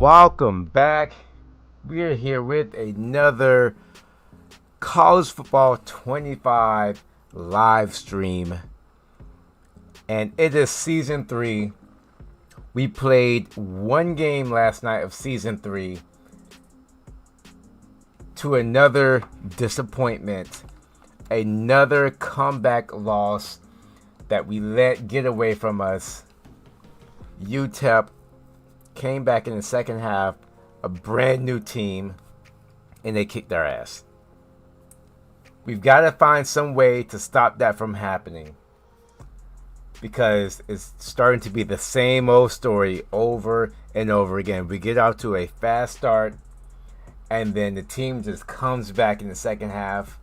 Welcome back. We are here with another College Football 25 live stream. And it is Season 3. We played one game last night of Season 3 to another disappointment. Another comeback loss that we let get away from us. UTEP came back in the second half, a brand new team, and they kicked our ass. We've got to find some way to stop that from happening, because it's starting to be the same old story over and over again. We get out to a fast start, and then the team just comes back in the second half.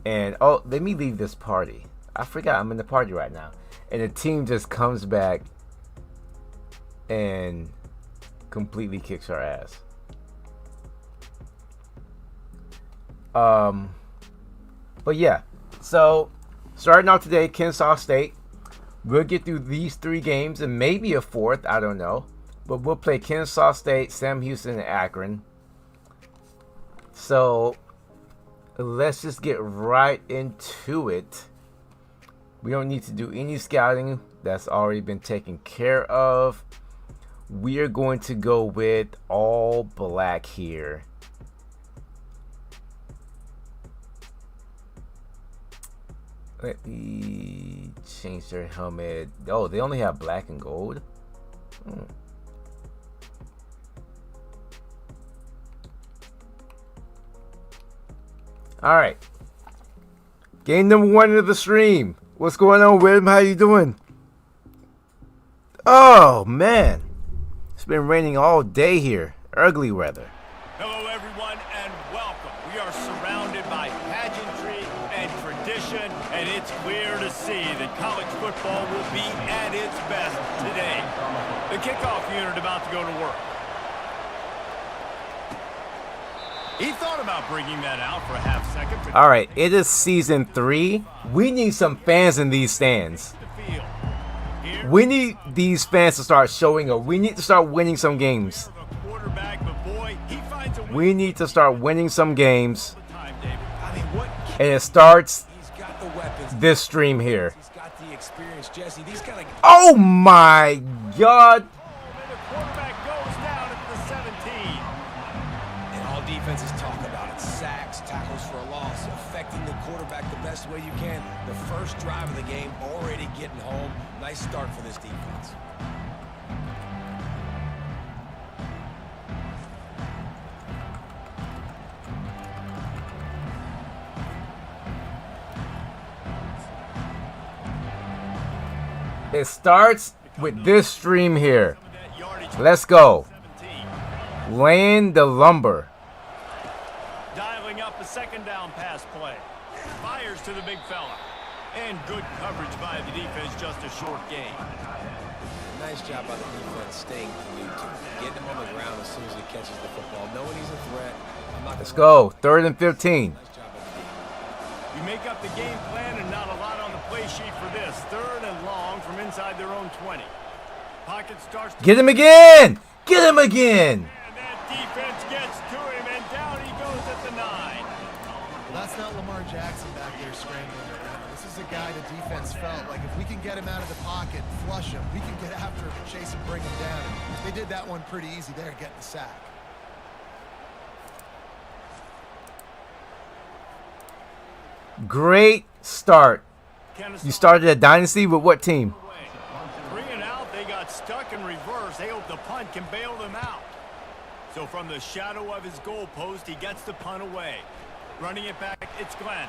And, oh, let me leave this party. I forgot I'm in the party right now. And the team just comes back and completely kicks our ass. But yeah, so starting out today, Kennesaw State. We'll get through these three games and maybe a fourth, I don't know. But we'll play Kennesaw State, Sam Houston, and Akron. So let's just get right into it. We don't need to do any scouting. That's already been taken care of. We are going to go with all black here. Let me change their helmet. Oh, they only have black and gold. All right. Game number 1 of the stream. What's going on, William? How you doing? Oh, man. It's been raining all day here. Ugly weather. Hello, everyone, and welcome. We are surrounded by pageantry and tradition, and it's clear to see that college football will be at its best today. The kickoff unit about to go to work. He thought about bringing that out for a half second. All right, it is Season 3. We need some fans in these stands. We need these fans to start showing up. We need to start winning some games. We need to start winning some games. And it starts this stream here. Oh my God. Defenses talk about it. Sacks, tackles for a loss, affecting the quarterback the best way you can. The first drive of the game, already getting home. Nice start for this defense. It starts with this stream here. Let's go. Laying the lumber. Dialing up a second down pass play. Fires to the big fella. And good coverage by the defense, just a short gain. Nice job by the defense staying glued to him. Getting him on the ground as soon as he catches the football. Knowing he's a threat. Let's go. 3rd and 15. Nice job by the defense. You make up the game plan and not a lot on the play sheet for this. 3rd and long from inside their own 20. Pocket starts to... Get him again! Get him again! And that defense gets to him, and down he goes at the 9. Well, that's not Lamar Jackson back there scrambling around. This is a guy the defense felt like if we can get him out of the pocket, flush him, we can get after him and chase him, bring him down. And they did that one pretty easy there, getting the sack. Great start. You started a Dynasty with what team? 3 and out, they got stuck in reverse. They hope the punt can bail them out. So from the shadow of his goal post, he gets the punt away. Running it back, it's Glenn.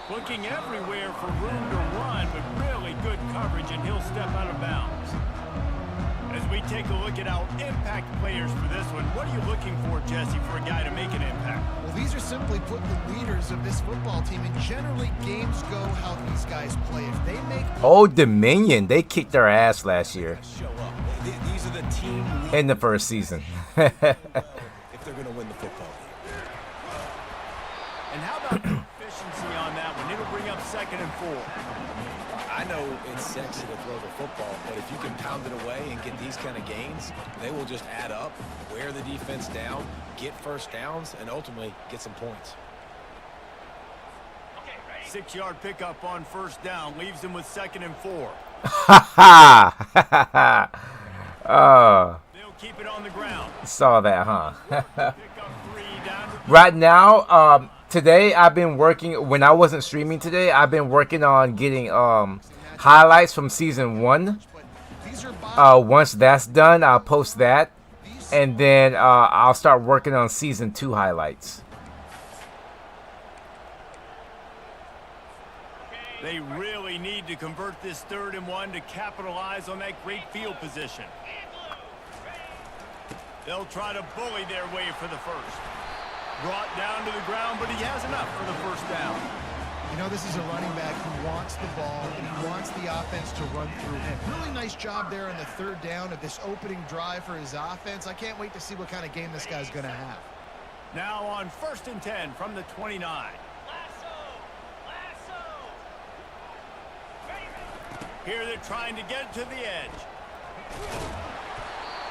Looking everywhere for room to run, but really good coverage, and he'll step out of bounds. As we take a look at our impact players for this one, what are you looking for, Jesse, for a guy to make an impact? Well, these are simply put the leaders of this football team, and generally games go how these guys play. If they make... Old Dominion, they kicked our ass last year. Show up. These are the team In the first season. if they're going to win the football game. And how about Efficiency on that one. It'll bring up 2nd and 4. I know it's sexy to throw the football, but if you can pound it away and get these kind of gains, they will just add up, wear the defense down, get first downs, and ultimately get some points. 6-yard pickup on 1st down leaves them with 2nd and 4. They'll keep it on the ground. Saw that, huh? Pick up 3 down to Right now, today I've been working, when I wasn't streaming today, I've been working on getting highlights from season 1. Once that's done, I'll post that, and then I'll start working on season 2 highlights. They really need to convert this 3rd and 1 to capitalize on that great field position. They'll try to bully their way for the first. Brought down to the ground, but he has enough for the 1st down. You know, this is a running back who wants the ball, and he wants the offense to run through him. Really nice job there on the 3rd down of this opening drive for his offense. I can't wait to see what kind of game this guy's going to have. Now on 1st and 10 from the 29. Here they're trying to get to the edge.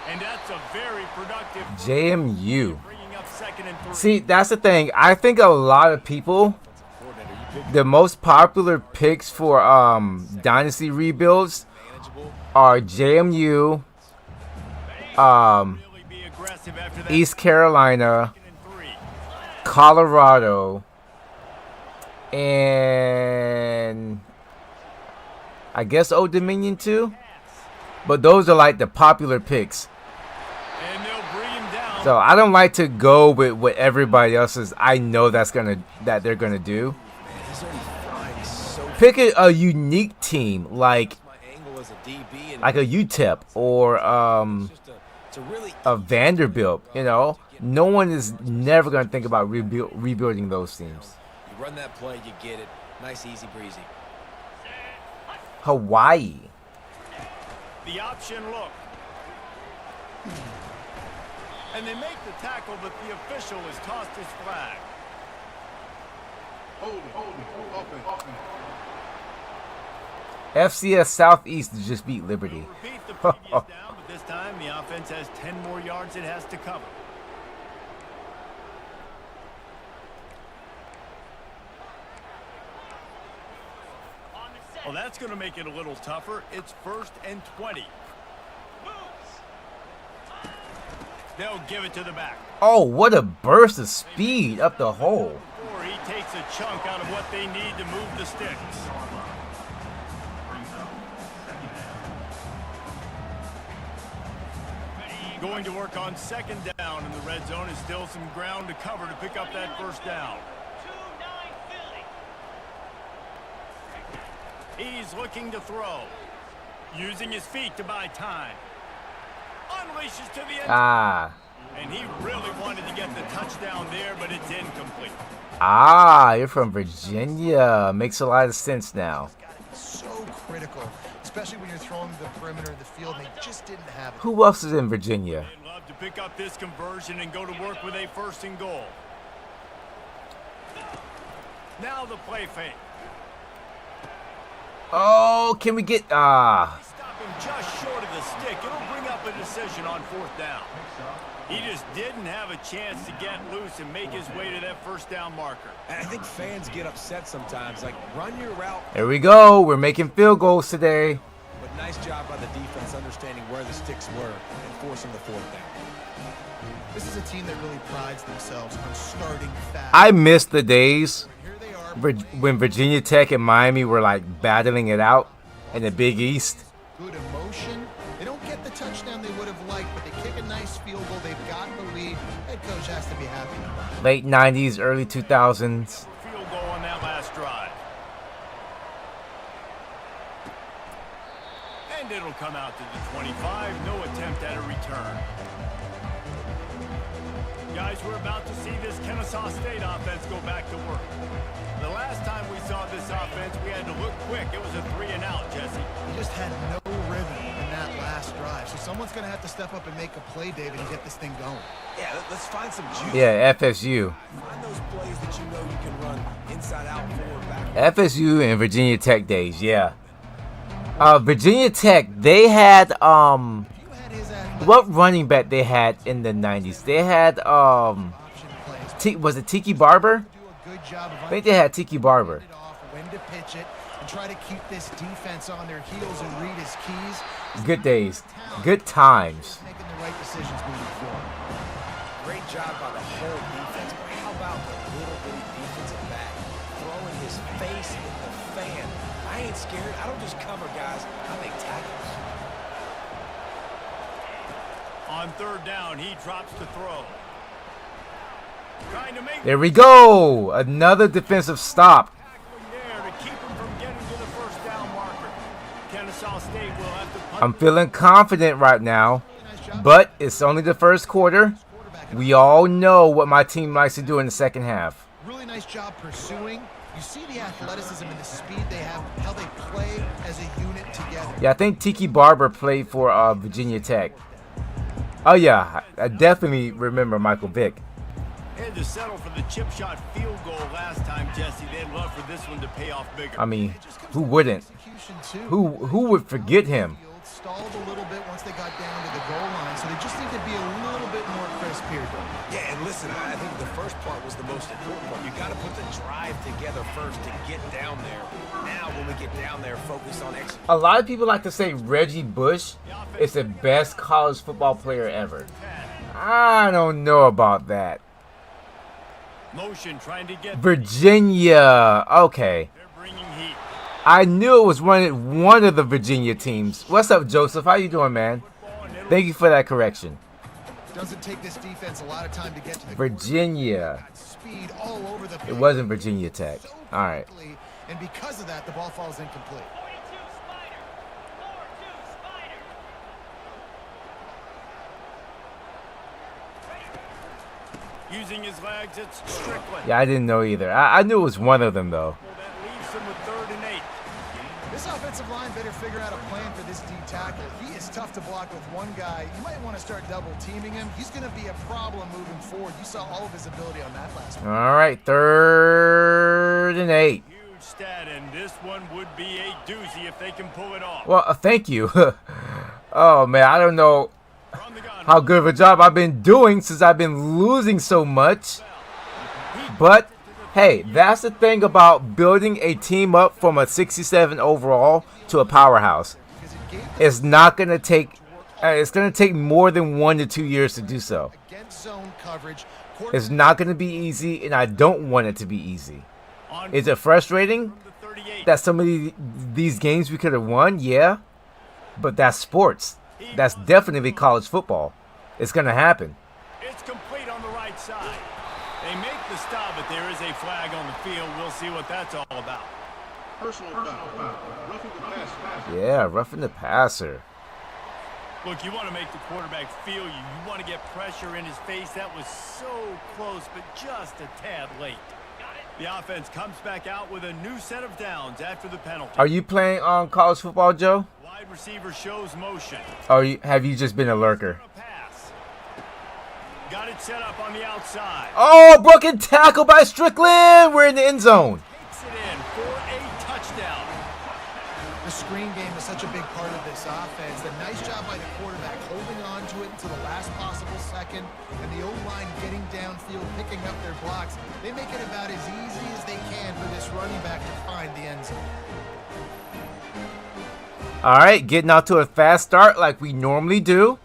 And that's a very productive JMU. bringing up 2nd and 3. See, that's the thing. I think a lot of people, the most popular picks for Dynasty rebuilds are JMU, Really be aggressive after that. East Carolina, 2nd and 3. Colorado, and I guess Old Dominion too. But those are like the popular picks. And they'll bring him down. So I don't like to go with what everybody else is. I know that they're gonna do. He's already flying so Pick a unique team like my angle as a DB and a UTEP or it's a really a Vanderbilt. You know, no one is never gonna think about rebuilding those teams. you run that play, you get it. Nice, easy breezy. Hawaii. The option look. And they make the tackle, but the official has tossed his flag. FCS Southeast just beat Liberty. Repeat the previous down, but this time the offense has 10 more yards it has to cover. Well, that's going to make it a little tougher. It's 1st and 20. They'll give it to the back. Oh, what a burst of speed up the hole. Or he takes a chunk out of what they need to move the sticks. Going to work on 2nd down in the red zone is still some ground to cover to pick up that 1st down. He's looking to throw. Using his feet to buy time. Unleashes to the end. And he really wanted to get the touchdown there, but it's incomplete. You're from Virginia. Makes a lot of sense now. So critical, especially when you're throwing the perimeter of the field, and they just didn't have it. Who else is in Virginia? They'd love to pick up this conversion and go to work with a 1st and goal. Now the play fake. Oh, can we get Stop him just short of the stick. It'll bring up a decision on 4th down. He just didn't have a chance to get loose and make his way to that 1st down marker. And I think fans get upset sometimes. Like, run your route. Here we go. We're making field goals today. But nice job by the defense understanding where the sticks were and forcing the 4th down. This is a team that really prides themselves on starting fast. I miss the days Here they are. when Virginia Tech and Miami were like battling it out in the Big East. Good emotion. They don't get the touchdown they would have liked, but they kick a nice field goal. They've got the lead. Head coach has to be happy. Late 90s, early 2000s. Field goal on that last drive. And it'll come out to the 25. No attempt at a return. Guys, we're about to see this Kennesaw State offense go back to work. The last time we saw this offense, we had to look quick. It was a 3-and-out, Jesse. He just had no rhythm in that last last drive. So someone's going to have to step up and make a play, David, and get this thing going. Yeah, let's find some juice. Yeah, FSU. Find those plays that you know you can run inside out, forward, back. FSU and Virginia Tech days, yeah. Virginia Tech, they had what running back they had in the 90s? They had was it Tiki Barber? I think they had Tiki Barber. When to pitch it and try to keep this defense on their heels and read his keys. Good days, good times. Making the right decisions moving forward. Great job by the whole defense, but how about the little bitty defensive back throwing his face in the fan? I ain't scared. I don't just cover guys. I make tackles. On third down, he drops to throw. Trying to make There we go. Another defensive stop. tackling there to keep him from getting to the first down marker. Kennesaw State will have to punt. I'm feeling confident right now, but it's only the first quarter. We all know what my team likes to do in the second half. Really nice job pursuing. You see the athleticism and the speed they have, how they play as a unit together. Yeah, I think Tiki Barber played for Virginia Tech. Oh yeah, I definitely remember Michael Vick. Had to settle for the chip shot field goal last time, Jesse. They'd love for this one to pay off bigger. I mean, who wouldn't? Who would forget him? Stalled a little bit once they got down to the goal line, so they just need to be a little bit more crisp here, though. Yeah, and listen, I think the first part was the most important part. You got to put the drive together first to get down there. Now, when we get down there, focus on execution. A lot of people like to say Reggie Bush is the best college football player ever. I don't know about that. Motion trying to get Virginia. Okay. They're bringing heat. I knew it was one of the Virginia teams. What's up, Joseph? How you doing, man? Thank you for that correction. Doesn't take this defense a lot of time to get to the Virginia. speed all over the It field. wasn't Virginia Tech. So All right. quickly, and because of that, the ball falls incomplete. Using his legs, it's Strickland. Yeah, I didn't know either. I knew it was one of them, though. Well, that leaves him with 3rd and 8. This offensive line better figure out a plan for this D tackle. He is tough to block with one guy. You might want to start double teaming him. He's going to be a problem moving forward. You saw all of his ability on that last one. All right, 3rd and 8. Huge stat, and this one would be a doozy if they can pull it off. Well, thank you. Oh, man, I don't know From the gun, how good of a job I've been doing since I've been losing so much. But, hey, that's the thing about building a team up from a 67 overall to a powerhouse. It's not going to take... it's going to take more than 1 to 2 years to do so. Against zone coverage. It's not going to be easy, and I don't want it to be easy. on Is it frustrating from the 38. that some of these games we could have won? Yeah. But that's sports. That's definitely college football. It's going to happen. It's complete on the right side. They make the stop, but there is a flag on the field. We'll see what that's all about. Personal foul. Roughing the passer. Yeah, roughing the passer. Look, you want to make the quarterback feel you. You want to get pressure in his face. That was so close, but just a tad late. The offense comes back out with a new set of downs after the penalty. Are you playing on college football, Joe? Wide receiver shows motion. Or have you just been a lurker? A pass. Got it set up on the outside. Oh, broken tackle by Strickland. We're in the end zone. Takes it in for a touchdown. The screen game is such a big part of this offense. The nice job by the quarterback holding on to it until the last possible second, and the O-line getting downfield, picking up their blocks. They make it about as easy as they can for this running back to find the end zone. All right, getting out to a fast start like we normally do.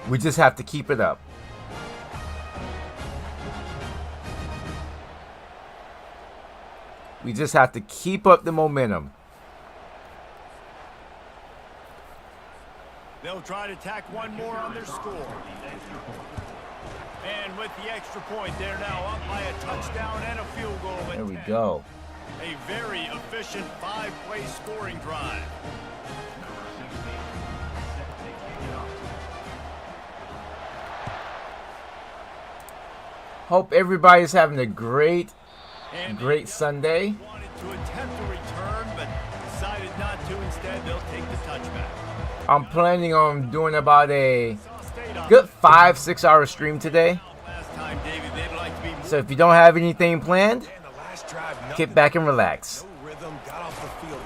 We just have to keep it up. We just have to keep up the momentum. They'll try to tack one more on their score. And with the extra point, they're now up by a touchdown and a field goal. There we go. A very efficient 5-play scoring drive. Hope everybody's having a great And Sunday. wanted to attempt a return, but decided not to. Instead, they'll take the touchback. I'm planning on doing about a State on good 5-6 hour stream today. last time, David, they'd like to be more So if you don't have anything planned, And the last drive, kick back and relax. no rhythm, got off the field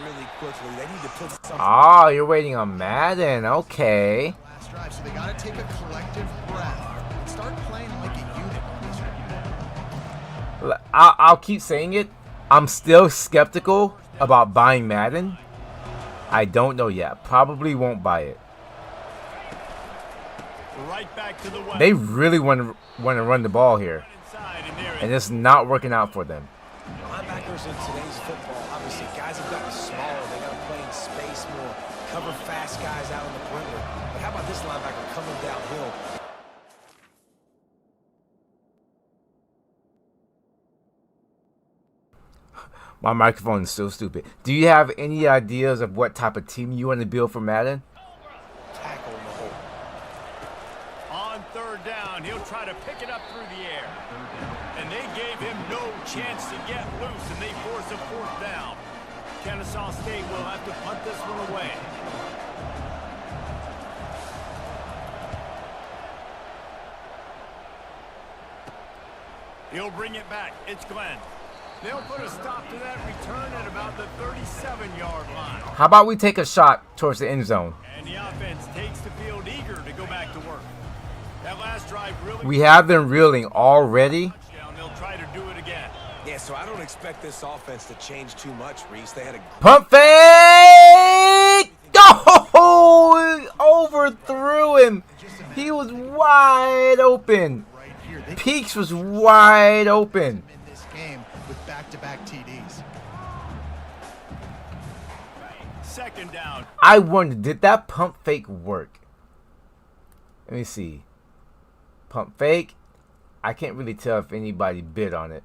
really quickly. They need to put something. Oh, you're waiting on Madden. Okay. Last drive, so they got to take a collective breath and start playing like a unit on this one. I'll keep saying it. I'm still skeptical about buying Madden. I don't know yet. Probably won't buy it. right back to the west. They really want to run the ball here, Inside, and there it and it's not working out for them. Linebackers in today's football, obviously, guys have gotten smaller. They got to play in space more, cover fast guys out on the perimeter. But how about this linebacker coming downhill? My microphone is so stupid. Do you have any ideas of what type of team you want to build for Madden? Tackle in the hole. On third down, he'll try to pick it up through the air. And they gave him no chance to get loose, and they force a fourth down. Kennesaw State will have to punt this one away. He'll bring it back. It's Glenn. They'll put a stop to that return at about the 37-yard line. How about we take a shot towards the end zone? And the offense takes the field eager to go back to work. That last drive really... We have them reeling already. touchdown. They'll try to do it again. Yeah, so I don't expect this offense to change too much, Reese. They had a Pump fake! Oh, overthrew him. He was wide open. Right here, they Peaks was wide open. in this game with back-to-back TDs. Second down. I wonder, did that pump fake work? Let me see. Pump fake. I can't really tell if anybody bid on it.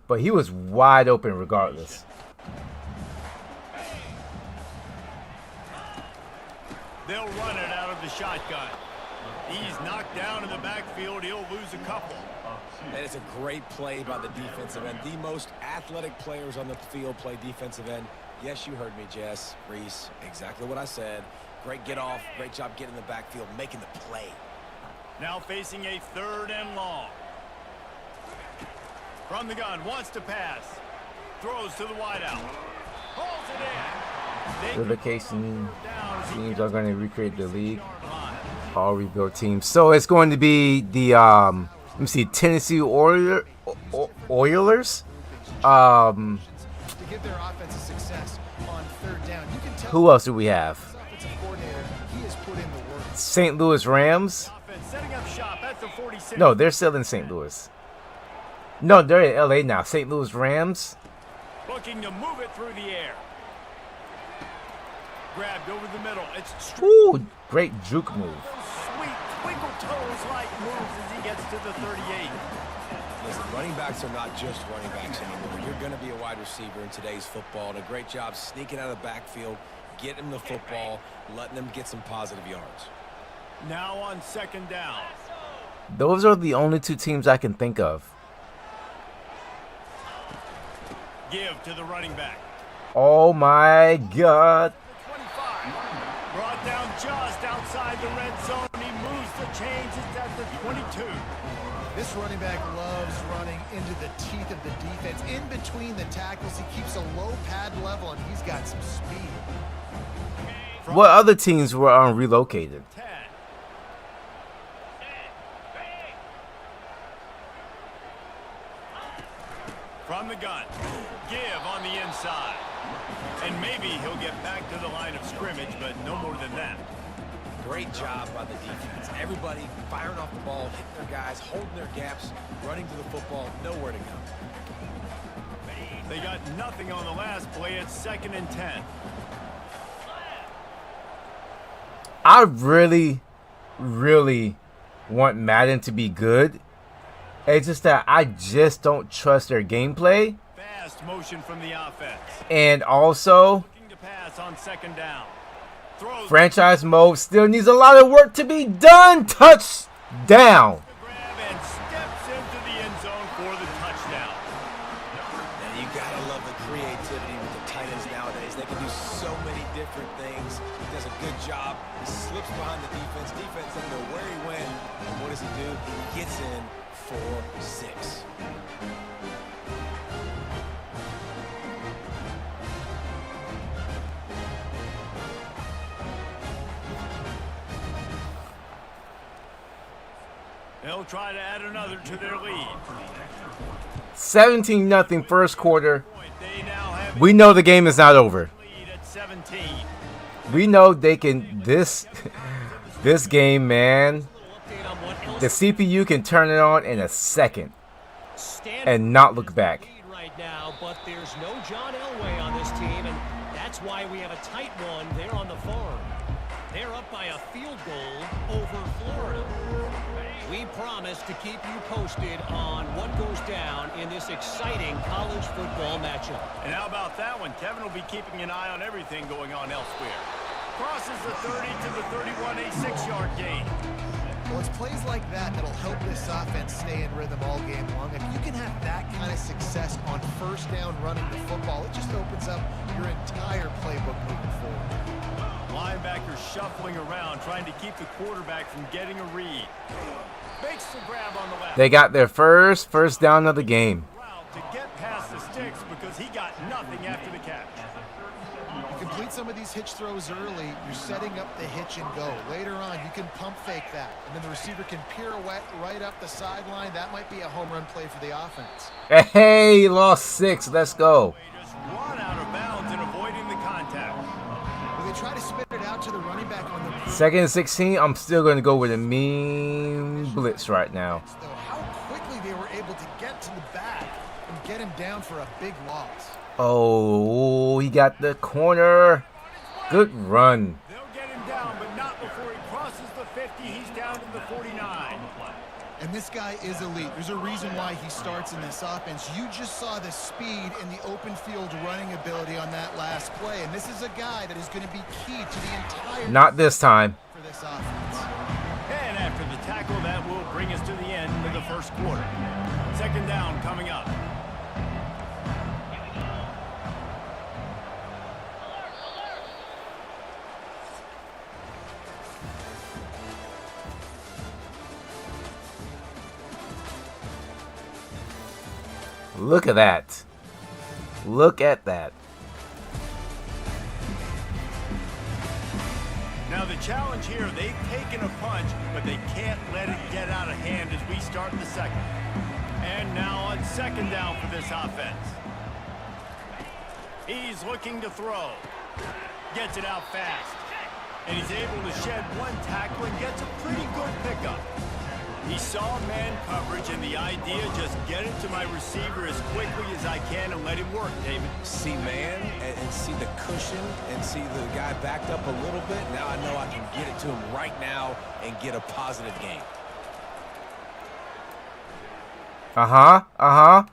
But he was wide open regardless. They'll run it out of the shotgun. He's knocked down in the backfield. He'll lose a couple. And it's a great play by the defensive end. The most athletic players on the field play defensive end. Yes, you heard me, Jess, Reese. Exactly what I said. Great get off. Great job getting in the backfield, making the play. Now facing a third and long. From the gun, wants to pass. Throws to the wideout. Pulls it in. They Relocation down as he teams gets are going to recreate the league. line. All rebuild teams. So it's going to be the let me see, Tennessee Oilers. To give their offense a success on third down, you can tell Who else do we have? this offensive coordinator, he has put in the work. St. Louis Rams. Offense setting up shop at the 46. No, they're still in St. Louis. No, they're in LA now. St. Louis Rams. Looking to move it through the air. Grabbed over the middle. It's straight. Ooh, great juke move. Sweet twinkle toes-like moves as he gets to the 38. Listen, running backs are not just running backs anymore. You're going to be a wide receiver in today's football. And a great job sneaking out of the backfield, getting them the football, letting them get some positive yards. Now on second down. Those are the only two teams I can think of. Give to the running back. Oh my God. 25. Brought down just outside the red zone. He moves the chains. It's at the 22. This running back loves running into the teeth of the defense. In between the tackles, he keeps a low pad level, and he's got some speed. What other teams were relocated? 10. From the gun. Give on the inside. And maybe he'll get back to the line of scrimmage, but no more than that. Great job by the defense. Everybody firing off the ball, hitting their guys, holding their gaps, running to the football, nowhere to go. They got nothing on the last play. It's second and 10. I really, really want Madden to be good. It's just that I just don't trust their gameplay. Fast motion from the offense. And also, Looking to pass on second down. Throws franchise mode still needs a lot of work to be done. Touchdown. the grab and steps into the end zone for the touchdown. Now, you got to love the creativity with the tight ends nowadays. They can do so many different things. He does a good job. He slips behind the defense. Defense doesn't know where he went. And what does he do? He gets in for 6. They'll try to add another to their lead. 17-0 first quarter. They now have We know the game is not over. lead at 17. We know they can this game, man. The CPU can turn it on in a second and not look back. Right now, but there's no John Elway on this team, and that's why we have a tight one there on the farm. They're up by a field goal over Florida. We promise to keep you posted on what goes down in this exciting college football matchup. And how about that one? Kevin will be keeping an eye on everything going on elsewhere. Crosses the 30 to the 31, a 6-yard gain. Well, it's plays like that that'll help this offense stay in rhythm all game long. If you can have that kind of success on first down running the football, it just opens up your entire playbook moving forward. Linebacker shuffling around, trying to keep the quarterback from getting a read. Makes the grab on the left. They got their first down of the game. Route to get past the sticks because he got nothing after the catch. You complete some of these hitch throws early, you're setting up the hitch and go. Later on, you can pump fake that, and then the receiver can pirouette right up the sideline. That might be a home run play for the offense. Hey, lost 6. Let's go. They just run out of bounds and avoiding the contact. Well, they try to spit it out to the running back on the 2nd and 16. I'm still going to go with a mean blitz right now. though. How quickly they were able to get to the back and get him down for a big loss. Oh, he got the corner. Good run. They'll get him down, but not before he crosses the 50. He's down to the 49. And this guy is elite. There's a reason why he starts in this offense. You just saw the speed and the open field running ability on that last play. And this is a guy that is going to be key to the entire Not this time. for this offense. And after the tackle, that will bring us to the end of the first quarter. 2nd down coming up. Look at that. Look at that. Now the challenge here, they've taken a punch, but they can't let it get out of hand as we start the second. And now on 2nd down for this offense. He's looking to throw. Gets it out fast. And he's able to shed one tackle and gets a pretty good pickup. He saw man coverage, and the idea, just get it to my receiver as quickly as I can and let him work, David. See man and see the cushion and see the guy backed up a little bit. Now I know I can get it to him right now and get a positive gain.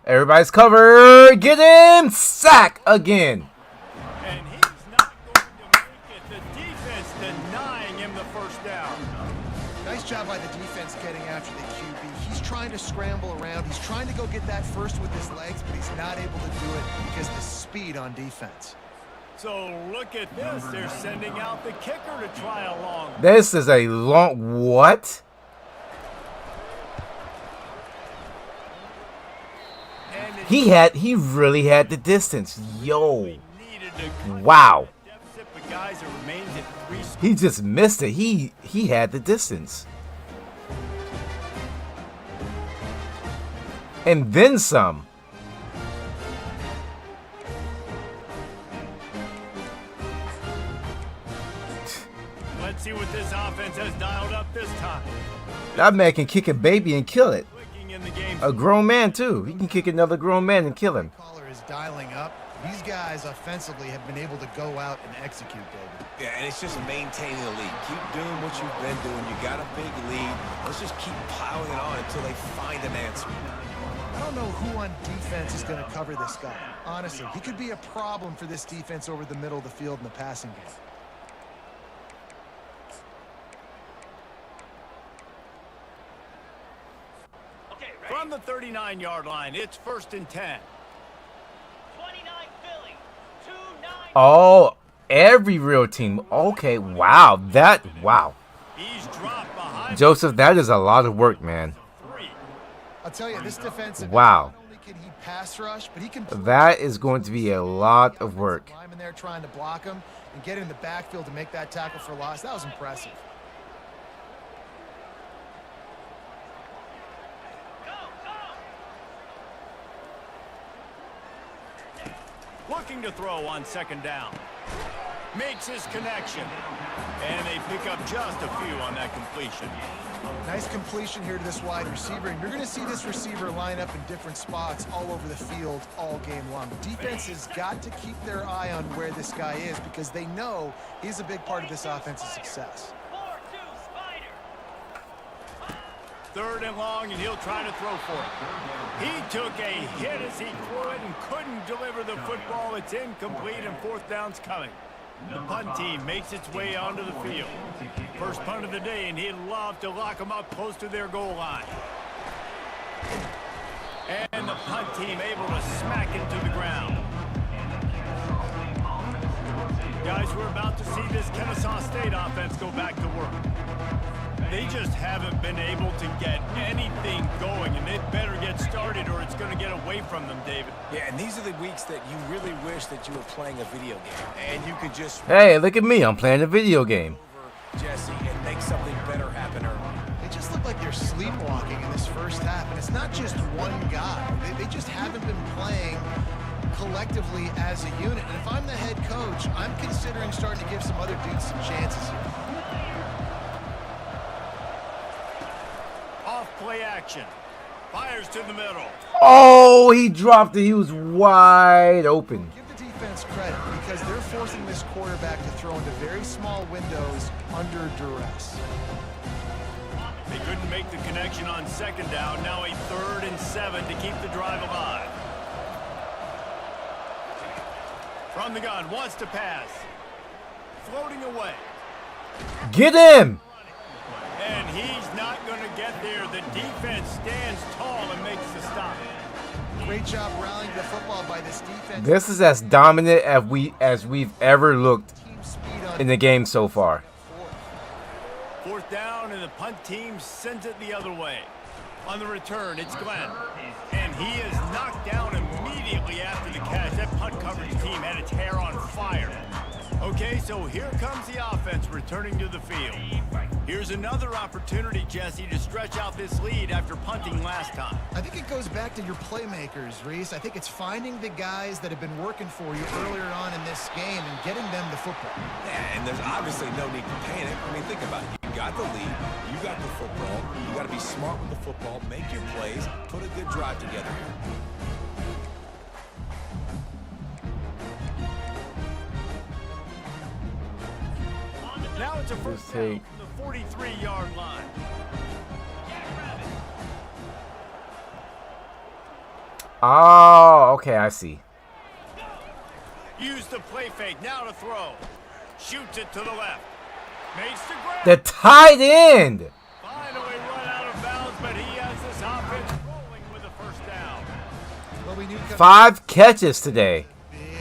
Everybody's covered. Get him. Sack again. And he's not going to make it. The defense denying him the first down. Nice job by the defense getting after the QB. He's trying to scramble around. He's trying to go get that first with his legs, but he's not able to do it because of the speed on defense. So look at this. They're sending out the kicker to try a long. This is a long... What? And He really had the distance. Yo. needed to cut Wow. the deficit, but guys, it remains at 3 scores. He just missed it. He had the distance. And then some. Let's see what this offense has dialed up this time. That man can kick a baby and kill it. Clicking in the game. A grown man, too. He can kick another grown man and kill him. Caller is dialing up. These guys offensively have been able to go out and execute, David. Yeah, and it's just maintaining the lead. Keep doing what you've been doing. You got a big lead. Let's just keep piling it on until they find an answer. I don't know who on defense is going to cover this guy. Honestly, he could be a problem for this defense over the middle of the field in the passing game. From the 39-yard line, it's 1st and 10. 29 Oh, every real team. Okay, wow. Wow. He's dropped behind. Joseph, that is a lot of work, man. I'll tell you, this defensive Wow. not only can he pass rush, but he can. That is going to be a lot of work. Lineman there trying to block him and get in the backfield to make that tackle for loss. That was impressive. Looking to throw on second down. Makes his connection. And they pick up just a few on that completion. Nice completion here to this wide receiver. And you're going to see this receiver line up in different spots all over the field all game long. The defense has got to keep their eye on where this guy is because they know he's a big part of this offense's success. 3rd and long, and he'll try to throw for it. He took a hit as he threw it and couldn't deliver the football. It's incomplete, and 4th down's coming. The punt team makes its way onto the field. First punt of the day, and he'd love to lock them up close to their goal line. And the punt team able to smack it to the ground. Guys, we're about to see this Kennesaw State offense go back to work. They just haven't been able to get anything going, and they better get started or it's going to get away from them, David. Yeah, and these are the weeks that you really wish that you were playing a video game, and you could just Hey, look at me. I'm playing a video game. over Jesse and make something better happen early. They just look like they're sleepwalking in this first half, and it's not just one guy. They just haven't been playing collectively as a unit. And if I'm the head coach, I'm considering starting to give some other dudes some chances here. Play action. Fires to the middle. Oh, he dropped it. He was wide open. Give the defense credit because they're forcing this quarterback to throw into very small windows under duress. They couldn't make the connection on second down. Now a 3rd and 7 to keep the drive alive. From the gun, wants to pass. Floating away. Get him. And he's not going to get there. The defense stands tall and makes the stop. Great job rallying the football by this defense. This is as dominant as we've ever looked Team speed on in the game so far. 4th down, and the punt team sends it the other way. On the return, it's Glenn. And he is knocked down immediately after the catch. That punt coverage team had its hair on fire. Okay, so here comes the offense returning to the field. Here's another opportunity, Jesse, to stretch out this lead after punting last time. I think it goes back to your playmakers, Reese. I think it's finding the guys that have been working for you earlier on in this game and getting them the football. Yeah, and there's obviously no need to panic. I mean, think about it. You got the lead. You got the football. You got to be smart with the football. Make your plays. Put a good drive together here. Now it's a first down from the 43-yard line. Oh, okay, I see. Use the play fake, now to throw. Shoots it to the left. Makes the grab. The tight end. Finally run out of bounds, but he has this offense rolling with a first down. Well, we knew 5 catches today.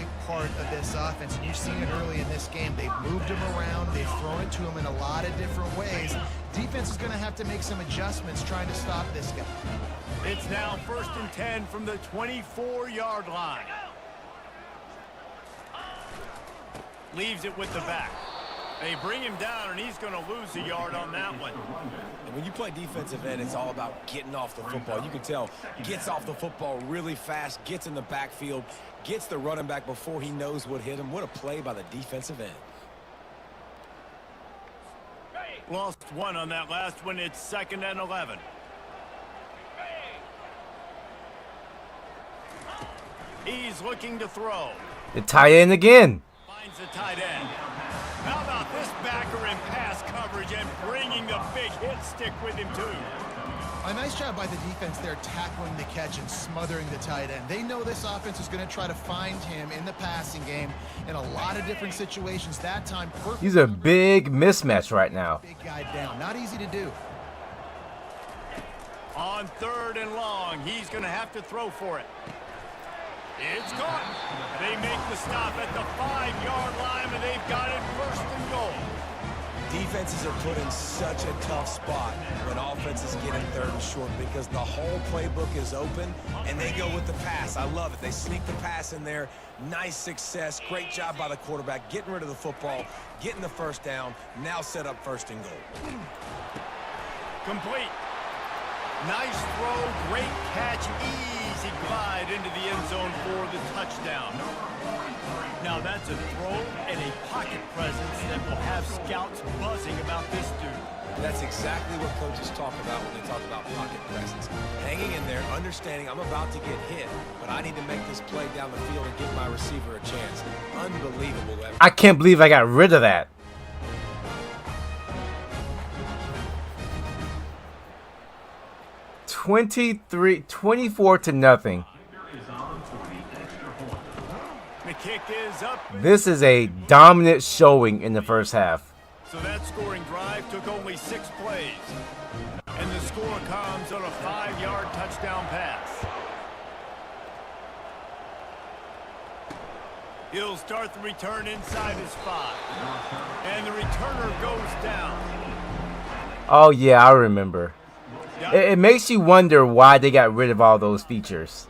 big part of this offense, and you've seen it early in this game. They've moved him around. They've thrown it to him in a lot of different ways. Defense is going to have to make some adjustments trying to stop this guy. It's now 1st and 10 from the 24-yard line. Leaves it with the back. They bring him down, and he's going to lose a yard on that one. And when you play defensive end, it's all about getting off the football. You can tell, gets off the football really fast, gets in the backfield, gets the running back before he knows what hit him. What a play by the defensive end. Lost one on that last one. It's 2nd and 11. He's looking to throw. The tight end again. Finds the tight end. How about this backer in pass coverage and bringing the big hit stick with him, too? A nice job by the defense there tackling the catch and smothering the tight end. They know this offense is going to try to find him in the passing game in a lot of different situations. That time, perfect. He's a big mismatch right now. Big guy down. Not easy to do. On 3rd and long, he's going to have to throw for it. It's caught. They make the stop at the 5-yard line, and they've got it first and goal. Defenses are put in such a tough spot when offenses get in third and short because the whole playbook is open, and they go with the pass. I love it. They sneak the pass in there. Nice success. Great job by the quarterback getting rid of the football, getting the first down, now set up first and goal. Complete. Nice throw, great catch, easy glide into the end zone for the touchdown. Now that's a throw and a pocket presence that will have scouts buzzing about this dude. That's exactly what coaches talk about when they talk about pocket presence. Hanging in there, understanding I'm about to get hit, but I need to make this play down the field and give my receiver a chance. Unbelievable. I can't believe I got rid of that. 24 to nothing. The kick is up. This is a dominant showing in the first half. So that scoring drive took only 6 plays. And the score comes on a 5-yard touchdown pass. He'll start the return inside his 5. And the returner goes down. Oh, yeah, I remember. It makes you wonder why they got rid of all those features.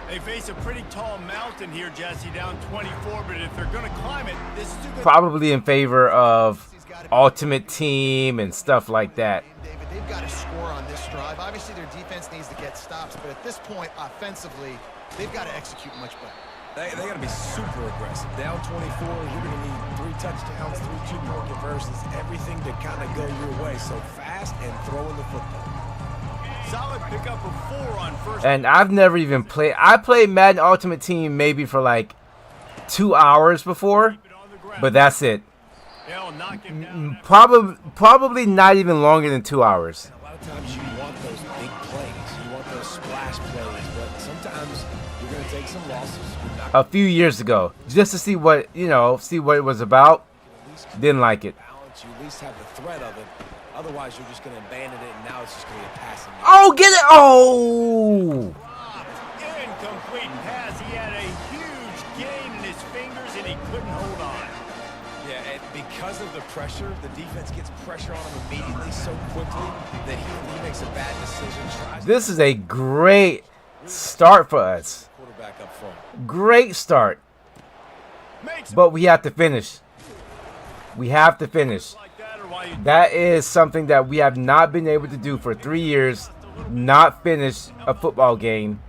They face a pretty tall mountain here, Jesse, down 24, but if they're going to climb it, this is a good... Probably in favor of Ultimate Team and stuff like that. David, they've got to score on this drive. Obviously, their defense needs to get stops, but at this point, offensively, they've got to execute much better. They got to be super aggressive. Down 24, you're going to need 3 touchdowns, 3 2-point conversions, everything to kind of go your way. So fast and throwing the football. Solid pickup of 4 on first. And I've never even played. I played Madden Ultimate Team maybe for like 2 hours before, but that's it. Probably not even longer than 2 hours. A lot of times you want those big plays, you want those splash plays, but sometimes you're going to take some losses. A few years ago, just to see what it was about. Didn't like it. You at least have the threat of it. Otherwise, you're just going to abandon it, and now it's just going to be a passing game. Oh, get it! Oh! Incomplete pass. He had a huge gain in his fingers, and he couldn't hold on. Yeah, and because of the pressure, the defense gets pressure on him immediately so quickly that he makes a bad decision. This is a great start for us. Quarterback up front. Great start. But we have to finish. We have to finish. That is something that we have not been able to do for 3 years. Not finish a football game.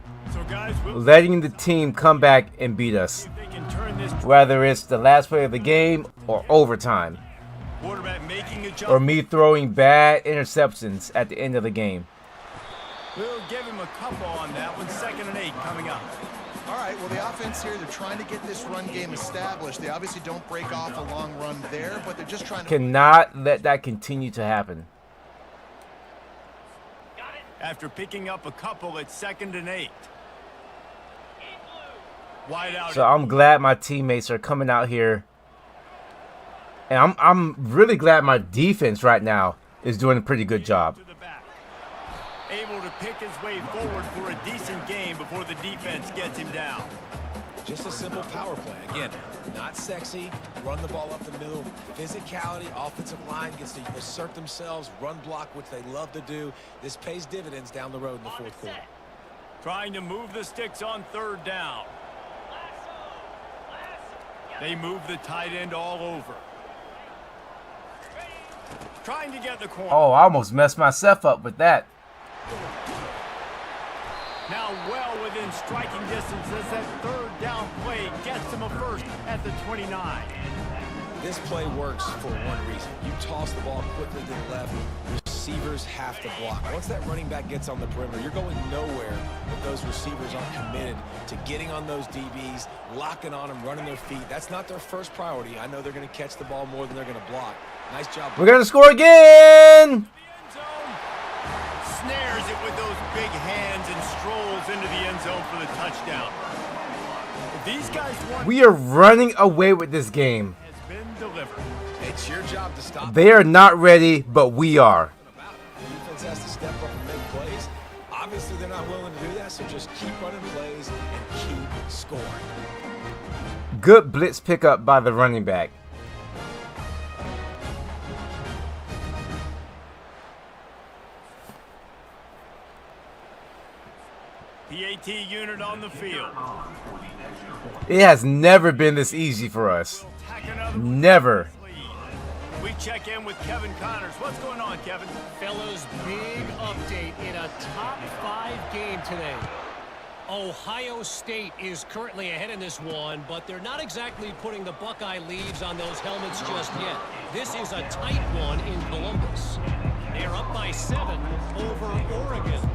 Letting the team come back and beat us. Whether it's the last play of the game or overtime. Or me throwing bad interceptions at the end of the game. We'll give him a couple on that one. 2nd and 8 coming up. All right, well, the offense here, they're trying to get this run game established. They obviously don't break off a long run there, but they're just trying to... Cannot let that continue to happen. After picking up a couple, it's 2nd and 8. Wide out. So I'm glad my teammates are coming out here. And I'm really glad my defense right now is doing a pretty good job. Able to pick his way forward for a decent game before the defense gets him down. Just a simple power play. Again, not sexy, run the ball up the middle. Physicality, offensive line gets to assert themselves, run block, which they love to do. This pays dividends down the road in the 4th quarter. Trying to move the sticks on 3rd down. They move the tight end all over. Trying to get the corner. Oh, I almost messed myself up with that. Now well within striking distance as that 3rd down play gets him a first at the 29. This play works for one reason. You toss the ball quickly to the left. Receivers have to block. Once that running back gets on the perimeter, you're going nowhere if those receivers aren't committed to getting on those DBs, locking on them, running their feet. That's not their first priority. I know they're going to catch the ball more than they're going to block. Nice job. We're going to score again! Snares it with those big hands and strolls into the end zone for the touchdown. If these guys want, we are running away with this game. Has been delivered. It's your job to stop. They are not ready, but we are. The defense has to step up and make plays. Obviously, they're not willing to do that, so just keep running plays and keep scoring. Good blitz pickup by the running back. PAT unit on the field. It has never been this easy for us. Never. We check in with Kevin Connors. What's going on, Kevin? Fellas, big update in a top 5 game today. Ohio State is currently ahead in this one, but they're not exactly putting the Buckeye leaves on those helmets just yet. This is a tight one in Columbus. They're up by 7 over Oregon.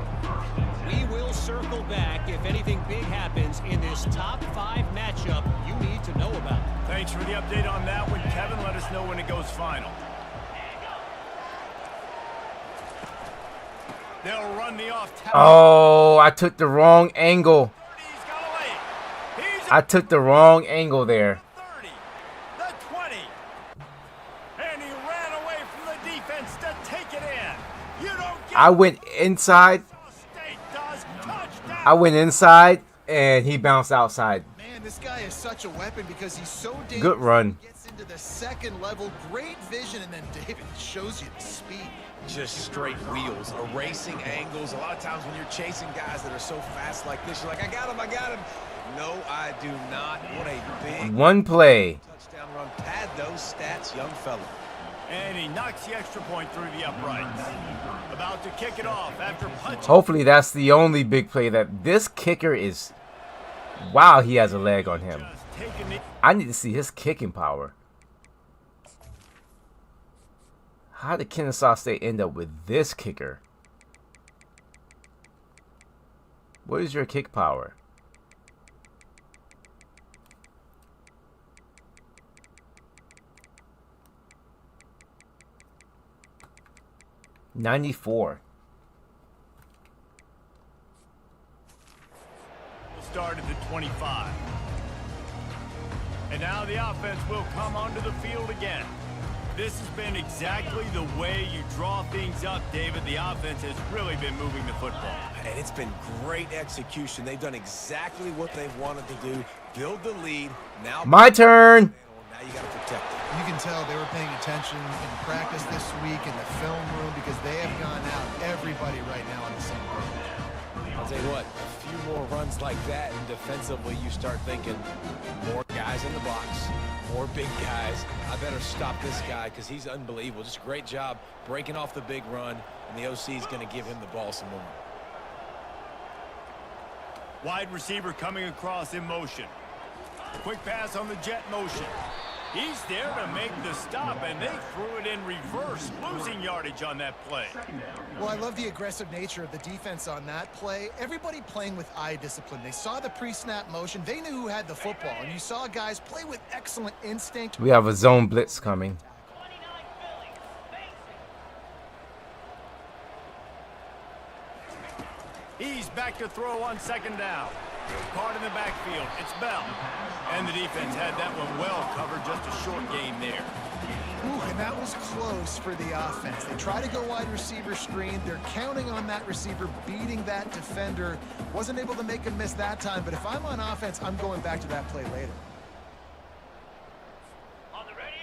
We will circle back if anything big happens in this top 5 matchup you need to know about. Thanks for the update on that one, Kevin. Let us know when it goes final. They'll run the off. Oh, I took the wrong angle. I took the wrong angle there. 30, the 20. And he ran away from the defense to take it in. You don't get I went inside. State does. Touchdown. I went inside, and he bounced outside. Man, this guy is such a weapon because he's so dangerous. Good run. He gets into the second level, great vision, and then David shows you the speed. Just straight wheels, erasing angles. A lot of times when you're chasing guys that are so fast like this, you're like, I got him. No, I do not. What a big One play. touchdown run. Pad those stats, young fella. And he knocks the extra point through the uprights. About to kick it off after punching. Hopefully that's the only big play that this kicker is. Wow, he has a leg on him. Just taking the I need to see his kicking power. How did Kennesaw State end up with this kicker? What is your kick power? .94. Start at the 25. And now the offense will come onto the field again. This has been exactly the way you draw things up, David. The offense has really been moving the football. And it's been great execution. They've done exactly what they've wanted to do. Build the lead. Now My turn. Now you got to protect it. You can tell they were paying attention in practice this week in the film room because they have gone out everybody right now on the same page. I'll tell you what, a few more runs like that, and defensively you start thinking more guys in the box, more big guys. I better stop this guy because he's unbelievable. Just a great job breaking off the big run, and the OC is going to give him the ball some more. Wide receiver coming across in motion. Quick pass on the jet motion. He's there to make the stop, and they threw it in reverse, losing yardage on that play. Well, I love the aggressive nature of the defense on that play. Everybody playing with eye discipline. They saw the pre-snap motion. They knew who had the football, and you saw guys play with excellent instinct. We have a zone blitz coming. He's back to throw on second down. Caught in the backfield. It's Bell. And the defense had that one well covered. Just a short gain there. Ooh, and that was close for the offense. They try to go wide receiver screen. They're counting on that receiver beating that defender. Wasn't able to make him miss that time, but if I'm on offense, I'm going back to that play later.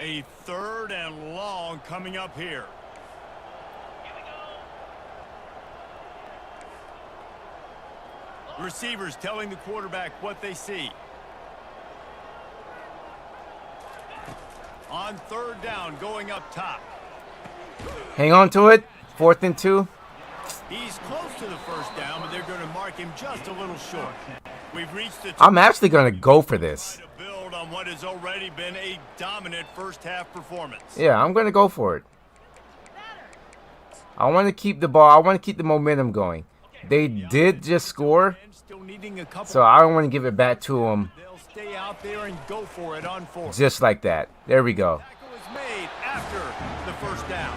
A 3rd and long coming up here. Receivers telling the quarterback what they see. On 3rd down, going up top. Hang on to it. 4th and 2. He's close to the 1st down, but they're going to mark him just a little short. We've reached the I'm actually going to go for this. to build on what has already been a dominant first half performance. Yeah, I'm going to go for it. I want to keep the ball. I want to keep the momentum going. They did just score, Still needing a couple. so I don't want to give it back to them They'll stay out there and go for it on 4th. just like that. There we go. Tackle is made after the 1st down.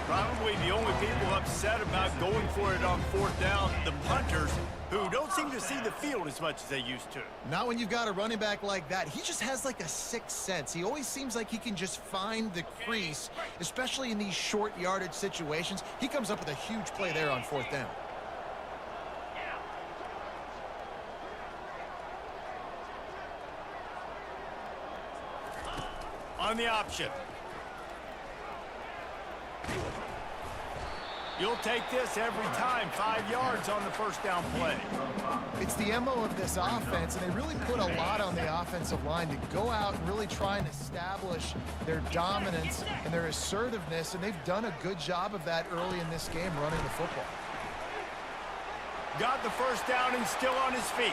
Probably the only people upset about going for it on 4th down, the punters, who don't seem to see the field as much as they used to. Not when you've got a running back like that. He just has like a sixth sense. He always seems like he can just find the crease, especially in these short yardage situations. He comes up with a huge play there on 4th down. on the option. You'll take this every time. 5 yards on the first down play. It's the MO of this offense, and they really put a lot on the offensive line to go out and really try and establish their dominance and their assertiveness, and they've done a good job of that early in this game running the football. Got the first down and still on his feet.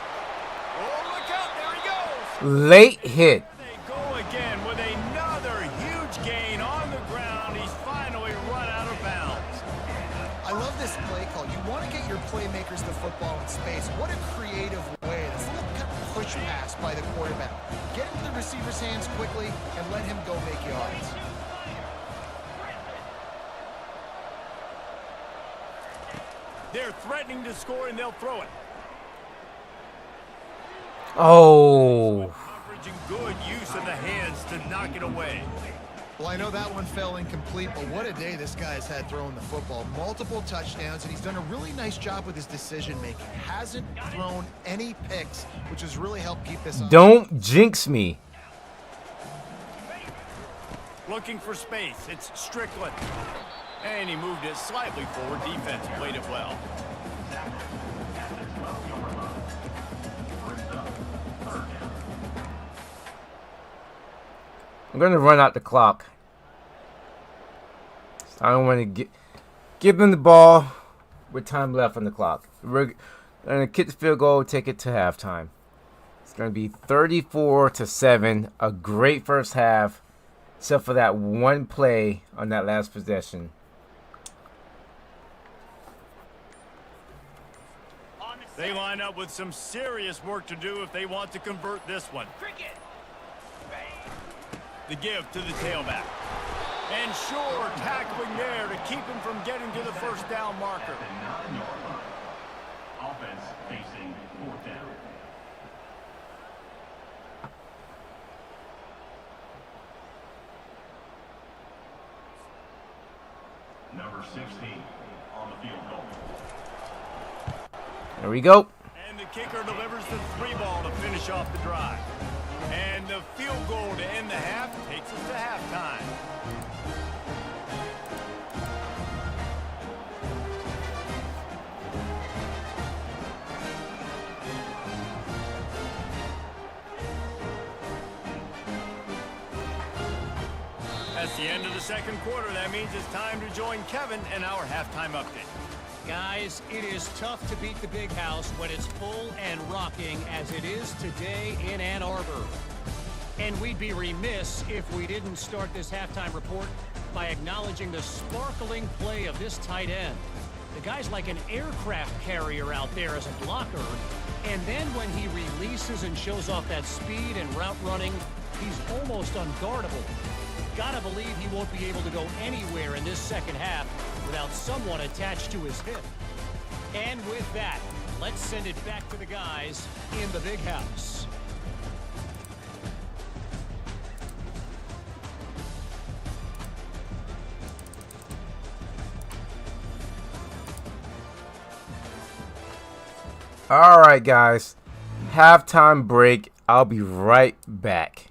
Oh, look out. There he goes. Late hit. They go again with another huge gain on the ground. He's finally run out of bounds. I love this play call. You want to get your playmakers the football in space. What a creative way. This little kind of push pass by the quarterback. Get into the receiver's hands quickly and let him go make yards. They're threatening to score, and they'll throw it. Oh. Coverage and good use of the hands to knock it away. Well, I know that one fell incomplete, but what a day this guy has had throwing the football. Multiple touchdowns, and he's done a really nice job with his decision-making. Hasn't thrown any picks, which has really helped keep this on. Don't jinx me. Looking for space. It's Strickland. And he moved it slightly forward. Defense played it well. I'm going to run out the clock. I don't want to give them the ball with time left on the clock. We're going to kick the field goal, take it to halftime. It's going to be 34-7. A great first half, except for that one play on that last possession. They line up with some serious work to do if they want to convert this one. The give to the tailback. And sure, tackling there to keep him from getting to the first down marker. Offense facing fourth down. Number 16 on the field goal. There we go. And the kicker delivers the 3-ball to finish off the drive. And the field goal to end the half takes us to halftime. That's the end of the second quarter. That means it's time to join Kevin in our halftime update. Guys, it is tough to beat the Big House when it's full and rocking as it is today in Ann Arbor. And we'd be remiss if we didn't start this halftime report by acknowledging the sparkling play of this tight end. The guy's like an aircraft carrier out there as a blocker. And then when he releases and shows off that speed and route running, he's almost unguardable. Gotta believe he won't be able to go anywhere in this second half without someone attached to his hip. And with that, let's send it back to the guys in the Big House. All right, guys. Halftime break. I'll be right back.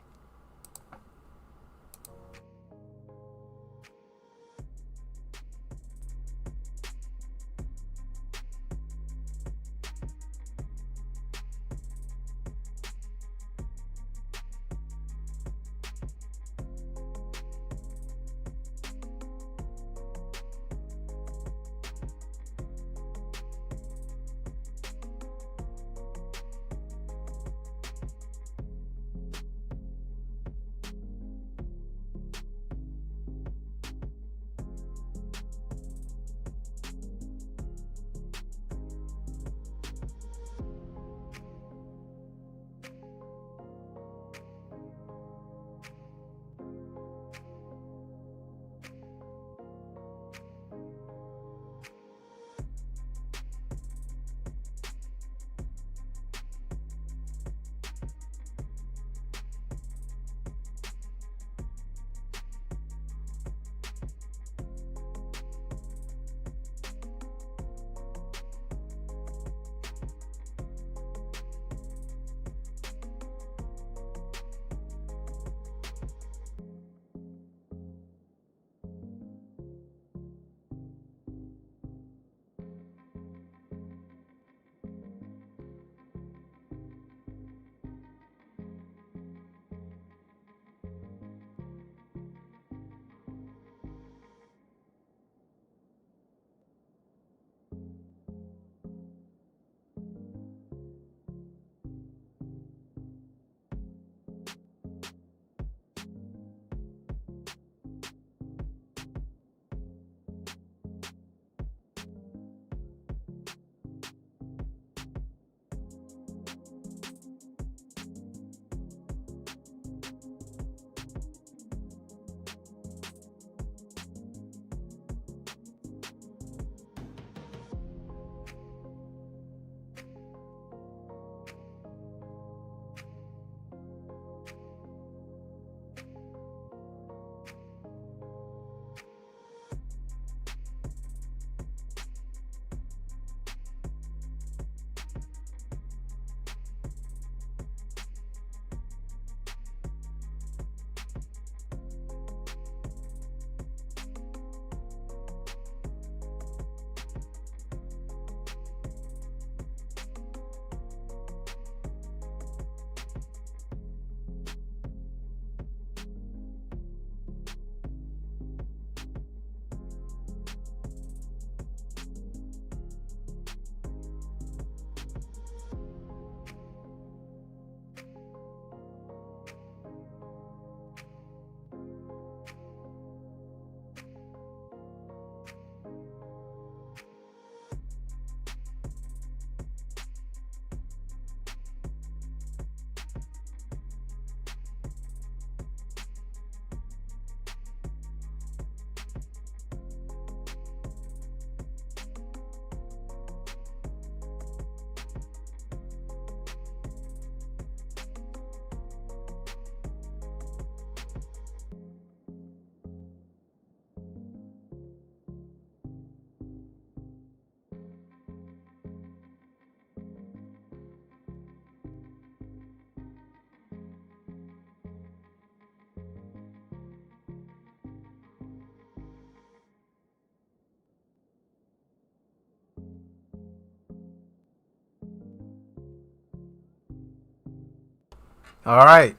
All right.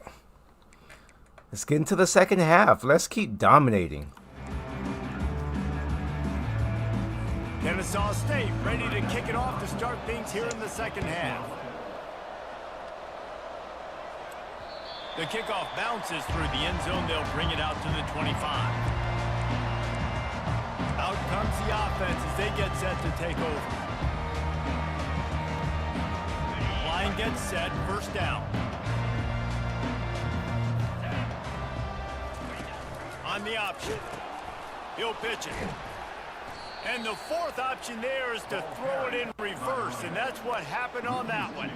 Let's get into the second half. Let's keep dominating. Kennesaw State ready to kick it off to start things here in the second half. The kickoff bounces through the end zone. They'll bring it out to the 25. Out comes the offense as they get set to take over. Line gets set, first down. On the option, he'll pitch it. And the fourth option there is to throw it in reverse, and that's what happened on that one.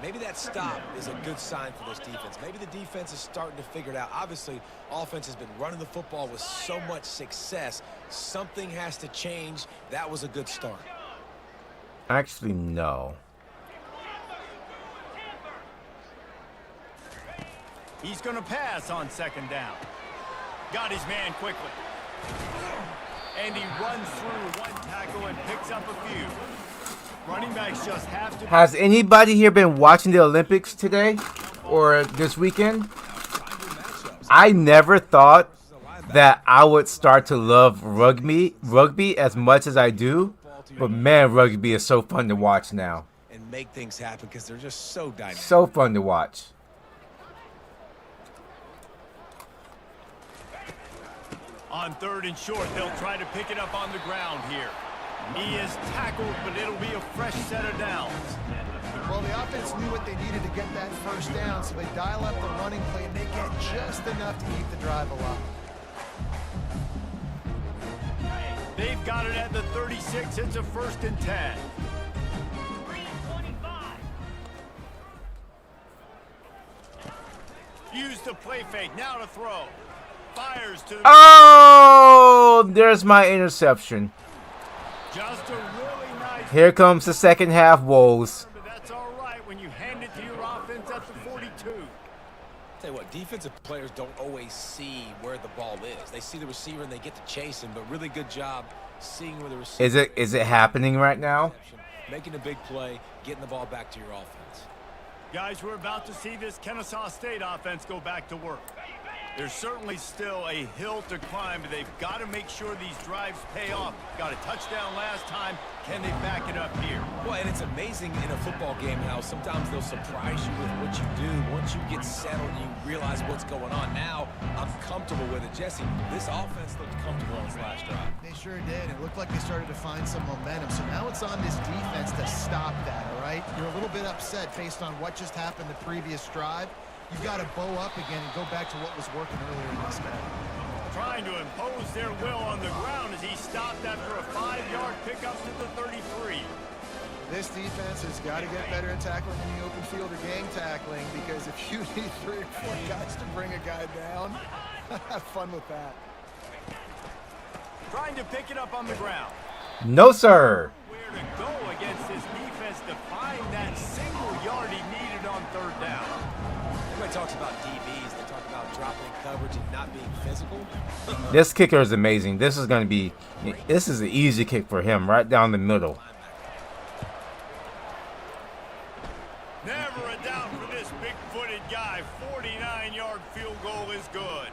Maybe that stop is a good sign for this defense. Maybe the defense is starting to figure it out. Obviously, offense has been running the football with so much success. Something has to change. That was a good start. Actually, no. He's going to pass on second down. Got his man quickly. And he runs through one tackle and picks up a few. Running backs just have to... Has anybody here been watching the Olympics today or this weekend? I never thought that I would start to love rugby as much as I do. But man, rugby is so fun to watch now. And make things happen because they're just so dynamic. So fun to watch. On third and short, they'll try to pick it up on the ground here. He is tackled, but it'll be a fresh set of downs. Well, the offense knew what they needed to get that first down, so they dial up the running play, and they get just enough to keep the drive alive. They've got it at the 36. It's a 1st and 10. Use the play fake. Now to throw. Fires to the... Oh, there's my interception. Just a really nice... Here comes the second half woes. But that's all right when you hand it to your offense at the 42. Tell you what, defensive players don't always see where the ball is. They see the receiver and they get to chase him, but really good job seeing where the receiver Is it happening right now? Making a big play, getting the ball back to your offense. Guys, we're about to see this Kennesaw State offense go back to work. There's certainly still a hill to climb, but they've got to make sure these drives pay off. Got a touchdown last time. Can they back it up here? Well, and it's amazing in a football game how sometimes they'll surprise you with what you do. Once you get settled, you realize what's going on. Now, I'm comfortable with it. Jesse, this offense looked comfortable on its last drive. They sure did. It looked like they started to find some momentum. So now it's on this defense to stop that, all right? You're a little bit upset based on what just happened the previous drive. You've got to bow up again and go back to what was working earlier in this game. Trying to impose their will on the ground as he stopped after a 5-yard pickup to the 33. This defense has got to get better at tackling in the open field or gang tackling, because if you need 3 or 4 guys to bring a guy down, have fun with that. Trying to pick it up on the ground. No, sir. Where to go against this defense to find that single yard he needed on 3rd down. Everybody talks about DBs. They talk about dropping coverage and not being physical. This kicker is amazing. This is an easy kick for him, right down the middle. Never a doubt for this big-footed guy. 49-yard field goal is good.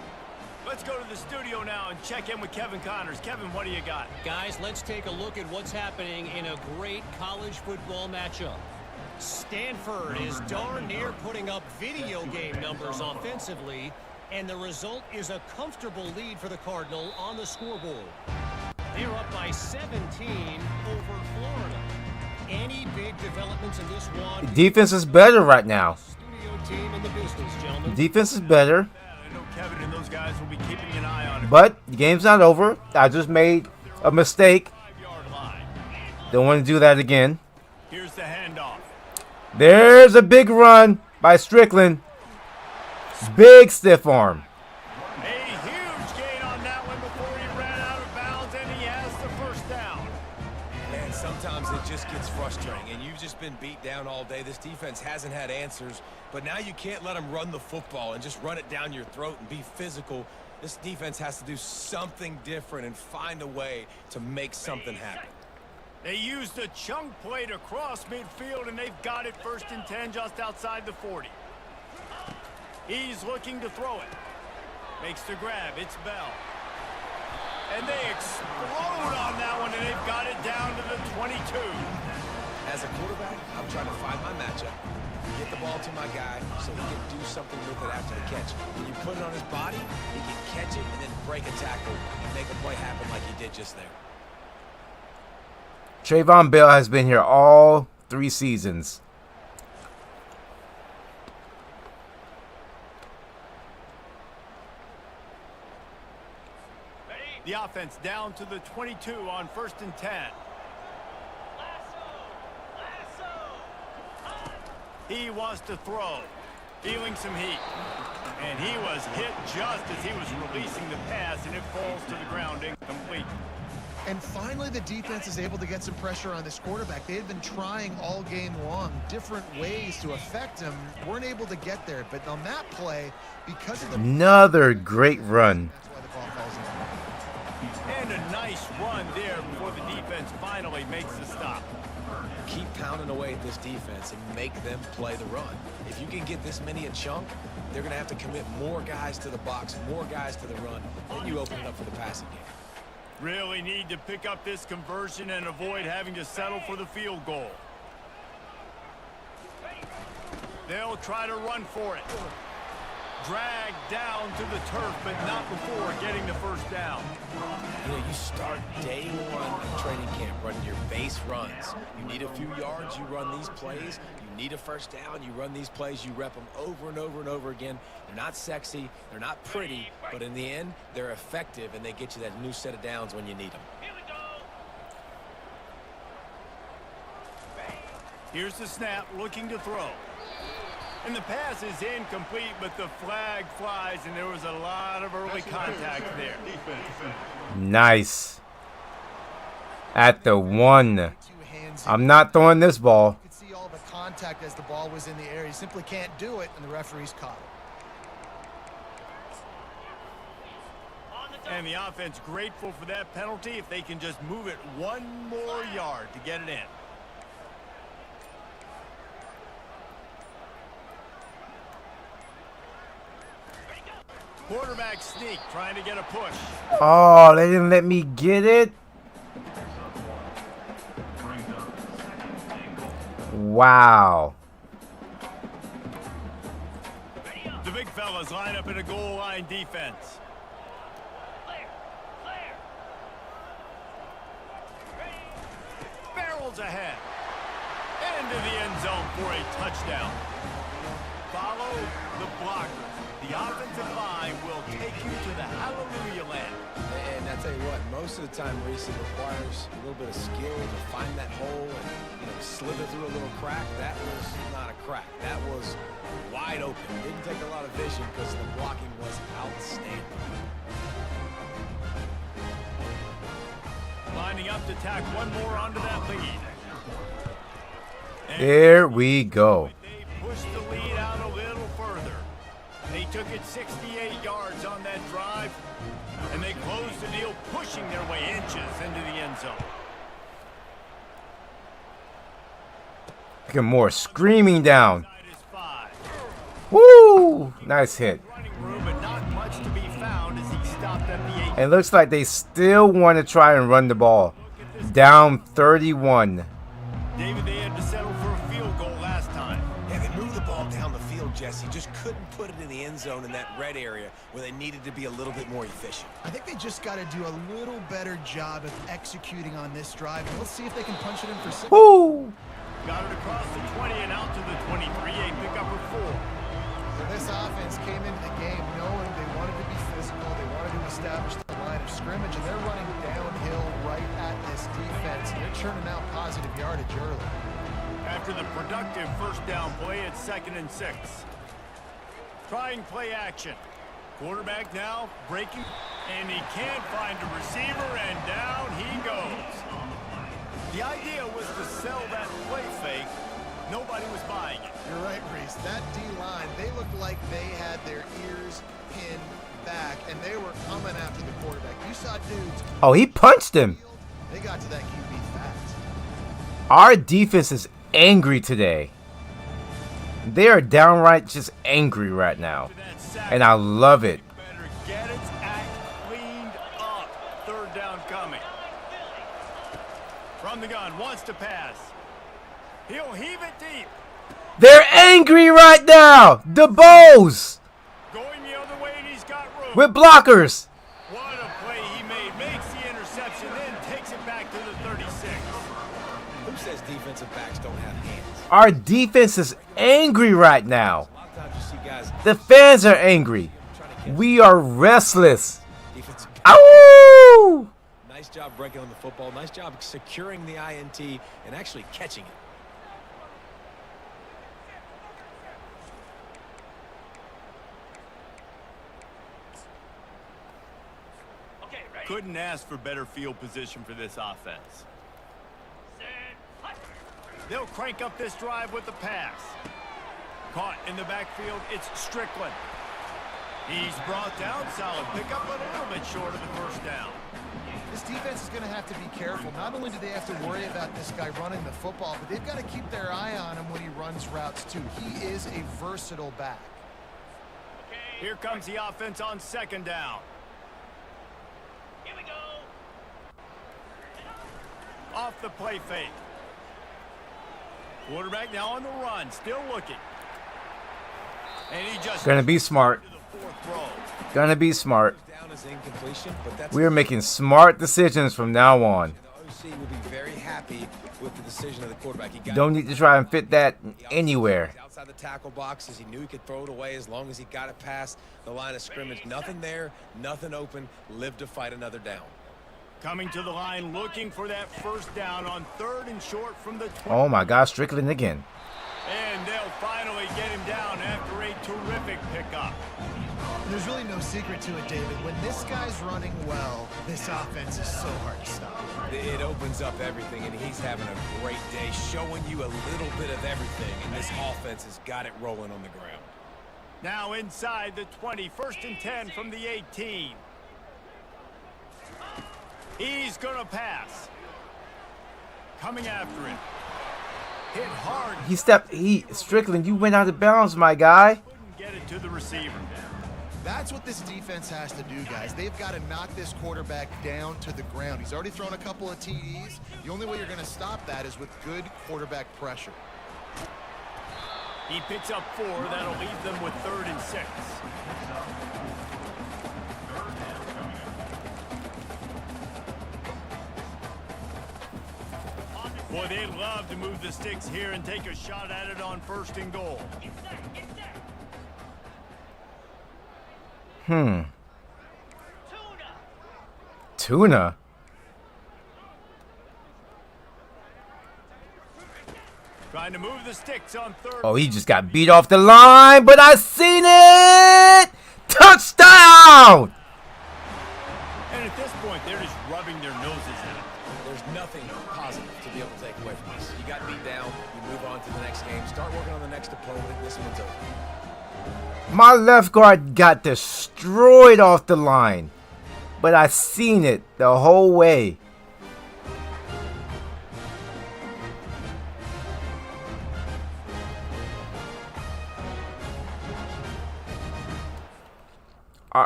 Let's go to the studio now and check in with Kevin Connors. Kevin, what do you got? Guys, let's take a look at what's happening in a great college football matchup. Stanford is darn near putting up video game numbers offensively, and the result is a comfortable lead for the Cardinal on the scoreboard. They're up by 17 over Florida. Any big developments in this one? Defense is better right now. Studio team in the business, gentlemen. Defense is better. I know Kevin and those guys will be keeping an eye on it. But the game's not over. I just made a mistake. 5-yard line. Don't want to do that again. Here's the handoff. There's a big run by Strickland. Big stiff arm. A huge gain on that one before he ran out of bounds, and he has the 1st down. Man, sometimes it just gets frustrating, and you've just been beat down all day. This defense hasn't had answers, but now you can't let them run the football and just run it down your throat and be physical. This defense has to do something different and find a way to make something happen. They used a chunk play to cross midfield, and they've got it 1st and 10 just outside the 40. He's looking to throw it. Makes the grab. It's Bell. And they explode on that one, and they've got it down to the 22. As a quarterback, I'm trying to find my matchup, get the ball to my guy so he can do something with it after the catch. When you put it on his body, he can catch it and then break a tackle and make a play happen like he did just there. Trayvon Bell has been here all 3 seasons. The offense down to the 22 on 1st and 10. He wants to throw, feeling some heat. And he was hit just as he was releasing the pass, and it falls to the ground incomplete. And finally, the defense is able to get some pressure on this quarterback. They had been trying all game long different ways to affect him. Weren't able to get there. But on that play, because of the... Another great run. That's why the ball falls in. And a nice run there before the defense finally makes the stop. Keep pounding away at this defense and make them play the run. If you can get this many a chunk, they're going to have to commit more guys to the box, more guys to the run. Then you open it up for the passing game. Really need to pick up this conversion and avoid having to settle for the field goal. They'll try to run for it. Dragged down to the turf, but not before getting the first down. You know, you start day one of training camp running your base runs. You need a few yards, you run these plays. You need a first down, you run these plays. You rep them over and over and over again. They're not sexy, they're not pretty, but in the end, they're effective, and they get you that new set of downs when you need them. Here's the snap, looking to throw. And the pass is incomplete, but the flag flies, and there was a lot of early contact there. Nice. At the 1. I'm not throwing this ball. You could see all the contact as the ball was in the air. He simply can't do it, and the referee's caught it. And the offense grateful for that penalty if they can just move it one more yard to get it in. Quarterback sneak, trying to get a push. Oh, they didn't let me get it. Wow. The big fellas line up in a goal line defense. Barrels ahead. Into the end zone for a touchdown. Follow the blockers. The offensive line will take you to the hallelujah land. And I tell you what, most of the time, Reese, it requires a little bit of skill to find that hole and, you know, slither through a little crack. That was not a crack. That was wide open. Didn't take a lot of vision because the blocking was outstanding. Lining up to tack one more onto that lead. And There we go. they pushed the lead out a little further. They took it 68 yards on that drive, and they closed the deal, pushing their way inches into the end zone. Look at Moore screaming down. Side is 5. Woo! Nice hit. Running room, but not much to be found as he stopped at the 8. It looks like they still want to try and run the ball. Down 31. David, they had to settle for a field goal last time. Yeah, they moved the ball down the field, Jesse. Just couldn't put it in the end zone in that red area where they needed to be a little bit more efficient. I think they just got to do a little better job of executing on this drive. And let's see if they can punch it in for 6. Woo! Got it across the 20 and out to the 23. A pickup of 4. So this offense came into the game knowing they wanted to be physical. They wanted to establish the line of scrimmage, and they're running downhill right at this defense. They're churning out positive yardage early. After the productive first down play, it's 2nd and 6. Trying play action. Quarterback now breaking, and he can't find a receiver, and down he goes. The idea was to sell that play fake. Nobody was buying it. You're right, Reese. That D-line, they looked like they had their ears pinned back, and they were coming after the quarterback. You saw dudes. Oh, he punched him. They got to that QB fast. Our defense is angry today. They are downright just angry right now. And I love it. Better get its act cleaned up. Third down coming. From the gun, wants to pass. He'll heave it deep. They're angry right now. The Bows Going the other way, and he's got room. with blockers. What a play he made. Makes the interception, then takes it back to the 36. Who says defensive backs don't have hands? Our defense is angry right now. A lot of times you see guys The fans are angry. We are restless. defensive Ow! Nice job breaking on the football. Nice job securing the INT and actually catching it. Couldn't ask for better field position for this offense. They'll crank up this drive with the pass. Caught in the backfield, it's Strickland. He's brought down, solid pickup, but a little bit short of the first down. This defense is going to have to be careful. Not only do they have to worry about this guy running the football, but they've got to keep their eye on him when he runs routes too. He is a versatile back. Here comes the offense on second down. Here we go. Off the play fake. Quarterback now on the run, still looking. And he just Gonna be smart. to the fourth row. Gonna be smart. Down is incompletion, but that's We are making smart decisions from now on. The OC will be very happy with the decision of the quarterback. He got Don't need to try and fit that anywhere. outside the tackle boxes. He knew he could throw it away as long as he got it past the line of scrimmage. Nothing there, nothing open. Live to fight another down. Coming to the line, looking for that first down on third and short from the 20. Oh my gosh, Strickland again. And they'll finally get him down after a terrific pickup. There's really no secret to it, David. When this guy's running well, this offense is so hard to stop. It opens up everything, and he's having a great day, showing you a little bit of everything, and this offense has got it rolling on the ground. Now inside the 20, first and 10 from the 18. He's gonna pass. Coming after him. Hit hard. Strickland, you went out of bounds, my guy. Couldn't get it to the receiver. That's what this defense has to do, guys. They've got to knock this quarterback down to the ground. He's already thrown a couple of TDs. The only way you're going to stop that is with good quarterback pressure. He picks up 4. That'll leave them with 3rd and 6. Boy, they'd love to move the sticks here and take a shot at it on 1st and goal. Tuna? Trying to move the sticks on 3rd. Oh, he just got beat off the line, but I seen it! Touchdown! And at this point, they're just rubbing their noses in it. There's nothing positive to be able to take away from this. You got beat down, you move on to the next game, start working on the next opponent. This one's over. My left guard got destroyed off the line, but I seen it the whole way.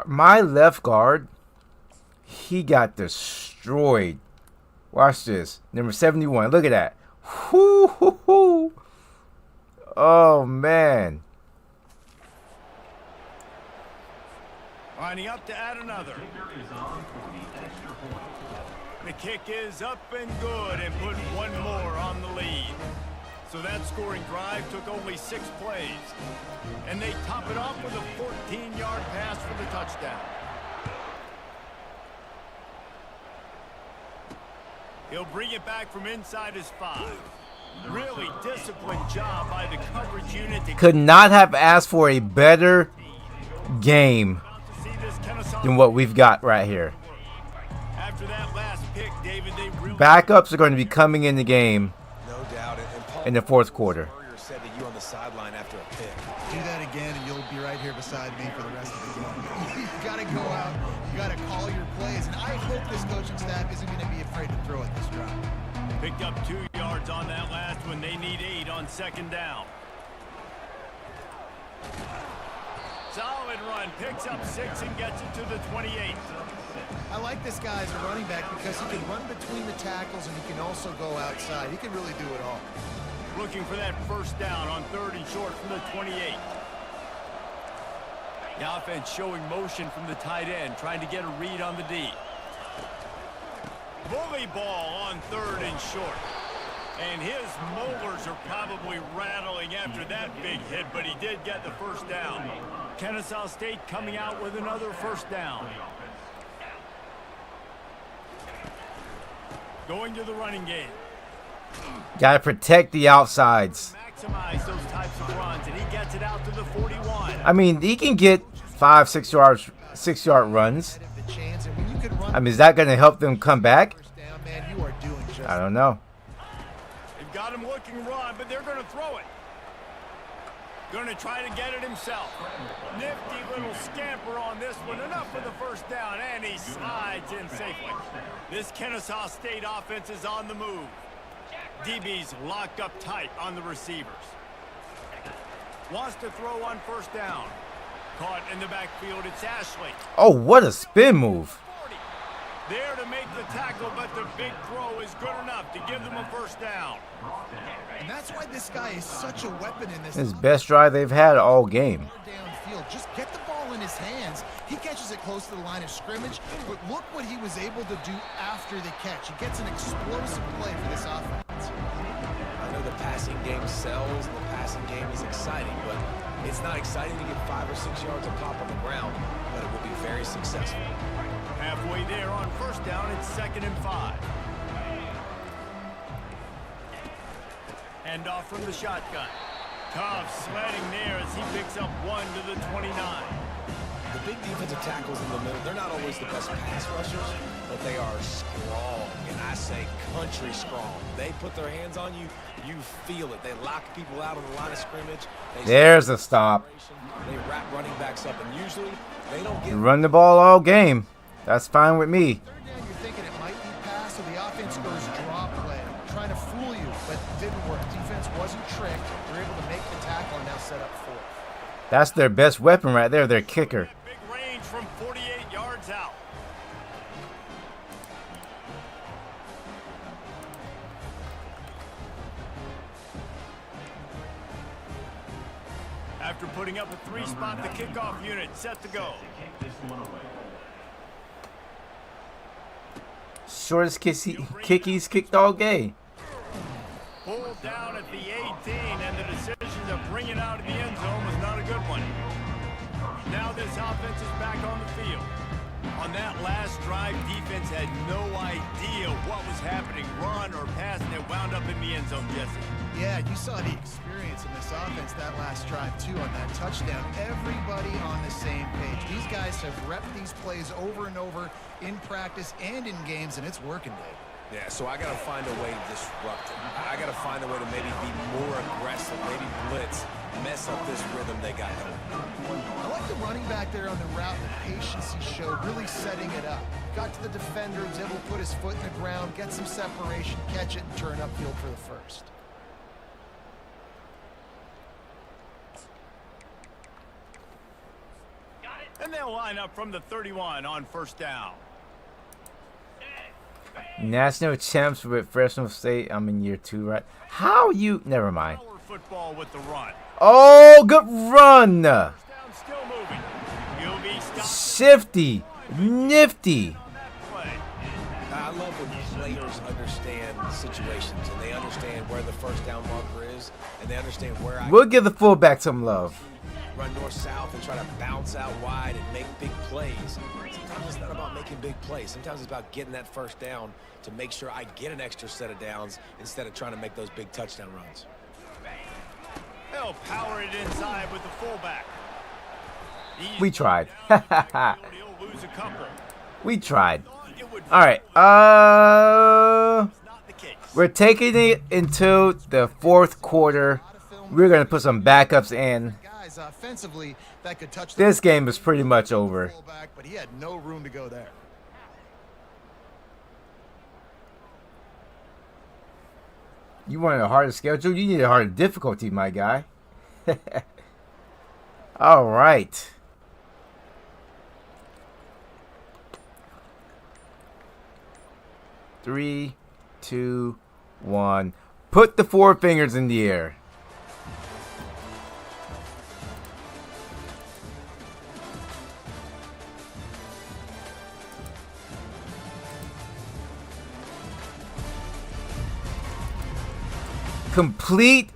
My left guard, he got destroyed. Watch this. Number 71. Look at that. Whoo, hoo, hoo. Oh, man. Lining up to add another. The kick is up and good and put one more on the lead. So that scoring drive took only 6 plays. And they top it off with a 14-yard pass for the touchdown. He'll bring it back from inside his 5. Really disciplined job by the coverage unit. Could not have asked for a better game than what we've got right here. After that last pick, David, they really Backups are going to be coming in the game No doubt. And Paul in the fourth quarter. Berger said to you on the sideline after a pick. Do that again, and you'll be right here beside me for the rest of the game. You got to go out. You got to call your plays. And I hope this coaching staff isn't going to be afraid to throw at this drive. picked up 2 yards on that last one. They need 8 on 2nd down. Solid run, picks up 6 and gets it to the 28. I like this guy as a running back because he can run between the tackles and he can also go outside. He can really do it all. Looking for that first down on 3rd and short from the 28. The offense showing motion from the tight end, trying to get a read on the D. Bully ball on 3rd and short. And his molars are probably rattling after that big hit, but he did get the first down. Kennesaw State coming out with another first down. Going to the running game. Gotta protect the outsides. Maximize those types of runs, and he gets it out to the 41. I mean, he can get 5, 6 yards, 6-yard runs. The chance, and when you can run I mean, is that going to help them come back? first down, man, you are doing just I don't know. They've got him looking run, but they're going to throw it. Going to try to get it himself. Nifty little scamper on this one. Enough for the first down, and he slides in safely. This Kennesaw State offense is on the move. DB's locked up tight on the receivers. Wants to throw on first down. Caught in the backfield, it's Ashley. Oh, what a spin move. 40. There to make the tackle, but the big throw is good enough to give them a first down. And that's why this guy is such a weapon in this. His best drive they've had all game. Downfield, just get the ball in his hands. He catches it close to the line of scrimmage, but look what he was able to do after the catch. He gets an explosive play for this offense. I know the passing game sells, and the passing game is exciting, but it's not exciting to get 5 or 6 yards of pop on the ground, but it will be very successful. Halfway there on first down, it's 2nd and 5. Hand off from the shotgun. Cobb sledding there as he picks up 1 to the 29. The big defensive tackles in the middle, they're not always the best pass rushers, but they are strong, and I say country strong. They put their hands on you, you feel it. They lock people out on the line of scrimmage. There's a stop. They wrap running backs up, and usually they don't get... Run the ball all game. That's fine with me. Third down, you're thinking it might be pass, so the offense goes draw play, trying to fool you, but it didn't work. Defense wasn't tricked. They're able to make the tackle and now set up 4th. That's their best weapon right there, their kicker. Big range from 48 yards out. After putting up a 3-spot, the kickoff unit set to go. Shortest kickies kicked all game. Pulled down at the 18, and the decision to bring it out of the end zone was not a good one. Now this offense is back on the field. On that last drive, defense had no idea what was happening, run or pass, and it wound up in the end zone, Jesse. Yeah, you saw the experience in this offense that last drive, too, on that touchdown. Everybody on the same page. These guys have repped these plays over and over in practice and in games, and it's working, Dave. Yeah, so I got to find a way to disrupt it. I got to find a way to maybe be more aggressive, maybe blitz, mess up this rhythm they got going. I like the running back there on the route, the patience he showed, really setting it up. Got to the defender, was able to put his foot in the ground, get some separation, catch it, and turn upfield for the first. And they'll line up from the 31 on first down. National champs with Fresno State. I'm in year 2, right? How you? Never mind. Power football with the run. Oh, good run. Down, still moving. He'll be stopped. Shifty. Nifty. On that play. I love when players understand situations, and they understand where the first down marker is, and they understand where I We'll give the fullback some love. run north-south and try to bounce out wide and make big plays. Sometimes it's not about making big plays. Sometimes it's about getting that first down to make sure I get an extra set of downs instead of trying to make those big touchdown runs. They'll power it inside with the fullback. We tried. He'll lose a couple. We tried. It would All right. not the case. We're taking it into the 4th quarter. We're going to put some backups in. Guys, offensively, that could touch the This game is pretty much over. fullback, but he had no room to go there. You wanted a harder schedule? You need a harder difficulty, my guy. All right. Three, two, one. Put the four fingers in the air. Complete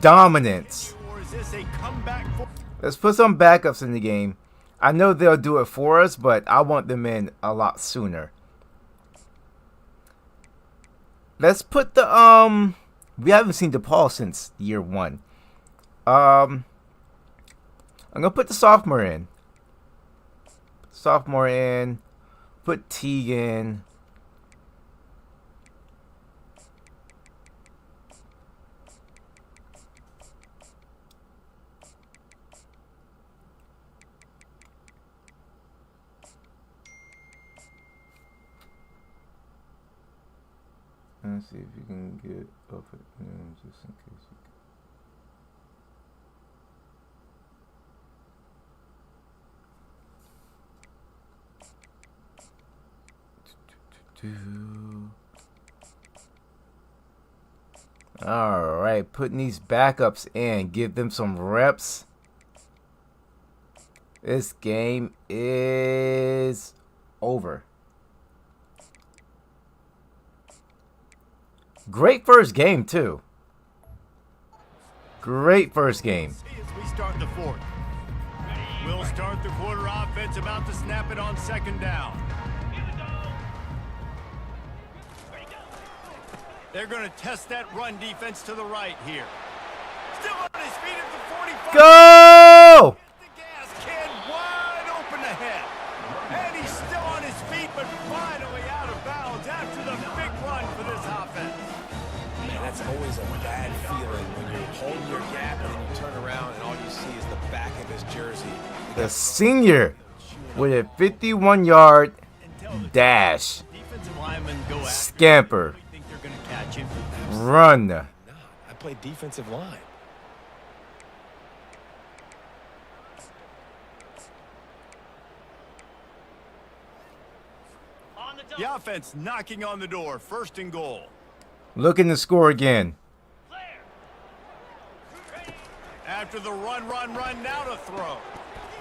dominance. Or is this a comeback for... Let's put some backups in the game. I know they'll do it for us, but I want them in a lot sooner. Let's put the we haven't seen DePaul since year 1. I'm gonna put the sophomore in. Sophomore in. Put Teague in. Let's see if you can get up at noon just in case you can. Alright, putting these backups in. Give them some reps. This game is over. Great first game, too. Great first game. As we start the fourth. We'll start the quarter offense, about to snap it on second down. They're going to test that run defense to the right here. Still on his feet at the 45. Go! The gas can wide open ahead. And he's still on his feet, but finally out of bounds after the big run for this offense. Man, that's always a bad feeling when you're holding your gap and then you turn around and all you see is the back of his jersey. The senior with a 51-yard dash. Defensive linemen go after. Scamper. Think they're going to catch him. Run. No, I played defensive line. The offense knocking on the door. First and goal. Looking to score again. After the run, now to throw.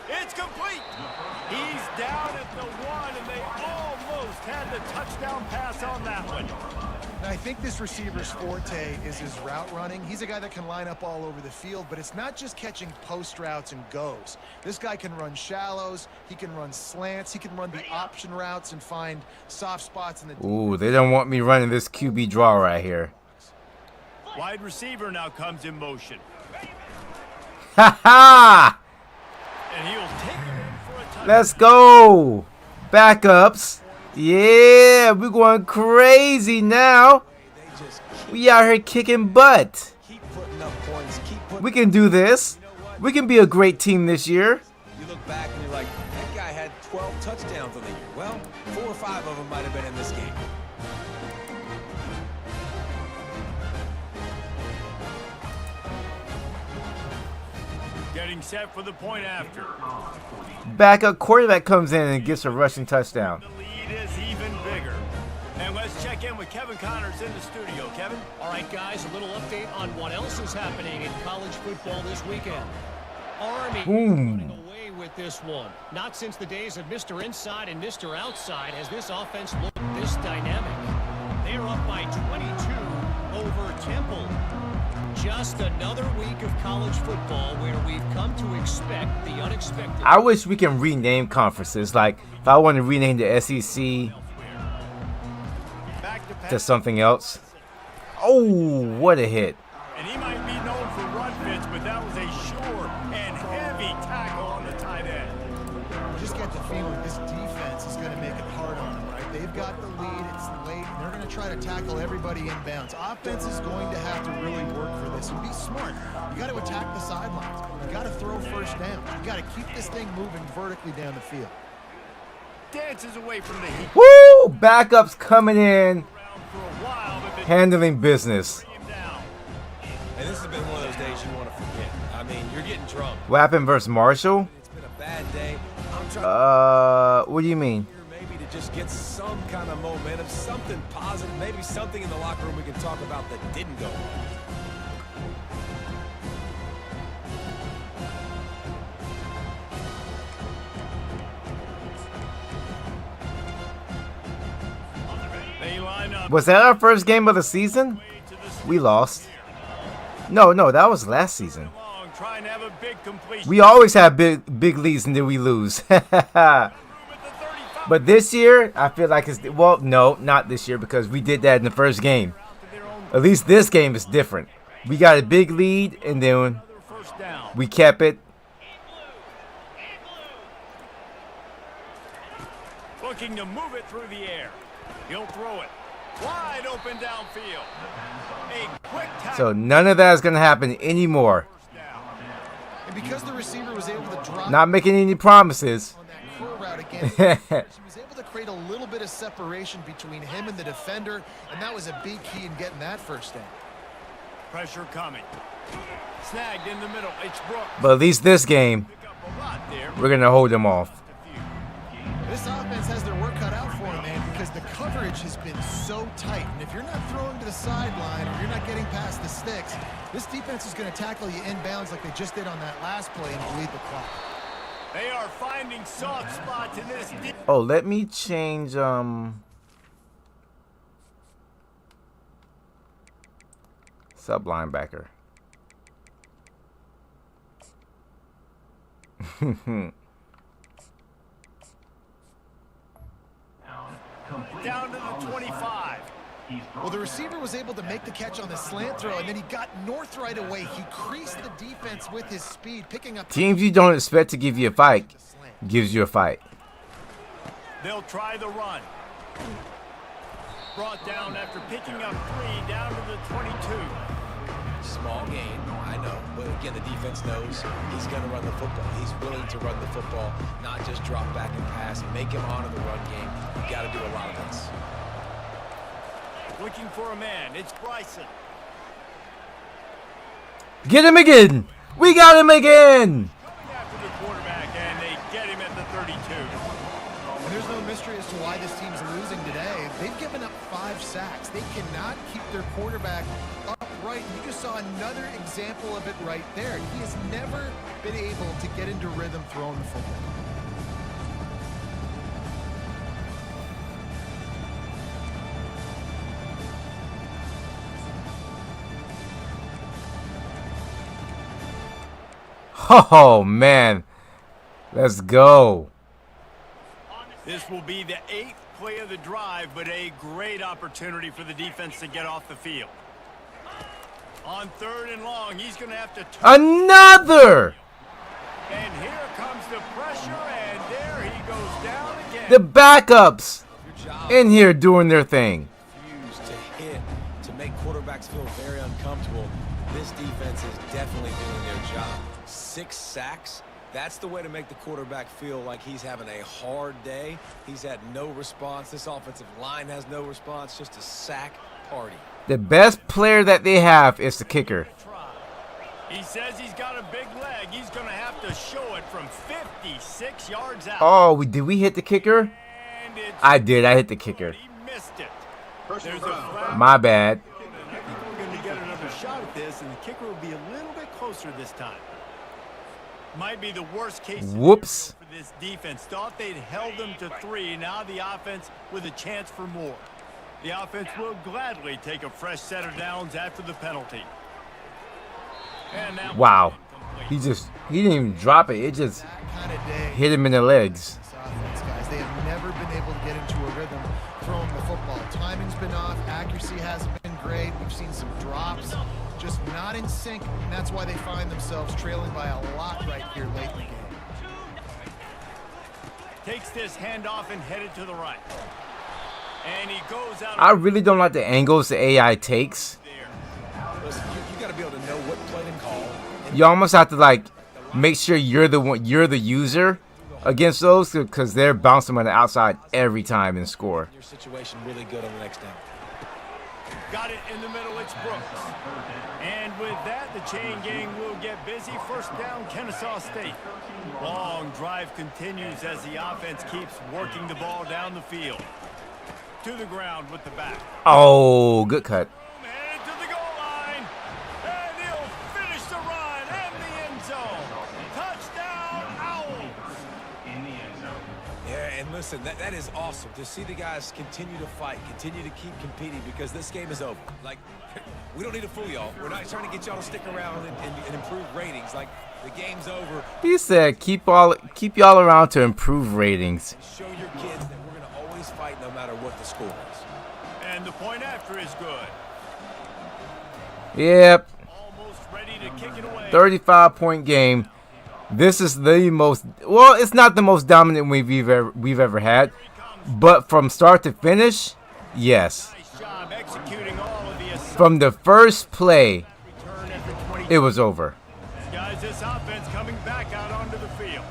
It's complete. He's down at the 1, and they almost had the touchdown pass on that one. And I think this receiver's forte is his route running. He's a guy that can line up all over the field, but it's not just catching post routes and goes. This guy can run shallows, he can run slants, he can run the option routes and find soft spots in the... Ooh, they don't want me running this QB draw right here. Wide receiver now comes in motion. Ha ha! And he'll take it in for a touchdown. Let's go. Backups. Yeah, we're going crazy now. They just We out here kicking butt. keep putting up points, keep putting... We can do this. We can be a great team this year. You look back and you're like, that guy had 12 touchdowns on the year. Well, 4 or 5 of them might have been in this game. Getting set for the point after. Backup quarterback comes in and gets a rushing touchdown. The lead is even bigger. And let's check in with Kevin Connors in the studio. Kevin? All right, guys, a little update on what else is happening in college football this weekend. Army Boom. running away with this one. Not since the days of Mr. Inside and Mr. Outside has this offense looked this dynamic. They're up by 22 over Temple. Just another week of college football where we've come to expect the unexpected. I wish we can rename conferences. Like, if I want to rename the SEC Back to to pass. something else. Oh, what a hit. And he might be known for run fits, but that was a sure and heavy tackle on the tight end. You just get the feeling this defense is going to make it hard on them, right? They've got the lead, it's late, and they're going to try to tackle everybody inbounds. Offense is going to have to really work for this and be smart. You got to attack the sidelines. You got to throw first down. You got to keep this thing moving vertically down the field. Dances away from the heat. Woo! Backups coming in, Around for a while, but they handling business. bring him down. And this has been one of those days you want to forget. I mean, you're You're getting drunk. What happened versus Marshall? It's been a bad day. I'm trying What do you mean? maybe to just get some kind of momentum, something positive, maybe something in the locker room we can talk about that didn't go well. They line up. Was that our first game of the season? We lost. No, that was last season. Long, trying to have a big completion. We always have big leads and then we lose. But this year, I feel like it's... Well, no, not this year because we did that in the first game. At least this game is different. We got a big lead and then First down. we kept it. Looking to move it through the air. He'll throw it. Wide open downfield. A quick tackle. So none of that is going to happen anymore. First down. And because the receiver was able to drop Not making any promises. on that curl route again, he was able to create a little bit of separation between him and the defender, and that was a big key in getting that first down. Pressure coming. Snagged in the middle. It's Brooks. But at least this game, Pick up a lot there. we're going to hold them off. This offense has their work cut out for them, man, because the coverage has been so tight. And if you're not throwing to the sideline or you're not getting past the sticks, this defense is going to tackle you inbounds like they just did on that last play and bleed the clock. They are finding soft spots in this. Oh, let me change sub linebacker. Down to the 25. Well, the receiver was able to make the catch on the slant throw, and then he got north right away. He creased the defense with his speed, picking up... Teams you don't expect to give you a fight gives you a fight. They'll try the run. Brought down after picking up 3 down to the 22. Small gain, I know, but again, the defense knows he's going to run the football. He's willing to run the football, not just drop back and pass, make him honor the run game. You got to do a lot of this. Looking for a man. It's Bryson. Get him again! We got him again! Coming after the quarterback, and they get him at the 32. And there's no mystery as to why this team's losing today. They've given up 5 sacks. They cannot keep their quarterback upright. You just saw another example of it right there. He has never been able to get into rhythm throwing the football. Oh, man. Let's go. This will be the 8th play of the drive, but a great opportunity for the defense to get off the field. On 3rd and long, he's going to have to turn. Another! And here comes the pressure, and there he goes down again. The backups Your job in here doing their thing. refuse to hit, to make quarterbacks feel very uncomfortable. This defense is definitely doing their job. 6 sacks. That's the way to make the quarterback feel like he's having a hard day. He's had no response. This offensive line has no response. Just a sack party. The best player that they have is the kicker. He says he's got a big leg. He's going to have to show it from 56 yards out. Oh, did we hit the kicker? And it's I did. I hit the kicker. He missed it. Personal There's a foul. flag. My bad. I think we're going to get another shot at this, and the kicker will be a little bit closer this time. Might be the worst case scenario Whoops. for this defense. Thought they'd held them to 3. Now the offense with a chance for more. The offense will gladly take a fresh set of downs after the penalty. And that Wow. incomplete. He didn't even drop it. It just That kind of day. hit him in the legs. This offense, guys, they have never been able to get into a rhythm throwing the football. Timing's been off. Accuracy hasn't been great. We've seen some drops. Just not in sync, and that's why they find themselves trailing by a lot right here late in the game. Takes this handoff and headed to the right. And he goes out. I really don't like the angles the AI takes. there. Listen, you got to be able to know what play to call. And You almost have to like make sure you're the user against those because they're bouncing on the outside every time and score. your situation really good on the next down. Got it in the middle. It's Brooks. And with that, the chain gang will get busy. First down, Kennesaw State. Long drive continues as the offense keeps working the ball down the field. To the ground with the back. Oh, good cut. And to the goal line. And he'll finish the run and the end zone. Touchdown, Owls. Yeah, and listen, that is awesome to see the guys continue to fight, continue to keep competing, because this game is over. Like, we don't need to fool y'all. We're not trying to get y'all to stick around and improve ratings. Like, the game's over. He said, keep y'all around to improve ratings. Show your kids that we're going to always fight no matter what the score is. And the point after is good. Yep. Almost ready to kick it away. 35-point game. This is the most, well, it's not the most dominant we've ever had, but from start to finish, yes. Nice job executing all of the assignments. From the first play, Return after 20. it was over. Guys, this offense coming back out onto the field.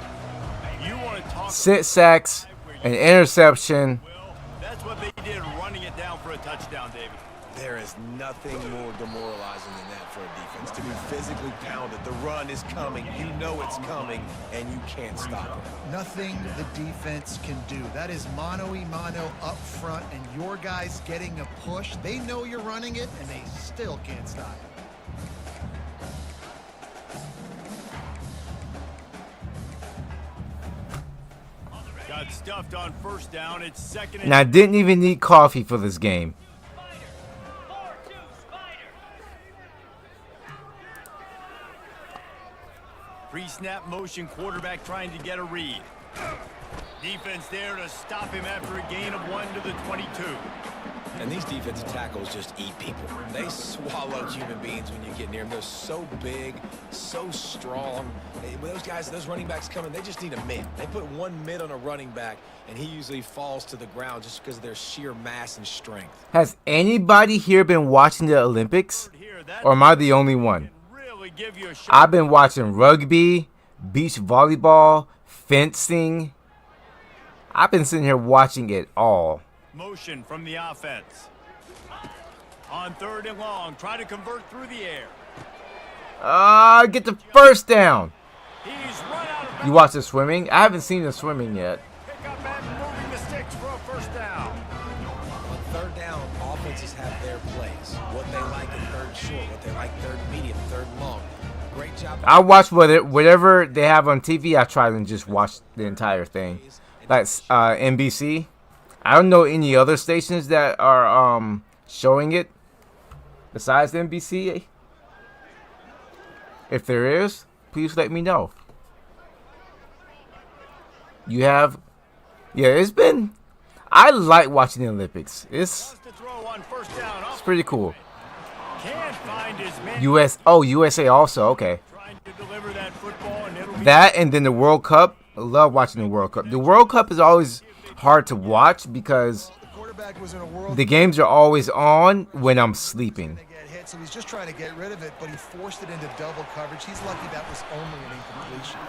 You want to talk 6 sacks, an interception. Will, that's what they did, running it down for a touchdown, David. There is nothing more demoralizing than that for a defense, to be physically pounded. The run is coming. You know it's coming, and you can't stop it. Nothing the defense can do. That is mano-a-mano up front, and your guys getting a push. They know you're running it, and they still can't stop it. Got stuffed on first down. It's second And I didn't even need coffee for this game. Pre-snap motion, quarterback trying to get a read. Defense there to stop him after a gain of 1 to the 22. And these defensive tackles just eat people. They swallow human beings when you get near them. They're so big, so strong. When those guys, those running backs come in, they just need a mid. They put one mid on a running back, and he usually falls to the ground just because of their sheer mass and strength. Has anybody here been watching the Olympics? Or am I the only one? Really give you a shot. I've been watching rugby, beach volleyball, fencing. I've been sitting here watching it all. Motion from the offense. On 3rd and long, try to convert through the air. Get the first down. He's run out of bounds. You watch the swimming? I haven't seen the swimming yet. Pick up and moving the sticks for a first down. On 3rd down, offenses have their plays. What they like in 3rd short, what they like 3rd medium, 3rd long. Great job. I watch whatever they have on TV. I try and just watch the entire thing. Like NBC. I don't know any other stations that are showing it besides NBC. If there is, please let me know. You have, yeah, it's been. I like watching the Olympics. It's pretty cool. Can't find his man. USA also. Okay. Trying to deliver that football, and it'll be That and then the World Cup. I love watching the World Cup. The World Cup is always hard to watch because the games are always on when I'm sleeping. So he's just trying to get rid of it, but he forced it into double coverage. He's lucky that was only an incompletion.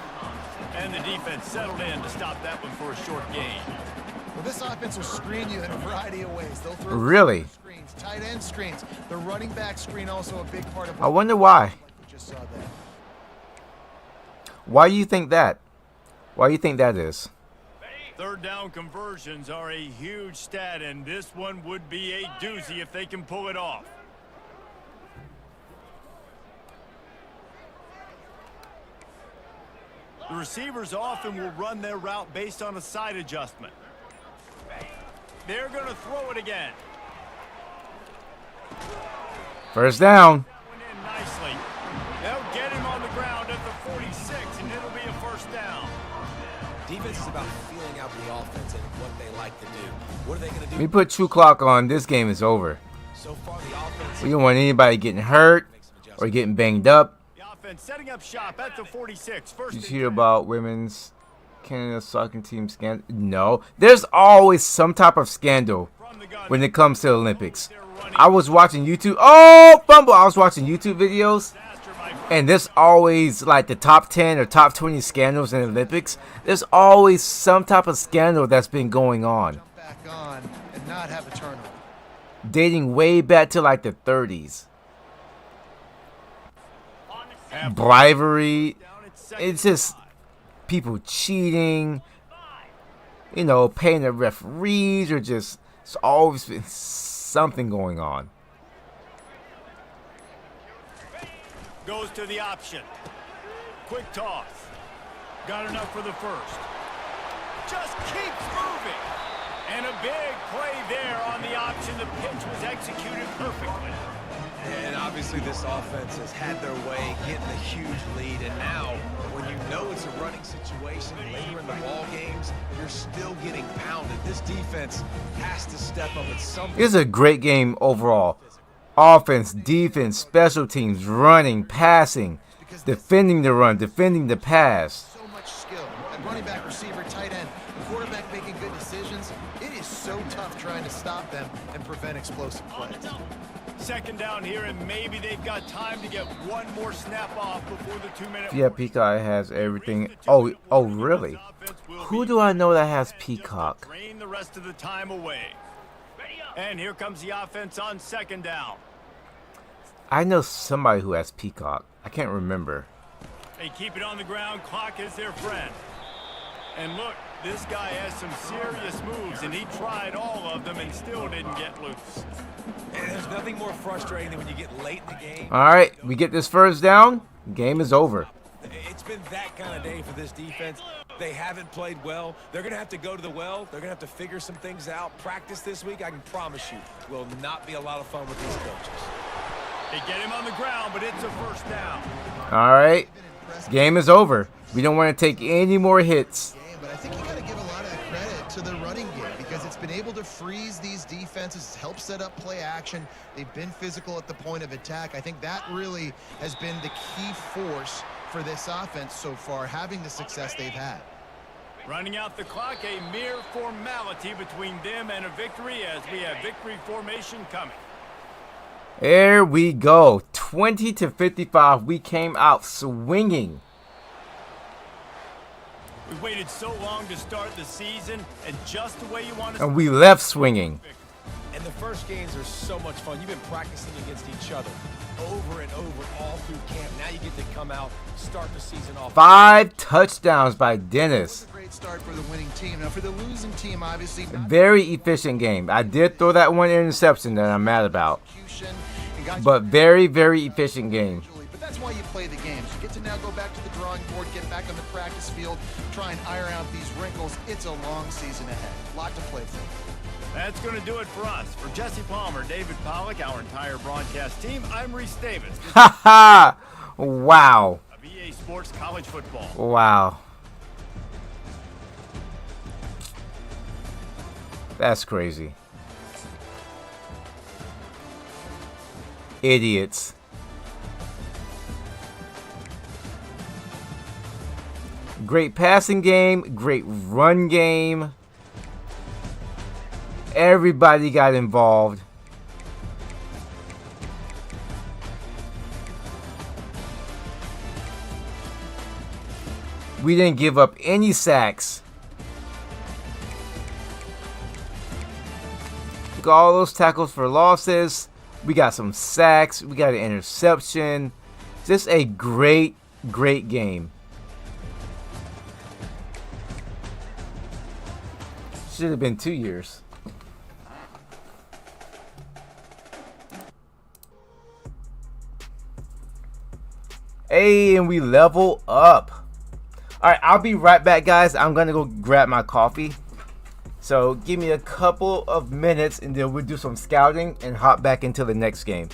And the defense settled in to stop that one for a short gain. Well, this offense will screen you in a variety of ways. They'll throw Really? screens, tight end screens. The running back screen also a big part of. I wonder why. Like we just saw there. Why do you think that? Why do you think that is? 3rd down conversions are a huge stat, and this one would be a doozy if they can pull it off. The receivers often will run their route based on a side adjustment. They're going to throw it again. First down. Going in nicely. They'll get him on the ground at the 46, and it'll be a first down. Defense is about feeling out the offense and what they like to do. What are they going to do? We put 2 o'clock on. This game is over. So far, the offense. We don't want anybody getting hurt or getting banged up. The offense setting up shop at the 46. First Did and you hear 10. about women's Canada soccer team scandal? No. There's always some type of scandal From the gun. when it comes to the Olympics. I was watching YouTube. Oh, fumble. I was watching YouTube videos. Disaster, my friend. And there's always like the top 10 or top 20 scandals in the Olympics. There's always some type of scandal that's been going on. Jump back on and not have a turnover. dating way back to like the 30s. Bribery. It's just people cheating. You know, paying the referees, or just it's always been something going on. Goes to the option. Quick toss. Got enough for the first. Just keeps moving. And a big play there on the option. The pitch was executed perfectly. And obviously this offense has had their way, getting a huge lead. And now, when you know it's a running situation later in the ball games, you're still getting pounded. This defense has to step up at some point. It's a great game overall. Offense, defense, special teams, running, passing, defending the run, defending the pass. So much skill. At running back, receiver, tight end, the quarterback making good decisions. It is so tough trying to stop them and prevent explosive plays. Second down here, and maybe they've got time to get one more snap off before the 2-minute. Yeah, Peacock has everything. Oh, really? Who do I know that has Peacock? Drain the rest of the time away. And here comes the offense on second down. I know somebody who has Peacock. I can't remember. They keep it on the ground. Clock is their friend. And look, this guy has some serious moves, and he tried all of them and still didn't get loose. And there's nothing more frustrating than when you get late in the game. All right, we get this first down. Game is over. It's been that kind of day for this defense. They haven't played well. They're going to have to go to the well. They're going to have to figure some things out. Practice this week, I can promise you, will not be a lot of fun with these coaches. They get him on the ground, but it's a first down. All right, game is over. We don't want to take any more hits. But I think you got to give a lot of the credit to the running game because it's been able to freeze these defenses, help set up play action. They've been physical at the point of attack. I think that really has been the key force for this offense so far, having the success they've had. Running out the clock, a mere formality between them and a victory as we have victory formation coming. There we go. 20-55. We came out swinging. We waited so long to start the season, and just the way you want to. And we left swinging. And the first games are so much fun. You've been practicing against each other over and over all through camp. Now you get to come out, start the season off. 5 touchdowns by Dennis. Great start for the winning team. Now for the losing team, obviously not Very efficient game. I did throw that one interception that I'm mad about. execution and got But very, very efficient game. But that's why you play the games. You get to now go back to the drawing board, get back on the practice field, try and iron out these wrinkles. It's a long season ahead. A lot to play for. That's going to do it for us. For Jesse Palmer, David Pollack, our entire broadcast team, I'm Reese Davis. Ha ha! Wow. Of EA Sports College Football. Wow. That's crazy. Idiots. Great passing game, great run game. Everybody got involved. We didn't give up any sacks. Took all those tackles for losses. We got some sacks. We got an interception. Just a great, great game. Should have been 2 years. Hey, and we level up. Alright, I'll be right back, guys. I'm going to go grab my coffee. So give me a couple of minutes and then we'll do some scouting and hop back into the next game.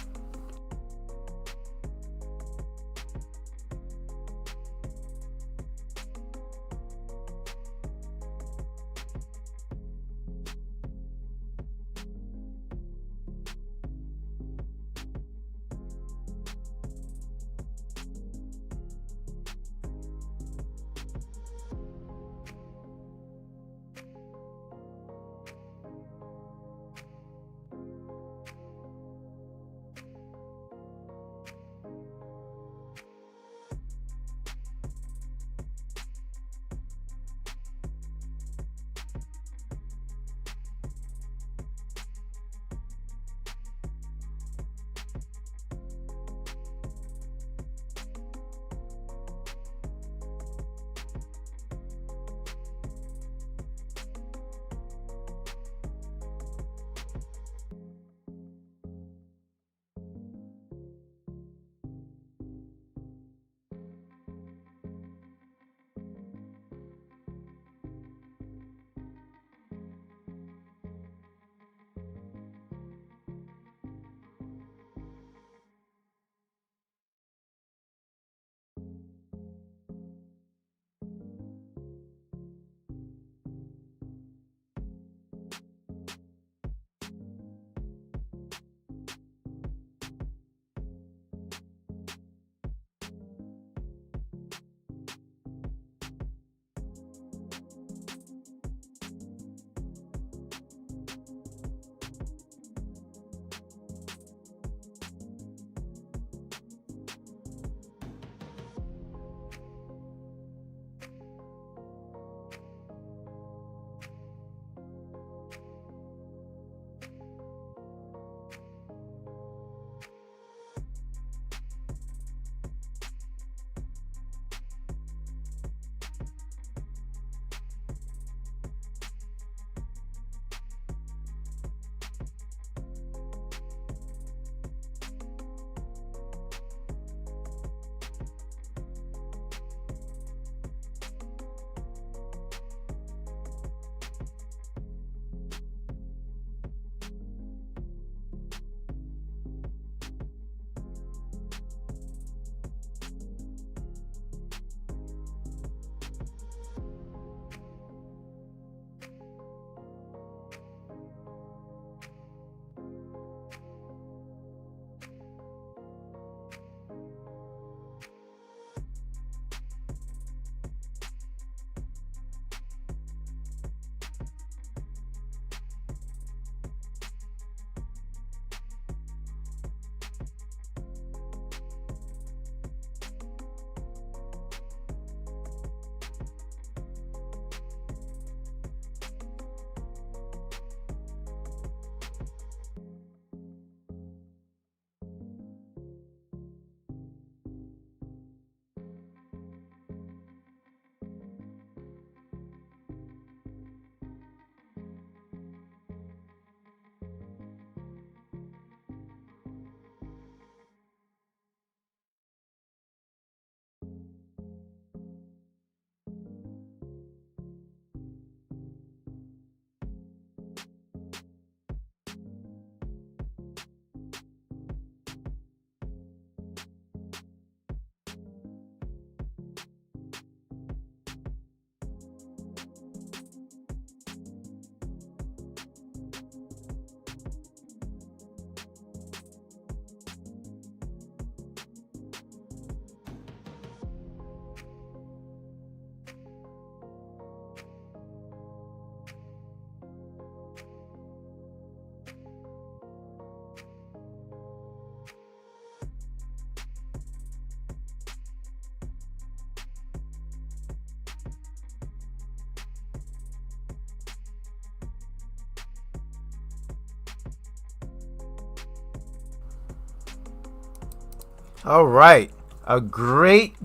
All right. A great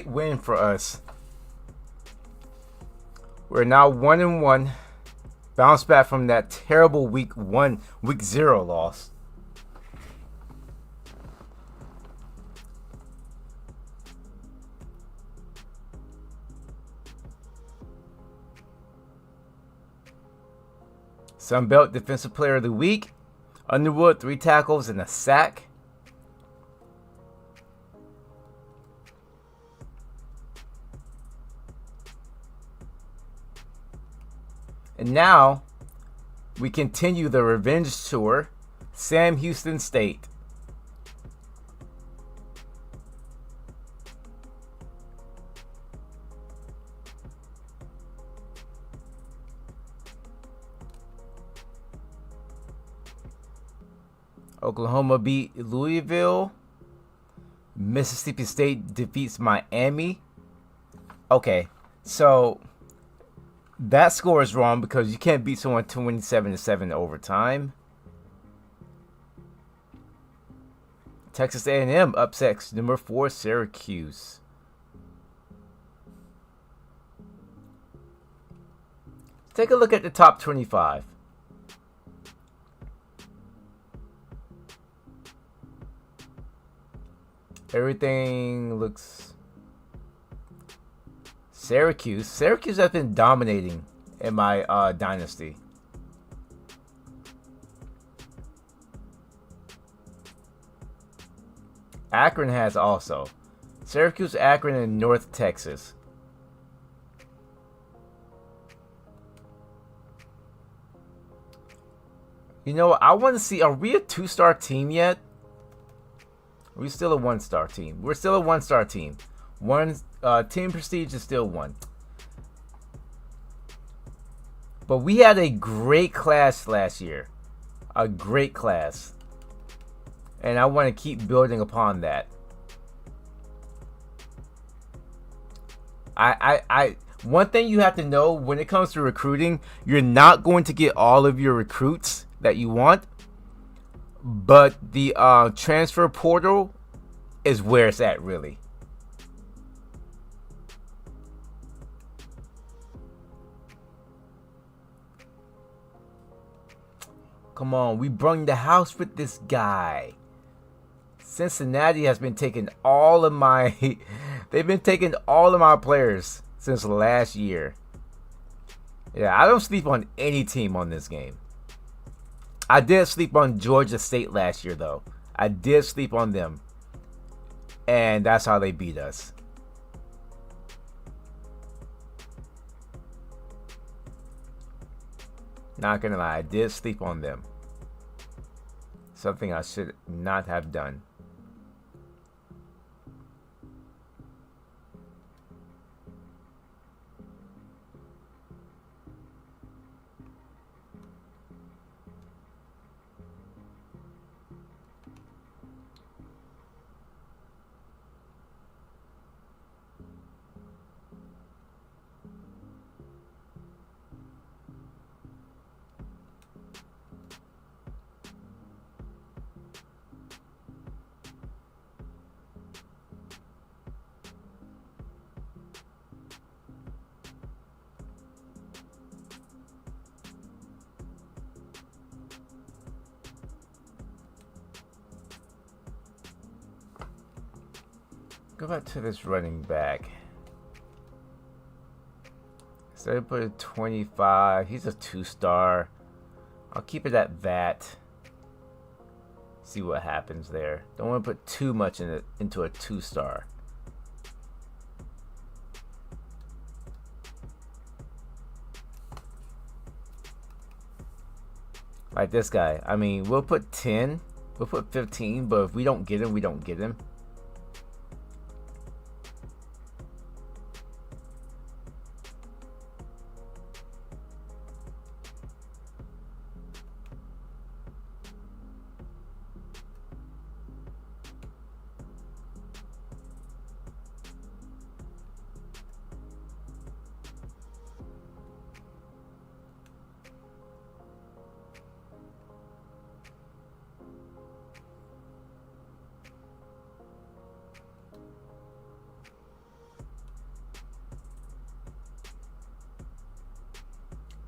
win for us. We're now 1-1. Bounce back from that terrible week 0 loss. Sunbelt Defensive Player of the Week. Underwood, 3 tackles and a sack. And now, we continue the revenge tour. Sam Houston State. Oklahoma beat Louisville. Mississippi State defeats Miami. Okay, so that score is wrong because you can't beat someone 27-7 in overtime. Texas A&M upsets number 4 Syracuse. Take a look at the top 25. Everything looks... Syracuse has been dominating in my Dynasty. Akron has also. Syracuse, Akron, and North Texas. You know, I want to see, are we a 2-star team yet? Are we still a 1-star team? We're still a 1-star team. Team prestige is still 1. But we had a great class last year. A great class. And I want to keep building upon that. One thing you have to know when it comes to recruiting, you're not going to get all of your recruits that you want. But the transfer portal is where it's at, really. Come on, we brung the house with this guy. Cincinnati has been taking all of my... They've been taking all of my players since last year. Yeah, I don't sleep on any team on this game. I did sleep on Georgia State last year, though. I did sleep on them. And that's how they beat us. Not gonna lie, I did sleep on them. Something I should not have done. Go back to this running back. Instead of putting 25, he's a 2-star. I'll keep it at that. See what happens there. Don't want to put too much into a 2-star. Like this guy. I mean, we'll put 10. We'll put 15, but if we don't get him, we don't get him.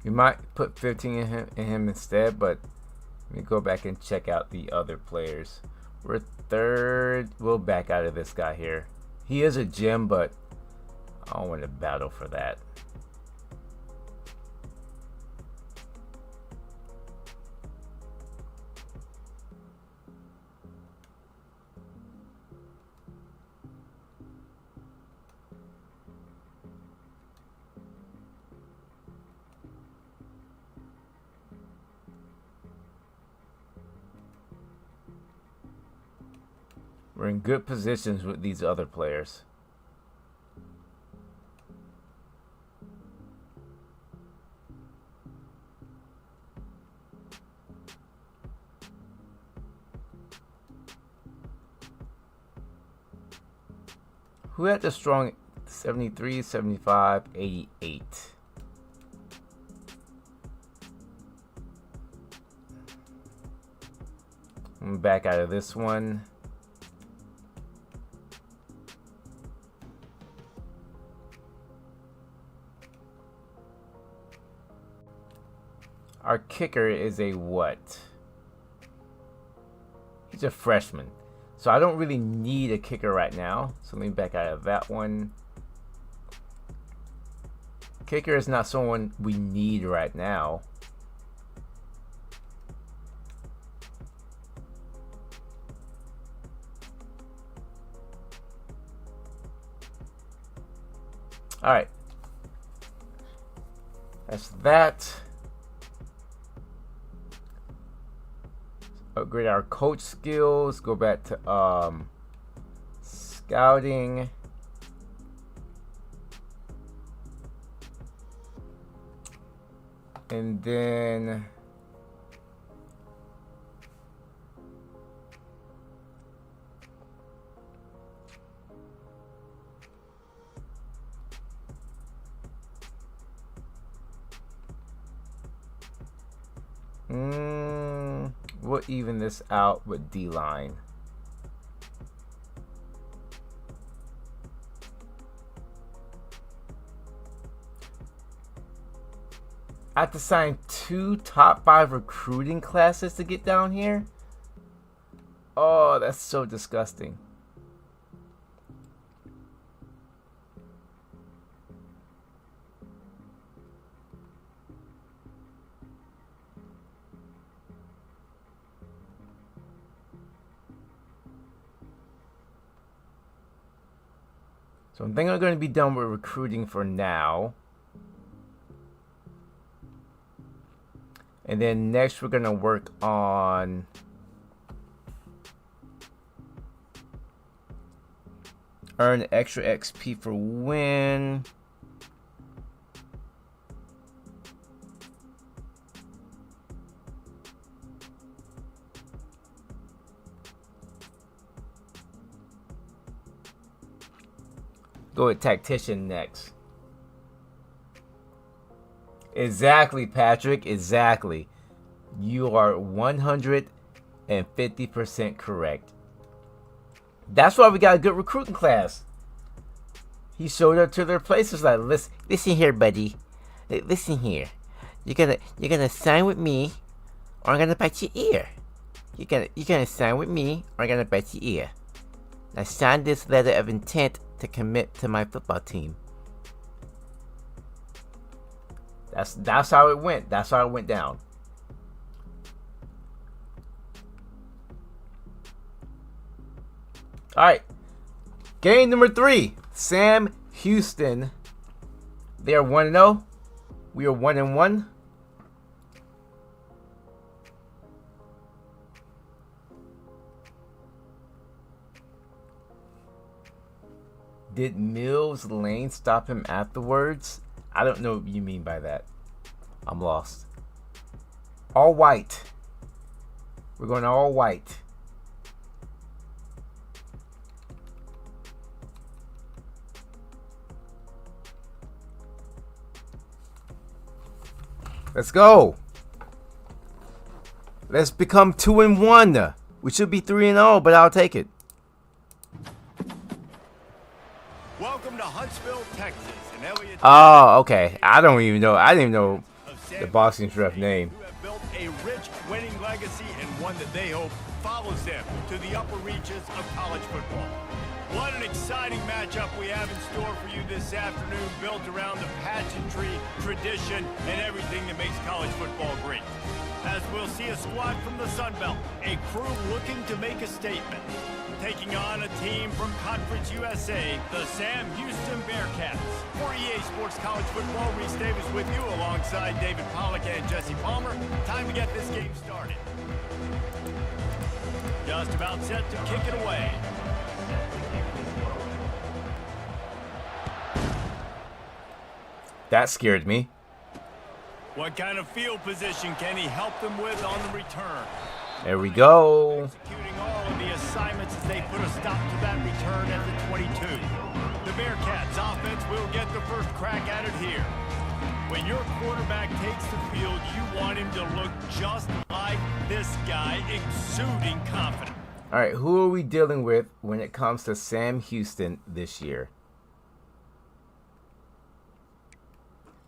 We might put 15 in him instead, but let me go back and check out the other players. We're third. We'll back out of this guy here. He is a gem, but I don't want to battle for that. We're in good positions with these other players. Who had the strong 73, 75, 88? I'm back out of this one. Our kicker is a what? He's a freshman. So I don't really need a kicker right now. So let me back out of that one. Kicker is not someone we need right now. All right. That's that. Upgrade our coach skills. Go back to scouting. And then we'll even this out with D-line. I have to sign 2 top 5 recruiting classes to get down here. Oh, that's so disgusting. So I think I'm going to be done with recruiting for now. And then next we're going to work on earn extra XP for win. Go with tactician next. Exactly, Patrick. Exactly. You are 150% correct. That's why we got a good recruiting class. He showed up to their places like, listen here, buddy. Listen here. You're gonna sign with me, or I'm gonna bite your ear. You're gonna sign with me, or I'm gonna bite your ear. Now sign this letter of intent to commit to my football team. That's how it went. That's how it went down. All right. Game number 3. Sam Houston. They are 1-0. We are 1-1. Did Mills Lane stop him afterwards? I don't know what you mean by that. I'm lost. All white. We're going all white. Let's go. Let's become 2-1. We should be 3-0, but I'll take it. Welcome to Huntsville, Texas. And Elliott. Oh, okay. I don't even know. I didn't even know The boxing's rough name. Who have built a rich winning legacy and one that they hope follows them to the upper reaches of college football. What an exciting matchup we have in store for you this afternoon, built around the pageantry, tradition, and everything that makes college football great. As we'll see a squad from the Sun Belt, a crew looking to make a statement. Taking on a team from Conference USA, the Sam Houston Bearcats. For EA Sports College Football, Reese Davis with you alongside David Pollack and Jesse Palmer. Time to get this game started. Just about set to kick it away. That scared me. What kind of field position can he help them with on the return? There we go. Executing all of the assignments as they put a stop to that return at the 22. The Bearcats offense will get the first crack at it here. When your quarterback takes the field, you want him to look just like this guy, exuding confidence. All right, who are we dealing with when it comes to Sam Houston this year?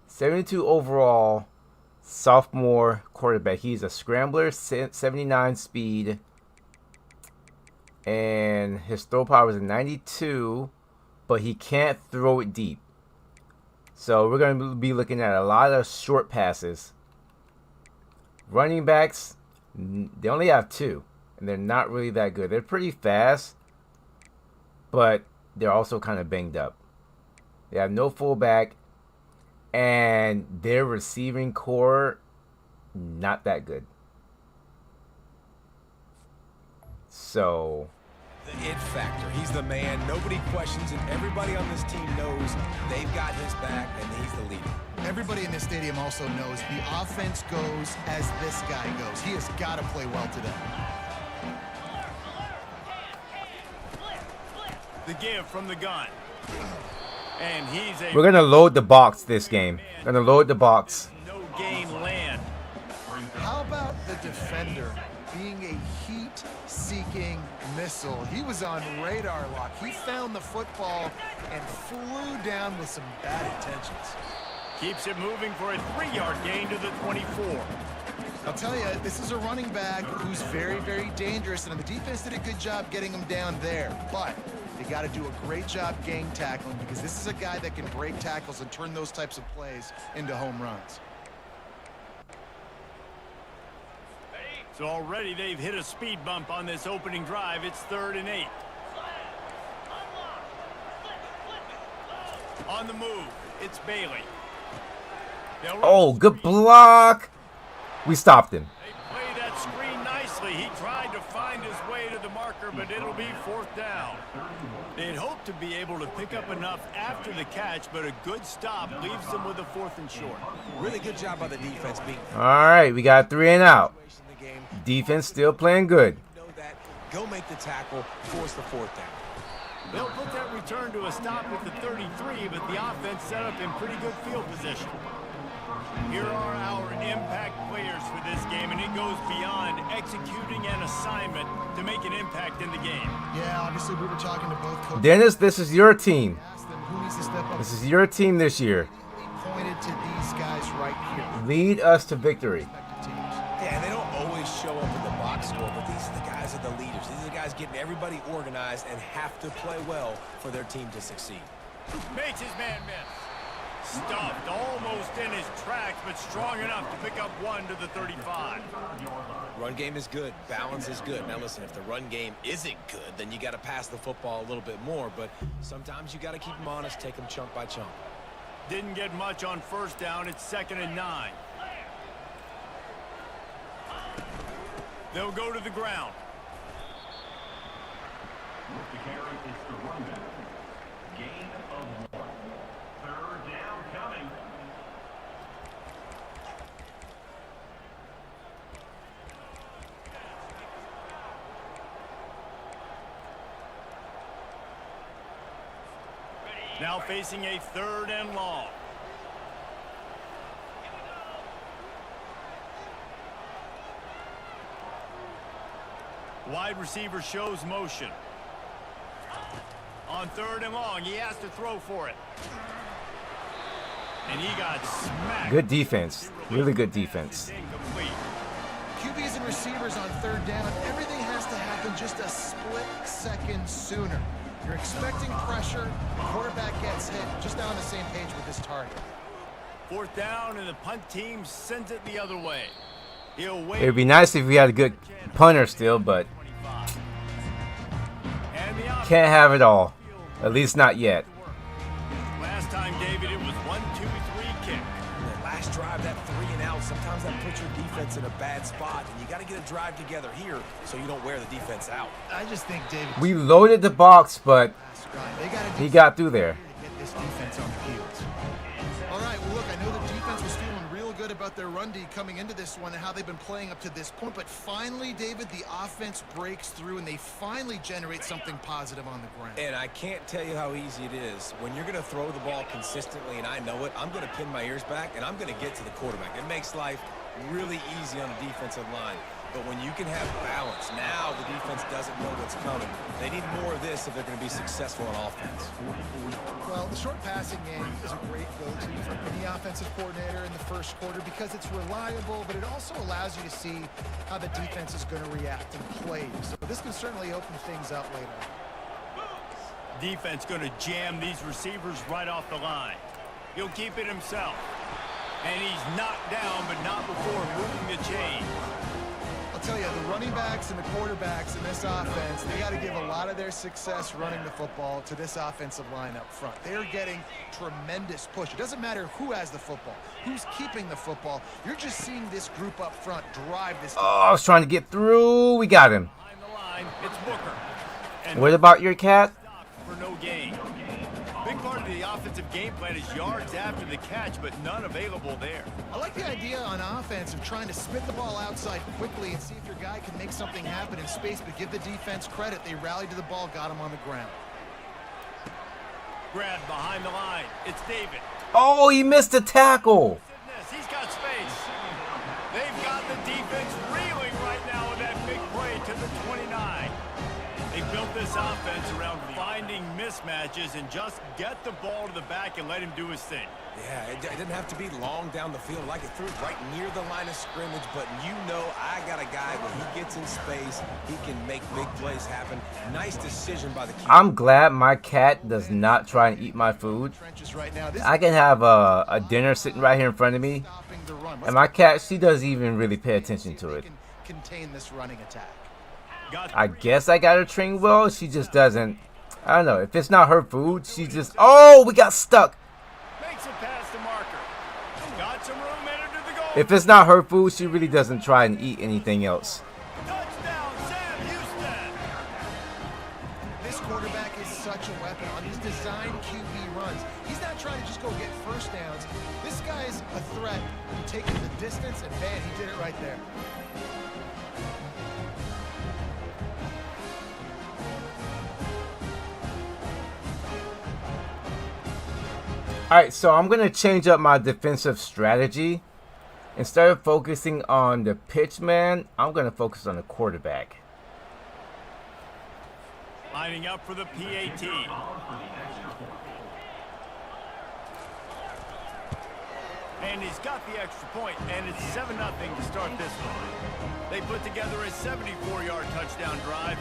72 overall, sophomore quarterback. He's a scrambler, 79 speed, and his throw power is a 92, but he can't throw it deep. So we're going to be looking at a lot of short passes. Running backs, they only have 2, and they're not really that good. They're pretty fast, but they're also kind of banged up. They have no fullback, and their receiving core, not that good. So The it factor. He's the man. Nobody questions it. Everybody on this team knows they've got his back, and he's the leader. Everybody in this stadium also knows the offense goes as this guy goes. He has got to play well today. The give from the gun. And we're going to load the box this game. Going to load the box. No gain land. How about the defender being a heat-seeking missile? He was on radar lock. He found the football and flew down with some bad intentions. Keeps it moving for a 3-yard gain to the 24. I'll tell you, this is a running back who's very, very dangerous, and the defense did a good job getting him down there. But they got to do a great job gang tackling, because this is a guy that can break tackles and turn those types of plays into home runs. So already they've hit a speed bump on this opening drive. It's 3rd and 8. On the move, it's Bailey. Oh, good block. We stopped him. They play that screen nicely. He tried to find his way to the marker, but it'll be 4th down. They'd hope to be able to pick up enough after the catch, but a good stop leaves them with a 4th and short. Really good job by the defense being. All right, we got 3 and out. Defense still playing good. Know that. Go make the tackle, force the 4th down. They'll put that return to a stop at the 33, but the offense set up in pretty good field position. Here are our impact players for this game, and it goes beyond executing an assignment to make an impact in the game. Yeah, obviously we were talking to both coaches. Dennis, this is your team. Asked them who needs to step up. This is your team this year. Pointed to these guys right here. Lead us to victory. Yeah, they don't always show up in the box score, but these are the guys that are the leaders. These are the guys getting everybody organized and have to play well for their team to succeed. Makes his man miss. Stuffed almost in his tracks, but strong enough to pick up 1 to the 35. Run game is good. Balance is good. Now listen, if the run game isn't good, then you got to pass the football a little bit more, but sometimes you got to keep them honest, take them chunk by chunk. Didn't get much on 1st down. It's 2nd and 9. They'll go to the ground. The carry is the run back. Gain of 1. 3rd down coming. Now facing a 3rd and long. Wide receiver shows motion. On 3rd and long, he has to throw for it. And he got smacked. Good defense. Really good defense. Incomplete. QBs and receivers on third down, everything has to happen just a split second sooner. You're expecting pressure, the quarterback gets hit, just not on the same page with his target. Fourth down, and the punt team sends it the other way. He'll wait. It'd be nice if we had a good punter still, but And the can't have it all. At least not yet. Last time, David, it was 1-2-3 kick. That last drive, that 3 and out, sometimes that puts your defense in a bad spot, and you got to get a drive together here so you don't wear the defense out. I just think David. We loaded the box, but They gotta do he got through there. to get this defense on the heels. All right, well, look, I know the defense was feeling real good about their run D coming into this one and how they've been playing up to this point, but finally, David, the offense breaks through and they finally generate something positive on the ground. And I can't tell you how easy it is. When you're going to throw the ball consistently, and I know it, I'm going to pin my ears back, and I'm going to get to the quarterback. It makes life really easy on the defensive line. But when you can have balance, now the defense doesn't know what's coming. They need more of this if they're going to be successful on offense. Well, the short passing game is a great go-to for any offensive coordinator in the first quarter because it's reliable, but it also allows you to see how the defense is going to react and play. So this can certainly open things up later. Defense going to jam these receivers right off the line. He'll keep it himself. And he's knocked down, but not before moving the chain. I'll tell you, the running backs and the quarterbacks in this offense, they got to give a lot of their success running the football to this offensive line up front. They're getting tremendous push. It doesn't matter who has the football, who's keeping the football. You're just seeing this group up front drive this. Oh, I was trying to get through. We got him. Behind the line, it's Booker. And What about your cat? for no gain. Big part of the offensive game plan is yards after the catch, but none available there. I like the idea on offense of trying to spit the ball outside quickly and see if your guy can make something happen in space, but give the defense credit. They rallied to the ball, got him on the ground. Grabbed behind the line. It's David. Oh, he missed a tackle. He's got space. They've got the defense reeling right now with that big play to the 29. They built this offense around finding mismatches and just get the ball to the back and let him do his thing. Yeah, it didn't have to be long down the field. Like it threw it right near the line of scrimmage, but you know I got a guy when he gets in space, he can make big plays happen. Nice decision by the keeper. I'm glad my cat does not try and eat my food. Trenches right now. This I can have a dinner sitting right here in front of me, stopping the run. and my cat, she doesn't even really pay attention to it. Contain this running attack. I guess I got her trained well. She just doesn't. I don't know. If it's not her food, she just. Oh, we got stuck. Makes it past the marker. Got some room entered to the goal. If it's not her food, she really doesn't try and eat anything else. Touchdown, Sam Houston. This quarterback is such a weapon on his design QB runs. He's not trying to just go get first downs. This guy's a threat. He taking the distance, and man, he did it right there. Alright, so I'm going to change up my defensive strategy. Instead of focusing on the pitch man, I'm going to focus on the quarterback. Lining up for the PAT. And he's got the extra point, and it's 7-0 to start this one. They put together a 74-yard touchdown drive,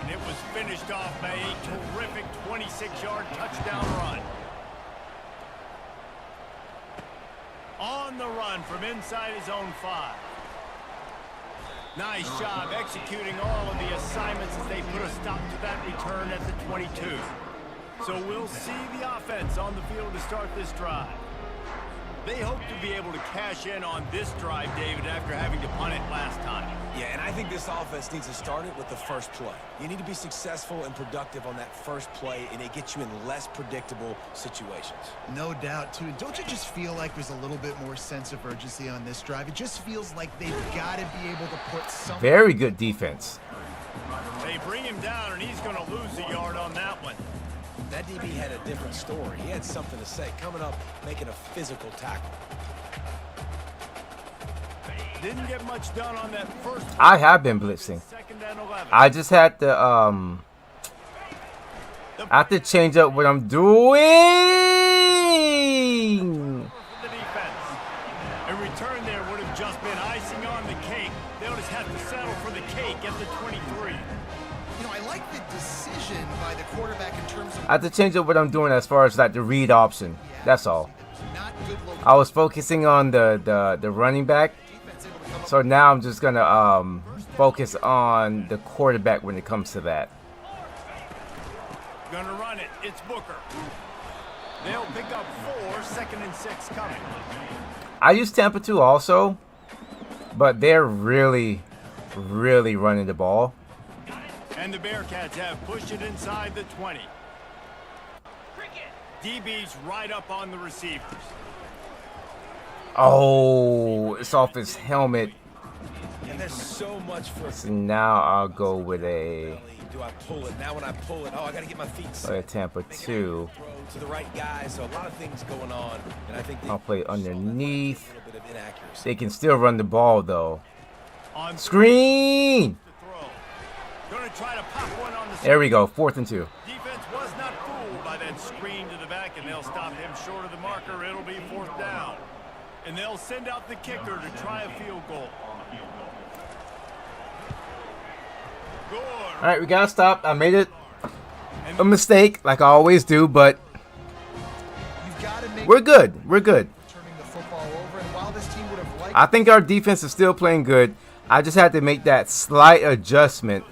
and it was finished off by a terrific 26-yard touchdown run. On the run from inside his own 5. Nice job executing all of the assignments as they put a stop to that return at the 22. So we'll see the offense on the field to start this drive. They hope to be able to cash in on this drive, David, after having to punt it last time. Yeah, and I think this offense needs to start it with the first play. You need to be successful and productive on that first play, and it gets you in less predictable situations. No doubt, too. Don't you just feel like there's a little bit more sense of urgency on this drive? It just feels like they've got to be able to put some. Very good defense. They bring him down, and he's going to lose a yard on that one. That DB had a different story. He had something to say, coming up, making a physical tackle. Didn't get much done on that first. I have been blitzing. Second and 11. I just had to I have to change up what I'm doing. And icing on the cake. They'll just have to settle for the cake at the 23. You know, I like the decision by the quarterback in terms of I have to change up what I'm doing as far as like the read option. That's all. not good location. I was focusing on the running back, so now I'm just gonna focus on the quarterback when it comes to that. Gonna run it. It's Booker. They'll pick up 4, 2nd and 6 coming. I use Tampa too also, but they're really running the ball. And the Bearcats have pushed it inside the 20. DB's right up on the receivers. Oh, it's off his helmet. And there's so much for So now I'll go with a do I pull it? Now when I pull it, I got to get my feet set. Tampa 2. To the right guy, so a lot of things going on, and I think I'll play underneath. a little bit of inaccuracy. They can still run the ball though. On Screen! to throw. Gonna try to pop one on the There we go, 4th and 2. defense was not fooled by that screen to the back, and they'll stop him short of the marker. It'll be 4th down. And they'll send out the kicker to try a field goal. Good. All right, we gotta stop. I made it a mistake, like I always do, but You've got to make we're good. We're good. turning the football over, and while this team would have liked I think our defense is still playing good. I just had to make that slight adjustment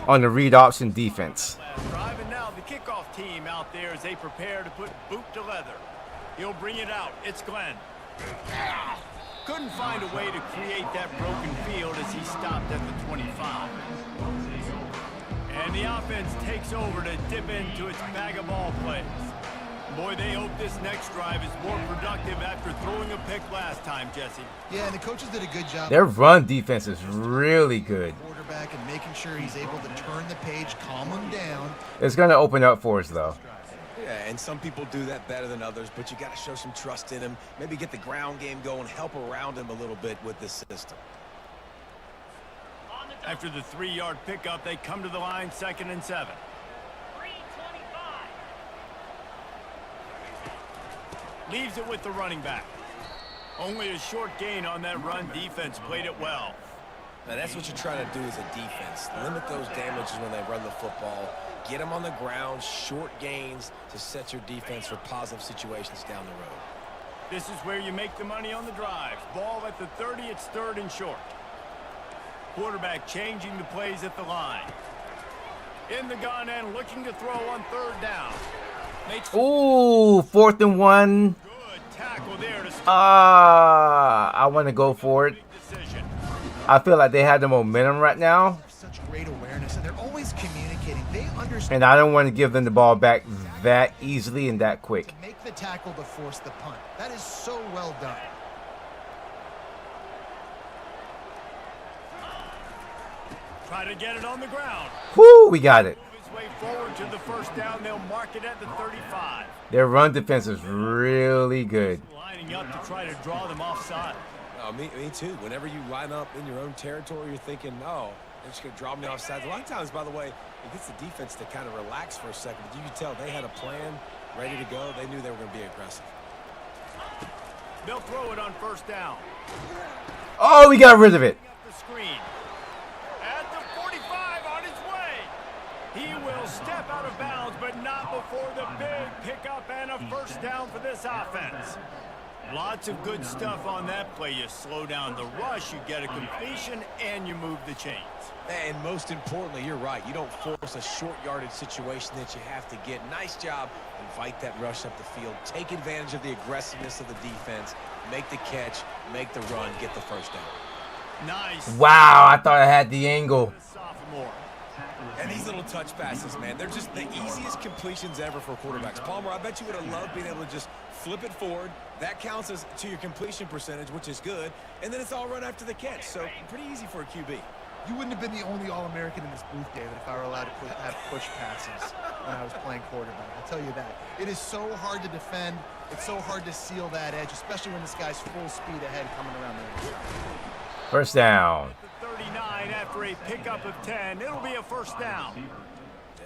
on the read option defense. Last drive, and now the kickoff team out there as they prepare to put boot to leather. He'll bring it out. It's Glenn. Couldn't find a way to create that broken field as he stopped at the 25. And the offense takes over to dip into its bag of ball plays. Boy, they hope this next drive is more productive after throwing a pick last time, Jesse. Yeah, and the coaches did a good job. Their run defense is really good. Quarterback and making sure he's able to turn the page, calm him down. It's gonna open up for us though. Yeah, and some people do that better than others, but you got to show some trust in him. Maybe get the ground game going, help around him a little bit with this system. After the 3-yard pickup, they come to the line, 2nd and 7. Leaves it with the running back. Only a short gain on that run. Defense played it well. Now, that's what you try to do as a defense. Limit those damages when they run the football. Get them on the ground, short gains to set your defense for positive situations down the road. This is where you make the money on the drives. Ball at the 30, it's 3rd and short. Quarterback changing the plays at the line. In the gun and looking to throw on 3rd down. Makes Ooh, 4th and 1. good tackle there to stop I want to go for it. the decision. I feel like they have the momentum right now, Such great awareness, and they're always communicating. They understand and I don't want to give them the ball back that easily and that quick. to make the tackle to force the punt. That is so well done. Try to get it on the ground. Whoo, we got it. Move his way forward to the 1st down. They'll mark it at the 35. Their run defense is really good. Lining up to try to draw them offside. Me too. Whenever you line up in your own territory, you're thinking, no, they're just going to draw me offside. A lot of times, by the way, it gets the defense to kind of relax for a second. But you can tell they had a plan ready to go. They knew they were going to be aggressive. They'll throw it on 1st down. Oh, we got rid of it. Up the screen. At the 45 on his way. He will step out of bounds, but not before the big pickup and a 1st down for this offense. Lots of good stuff on that play. You slow down the rush, you get a completion, and you move the chains. And most importantly, you're right. You don't force a short yardage situation that you have to get. Nice job. Invite that rush up the field. Take advantage of the aggressiveness of the defense. Make the catch. Make the run. Get the 1st down. Nice. Wow, I thought I had the angle. Sophomore. And these little touch passes, man, they're just the easiest completions ever for quarterbacks. Palmer, I bet you would have loved being able to just flip it forward. That counts as to your completion percentage, which is good. And then it's all run after the catch. So pretty easy for a QB. You wouldn't have been the only All-American in this booth, David, if I were allowed to have push passes when I was playing quarterback. I'll tell you that. It is so hard to defend. It's so hard to seal that edge, especially when this guy's full speed ahead coming around the edge. 1st down. 39 after a pickup of 10. It'll be a 1st down.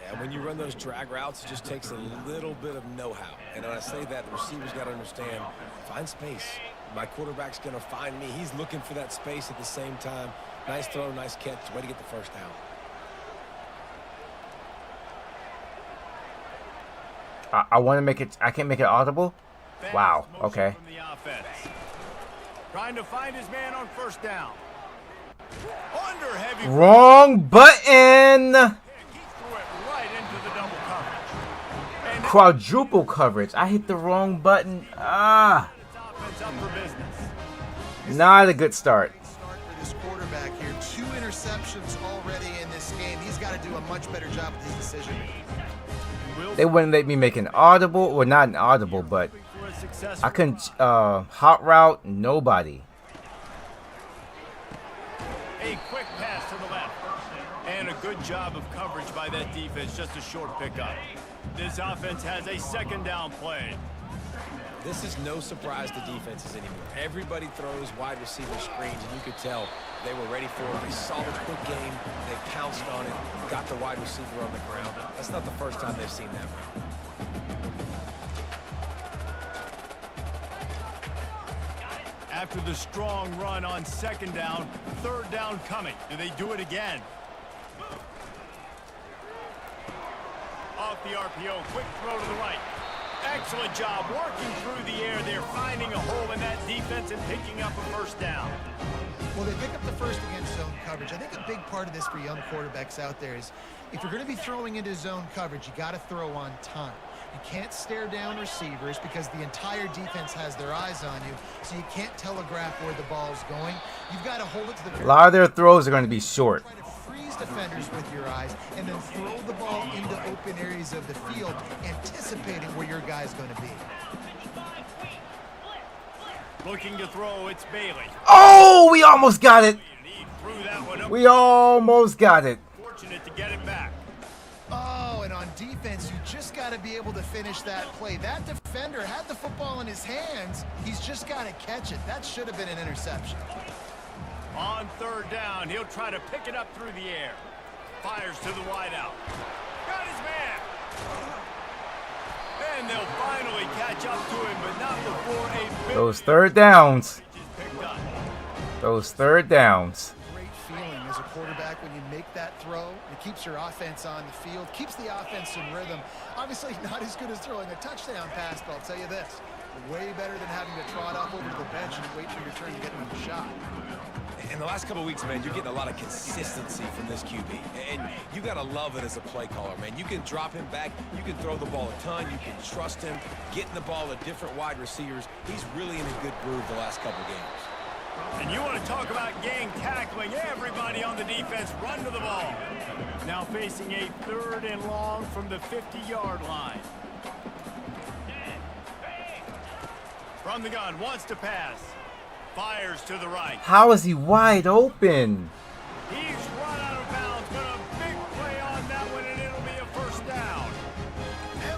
And when you run those drag routes, it just takes a little bit of know-how. And when I say that, the receivers got to understand, find space, My quarterback's going to find me. He's looking for that space at the same time. Nice throw, nice catch. Way to get the first down. I want to make it. I can't make it audible. Wow. Okay. From the offense. Trying to find his man on first down. Under heavy. Wrong button. He threw it right into the double coverage. And Quadruple coverage. I hit the wrong button. Ah. it's offense up for business. Not a good start. Start for this quarterback here. 2 interceptions already in this game. He's got to do a much better job with his decision making. They wouldn't let me make an audible, or not an audible, but For a successful I couldn't hot route nobody. A quick pass to the left. And a good job of coverage by that defense. Just a short pickup. This offense has a second down play. This is no surprise to defenses anymore. Everybody throws wide receiver screens, and you could tell they were ready for it. They saw the quick game. They pounced on it, got the wide receiver on the ground. That's not the first time they've seen that. After the strong run on second down, third down coming. Do they do it again? Off the RPO, quick throw to the right. Excellent job working through the air. They're finding a hole in that defense and picking up a first down. Well, they pick up the first against zone coverage. I think a big part of this for young quarterbacks out there is if you're going to be throwing into zone coverage, you got to throw on time. You can't stare down receivers because the entire defense has their eyes on you, so you can't telegraph where the ball's going. You've got to hold it to the... A lot of their throws are going to be short. Try to freeze defenders with your eyes and then throw the ball into open areas of the field, anticipating where your guy's going to be. Looking to throw, it's Bailey. Oh, we almost got it. He threw that one up. We almost got it. Fortunate to get it back. Oh, and on defense, you just got to be able to finish that play. That defender had the football in his hands. He's just got to catch it. That should have been an interception. On third down, he'll try to pick it up through the air. Fires to the wideout. Got his man. And they'll finally catch up to him, but not before a big Those third downs. is picked up. Those third downs. Great feeling as a quarterback when you make that throw. It keeps your offense on the field, keeps the offense in rhythm. Obviously not as good as throwing a touchdown pass, but I'll tell you this, way better than having to trot off over to the bench and wait for your turn to get another shot. In the last couple of weeks, man, you're getting a lot of consistency from this QB. And you got to love it as a play caller, man. You can drop him back. You can throw the ball a ton. You can trust him. Getting the ball to different wide receivers. He's really in a good groove the last couple of games. And you want to talk about gang tackling. Everybody on the defense run to the ball. Now facing a third and long from the 50-yard line. From the gun, wants to pass. Fires to the right. How is he wide open? He's run out of bounds, but a big play on that one, and it'll be a first down.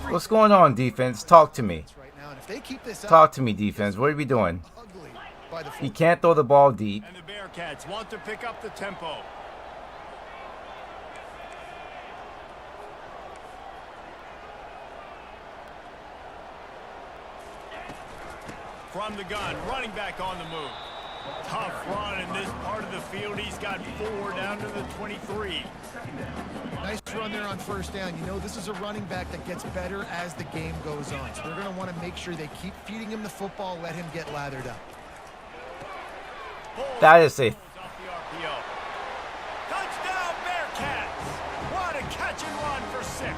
What's going on, defense? Talk to me. Right now, and if they keep this up, Talk to me, defense. What are we doing? ugly by the He can't throw the ball deep. And the Bearcats want to pick up the tempo. From the gun, running back on the move. Tough run in this part of the field. He's got 4 down to the 23. Nice run there on first down. You know, this is a running back that gets better as the game goes on. So they're going to want to make sure they keep feeding him the football, let him get lathered up. That is a... Off the RPO. Touchdown, Bearcats! What a catch and run for 6.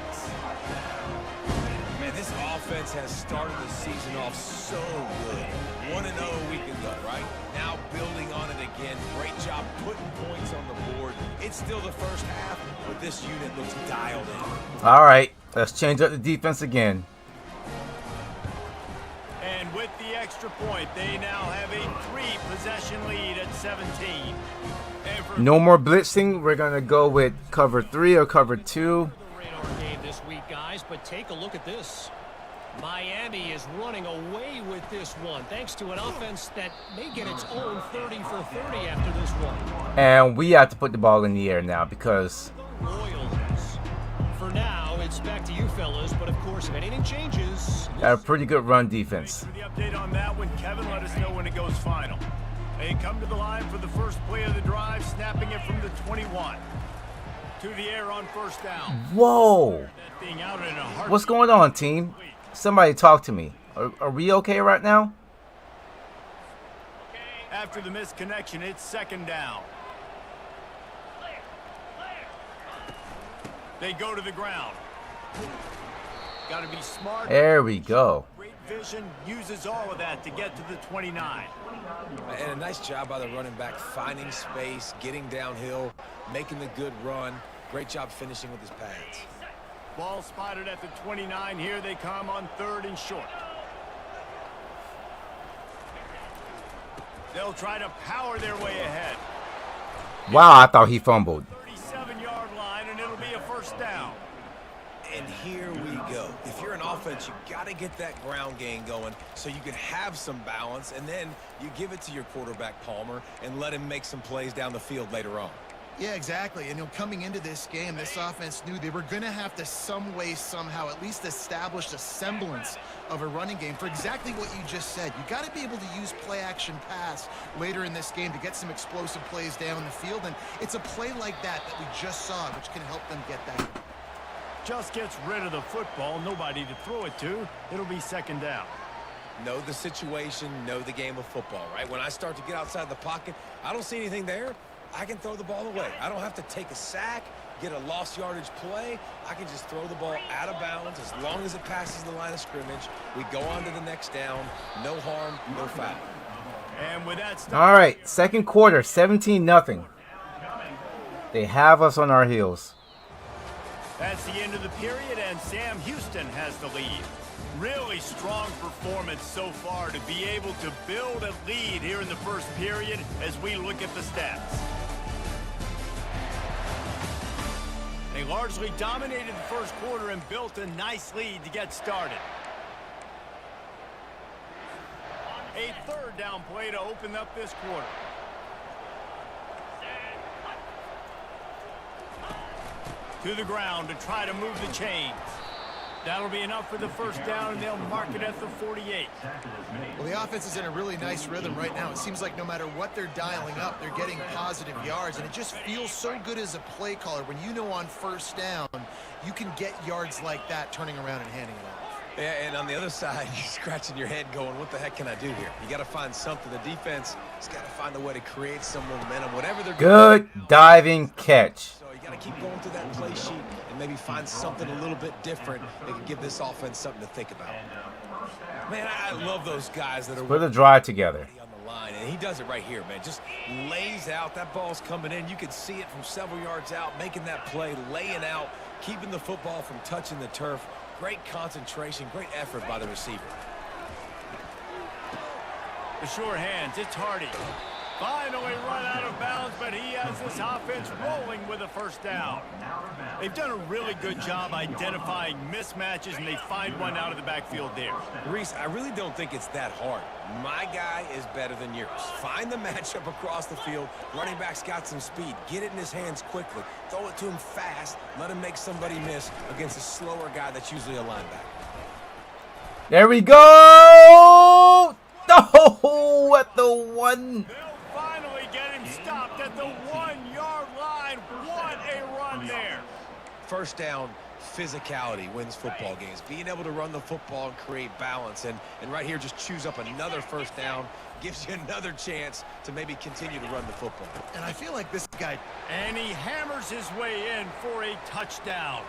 Man, this offense has started the season off so good. 1-0 a week ago, right? Now building on it again. Great job putting points on the board. It's still the first half, but this unit looks dialed in. All right, let's change up the defense again. And with the extra point, they now have a 3-possession lead at 17. No more blitzing. We're going to go with cover 3 or cover 2. Radar game this week, guys, but take a look at this. Miami is running away with this one, thanks to an offense that may get its own 30 for 30 after this one. And we have to put the ball in the air now because Royals. For now, it's gets back to you fellas, but of course, if anything changes... Got a pretty good run defense. For the update on that one, Kevin, let us know when it goes final. They come to the line for the first play of the drive, snapping it from the 21. To the air on first down. Whoa! That thing out in a heartbeat. What's going on, team? Somebody talk to me. Are we okay right now? After the missed connection, it's second down. They go to the ground. Got to be smart. There we go. Great vision, uses all of that to get to the 29. And a nice job by the running back, finding space, getting downhill, making the good run. Great job finishing with his pads. Ball spotted at the 29. Here they come on 3rd and short. They'll try to power their way ahead. Wow, I thought he fumbled. 37-yard line, and it'll be a first down. And here we go. If you're an offense, you got to get that ground game going so you can have some balance, and then you give it to your quarterback, Palmer, and let him make some plays down the field later on. Yeah, exactly. And coming into this game, this offense knew they were going to have to some way, somehow, at least establish a semblance of a running game for exactly what you just said. You got to be able to use play-action pass later in this game to get some explosive plays down the field, and it's a play like that we just saw, which can help them get that. Just gets rid of the football, nobody to throw it to. It'll be second down. Know the situation, know the game of football, right? When I start to get outside the pocket, I don't see anything there. I can throw the ball away. I don't have to take a sack, get a lost yardage play. I can just throw the ball out of bounds as long as it passes the line of scrimmage. We go on to the next down. No harm, no foul. And with that, All right, second quarter, 17-0. They have us on our heels. That's the end of the period, and Sam Houston has the lead. Really strong performance so far to be able to build a lead here in the first period as we look at the stats. They largely dominated the first quarter and built a nice lead to get started. A 3rd down play to open up this quarter. To the ground to try to move the chains. That'll be enough for the first down, and they'll mark it at the 48. Well, the offense is in a really nice rhythm right now. It seems like no matter what they're dialing up, they're getting positive yards, and it just feels so good as a play caller when you know on first down you can get yards like that turning around and handing it off. Yeah, and on the other side, you're scratching your head going, what the heck can I do here? You got to find something. The defense has got to find a way to create some momentum, whatever they're Good diving catch. So you got to keep going through that play sheet and maybe find something a little bit different that can give this offense something to think about. Man, I love those guys that are Put the drive together. on the line, and he does it right here, man. Just lays out. That ball's coming in. You can see it from several yards out, making that play, laying out, keeping the football from touching the turf. Great concentration, great effort by the receiver. The sure hands, it's Hardy. Finally run out of bounds, but he has this offense rolling with a first down. They've done a really good job identifying mismatches, and they find one out of the backfield there. Reese, I really don't think it's that hard. My guy is better than yours. Find the matchup across the field. Running back's got some speed. Get it in his hands quickly. Throw it to him fast. Let him make somebody miss against a slower guy that's usually a linebacker. There we go! No! At the one. They'll finally get him stopped at the 1-yard line. What a run there. First down, physicality wins football games. Being able to run the football and create balance. And right here, just choose up another first down. Gives you another chance to maybe continue to run the football. And I feel like this guy... And he hammers his way in for a touchdown.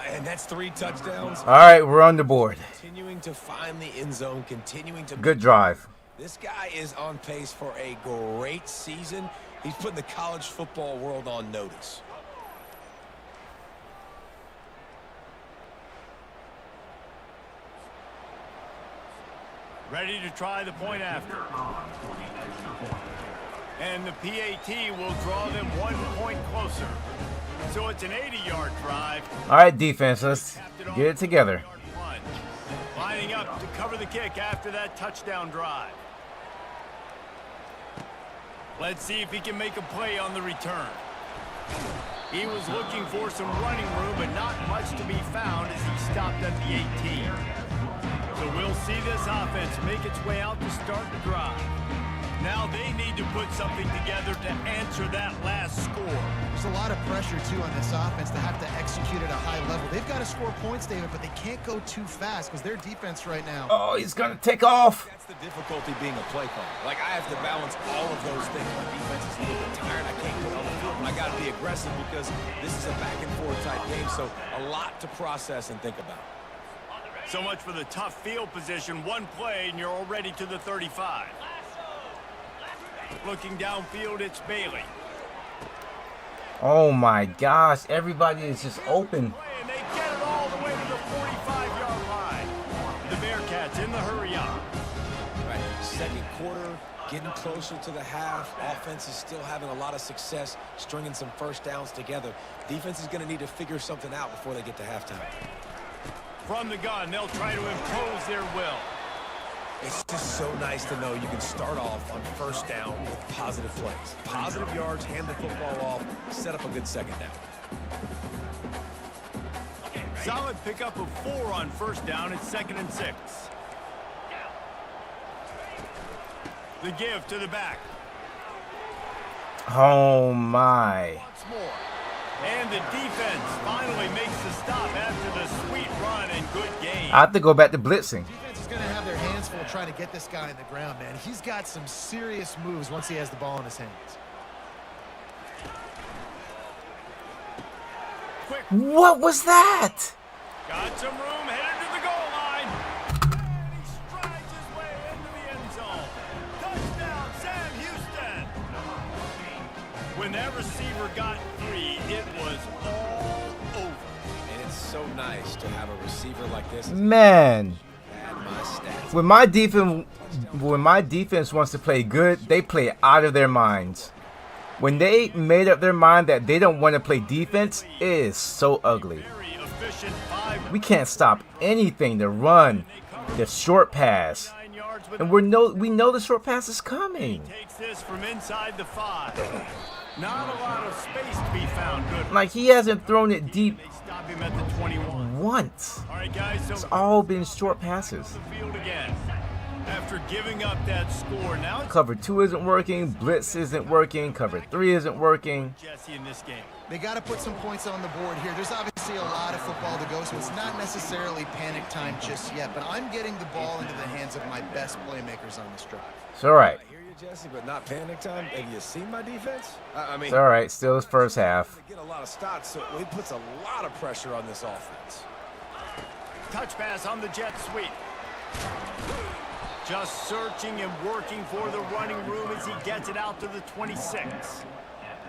And that's 3 touchdowns. All right, we're on the board. Continuing to find the end zone, continuing to... Good drive. This guy is on pace for a great season. He's putting the college football world on notice. Ready to try the point after. And the PAT will draw them 1 point closer. So it's an 80-yard drive. All right, defense, let's get it together. Lining up to cover the kick after that touchdown drive. Let's see if he can make a play on the return. He was looking for some running room, but not much to be found as he stopped at the 18. So we'll see this offense make its way out to start the drive. Now they need to put something together to answer that last score. There's a lot of pressure, too, on this offense to have to execute at a high level. They've got to score points, David, but they can't go too fast because their defense right now. Oh, he's going to take off. That's the difficulty being a play caller. Like, I have to balance all of those things. My defense is a little bit tired. I can't put on the field, but I got to be aggressive because this is a back-and-forth type game, so a lot to process and think about. So much for the tough field position. One play, and you're already to the 35. Looking downfield, it's Bailey. Oh my gosh, everybody is just open. And they get it all the way to the 45-yard line. The Bearcats in the hurry up. Right, second quarter, getting closer to the half. Offense is still having a lot of success stringing some first downs together. Defense is going to need to figure something out before they get to halftime. From the gun, they'll try to impose their will. It's just so nice to know you can start off on first down with positive plays. Positive yards, hand the football off, set up a good second down. Solid pickup of 4 on first down. It's 2nd and 6. The give to the back. Oh my. Once more. And the defense finally makes the stop after the sweet run and good game. I have to go back to blitzing. Defense is going to have their hands full trying to get this guy in the ground, man. He's got some serious moves once he has the ball in his hands. Quick. What was that? Got some room, headed to the goal line. And he strides his way into the end zone. Touchdown, Sam Houston. When that receiver got 3, it was all over. And it's so nice to have a receiver like this. Man, Add my stats. when my defense wants to play good, they play out of their minds. When they made up their mind that they don't want to play defense, it is so ugly. Very efficient 5. We can't stop anything to run the short pass. 9 yards with And we know the short pass is coming. takes this from inside the 5. Not a lot of space to be found. Good. Like, he hasn't thrown it deep They stop him at the 21. once. All right, guys, so It's all been short passes. the field again. After giving up that score, now it's Cover 2 isn't working, blitz isn't working, cover 3 isn't working. Jesse in this game. They got to put some points on the board here. There's obviously a lot of football to go, so it's not necessarily panic time just yet. But I'm getting the ball into the hands of my best playmakers on this drive. It's all right. I hear you, Jesse, but not panic time. Have you seen my defense? I mean, It's all right. Still his first half. they get a lot of stops, so it puts a lot of pressure on this offense. Touch pass on the jet sweep. Just searching and working for the running room as he gets it out to the 26.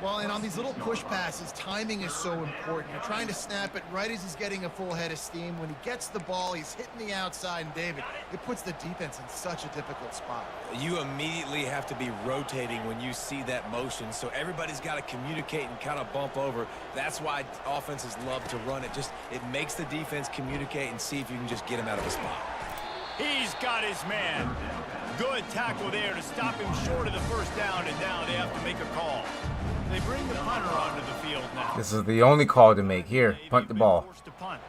Well, and on these little push passes, timing is so important. You're trying to snap it right as he's getting a full head of steam. When he gets the ball, he's hitting the outside, and David, it puts the defense in such a difficult spot. You immediately have to be rotating when you see that motion, so everybody's got to communicate and kind of bump over. That's why offenses love to run it. It makes the defense communicate and see if you can just get him out of a spot. He's got his man. Good tackle there to stop him short of the first down, and now they have to make a call. They bring the punter onto the field now. This is the only call to make here. Punt the ball. Forced to punt.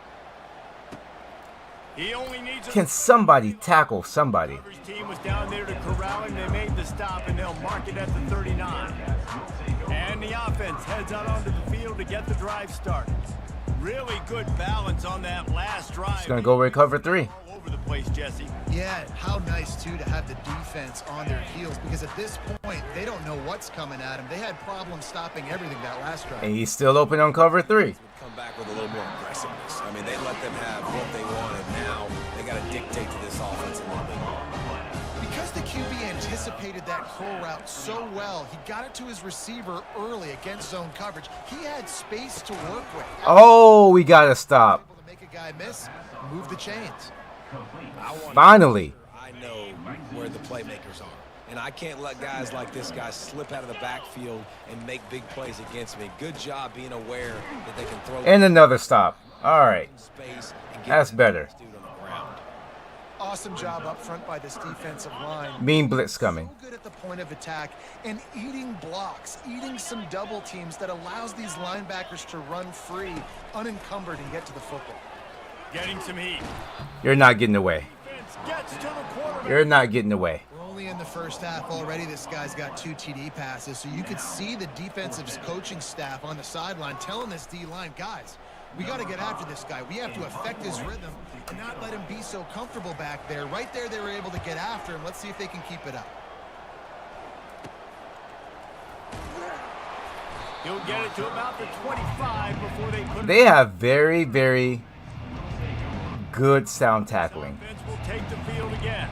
He only needs Can somebody tackle somebody? His team was down there to corral him. They made the stop, and they'll mark it at the 39. And the offense heads out onto the field to get the drive started. Really good balance on that last drive. He's going to go recover 3. All over the place, Jesse. Yeah, how nice, too, to have the defense on their heels, because at this point, they don't know what's coming at them. They had problems stopping everything that last drive. And he's still open on cover 3. Come back with a little more aggressiveness. I mean, they let them have what they wanted. Now they got to dictate to this offense a little bit more. Because the QB anticipated that curl route so well, he got it to his receiver early against zone coverage. He had space to work with. Oh, we got to stop. Able to make a guy miss, move the chains. Finally. I know where the playmakers are. And I can't let guys like this guy slip out of the backfield and make big plays against me. Good job being aware that they can throw And another stop. All right. space and get That's that better. dude on the ground. Awesome job up front by this defensive line. Mean blitz coming. So good at the point of attack and eating blocks, eating some double teams that allows these linebackers to run free, unencumbered, and get to the football. Getting some heat. You're not getting away. Gets to the quarterback. You're not getting away. We're only in the first half already. This guy's got 2 TD passes, so you could see the defensive coaching staff on the sideline telling this D-line, guys, we got to get after this guy. We have to affect his rhythm and not let him be so comfortable back there. Right there, they were able to get after him. Let's see if they can keep it up. He'll get it to about the 25 before they put it. They have very, very good sound tackling. Offense will take the field again.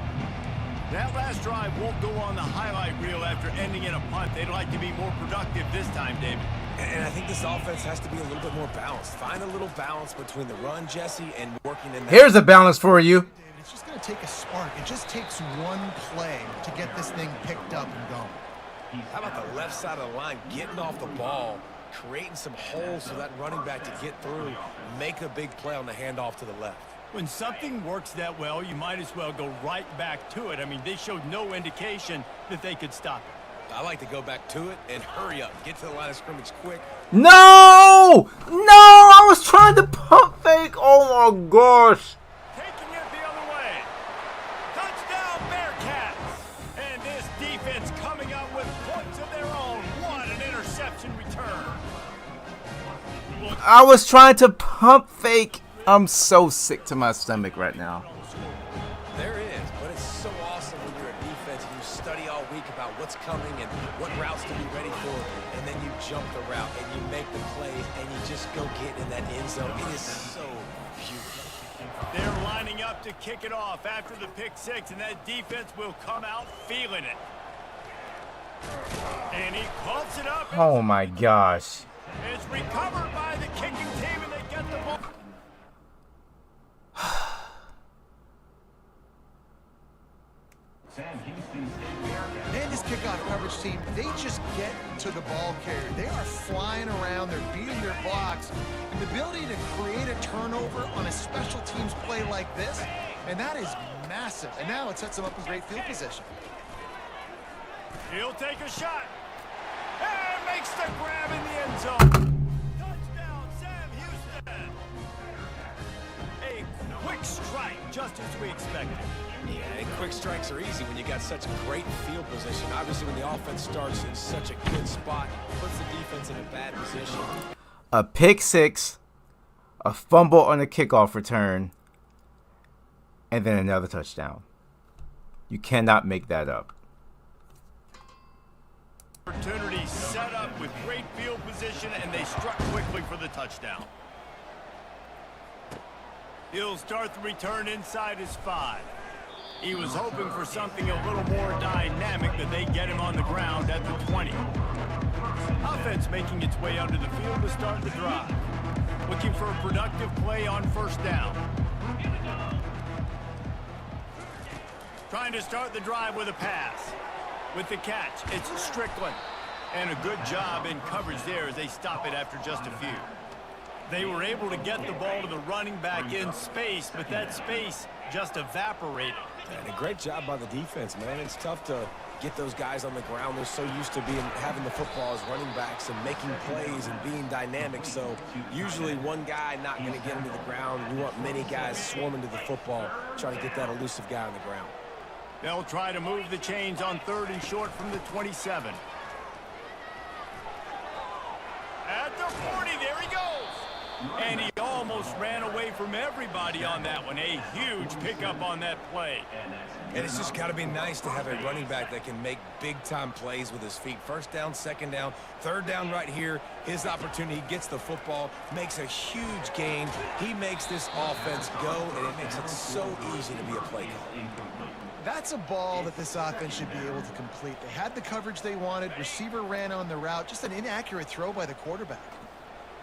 That last drive won't go on the highlight reel after ending in a punt. They'd like to be more productive this time, David. And I think this offense has to be a little bit more balanced. Find a little balance between the run, Jesse, and working in that. Here's a balance for you. David, it's just going to take a spark. It just takes one play to get this thing picked up and going. How about the left side of the line getting off the ball, creating some holes for that running back to get through, make a big play on the handoff to the left. When something works that well, you might as well go right back to it. I mean, they showed no indication that they could stop it. I like to go back to it and hurry up. Get to the line of scrimmage quick. No! No! I was trying to pump fake. Oh my gosh. Taking it the other way. Touchdown, Bearcats. And this defense coming up with points of their own. What an interception return. I was trying to pump fake. I'm so sick to my stomach right now. There is, but it's so awesome when you're a defense and you study all week about what's coming and what routes to be ready for, and then you jump the route and you make the plays and you just go get in that end zone. It is so beautiful. They're lining up to kick it off after the pick six, and that defense will come out feeling it. And he pumps it up. Oh my gosh. It's recovered by the kicking team, and they get the ball. Man, this kickoff coverage team, they just get to the ball carrier. They are flying around. They're beating their blocks. And the ability to create a turnover on a special teams play like this, and that is massive. And now it sets them up in great field position. He'll take a shot. And makes the grab in the end zone. Touchdown, Sam Houston. A quick strike, just as we expected. Yeah, and quick strikes are easy when you got such great field position. Obviously, when the offense starts in such a good spot, puts the defense in a bad position. A pick six, a fumble on a kickoff return, and then another touchdown. You cannot make that up. Opportunity set up with great field position, and they struck quickly for the touchdown. He'll start the return inside his 5. He was hoping for something a little more dynamic, but they get him on the ground at the 20. Offense making its way under the field to start the drive. Looking for a productive play on first down. Trying to start the drive with a pass. With the catch, it's Strickland. And a good job in coverage there as they stop it after just a few. They were able to get the ball to the running back in space, but that space just evaporated. And a great job by the defense, man. It's tough to get those guys on the ground. They're so used to having the football as running backs and making plays and being dynamic. So usually one guy not going to get into the ground. We want many guys swarming to the football, trying to get that elusive guy on the ground. They'll try to move the chains on 3rd and short from the 27. At the 40, there he goes. And he almost ran away from everybody on that one. A huge pickup on that play. And it's just got to be nice to have a running back that can make big-time plays with his feet. First down, second down, third down right here. His opportunity, he gets the football, makes a huge gain. He makes this offense go, and it makes it so easy to be a play caller. That's a ball that this offense should be able to complete. They had the coverage they wanted. Receiver ran on the route. Just an inaccurate throw by the quarterback.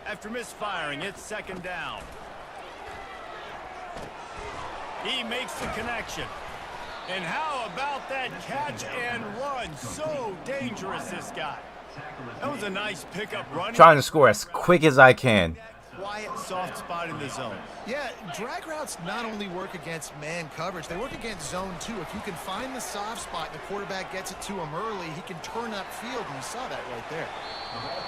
After misfiring, it's 2nd down. He makes the connection. And how about that catch and run? So dangerous, this guy. That was a nice pickup run. Trying to score as quick as I can. quiet, soft spot in the zone. Yeah, drag routes not only work against man coverage, they work against zone too. If you can find the soft spot and the quarterback gets it to him early, he can turn upfield, and you saw that right there.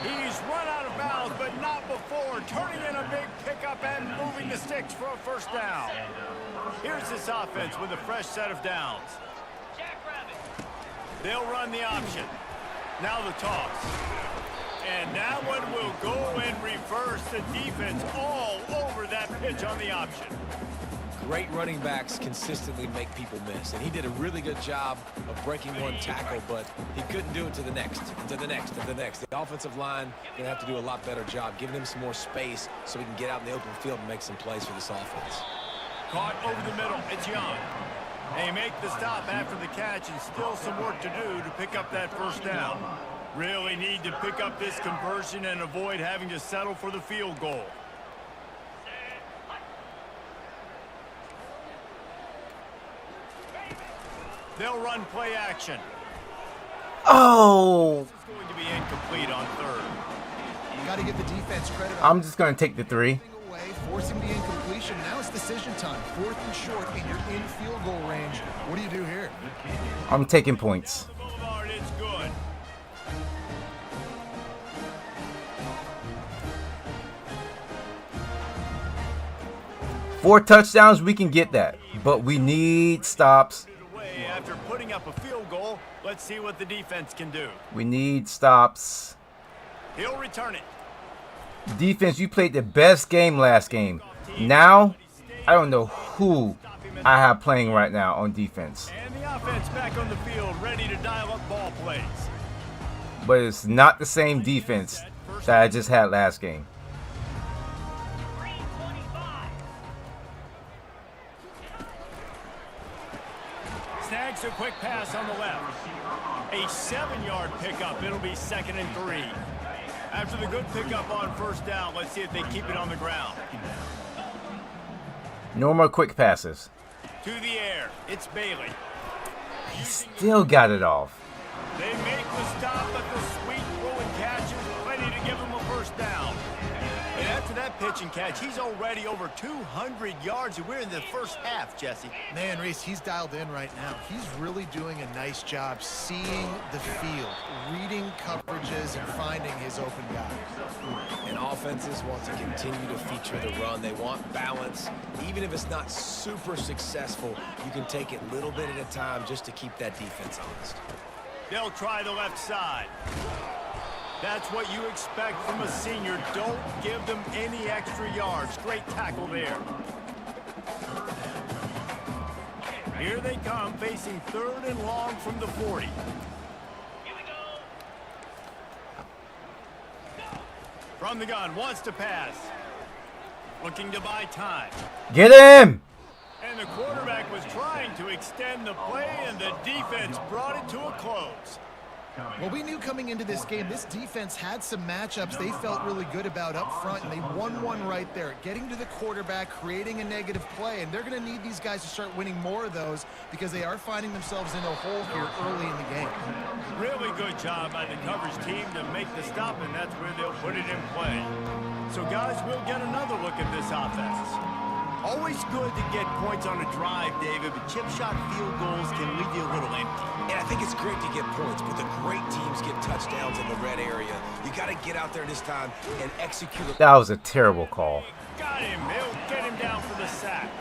He's run out of bounds, but not before turning in a big pickup and moving the sticks for a first down. Here's this offense with a fresh set of downs. They'll run the option. Now the toss. And that one will go in reverse. The defense all over that pitch on the option. Great running backs consistently make people miss, and he did a really good job of breaking one tackle, but he couldn't do it to the next, and to the next, and to the next. The offensive line going to have to do a lot better job, giving him some more space so we can get out in the open field and make some plays for this offense. Caught over the middle. It's Young. They make the stop after the catch, and still some work to do to pick up that first down. Really need to pick up this conversion and avoid having to settle for the field goal. They'll run play action. Oh! It's going to be incomplete on third. You got to give the defense credit. I'm just going to take the 3. Away, forcing the incompletion. Now it's decision time. 4th and short, and you're in field goal range. What do you do here? I'm taking points. The Boulevard is good. Four touchdowns, we can get that, but we need stops. After putting up a field goal, let's see what the defense can do. We need stops. He'll return it. Defense, you played the best game last game. Now, I don't know who I have playing right now on defense. And the offense back on the field, ready to dial up ball plays. But it's not the same defense that I just had last game. Snags a quick pass on the left. A 7-yard pickup. It'll be 2nd and 3. After the good pickup on first down, let's see if they keep it on the ground. No more quick passes. To the air. It's Bailey. He still got it off. They make the stop, but the sweet throw and catch is ready to give him a first down. And after that pitch and catch, he's already over 200 yards, and we're in the first half, Jesse. Man, Reese, he's dialed in right now. He's really doing a nice job seeing the field, reading coverages, and finding his open guys. And offenses want to continue to feature the run. They want balance. Even if it's not super successful, you can take it little bit at a time just to keep that defense honest. They'll try the left side. That's what you expect from a senior. Don't give them any extra yards. Great tackle there. Here they come, facing 3rd and long from the 40. From the gun, wants to pass. Looking to buy time. Get him! And the quarterback was trying to extend the play, and the defense brought it to a close. Well, we knew coming into this game, this defense had some matchups they felt really good about up front, and they won one right there. Getting to the quarterback, creating a negative play, and they're going to need these guys to start winning more of those because they are finding themselves in a hole here early in the game. Really good job by the coverage team to make the stop, and that's where they'll put it in play. So, guys, we'll get another look at this offense. Always good to get points on a drive, David, but chip shot field goals can leave you a little empty. And I think it's great to get points, but the great teams get touchdowns in the red area. You got to get out there this time and execute. That was a terrible call. Got him. He'll get him down for the sack.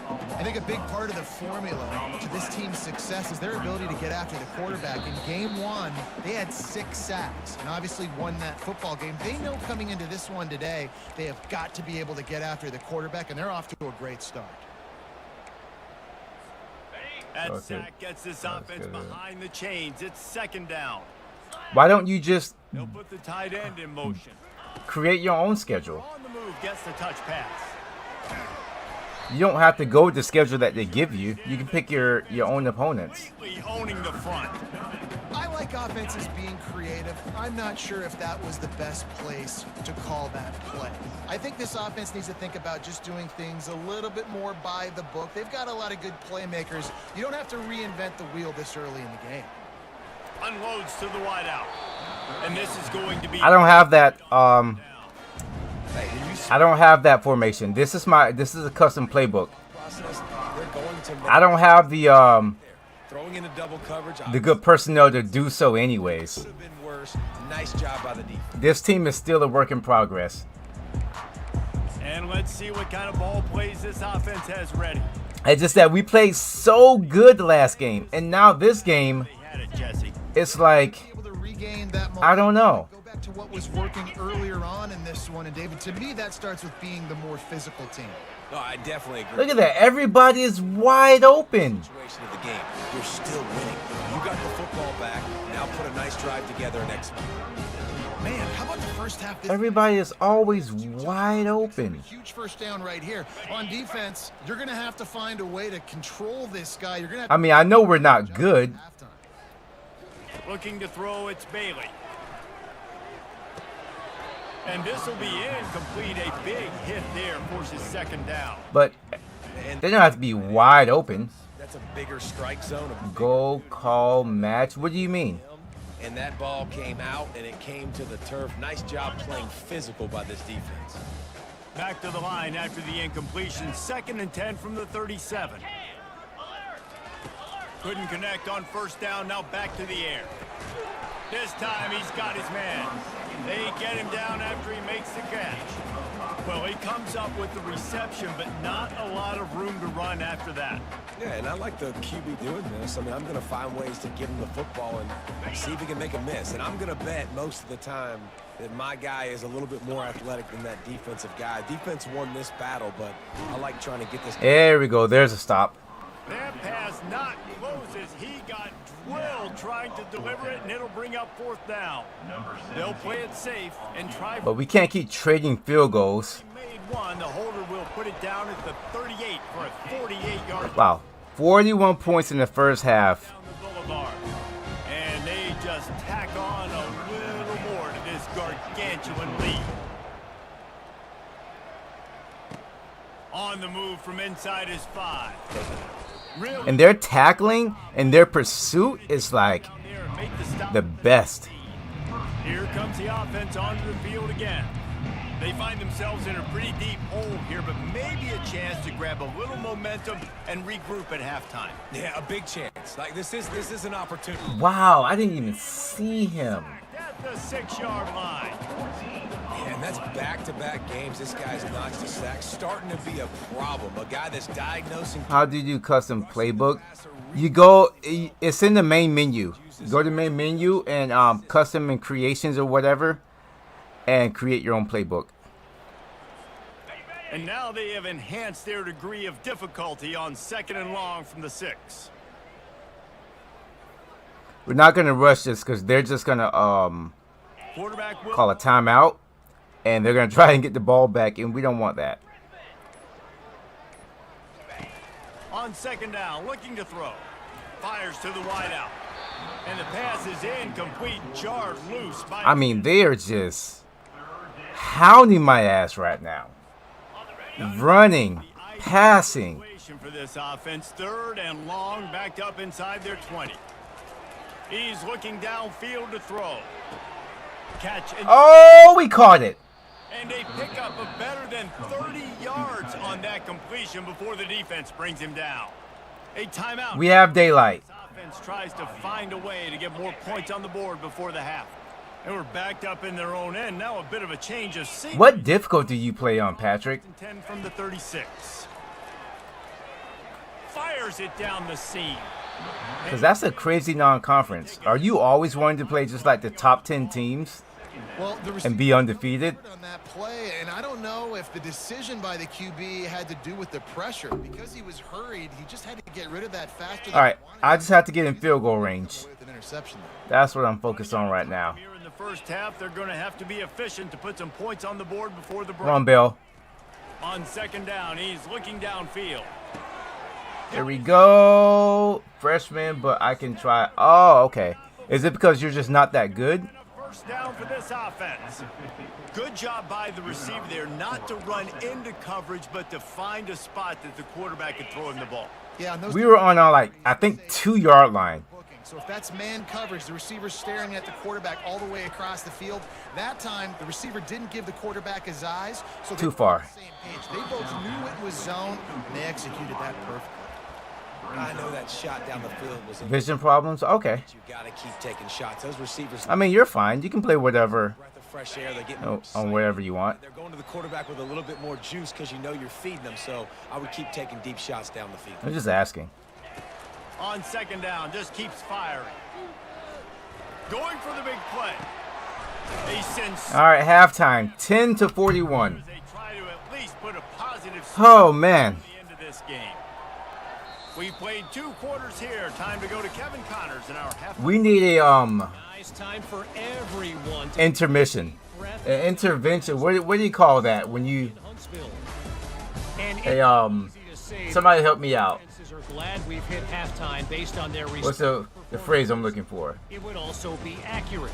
I think a big part of the formula to this team's success is their ability to get after the quarterback. In game 1, they had 6 sacks and obviously won that football game. They know coming into this one today, they have got to be able to get after the quarterback, and they're off to a great start. That sack gets this offense behind the chains. It's 2nd down. Why don't you just They'll put the tight end in motion. create your own schedule? On the move, gets the touch pass. You don't have to go with the schedule that they give you. You can pick your own opponents. Completely owning the front. I like offenses being creative. I'm not sure if that was the best place to call that play. I think this offense needs to think about just doing things a little bit more by the book. They've got a lot of good playmakers. You don't have to reinvent the wheel this early in the game. Unloads to the wideout. And this is going to be... I don't have that Hey, when you I don't have that formation. This is a custom playbook. process, they're going to make I don't have throwing into double coverage. the good personnel to do so anyways. Could have been worse. Nice job by the defense. This team is still a work in progress. And let's see what kind of ball plays this offense has ready. It's just that we played so good the last game, and now this game, They had it, Jesse. it's like, Able to regain that I don't know. Go back to what was working earlier on in this one, and David, to me, that starts with being the more physical team. No, I definitely agree. Look at that. Everybody is wide open. Situation of the game. You're still winning. You got the football back. Now put a nice drive together and execute. Man, how about the first half? Everybody is always wide open. Huge first down right here. On defense, you're going to have to find a way to control this guy. You're going to have I mean, I know we're not good, Looking to throw, it's Bailey. And this will be incomplete. A big hit there, forces second down. but they don't have to be wide open. That's a bigger strike zone. Go call match. What do you mean? And that ball came out, and it came to the turf. Nice job playing physical by this defense. Back to the line after the incompletion. 2nd and 10 from the 37. Couldn't connect on first down. Now back to the air. This time he's got his man. They get him down after he makes the catch. Well, he comes up with the reception, but not a lot of room to run after that. Yeah, and I like the QB doing this. I mean, I'm going to find ways to give him the football and see if he can make a miss. And I'm going to bet most of the time that my guy is a little bit more athletic than that defensive guy. Defense won this battle, but I like trying to get this. There we go. There's a stop. That pass not close as he got drilled trying to deliver it, and it'll bring up 4th down. They'll play it safe and try. But we can't keep trading field goals. Made one. The holder will put it down at the 38 for a 48-yard Wow. 41 points in the first half. down the boulevard. And they just tack on a little more to this gargantuan lead. On the move from inside his 5. Really And their tackling and their pursuit is like down there and make the stop. the best. Here comes the offense onto the field again. They find themselves in a pretty deep hole here, but maybe a chance to grab a little momentum and regroup at halftime. Yeah, a big chance. Like this is an opportunity. Wow, I didn't even see him. At the 6-yard line. Yeah, and that's back-to-back games. This guy's notched a sack. Starting to be a problem. A guy that's diagnosing. How do you do custom playbook? You go, it's in the main menu. Go to the main menu and custom and creations or whatever, and create your own playbook. And now they have enhanced their degree of difficulty on 2nd and long from the 6. We're not gonna rush this because they're just gonna Quarterback will call a timeout, and they're gonna try and get the ball back, and we don't want that. on 2nd down, looking to throw. Fires to the wideout. And the pass is incomplete, jarred loose by... I mean, they are just hounding my ass right now. Running, passing. For this offense, 3rd and long, backed up inside their 20. He's looking downfield to throw. Catch and, Oh, we caught it. and a pickup of better than 30 yards on that completion before the defense brings him down. A timeout. We have daylight. This offense tries to find a way to get more points on the board before the half. And we're backed up in their own end. Now a bit of a change of scene. What difficulty do you play on, Patrick? 10 from the 36. Fires it down the seam. Because that's a crazy non-conference. Are you always wanting to play just like the top 10 teams Well, the and be undefeated? on that play, and I don't know if the decision by the QB had to do with the pressure. Because he was hurried, he just had to get rid of that faster. All right, I just have to get in field goal range. With an interception there. That's what I'm focused on right now. Here in the first half, they're going to have to be efficient to put some points on the board before the break. Come on, Bill. On 2nd down, he's looking downfield. Here we go. Freshman, but I can try. Oh, okay. Is it because you're just not that good? And a first down for this offense. Good job by the receiver there not to run into coverage, but to find a spot that the quarterback could throw him the ball. Yeah, and those We were on our, like, I think 2-yard line. So if that's man coverage, the receiver's staring at the quarterback all the way across the field. That time, the receiver didn't give the quarterback his eyes. So Too far. the same page. They both knew it was zone, and they executed that perfectly. I know that shot down the field was in Vision problems? Okay. you got to keep taking shots. Those receivers I mean, you're fine. You can play whatever breath of fresh air. They're getting more on excited. wherever you want. They're going to the quarterback with a little bit more juice because you know you're feeding them. So I would keep taking deep shots down the field. I'm just asking. On second down, just keeps firing. Going for the big play. He sends. All right, halftime, 10-41. They try to at least put a positive spin Oh man. at the end of this game. We played 2 quarters here. Time to go to Kevin Connors in our half. We need a Guys, time for everyone to intermission, breath an intervention. What do you call that when you? in Huntsville. And Hey, it's easy to say somebody help me out. defenses are glad we've hit halftime based on their What's the phrase I'm looking for? It would also be accurate.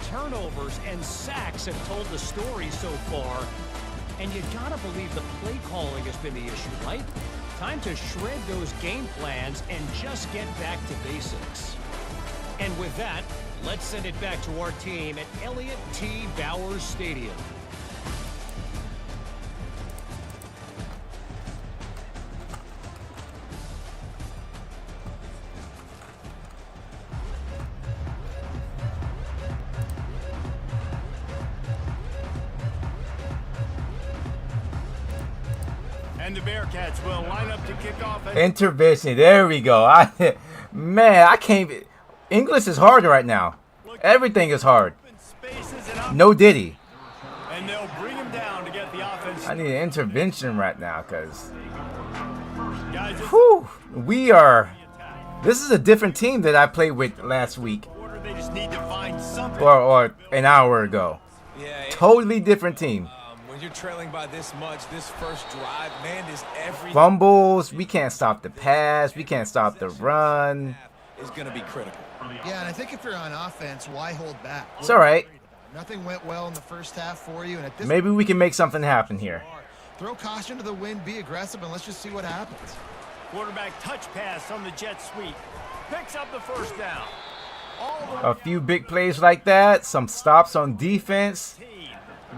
Turnovers and sacks have told the story so far. And you gotta believe the play calling has been the issue, right? Time to shred those game plans and just get back to basics. And with that, let's send it back to our team at Elliott T. Bowers Stadium. And the Bearcats will line up to kick off. Intervention. There we go. Man, I can't. English is hard right now. Everything is hard. No Diddy. And they'll bring him down to get the offense. I need an intervention right now, cause Guys, it's whew, we are. This is a different team that I played with last week quarter. They just need to find something. or an hour ago. Yeah, Totally different team. when you're trailing by this much, this first drive, man, is everything. Fumbles. We can't stop the pass. We can't stop the run. Is going to be critical. Yeah, and I think if you're on offense, why hold back? It's all right. Nothing went well in the first half for you, and at this Maybe we can make something happen here. throw caution to the wind, be aggressive, and let's just see what happens. Quarterback touch pass on the jet sweep. Picks up the first down. All A few big plays like that, some stops on defense, the team.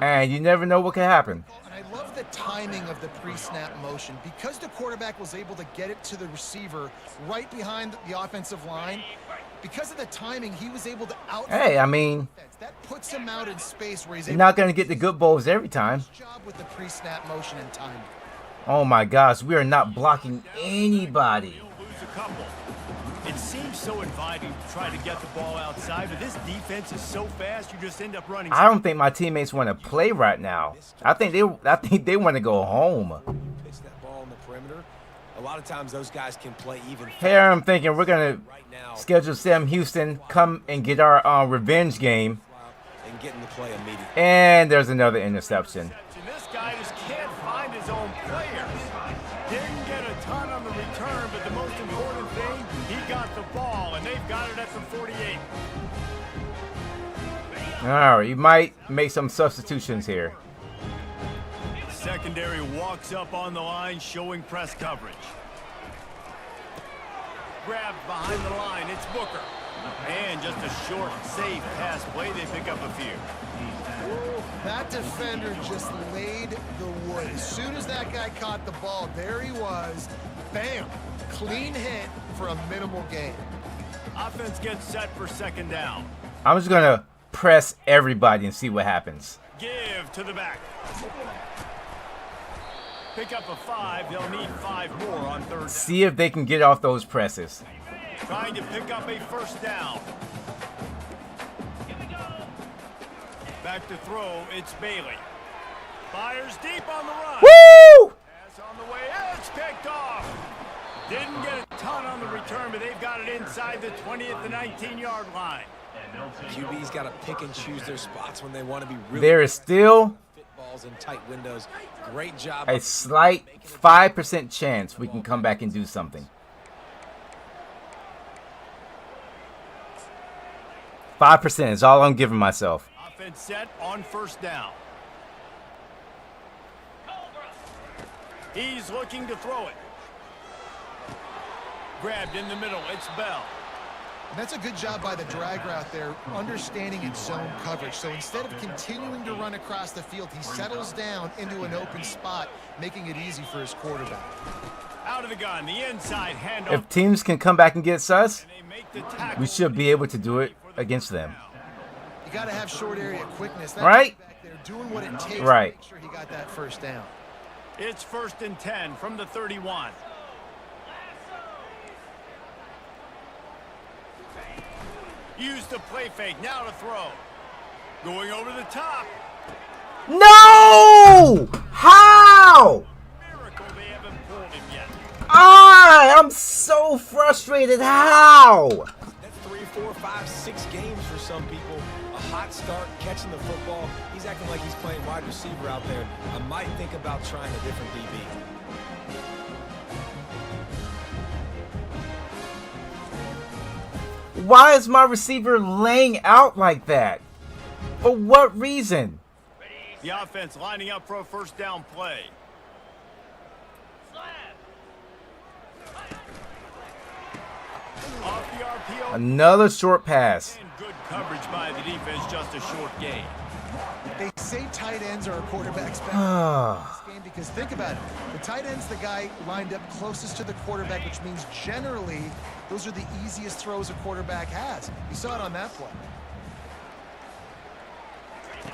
and you never know what can happen. And I love the timing of the pre-snap motion. Because the quarterback was able to get it to the receiver right behind the offensive line, because of the timing, he was able to out. Hey, I mean, That puts him out in space where he's you're able not going to get the good bowls every time. to job with the pre-snap motion and timing. Oh my gosh, we are not blocking anybody. He'll lose a couple. It seems so inviting to try to get the ball outside, but this defense is so fast, you just end up running. I don't think my teammates want to play right now. I think they want to go home. Pitch that ball on the perimeter. A lot of times those guys can play even Here I'm thinking we're gonna right now schedule Sam Houston come and get our revenge game, and get in the play immediately. and there's another interception. This guy just can't find his own players. Didn't get a ton on the return, but the most important thing, he got the ball, and they've got it at the 48. All right, you might make some substitutions here. Secondary walks up on the line, showing press coverage. Grabbed behind the line, it's Booker. And just a short, safe pass play, they pick up a few. That defender just laid the wood. As soon as that guy caught the ball, there he was. Bam! Clean hit for a minimal gain. Offense gets set for second down. I'm just gonna press everybody and see what happens. Give to the back. Pick up a 5. They'll need 5 more on third down. See if they can get off those presses. Trying to pick up a first down. Back to throw, it's Bailey. Fires deep on the run. Woo! Pass on the way, it's picked off. Didn't get a ton on the return, but they've got it inside the 20 at the 19-yard line. QB's got to pick and choose their spots when they want to be really There is still fit balls in tight windows. Great job. a slight 5% chance we can come back and do something. 5% is all I'm giving myself. Offense set on first down. He's looking to throw it. Grabbed in the middle, it's Bell. And that's a good job by the drag route there, understanding its zone coverage. So instead of continuing to run across the field, he settles down into an open spot, making it easy for his quarterback. Out of the gun, the inside handoff. If teams can come back and get us, And they make the tackle. we should be able to do it against them. You got to have short area quickness. That Right? back there doing what it takes Right. to make sure he got that first down. It's 1st and 10 from the 31. Use the play fake, now to throw. Going over the top. No! How? Miracle they haven't pulled him yet. I'm so frustrated. How? That's 3, 4, 5, 6 games for some people. A hot start, catching the football. He's acting like he's playing wide receiver out there. I might think about trying a different DB. Why is my receiver laying out like that? For what reason? The offense lining up for a first down play. Off the RPO. Another short pass. And good coverage by the defense, just a short gain. They say tight ends are a quarterback's best in this game because think about it. The tight end's the guy lined up closest to the quarterback, which means generally those are the easiest throws a quarterback has. You saw it on that play.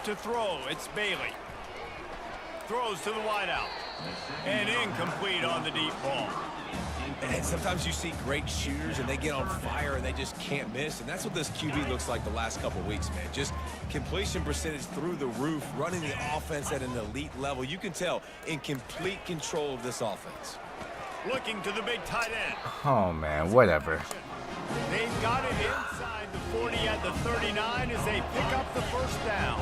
To throw, it's Bailey. Throws to the wideout. And incomplete on the deep ball. And sometimes you see great shooters and they get on fire and they just can't miss. And that's what this QB looks like the last couple weeks, man. Just completion percentage through the roof, running the offense at an elite level. You can tell in complete control of this offense. Looking to the big tight end. Oh, man, whatever. They've got it inside the 40 at the 39 as they pick up the first down.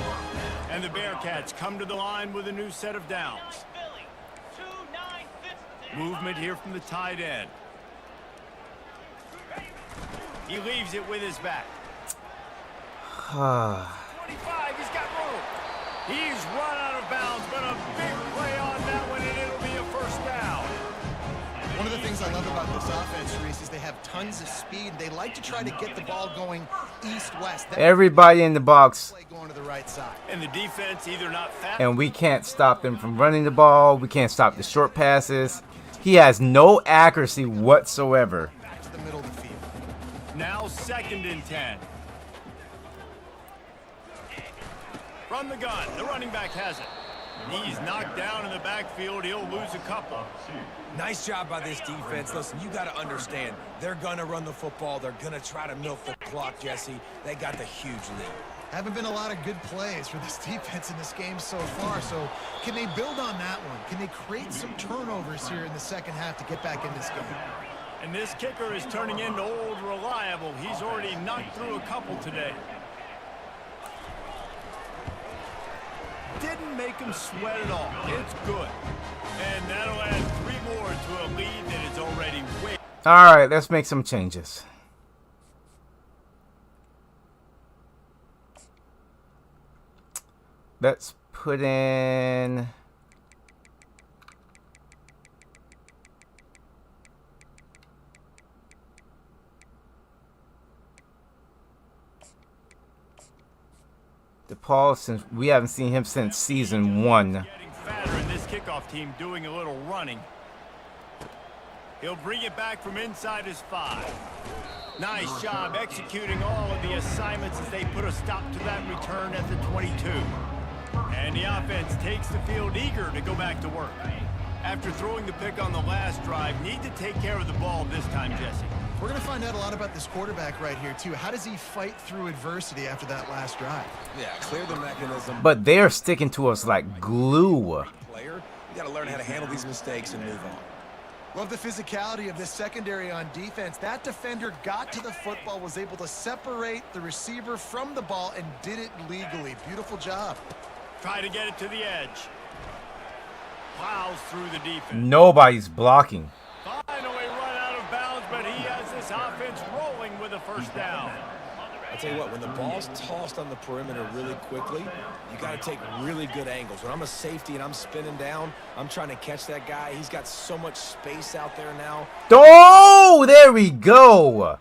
And the Bearcats come to the line with a new set of downs. Movement here from the tight end. He leaves it with his back. 25, he's got room. He's run out of bounds, but a big play on that one, and it'll be a first down. One of the things I love about this offense, Reese, is they have tons of speed. They like to try to get the ball going east-west. Everybody in the box. Play going to the right side. And the defense either not fast. And we can't stop them from running the ball. We can't stop the short passes. He has no accuracy whatsoever. Back to the middle of the field. Now 2nd and 10. From the gun, the running back has it. He's knocked down in the backfield. He'll lose a couple. Nice job by this defense. Listen, you got to understand, they're going to run the football. They're going to try to milk the clock, Jesse. They got the huge lead. Haven't been a lot of good plays for this defense in this game so far. So can they build on that one? Can they create some turnovers here in the second half to get back in this game? And this kicker is turning into old reliable. He's already knocked through a couple today. Didn't make him sweat at all. It's good. And that'll add 3 more to a lead that is already way. All right, let's make some changes. Let's put in... DePaul, since we haven't seen him since season 1. Getting fatter in this kickoff team, doing a little running. He'll bring it back from inside his 5. Nice job executing all of the assignments as they put a stop to that return at the 22. And the offense takes the field eager to go back to work. After throwing the pick on the last drive, need to take care of the ball this time, Jesse. We're going to find out a lot about this quarterback right here, too. How does he fight through adversity after that last drive? Yeah, clear the mechanism. But they're sticking to us like glue. Player, you got to learn how to handle these mistakes and move on. Love the physicality of this secondary on defense. That defender got to the football, was able to separate the receiver from the ball, and did it legally. Beautiful job. Try to get it to the edge. Plows through the defense. Nobody's blocking. Finally run out of bounds, but he has this offense rolling with a first down. I'll tell you what, when the ball's tossed on the perimeter really quickly, you got to take really good angles. When I'm a safety and I'm spinning down, I'm trying to catch that guy. He's got so much space out there now. Oh, there we go.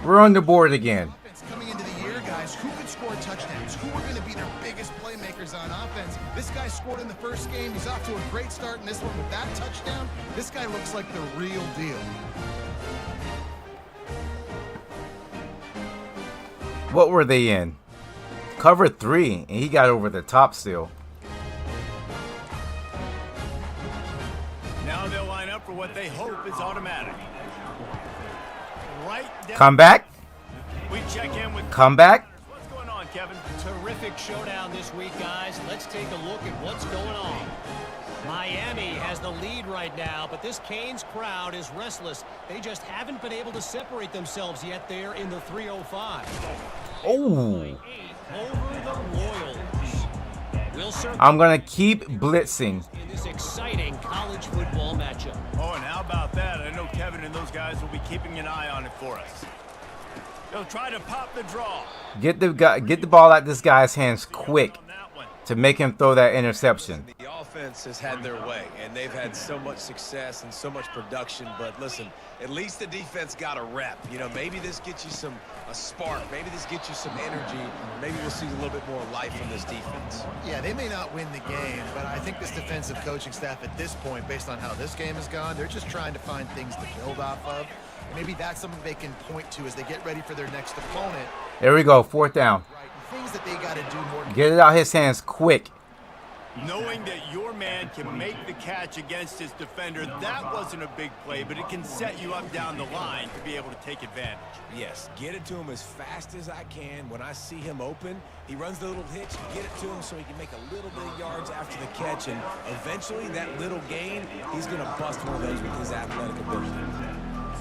We're on the board again. Coming into the year, guys, who could score touchdowns? Who are going to be their biggest playmakers on offense? This guy scored in the first game. He's off to a great start in this one with that touchdown. This guy looks like the real deal. What were they in? Cover 3, and he got over the top still. Now they'll line up for what they hope is automatic. Right down. Come back. We check in with Come back. what's going on, Kevin. Terrific showdown this week, guys. Let's take a look at what's going on. Miami has the lead right now, but this Canes crowd is restless. They just haven't been able to separate themselves yet there in the 305. Oh. Over the Royals. We'll circle I'm going to keep blitzing. in this exciting college football matchup. Oh, and how about that? I know Kevin and those guys will be keeping an eye on it for us. They'll try to pop the draw. Get the ball out this guy's hands quick On that one. to make him throw that interception. The offense has had their way, and they've had so much success and so much production. But listen, at least the defense got a rep. You know, maybe this gets you a spark. Maybe this gets you some energy. Maybe we'll see a little bit more life from this defense. Yeah, they may not win the game, but I think this defensive coaching staff at this point, based on how this game has gone, they're just trying to find things to build off of. Maybe that's something they can point to as they get ready for their next opponent. There we go. 4th down. Right, things that they got to do more. Get it out his hands quick. Knowing that your man can make the catch against his defender, that wasn't a big play, but it can set you up down the line to be able to take advantage. Yes, get it to him as fast as I can. When I see him open, he runs the little hitch, get it to him so he can make a little bit of yards after the catch, and eventually that little gain, he's going to bust one of those with his athletic ability.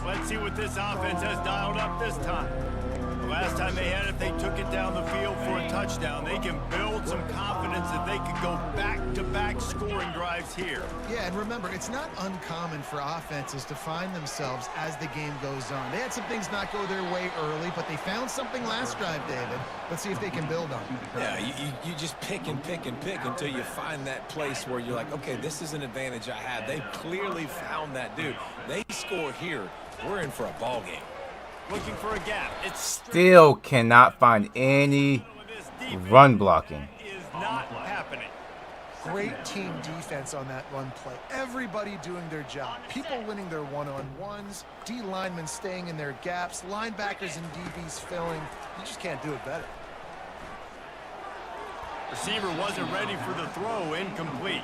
Let's see what this offense has dialed up this time. The last time they had it, they took it down the field for a touchdown. They can build some confidence that they could go back-to-back scoring drives here. Yeah, and remember, it's not uncommon for offenses to find themselves as the game goes on. They had some things not go their way early, but they found something last drive, David. Let's see if they can build on it. Yeah, you just pick and pick and pick until you find that place where you're like, okay, this is an advantage I have. They clearly found that dude. They score here. We're in for a ball game. Looking for a gap. It's Still cannot find any run blocking. is not happening. Great team defense on that run play. Everybody doing their job. People winning their one-on-ones, D linemen staying in their gaps, linebackers and DBs filling. You just can't do it better. Receiver wasn't ready for the throw. Incomplete.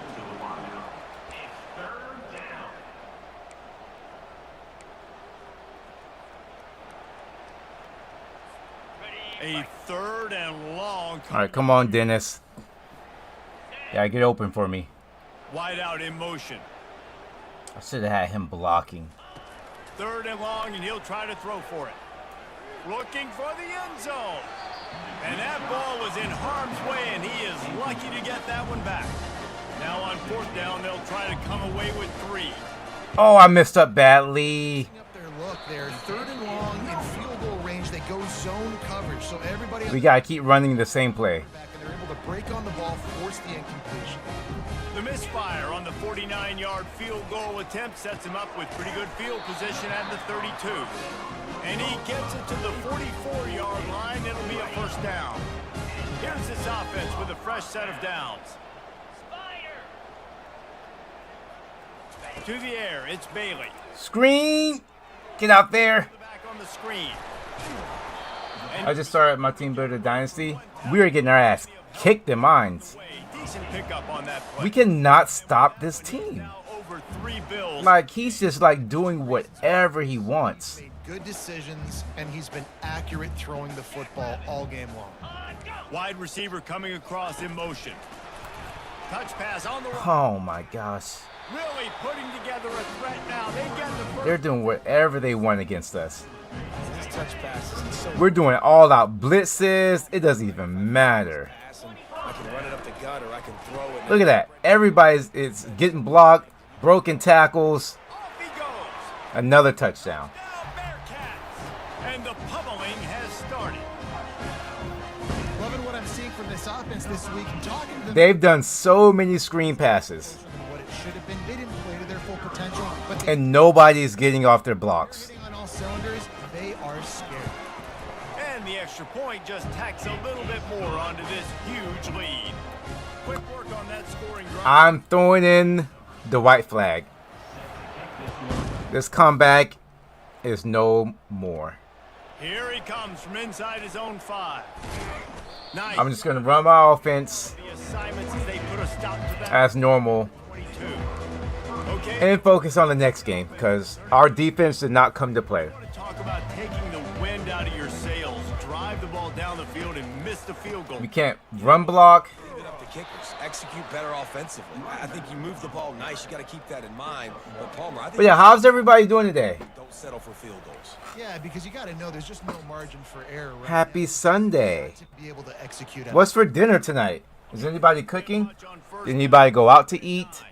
A 3rd and long. All right, come on, Dennis. Yeah, get open for me. Wide out in motion. I should have had him blocking. 3rd and long, and he'll try to throw for it. Looking for the end zone. And that ball was in harm's way, and he is lucky to get that one back. Now on 4th down, they'll try to come away with 3. Oh, I messed up badly. Up their look there, 3rd and long in field goal range. They go zone coverage, so everybody. We got to keep running the same play. And they're able to break on the ball, force the incompletion. The misfire on the 49-yard field goal attempt sets him up with pretty good field position at the 32. And he gets it to the 44-yard line. It'll be a 1st down. Here's this offense with a fresh set of downs. To the air, it's Bailey. Screen. Get out there. Back on the screen. I just started my Teambuilder Dynasty. We are getting our ass kicked in mines. Decent pickup on that play. We cannot stop this team. Now over 3 Bills. Like, he's just like doing whatever he wants. Made good decisions, and he's been accurate throwing the football all game long. Wide receiver coming across in motion. Touch pass on the right. Oh my gosh. Really putting together a threat now. They get the first. They're doing whatever they want against us. These touch passes, it's so We're doing all out blitzes. It doesn't even matter. I can run it up the gut or I can throw it. Look at that. Everybody's it's getting blocked, broken tackles. Off he goes. Another touchdown. Now Bearcats. And the pummeling has started. Loving what I'm seeing from this offense this week. I'm talking to them. They've done so many screen passes, What it should have been. They didn't play to their full potential, but they and nobody's getting off their blocks. hitting on all cylinders. They are scared. extra point just tacks a little bit more onto this huge lead. Quick work on that scoring drive. I'm throwing in the white flag. This comeback is no more. Here he comes from inside his own 5. Nice. I'm just going to run my offense The assignments as they put a stop to that. as normal 22. Okay. and focus on the next game because our defense did not come to play. I want to talk about taking the wind out of your sails. Drive the ball down the field and miss the field goal. We can't run block. Leave it up to kickers. Execute better offensively. I think you move the ball nice. You got to keep that in mind. But Palmer, I think But yeah, how's everybody doing today? don't settle for field goals. Yeah, because you got to know there's just no margin for error. Right Happy now. Sunday. To be able to execute. out. What's for dinner tonight? Is anybody cooking? Did anybody go out to eat?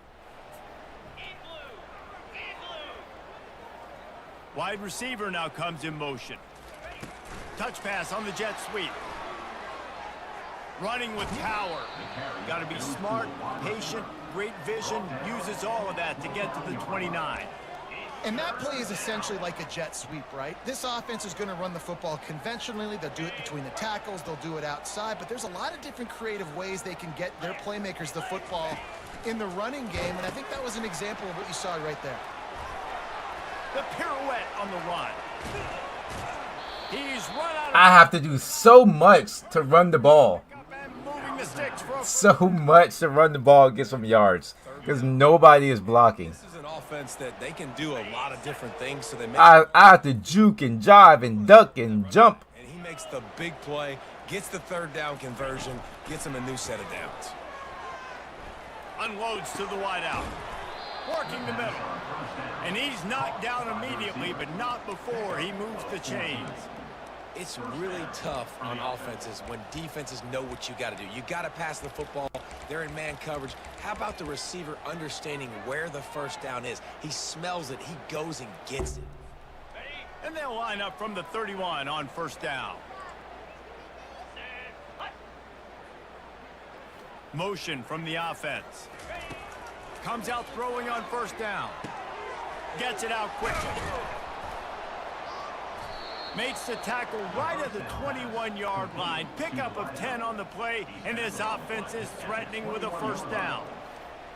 Wide receiver now comes in motion. Touch pass on the jet sweep. Running with power. Got to be smart, patient, great vision. Uses all of that to get to the 29. And that play is essentially like a jet sweep, right? This offense is going to run the football conventionally. They'll do it between the tackles. They'll do it outside. But there's a lot of different creative ways they can get their playmakers the football in the running game. And I think that was an example of what you saw right there. The pirouette on the run. He's run out of I have to do so much to run the ball. and moving the sticks for a So much to run the ball and get some yards because nobody is blocking. This is an offense that they can do a lot of different things, so they make I have to juke and jive and duck and jump. and he makes the big play, gets the third down conversion, gets him a new set of downs. unloads to the wideout. Working the middle. And he's knocked down immediately, but not before he moves the chains. It's really tough on offenses when defenses know what you got to do. You got to pass the football. They're in man coverage. How about the receiver understanding where the first down is? He smells it. He goes and gets it. And they'll line up from the 31 on first down. Motion from the offense. Comes out throwing on first down. Gets it out quickly. Makes the tackle right at the 21-yard line. Pickup of 10 on the play, and this offense is threatening with a first down.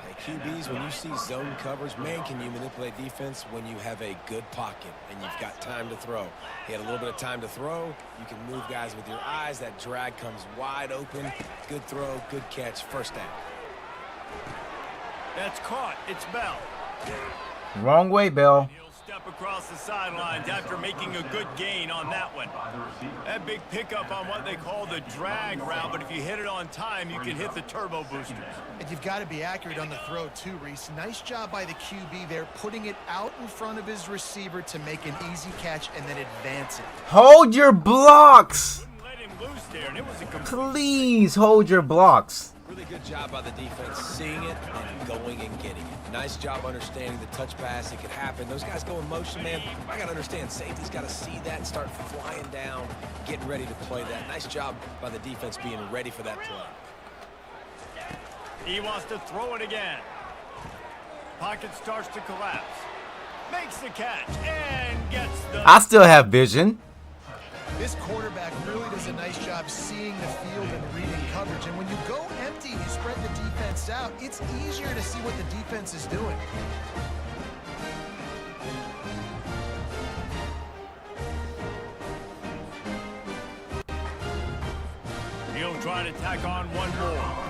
Hey, QBs, when you see zone coverage, man, can you manipulate defense when you have a good pocket and you've got time to throw. He had a little bit of time to throw. You can move guys with your eyes. That drag comes wide open. Good throw, good catch, first down. That's caught. It's Bell. Wrong way, Bill. He'll step across the sidelines after making a good gain on that one. That big pickup on what they call the drag route, but if you hit it on time, you can hit the turbo boosters. And you've got to be accurate on the throw too, Reese. Nice job by the QB there, putting it out in front of his receiver to make an easy catch and then advance it. Hold your blocks. Wouldn't let him loose there, and it was a complete. Please hold your blocks. Really good job by the defense seeing it and going and getting it. Nice job understanding the touch pass. It could happen. Those guys go in motion, man. I got to understand, safety's got to see that and start flying down, getting ready to play that. Nice job by the defense being ready for that play. He wants to throw it again. Pocket starts to collapse. Makes the catch and gets the... I still have vision. This quarterback really does a nice job seeing the field and reading coverage. And when you go empty, you spread the defense out, it's easier to see what the defense is doing. He'll try to tack on one more.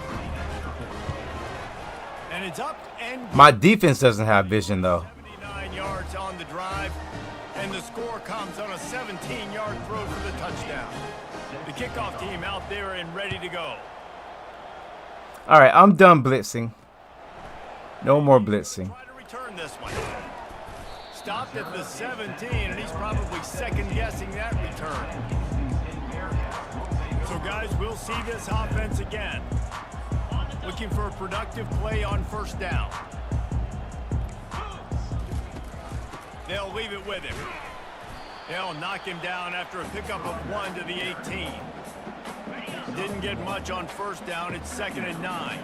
And it's up and... My defense doesn't have vision, though. 79 yards on the drive. And the score comes on a 17-yard throw for the touchdown. The kickoff team out there and ready to go. All right, I'm done blitzing. No more blitzing. Try to return this one. Stopped at the 17, and he's probably second-guessing that return. So, guys, we'll see this offense again. Looking for a productive play on first down. They'll leave it with him. They'll knock him down after a pickup of 1 to the 18. Didn't get much on first down. It's 2nd and 9.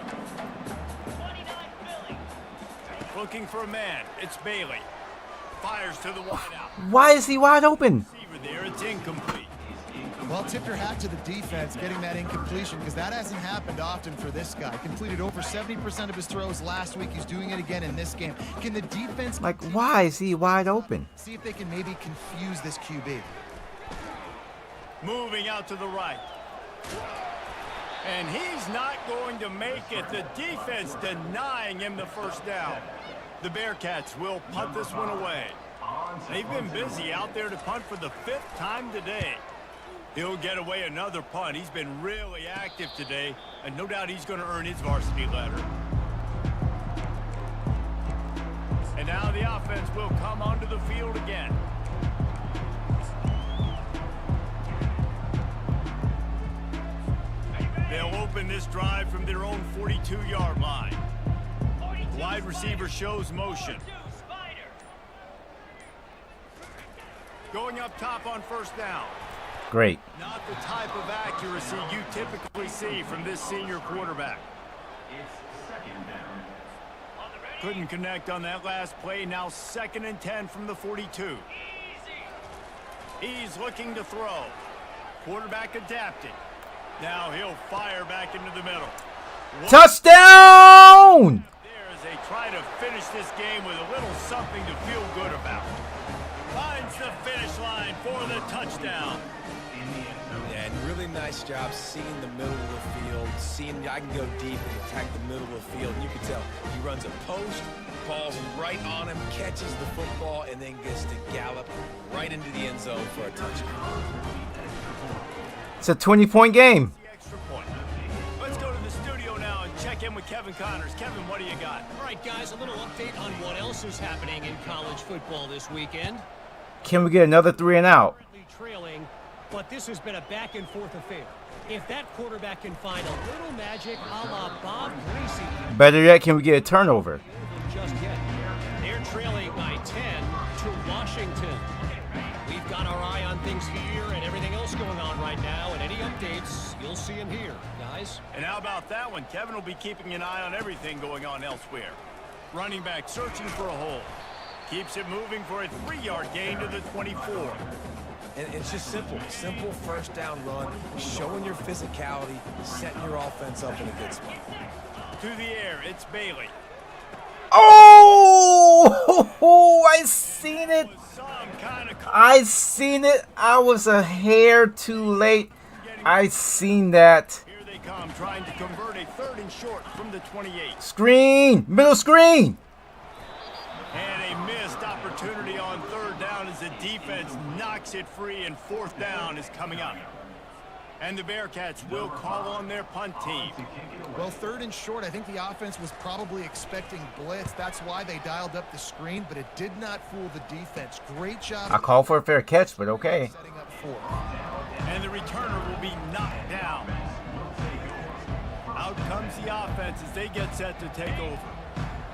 Looking for a man. It's Bailey. Fires to the wideout. Why is he wide open? Receiver there. It's incomplete. Well, tip your hat to the defense getting that incompletion because that hasn't happened often for this guy. Completed over 70% of his throws last week. He's doing it again in this game. Can the defense... Like, why is he wide open? See if they can maybe confuse this QB. Moving out to the right. And he's not going to make it. The defense denying him the first down. The Bearcats will punt this one away. They've been busy out there to punt for the 5th time today. He'll get away another punt. He's been really active today, and no doubt he's going to earn his varsity letter. And now the offense will come onto the field again. They'll open this drive from their own 42-yard line. Wide receiver shows motion. Going up top on first down. Great. Not the type of accuracy you typically see from this senior quarterback. Couldn't connect on that last play. Now 2nd and 10 from the 42. He's looking to throw. Quarterback adapted. Now he'll fire back into the middle. Touchdown! As they try to finish this game with a little something to feel good about. Finds the finish line for the touchdown. Yeah, and really nice job seeing the middle of the field, seeing I can go deep and attack the middle of the field. And you can tell he runs a post, ball's right on him, catches the football, and then gets to gallop right into the end zone for a touchdown. It's a 20-point game. Extra point. Let's go to the studio now and check in with Kevin Connors. Kevin, what do you got? All right, guys, a little update on what else is happening in college football this weekend. Can we get another 3 and out? Currently trailing, but this has been a back-and-forth affair. If that quarterback can find a little magic a la Bob Greasy... Better yet, can we get a turnover? Just yet. They're trailing by 10 to Washington. We've got our eye on things here and everything else going on right now, and any updates, you'll see them here, guys. And how about that one? Kevin will be keeping an eye on everything going on elsewhere. Running back searching for a hole. Keeps it moving for a 3-yard gain to the 24. And it's just simple. Simple first down run, showing your physicality, setting your offense up in a good spot. To the air, it's Bailey. Oh! I seen it. I seen it. I was a hair too late. I seen that. Here they come, trying to convert a 3rd and short from the 28. Screen. Middle screen. And a missed opportunity on 3rd down as the defense knocks it free, and 4th down is coming up. And the Bearcats will call on their punt team. Well, 3rd and short, I think the offense was probably expecting blitz. That's why they dialed up the screen, but it did not fool the defense. Great job. I call for a fair catch, but okay. Setting up 4. And the returner will be knocked down. Out comes the offense as they get set to take over.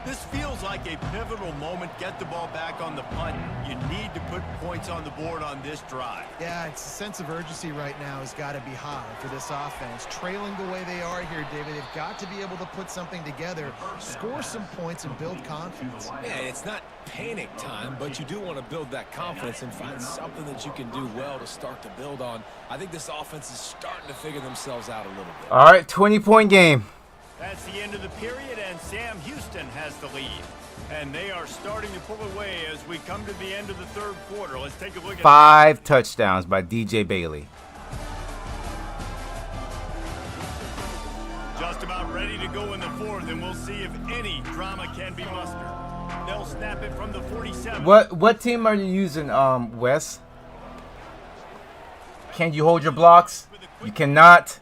This feels like a pivotal moment. Get the ball back on the punt. You need to put points on the board on this drive. Yeah, it's a sense of urgency right now has got to be high for this offense. Trailing the way they are here, David, they've got to be able to put something together, score some points, and build confidence. Yeah, it's not panic time, but you do want to build that confidence and find something that you can do well to start to build on. I think this offense is starting to figure themselves out a little bit. All right, 20-point game. That's the end of the period, and Sam Houston has the lead. And they are starting to pull away as we come to the end of the 3rd quarter. Let's take a look at 5 touchdowns by DJ Bailey. Just about ready to go in the 4th, and we'll see if any drama can be mustered. They'll snap it from the 47. What team are you using, Wes? Can you hold your blocks? You cannot.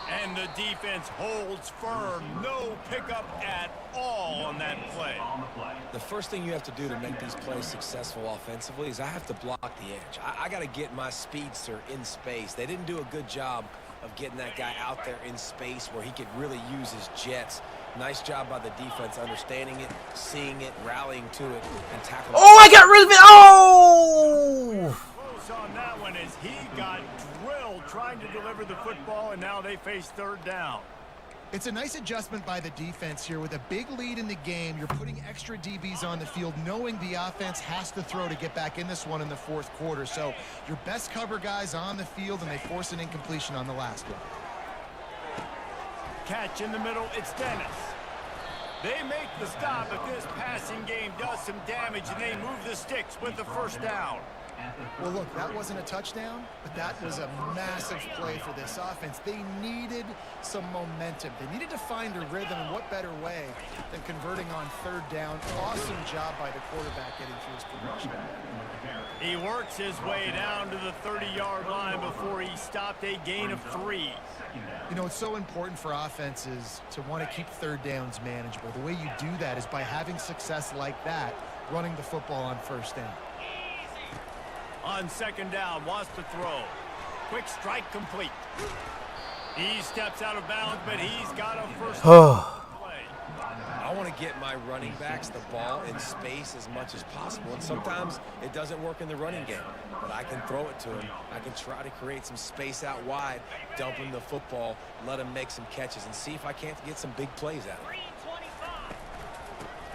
And the defense holds firm. No pickup at all on that play. The first thing you have to do to make these plays successful offensively is I have to block the edge. I got to get my speedster in space. They didn't do a good job of getting that guy out there in space where he could really use his jets. Nice job by the defense understanding it, seeing it, rallying to it, and tackling. Oh, I got rid of it. Oh! Close on that one as he got drilled trying to deliver the football, and now they face 3rd down. It's a nice adjustment by the defense here. With a big lead in the game, you're putting extra DBs on the field, knowing the offense has to throw to get back in this one in the fourth quarter. So your best cover guys on the field, and they force an incompletion on the last one. Catch in the middle, it's Dennis. They make the stop if this passing game does some damage, and they move the sticks with the first down. Well, look, that wasn't a touchdown, but that was a massive play for this offense. They needed some momentum. They needed to find a rhythm, and what better way than converting on third down. Awesome job by the quarterback getting through his progression. He works his way down to the 30-yard line before he stopped a gain of 3. You know, it's so important for offenses to want to keep third downs manageable. The way you do that is by having success like that, running the football on first down. On second down, wants to throw. Quick strike complete. He steps out of bounds, but he's got a first play. I want to get my running backs the ball in space as much as possible, and sometimes it doesn't work in the running game, but I can throw it to him. I can try to create some space out wide, dump him the football, let him make some catches, and see if I can't get some big plays out of him.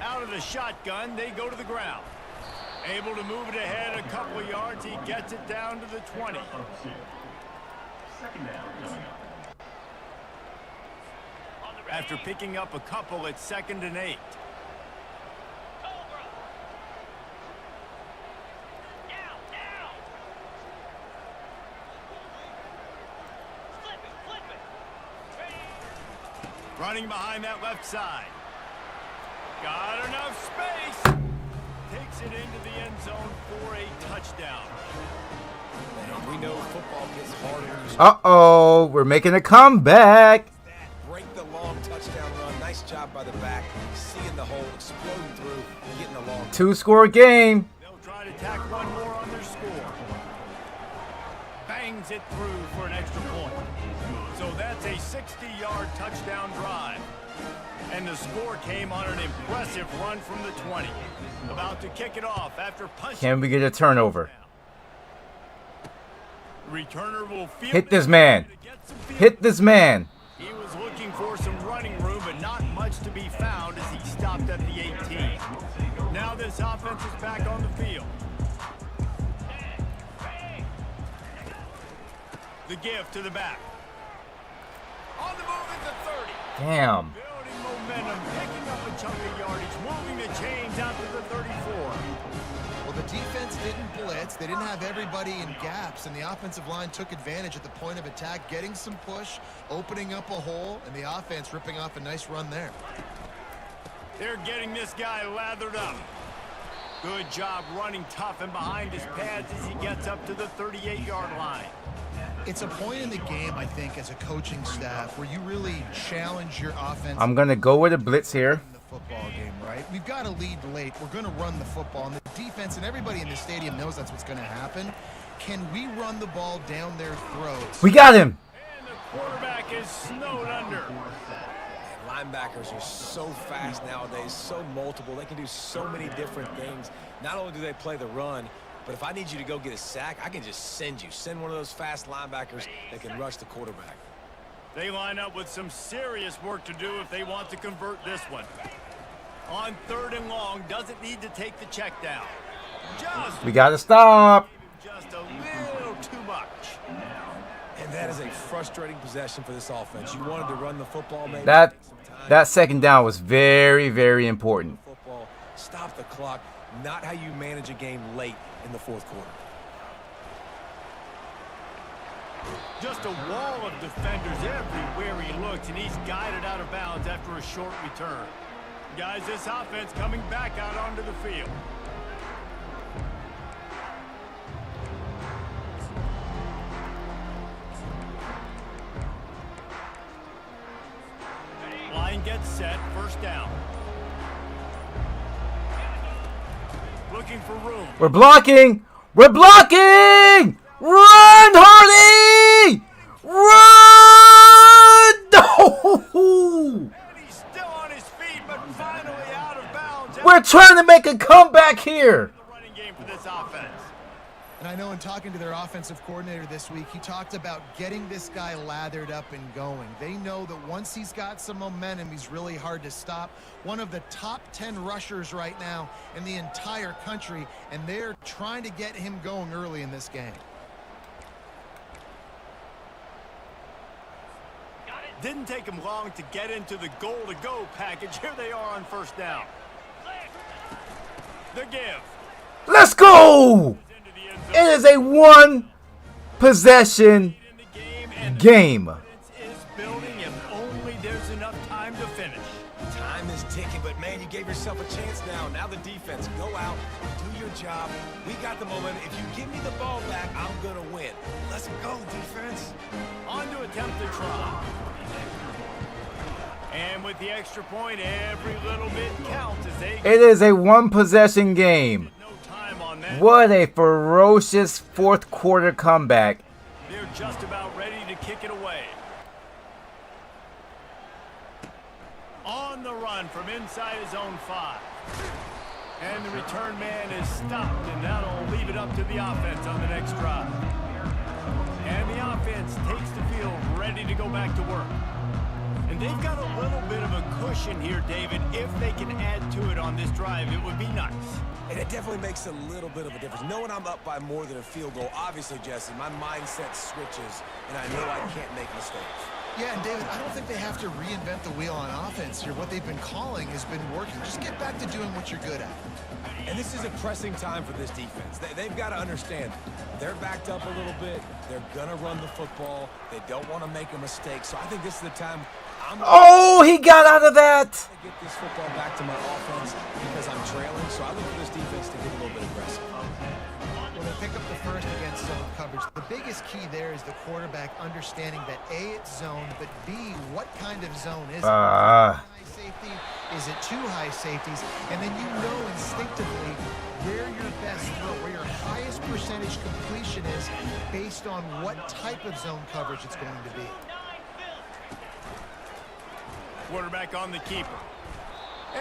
Out of the shotgun, they go to the ground. Able to move it ahead a couple of yards. He gets it down to the 20. Second down coming up. After picking up a couple, it's 2nd and 8. Running behind that left side. Got enough space. Takes it into the end zone for a touchdown. And we know football gets harder when you Uh-oh, we're making a comeback. break the long touchdown run. Nice job by the back. Seeing the hole, exploding through, getting the long. 2-score game. They'll try to tack one more on their score. Bangs it through for an extra point. So that's a 60-yard touchdown drive. And the score came on an impressive run from the 20. About to kick it off after punching. Can we get a turnover? Returner will field Hit this it man. to get some field. Hit this man. He was looking for some running room, but not much to be found as he stopped at the 18. Now this offense is back on the field. The give to the back. On the move at the 30. Damn. Building momentum, picking up a chunk of yardage, moving the chains out to the 34. Well, the defense didn't blitz. They didn't have everybody in gaps, and the offensive line took advantage at the point of attack, getting some push, opening up a hole, and the offense ripping off a nice run there. They're getting this guy lathered up. Good job running tough and behind his pads as he gets up to the 38-yard line. It's a point in the game, I think, as a coaching staff, where you really challenge your offense. I'm going to go with a blitz here. In the football game, right? We've got to lead late. We're going to run the football, and the defense and everybody in the stadium knows that's what's going to happen. Can we run the ball down their throats? We got him. And the quarterback is snowed under. Linebackers are so fast nowadays, so multiple. They can do so many different things. Not only do they play the run, but if I need you to go get a sack, I can just send you. Send one of those fast linebackers that can rush the quarterback. They line up with some serious work to do if they want to convert this one. On 3rd and long, doesn't need to take the check down. We got to stop. Just a little too much. And that is a frustrating possession for this offense. You wanted to run the football, maybe. That 2nd down was very, very important. Football, stop the clock. Not how you manage a game late in the 4th quarter. Just a wall of defenders everywhere he looks, and he's guided out of bounds after a short return. Guys, this offense coming back out onto the field. Line gets set, 1st down. Looking for room. We're blocking. We're blocking. Run, Hardy. Run. No. And he's still on his feet, but finally out of bounds. We're trying to make a comeback here. The running game for this offense. And I know in talking to their offensive coordinator this week, he talked about getting this guy lathered up and going. They know that once he's got some momentum, he's really hard to stop. One of the top 10 rushers right now in the entire country, and they're trying to get him going early in this game. Didn't take him long to get into the goal-to-go package. Here they are on first down. The give. Let's go! It is a one-possession game. Is building if only there's enough time to finish. Time is ticking, but man, you gave yourself a chance now. Now the defense, go out, do your job. We got the momentum. If you give me the ball back, I'm going to win. Let's go, defense. On to attempt the try. And with the extra point, every little bit counts as they... It is a one-possession game. No time on that. What a ferocious fourth quarter comeback. They're just about ready to kick it away. On the run from inside his own 5. And the return man is stopped, and that'll leave it up to the offense on the next drive. And the offense takes the field ready to go back to work. And they've got a little bit of a cushion here, David. If they can add to it on this drive, it would be nice. And it definitely makes a little bit of a difference. Knowing I'm up by more than a field goal, obviously, Jesse, my mindset switches, and I know I can't make mistakes. Yeah, and David, I don't think they have to reinvent the wheel on offense here. What they've been calling has been working. Just get back to doing what you're good at. And this is a pressing time for this defense. They've got to understand, they're backed up a little bit. They're going to run the football. They don't want to make a mistake. So I think this is the time Oh, he got out of that. Get this football back to my offense because I'm trailing. So I look for this defense to get a little bit aggressive. When they pick up the first against zone coverage, the biggest key there is the quarterback understanding that A, it's zone, but B, what kind of zone is it? High safety? Is it two high safeties? And then you know instinctively where your best throw, where your highest percentage completion is based on what type of zone coverage it's going to be. Quarterback on the keeper.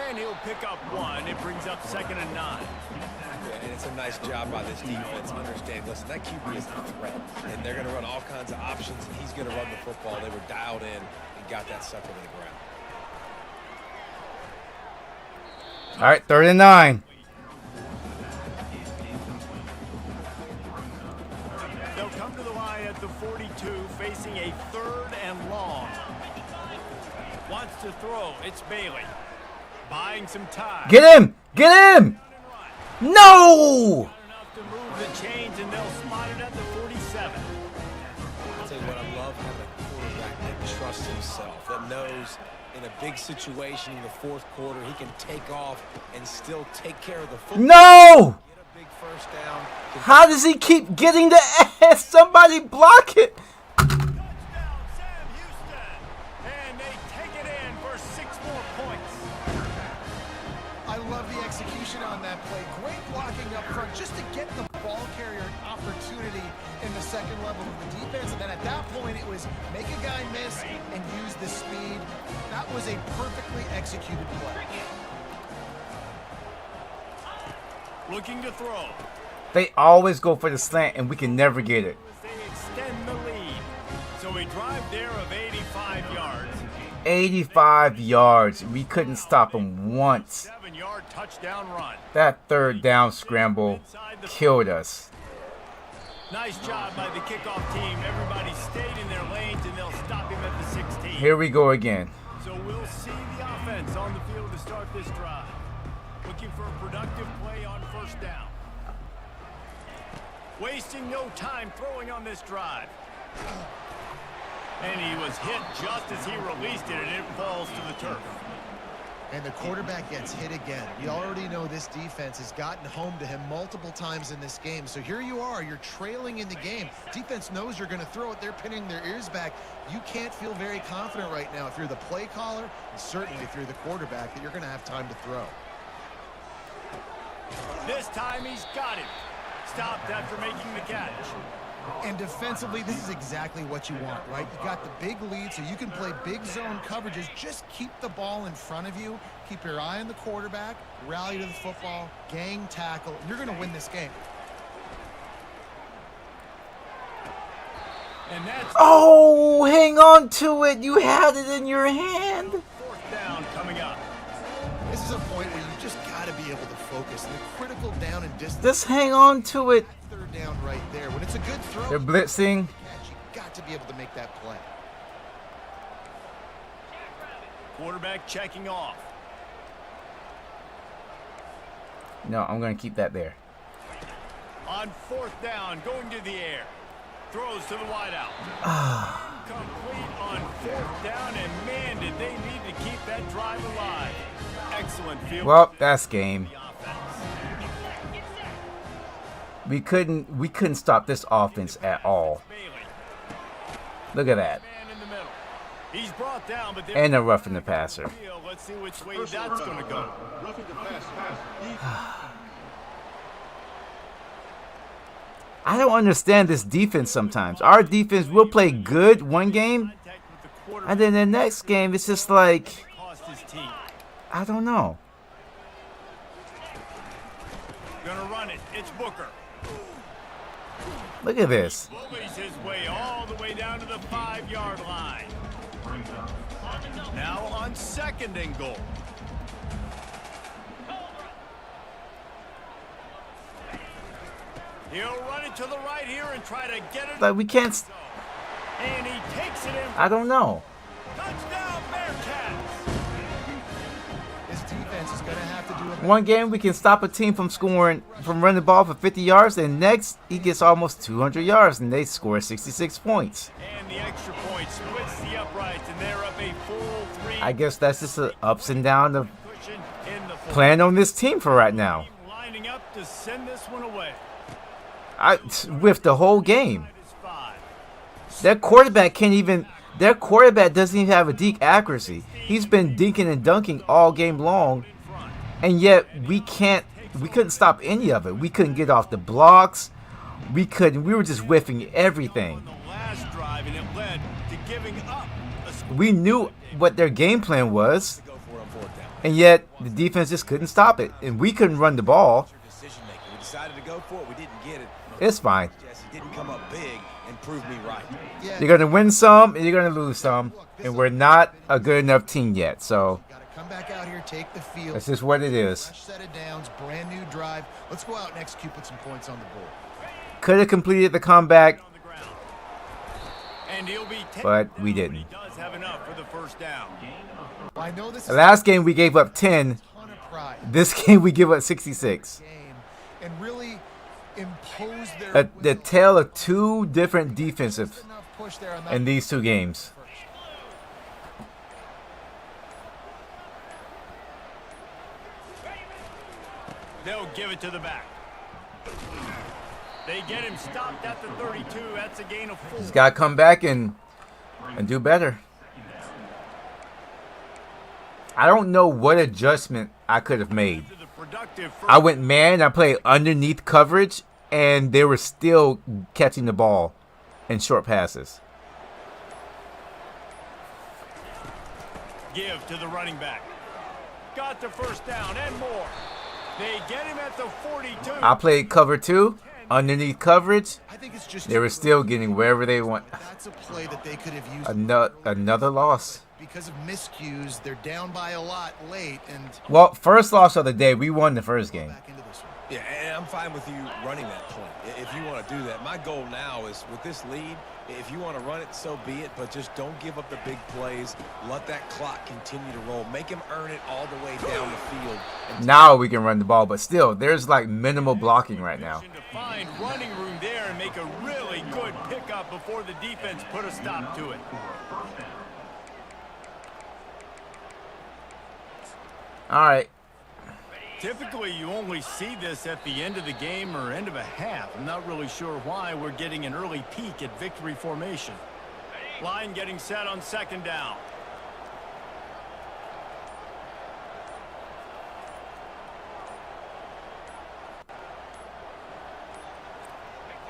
And he'll pick up 1. It brings up 2nd and 9. Yeah, and it's a nice job by this defense. Understand, listen, that QB is a threat. And they're going to run all kinds of options. And he's going to run the football. They were dialed in and got that sucker to the ground. All right, 3rd and 9. They'll come to the line at the 42, facing a 3rd and long. Wants to throw. It's Bailey. Buying some time. Get him! Get him! No! Not enough to move the chains, and they'll spot it at the 47. I'll tell you what, I love having a quarterback that trusts himself, that knows in a big situation in the fourth quarter, he can take off and still take care of the football. No! Get a big first down. How does he keep getting the ass? Somebody block it. On that play, great blocking up front just to get the ball carrier an opportunity in the second level of the defense, and then at that point it was make a guy miss and use the speed. That was a perfectly executed play. Looking to throw. They always go for the slant and we can never get it. They extend the lead. So a drive there of 85 yards. 85 yards. We couldn't stop him once. 7-yard touchdown run. That 3rd down scramble killed us. Nice job by the kickoff team. Everybody stayed in their lanes, and they'll stop him at the 16. Here we go again. So we'll see the offense on the field to start this drive. Looking for a productive play on first down. Wasting no time throwing on this drive. And he was hit just as he released it, and it falls to the turf. And the quarterback gets hit again. We already know this defense has gotten home to him multiple times in this game. So here you are, you're trailing in the game. Defense knows you're going to throw it. They're pinning their ears back. You can't feel very confident right now if you're the play caller, and certainly if you're the quarterback, that you're going to have time to throw. This time he's got it. Stopped after making the catch. And defensively, this is exactly what you want, right? You got the big lead, so you can play big zone coverages. Just keep the ball in front of you. Keep your eye on the quarterback. Rally to the football. Gang tackle. You're going to win this game. And that's Oh, hang on to it. You had it in your hand. fourth down coming up. This is a point where you just got to be able to focus. And the critical down and distance. Just hang on to it. Third down right there. When it's a good throw, They're blitzing. catch, you got to be able to make that play. Quarterback checking off. No, I'm going to keep that there. On fourth down, going to the air. Throws to the wideout. Complete on fourth down, and man, did they need to keep that drive alive. Excellent field. Well, that's game. The offense. We couldn't stop this offense at all. Bailey, Look at that. man in the middle. He's brought down, but And they're roughing the passer. let's see which way that's going to go. I don't understand this defense sometimes. Our defense will play good one game, Contact with the quarterback and then the next game it's just like, cost his team. I don't know. Gonna run it. It's Booker. Look at this. Bullies his way all the way down to the 5-yard line. Now on second and goal. He'll run it to the right here and try to get it. Like we can't. And he takes it in. I don't know. Touchdown Bearcats. This defense is going to have to do a One game we can stop a team from running the ball for 50 yards, and next he gets almost 200 yards, and they score 66 points. And the extra point splits the uprights, and they're up a full 3. I guess that's just the ups and downs of Cushion in the fourth. playing on this team for right now. Lining up to send this one away. I whiffed the whole game. That is 5. Their quarterback can't even. Their quarterback doesn't even have a deke accuracy. He's been dinking and dunking all game long, and yet we couldn't stop any of it. We couldn't get off the blocks. We couldn't. We were just whiffing everything. On the last drive, and it led to giving up a score. We knew what their game plan was, Go for it on fourth down. and yet the defense just couldn't stop it, and we couldn't run the ball. Decision making. We decided to go for it. We didn't get it. It's fine. Jesse didn't come up big and prove me right. yeah, You're gonna win some, and you're gonna lose some, and we're not a good enough team yet. So got to come back out here, take the field. that's just what it is. Fresh set of downs, brand new drive. Let's go out and execute, put some points on the board. Could have completed the comeback, On the ground. And he'll be taken but we down, didn't. He does have enough for the first down. I know this is The last game we gave up 10. a ton of pride. This game we give up 66. Game and really impose their The tale of two different defensive enough push there on that in these two games. They'll give it to the back. They get him stopped at the 32. That's a gain of 4. He's got to come back and do better. I don't know what adjustment I could have made. To the productive I went man, I played underneath coverage, and they were still catching the ball in short passes. give to the running back. Got the first down and more. They get him at the 42. I played cover 2, underneath coverage. I think it's just They were still getting wherever they want. that's a play that they could have used Another loss. because of miscues. They're down by a lot late and Well, first loss of the day. We won the first game. back into this one. Yeah, and I'm fine with you running that point if you want to do that. My goal now is with this lead, if you want to run it, so be it, but just don't give up the big plays. Let that clock continue to roll. Make him earn it all the way down the field. And Now we can run the ball, but still, there's like minimal blocking right now. To find running room there and make a really good pickup before the defense put a stop to it. All right. Typically, you only see this at the end of the game or end of a half. I'm not really sure why we're getting an early peek at victory formation. Line getting set on second down.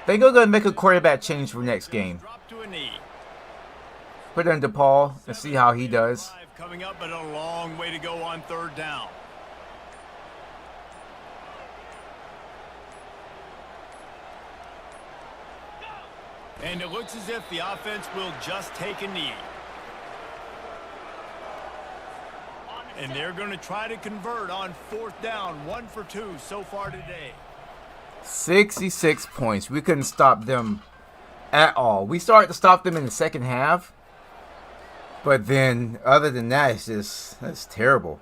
They're going to make a quarterback change for next game. Drop to a knee. Put it into Paul and see how he does. Coming up, but a long way to go on third down. And it looks as if the offense will just take a knee. And they're going to try to convert on 4th down, 1 for 2 so far today. 66 points. We couldn't stop them at all. We started to stop them in the second half. But then, other than that, that's terrible.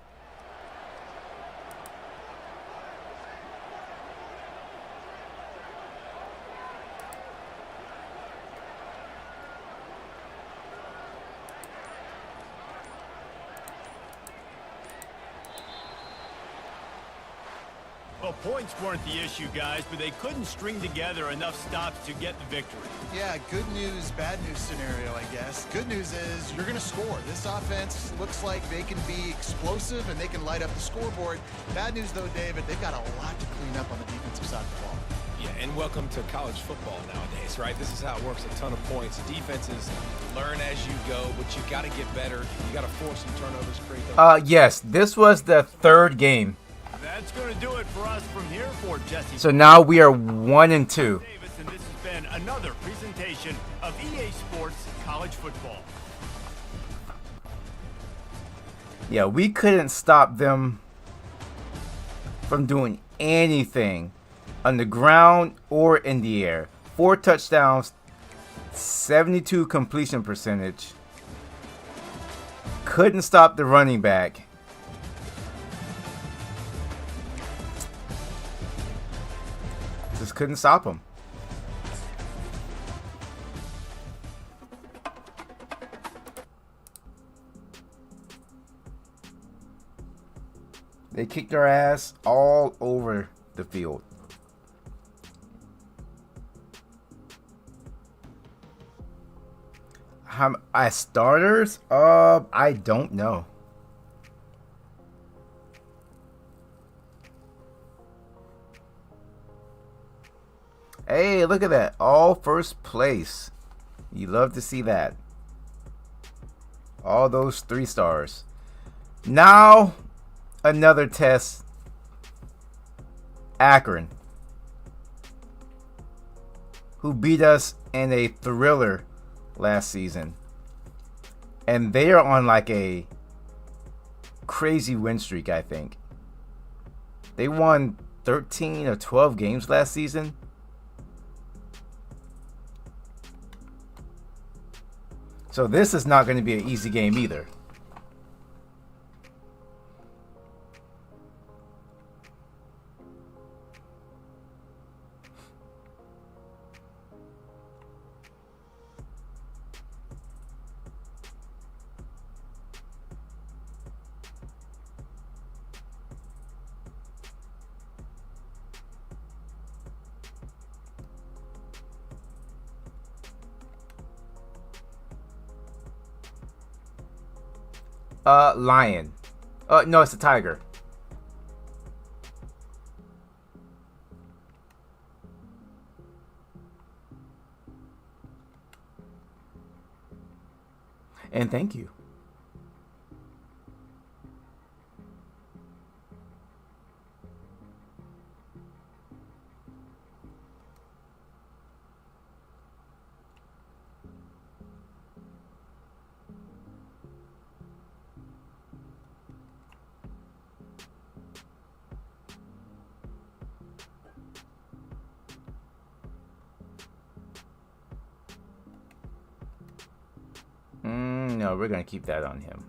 Well, points weren't the issue, guys, but they couldn't string together enough stops to get the victory. Yeah, good news, bad news scenario, I guess. Good news is you're going to score. This offense looks like they can be explosive and they can light up the scoreboard. Bad news, though, David, they've got a lot to clean up on the defensive side of the ball. Yeah, and welcome to college football nowadays, right? This is how it works, a ton of points. Defenses learn as you go, but you got to get better. You got to force some turnovers, create those. Yes, this was the third game. That's going to do it for us from here for Jesse. So now we are 1-2. Davis, and this has been another presentation of EA Sports College Football. Yeah, we couldn't stop them from doing anything on the ground or in the air. 4 touchdowns, 72 completion percentage. Couldn't stop the running back. Just couldn't stop him. They kicked our ass all over the field. As starters, I don't know. Hey, look at that. All first place. You love to see that. All those 3 stars. Now, another test. Akron, who beat us in a thriller last season. And they are on like a crazy win streak, I think. They won 13 or 12 games last season. So this is not going to be an easy game either. Lion. No, it's a tiger. And thank you. No, we're going to keep that on him.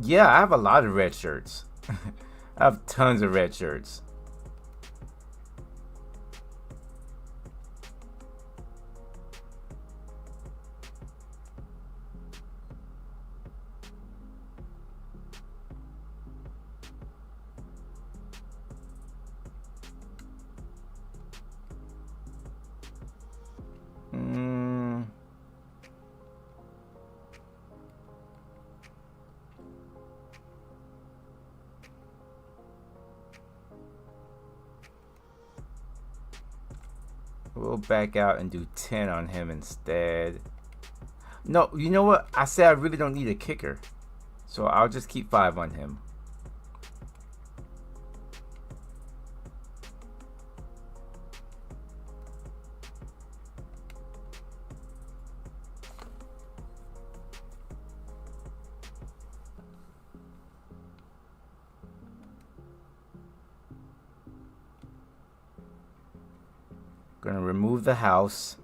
Yeah, I have a lot of red shirts. I have tons of red shirts. Mm. We'll back out and do 10 on him instead. No, you know what? I said I really don't need a kicker. So I'll just keep 5 on him. Gonna remove the house.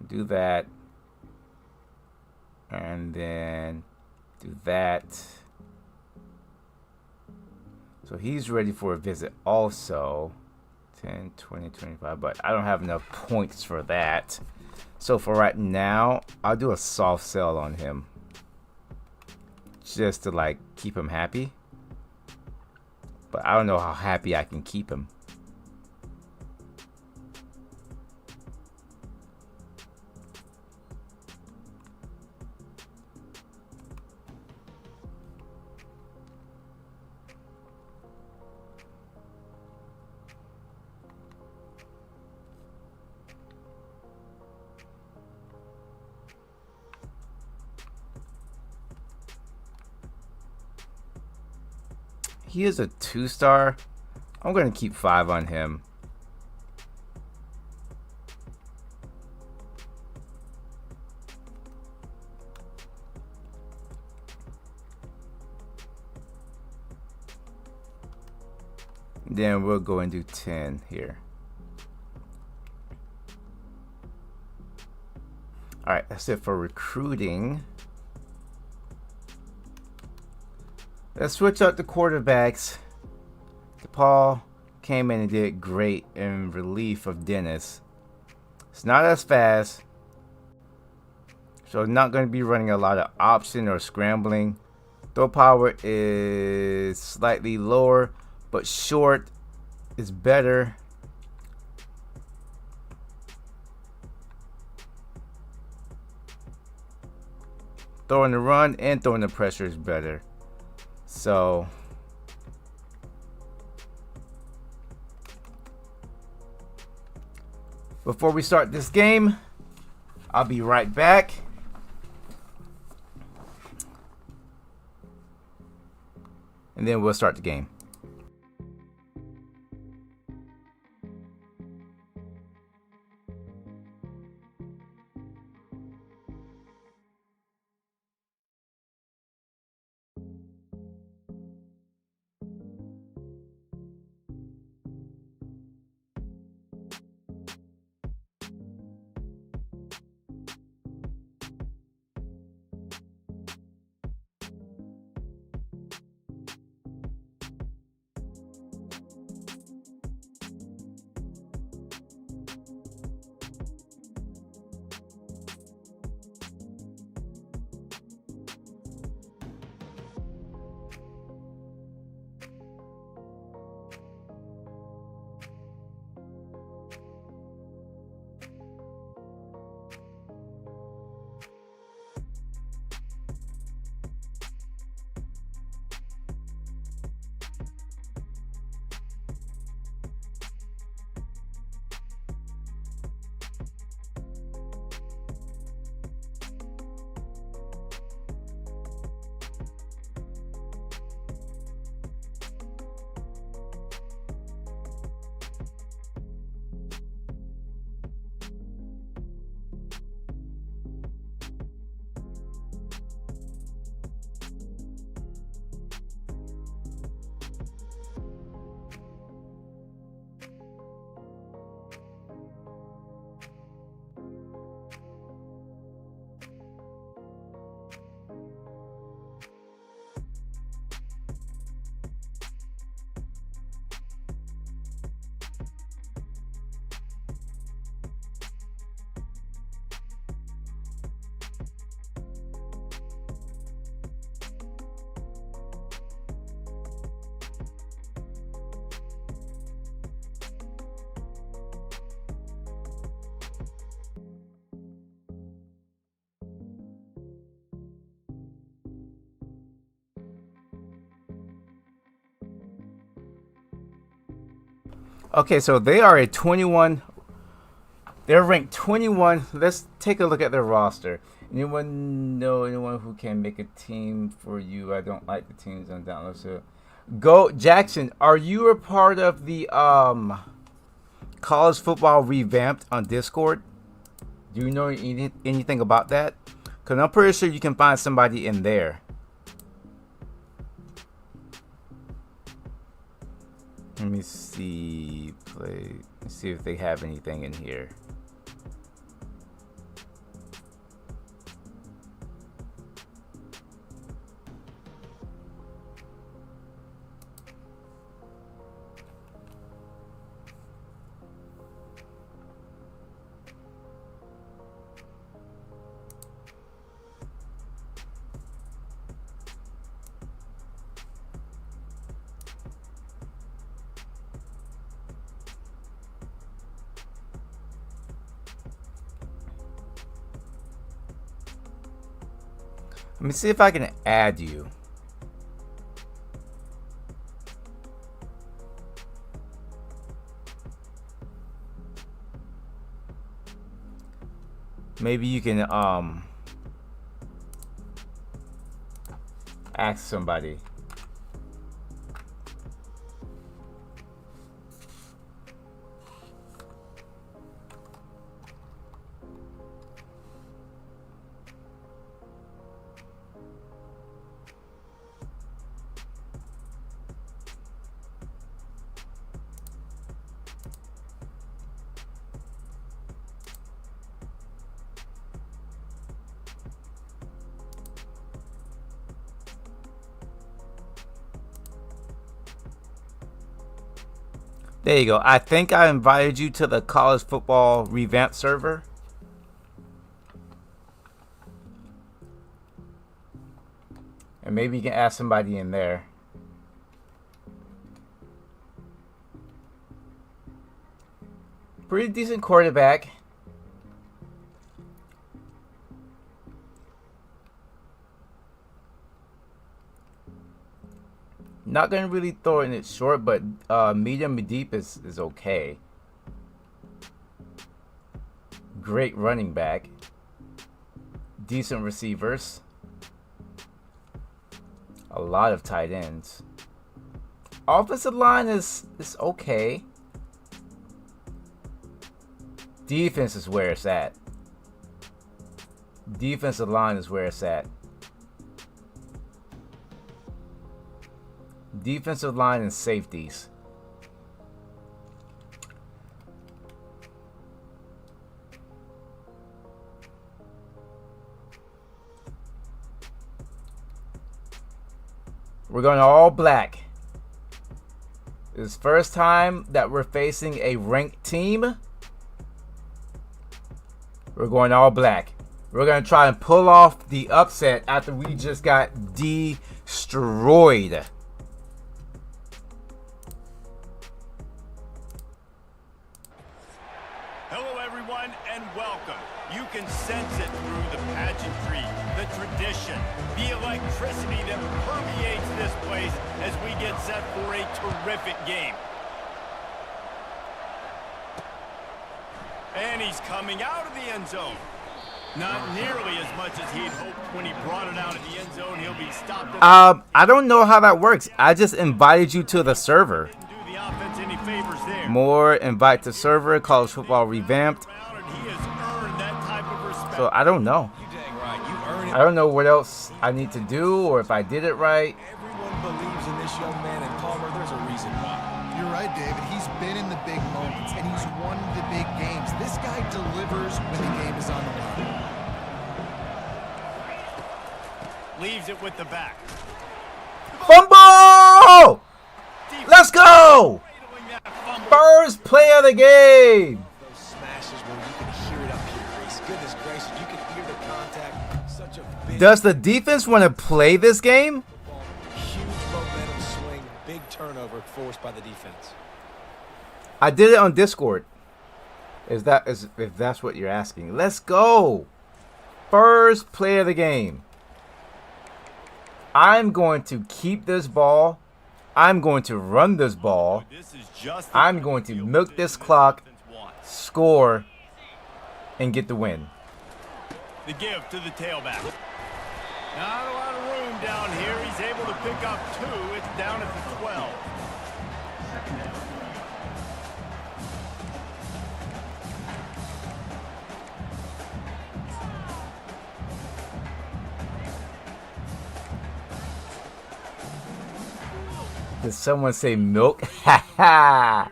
Do that. And then do that. So he's ready for a visit also. 10, 20, 25. But I don't have enough points for that. So for right now, I'll do a soft sell on him. Just to like keep him happy. But I don't know how happy I can keep him. He is a 2-star. I'm going to keep 5 on him. Then we'll go and do 10 here. Alright, that's it for recruiting. Let's switch up the quarterbacks. DePaul came in and did great in relief of Dennis. It's not as fast, so not going to be running a lot of option or scrambling. Throw power is slightly lower, but short is better. Throwing the run and throwing the pressure is better. So before we start this game, I'll be right back. And then we'll start the game. Okay, so they are a 21. They're ranked 21. Let's take a look at their roster. Anyone know anyone who can make a team for you? I don't like the teams on download. So, go Jackson. Are you a part of the college football revamped on Discord? Do you know anything about that? Because I'm pretty sure you can find somebody in there. Let me see. Let's see if they have anything in here. Let me see if I can add you. Maybe you can ask somebody. There you go. I think I invited you to the college football revamped server. And maybe you can ask somebody in there. Pretty decent quarterback. Not gonna really throw it short, but medium and deep is okay. Great running back. Decent receivers. A lot of tight ends. Offensive line is okay. Defense is where it's at. Defensive line is where it's at. Defensive line and safeties. We're going all black. It's first time that we're facing a ranked team. We're going all black. We're going to try and pull off the upset after we just got destroyed. Hello, everyone, and welcome. You can sense it through the pageantry, the tradition, the electricity that permeates this place as we get set for a terrific game. And he's coming out of the end zone. Not nearly as much as he'd hoped when he brought it out of the end zone. He'll be stopped. I don't know how that works. I just invited you to the server. Didn't do the offense any favors there. More invite to server, college football revamped. He has earned that type of respect. So I don't know. You dang right. You earn it. I don't know what else I need to do or if I did it right. Everyone believes in this young man, and Palmer, there's a reason why. You're right, David. He's been in the big moments, and he's won the big games. This guy delivers when the game is on the line. Leaves it with the back. Fumble! Let's go! First play of the game. Those smashes where you can hear it up here, Reese. Goodness gracious, you can hear the contact. Such a big Does the defense want to play this game? ball. Huge momentum swing. Big turnover forced by the defense. I did it on Discord. If that's what you're asking. Let's go. First play of the game. I'm going to keep this ball I'm going to run this ball. This is just I'm going to milk this clock, score, and get the win. The give to the tailback. Not a lot of room down here. He's able to pick up 2. It's down at the 12. Did someone say milk? Ha ha!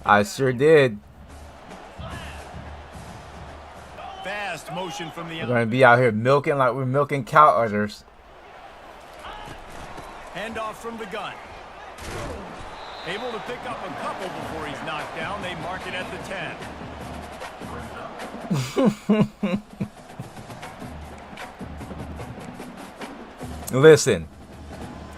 I sure did. Fast motion from the We're going to be out here milking like we're milking cow udders. handoff from the gun. Able to pick up a couple before he's knocked down. They mark it at the 10. Listen,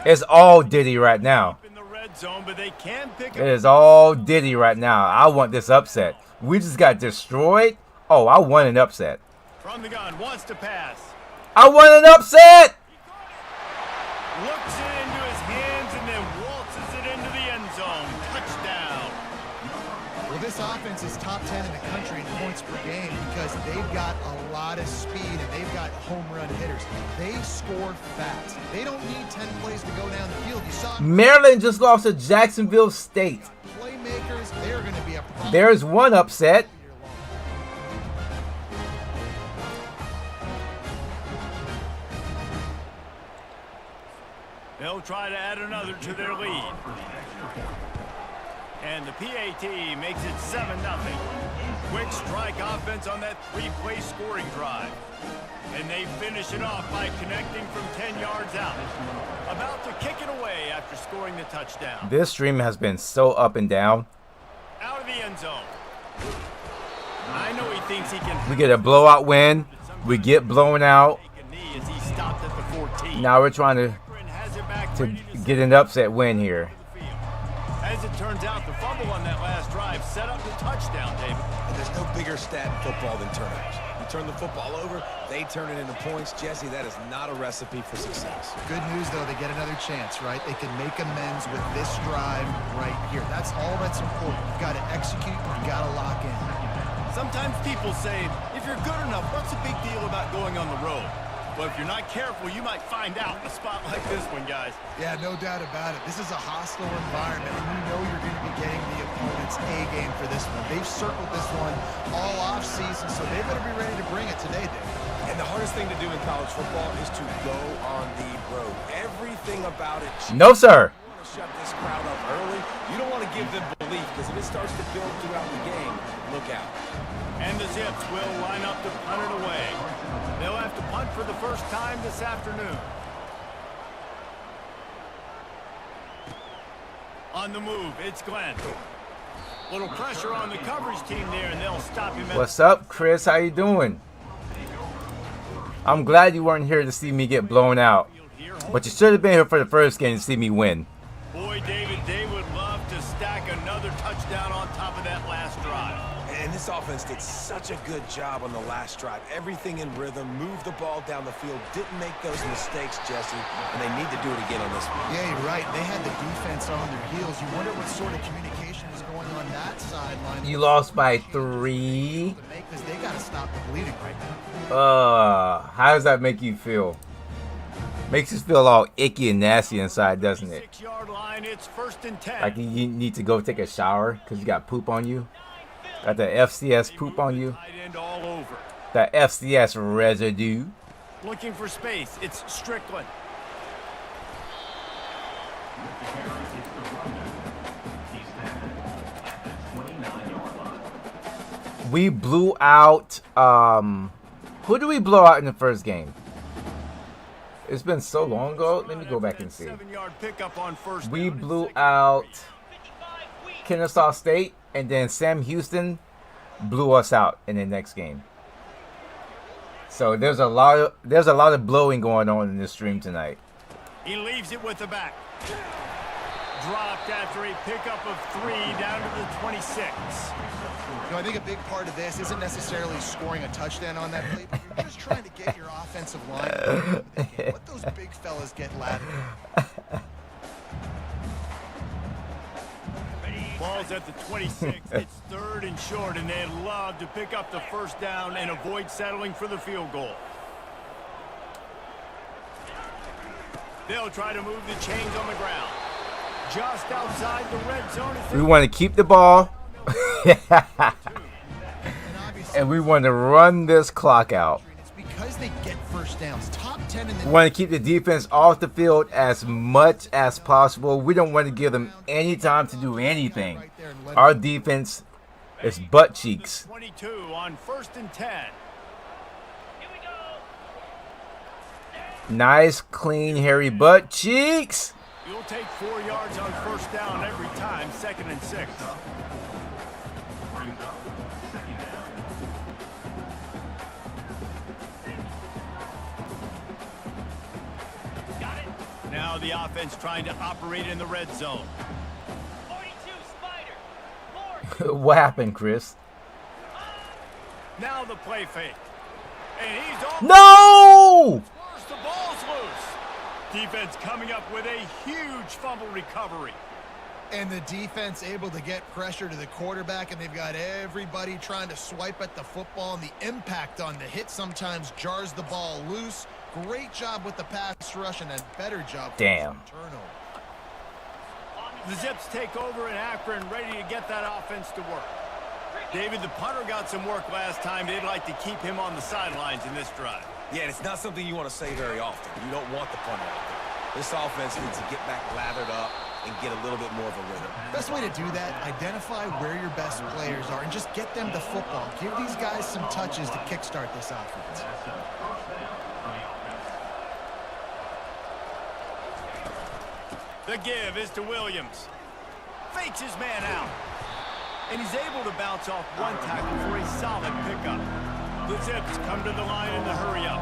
it's all Diddy right now. In the red zone, but they can pick It up. is all Diddy right now. I want this upset. We just got destroyed. Oh, I want an upset. From the gun, wants to pass. I want an upset! Looks it into his hands and then waltzes it into the end zone. Touchdown. Well, this offense is top 10 in the country in points per game because they've got a lot of speed and they've got home run hitters. They score fast. They don't need 10 plays to go down the field. You saw Maryland just lost to Jacksonville State. playmakers. They're going to be a problem. There's one upset. They'll try to add another to their lead. And the PAT makes it 7-0. Quick strike offense on that 3-play scoring drive. And they finish it off by connecting from 10 yards out. About to kick it away after scoring the touchdown. This stream has been so up and down. Out of the end zone. I know he thinks he can. We get a blowout win. We get blown out. Take a knee as he stopped at the 14. Now we're trying to Has it back ready to get an upset win here. As it turns out, the fumble on that last drive set up the touchdown, David. And there's no bigger stat in football than turnovers. You turn the football over, they turn it into points. Jesse, that is not a recipe for success. Good news, though, they get another chance, right? They can make amends with this drive right here. That's all that's important. You've got to execute. You've got to lock in. Sometimes people say, if you're good enough, what's the big deal about going on the road? But if you're not careful, you might find out a spot like this one, guys. Yeah, no doubt about it. This is a hostile environment, and you know you're going to be getting the opponent's A game for this one. They've circled this one all off season, so they better be ready to bring it today, Dave. And the hardest thing to do in college football is to go on the road. Everything about it. No, sir. You want to shut this crowd up early. You don't want to give them belief because if it starts to build throughout the game, look out. And the Zips will line up to punt it away. They'll have to punt for the first time this afternoon. On the move, it's Glenn. Little pressure on the coverage team there, and they'll stop him. What's up, Chris? How you doing? I'm glad you weren't here to see me get blown out. But you should have been here for the first game to see me win. Boy, David, they would love to stack another touchdown on top of that last drive. And this offense did such a good job on the last drive. Everything in rhythm, moved the ball down the field, didn't make those mistakes, Jesse, and they need to do it again on this one. Yeah, you're right. They had the defense on their heels. You wonder what sort of communication was going on that sideline. You lost by 3. Because they got to stop the bleeding right now. How does that make you feel? Makes us feel all icky and nasty inside, doesn't it? 6-yard line, it's 1st and 10. Like you need to go take a shower because you got poop on you. Got the FCS poop on you. Tight end all over. The FCS residue. Looking for space. It's Strickland. We blew out. Who did we blow out in the first game? It's been so long ago. Let me go back and see. 7-yard pickup on first We down. blew out Kennesaw State, and then Sam Houston blew us out in the next game. So there's a lot of blowing going on in this stream tonight. He leaves it with the back. Dropped after a pickup of 3 down to the 26. You know, I think a big part of this isn't necessarily scoring a touchdown on that play, but you're just trying to get your offensive line. Let those big fellas get lathered. Ball's at the 26. It's 3rd and short, and they'd love to pick up the first down and avoid settling for the field goal. They'll try to move the chains on the ground. Just outside the red zone. We want to keep the ball. And we want to run this clock out. It's because they get first downs. Top 10 in the We want to keep the defense off the field as much as possible. We don't want to give them any time to do anything. Our defense is butt cheeks. 22 on 1st and 10. Nice, clean, hairy butt cheeks. You'll take 4 yards on first down every time, 2nd and 6. Brings up second down. Now the offense trying to operate in the red zone. 42, Spider. What happened, Chris? Now the play fake. And he's off. No! The ball's loose. Defense coming up with a huge fumble recovery. And the defense able to get pressure to the quarterback, and they've got everybody trying to swipe at the football, and the impact on the hit sometimes jars the ball loose. Great job with the pass rush and a better job. Damn. Turnover. The Zips take over in Akron, ready to get that offense to work. David, the punter got some work last time. They'd like to keep him on the sidelines in this drive. Yeah, and it's not something you want to say very often. You don't want the punter out there. This offense needs to get back lathered up and get a little bit more of a rhythm. Best way to do that, identify where your best players are and just get them the football. Give these guys some touches to kickstart this offense. The give is to Williams. Fakes his man out. And he's able to bounce off one tackle for a solid pickup. The Zips come to the line in the hurry up.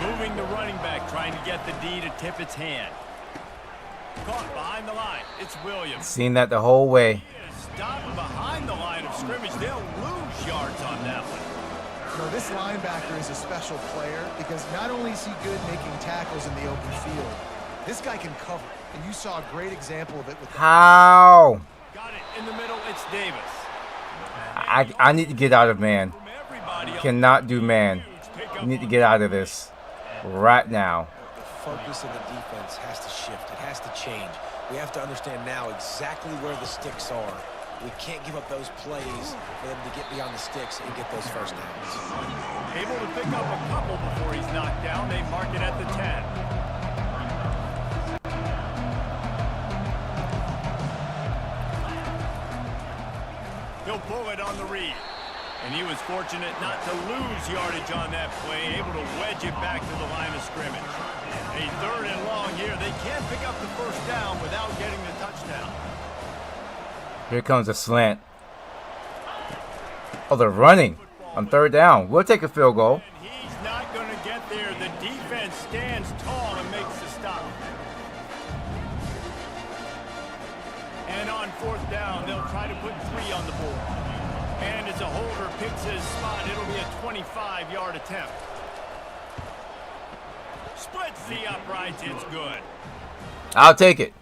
Moving the running back, trying to get the D to tip its hand. Caught behind the line. It's Williams. Seen that the whole way. Stopped behind the line of scrimmage. They'll lose yards on that one. You know, this linebacker is a special player because not only is he good making tackles in the open field, this guy can cover. And you saw a great example of it with How? Got it in the middle. It's Davis. I need to get out of man. From everybody else. Cannot do man. I need to get out of this right now. The focus of the defense has to shift. It has to change. We have to understand now exactly where the sticks are. We can't give up those plays for them to get beyond the sticks and get those first downs. Able to pick up a couple before he's knocked down. They mark it at the 10. He'll pull it on the read. And he was fortunate not to lose yardage on that play, able to wedge it back to the line of scrimmage. A 3rd and long here. They can't pick up the first down without getting the touchdown. Here comes a slant. Oh, they're running on 3rd down. We'll take a field goal. And he's not going to get there. The defense stands tall and makes the stop. And on 4th down, they'll try to put 3 on the board. And as a holder picks his spot, it'll be a 25-yard attempt. Splits the uprights. It's good. I'll take it.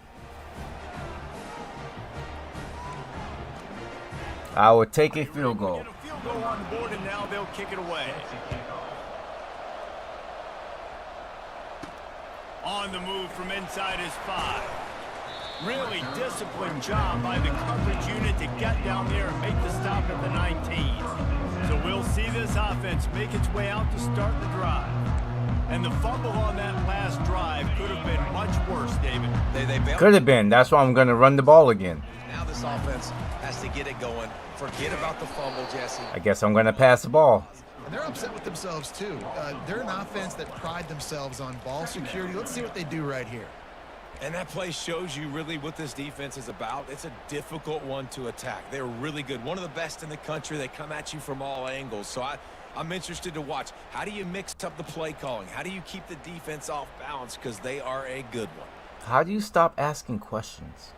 I will take a field goal. Get a field goal on the board, and now they'll kick it away. On the move from inside his 5. Really disciplined job by the coverage unit to get down there and make the stop at the 19. So we'll see this offense make its way out to start the drive. And the fumble on that last drive could have been much worse, David. They Could have been. That's why I'm going to run the ball again. Now this offense has to get it going. Forget about the fumble, Jesse. I guess I'm going to pass the ball. And they're upset with themselves, too. They're an offense that pride themselves on ball security. Let's see what they do right here. And that play shows you really what this defense is about. It's a difficult one to attack. They're really good. One of the best in the country. They come at you from all angles. So I'm interested to watch. How do you mix up the play calling? How do you keep the defense off balance? Because they are a good one. How do you stop asking questions?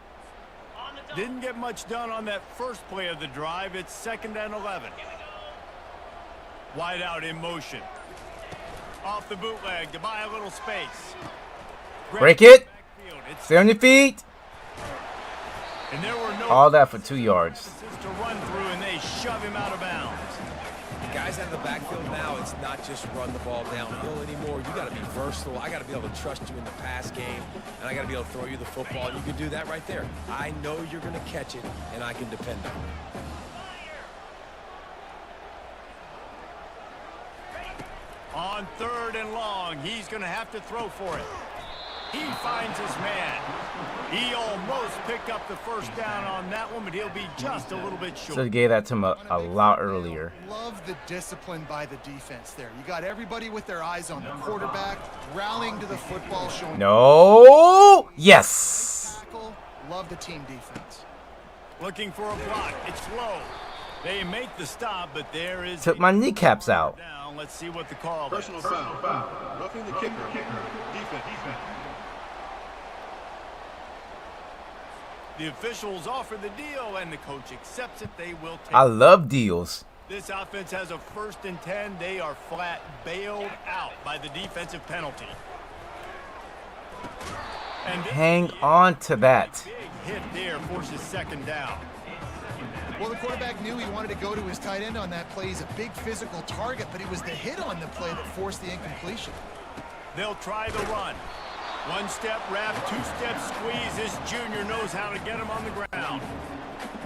Didn't get much done on that first play of the drive. It's 2nd and 11. Wide out in motion. Off the bootleg to buy a little space. Break it. Stay on your feet. And there were no All that for 2 yards. to run through, and they shove him out of bounds. Guys out of the backfield now, it's not just run the ball downhill anymore. You got to be versatile. I got to be able to trust you in the pass game, and I got to be able to throw you the football. And you can do that right there. I know you're going to catch it, and I can depend on it. On 3rd and long, he's going to have to throw for it. He finds his man. He almost picked up the first down on that one, but he'll be just a little bit short. So they gave that to him a lot earlier. Love the discipline by the defense there. You got everybody with their eyes on the quarterback, rallying to the football, showing No. Yes. tackle. Love the team defense. Looking for a block. It's low. They make the stop, but there is Took my kneecaps out. down. Let's see what the call is. Personal foul. Roughing the kicker. Defense. The officials offer the deal, and the coach accepts it. They will take I love deals. This offense has a 1st and 10. They are flat bailed out by the defensive penalty. And this Hang on to that. big hit there forces 2nd down. Well, the quarterback knew he wanted to go to his tight end on that play. He's a big physical target, but it was the hit on the play that forced the incompletion. They'll try the run. 1-step wrap, 2-step squeeze. This junior knows how to get him on the ground.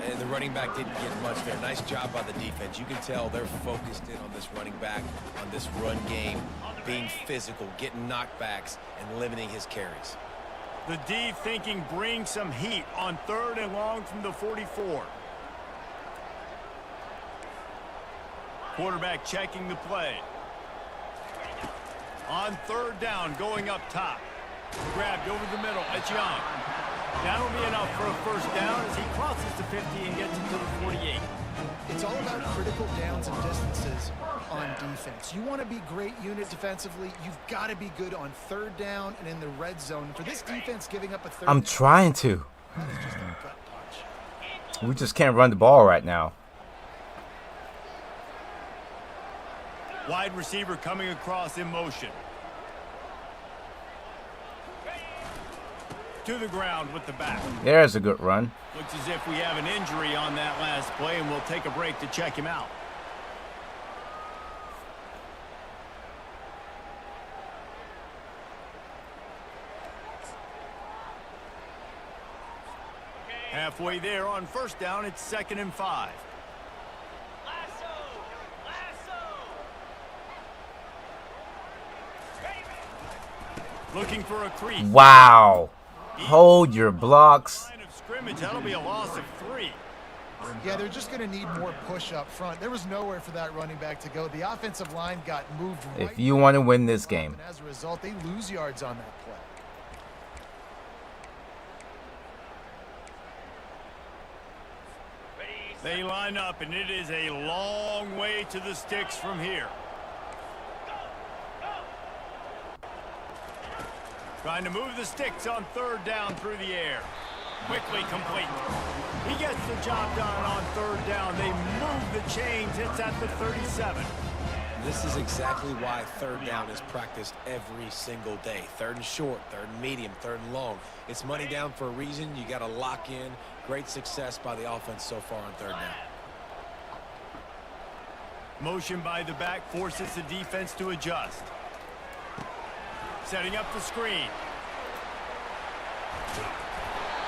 And the running back didn't get much there. Nice job by the defense. You can tell they're focused in on this running back, on this run game, being physical, getting knockbacks, and limiting his carries. The D thinking bring some heat on 3rd and long from the 44. Quarterback checking the play. On 3rd down, going up top. Grabbed over the middle. It's Young. That'll be enough for a 1st down as he crosses the 50 and gets into the 48. It's all about critical downs and distances on defense. You want to be great unit defensively, you've got to be good on 3rd down and in the red zone. For this defense, giving up a 3rd I'm trying to. down is just a gut punch. We just can't run the ball right now. Wide receiver coming across in motion. To the ground with the back. There's a good run. Looks as if we have an injury on that last play, and we'll take a break to check him out. Halfway there on 1st down, it's 2nd and 5. Looking for a crease. Wow. Hold your blocks. Line of scrimmage, that'll be a loss of 3. Yeah, they're just going to need more push up front. There was nowhere for that running back to go. The offensive line got moved right. If you want to win this game. And as a result, they lose yards on that play. They line up, and it is a long way to the sticks from here. Trying to move the sticks on 3rd down through the air. Quickly complete. He gets the job done on 3rd down. They move the chains. It's at the 37. This is exactly why 3rd down is practiced every single day. 3rd and short, 3rd and medium, 3rd and long. It's money down for a reason. You got to lock in. Great success by the offense so far on 3rd down. Motion by the back forces the defense to adjust. Setting up the screen.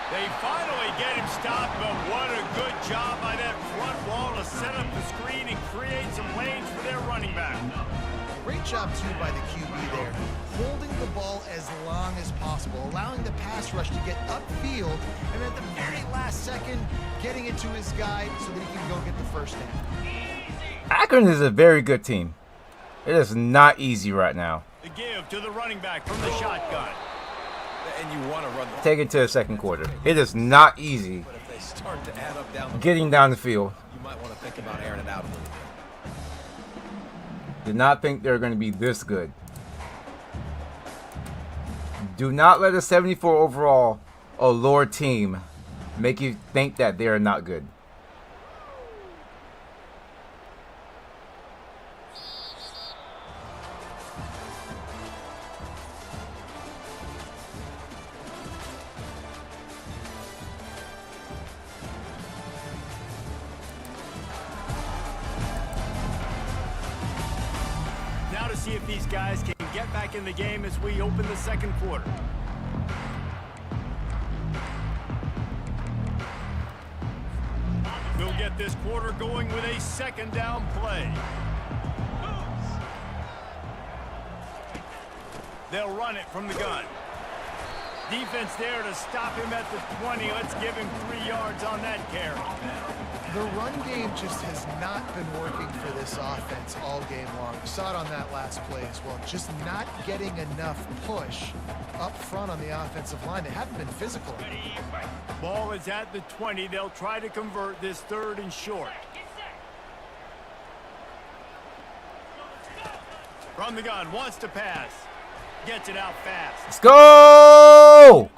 They finally get him stopped, but what a good job by that front wall to set up the screen and create some lanes for their running back. Great job, too, by the QB there. Holding the ball as long as possible, allowing the pass rush to get upfield, and at the very last second, getting it to his guy so that he can go get the 1st down. Akron is a very good team. It is not easy right now. The give to the running back from the shotgun. And you want to run the Take it to the 2nd quarter. It is not easy but if they start to add up down the getting down the field. you might want to think about airing it out a little bit. Did not think they were going to be this good. Do not let a 74 overall Allure team make you think that they are not good. see if these guys can get back in the game as we open the second quarter. We'll get this quarter going with a second down play. They'll run it from the gun. Defense there to stop him at the 20. Let's give him 3 yards on that carry. The run game just has not been working for this offense all game long. We saw it on that last play as well. Just not getting enough push up front on the offensive line. They haven't been physical. Ball is at the 20. They'll try to convert this 3rd and short. From the gun, wants to pass. Gets it out fast. Let's go!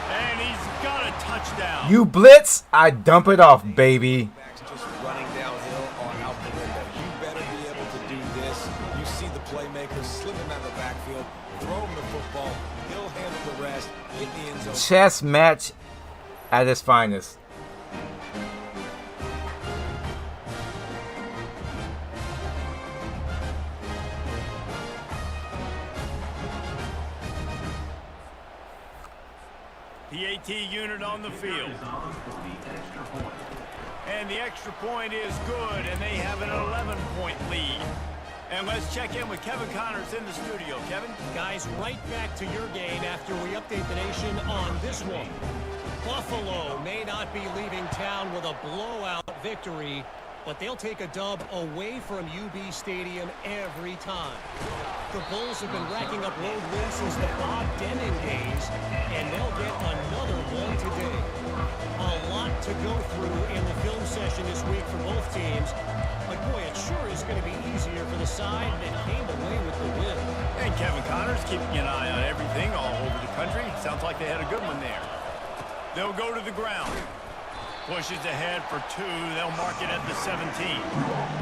And he's got a touchdown. You blitz, I dump it off, baby. Just running downhill or out the window. You better be able to do this. You see the playmakers slip him out of the backfield, throw him the football. He'll handle the rest in the end zone. Chess match at its finest. PAT unit on the field. And the extra point is good, and they have an 11-point lead. And let's check in with Kevin Connors in the studio. Kevin? Guys, right back to your game after we update the nation on this one. Buffalo may not be leaving town with a blowout victory, but they'll take a dub away from UB Stadium every time. The Bulls have been racking up road wins since the Bob Deming days, and they'll get another one today. A lot to go through in the film session this week for both teams, but boy, it sure is going to be easier for the side that came away with the win. And Kevin Connors keeping an eye on everything all over the country. Sounds like they had a good one there. They'll go to the ground. Pushes ahead for 2. They'll mark it at the 17.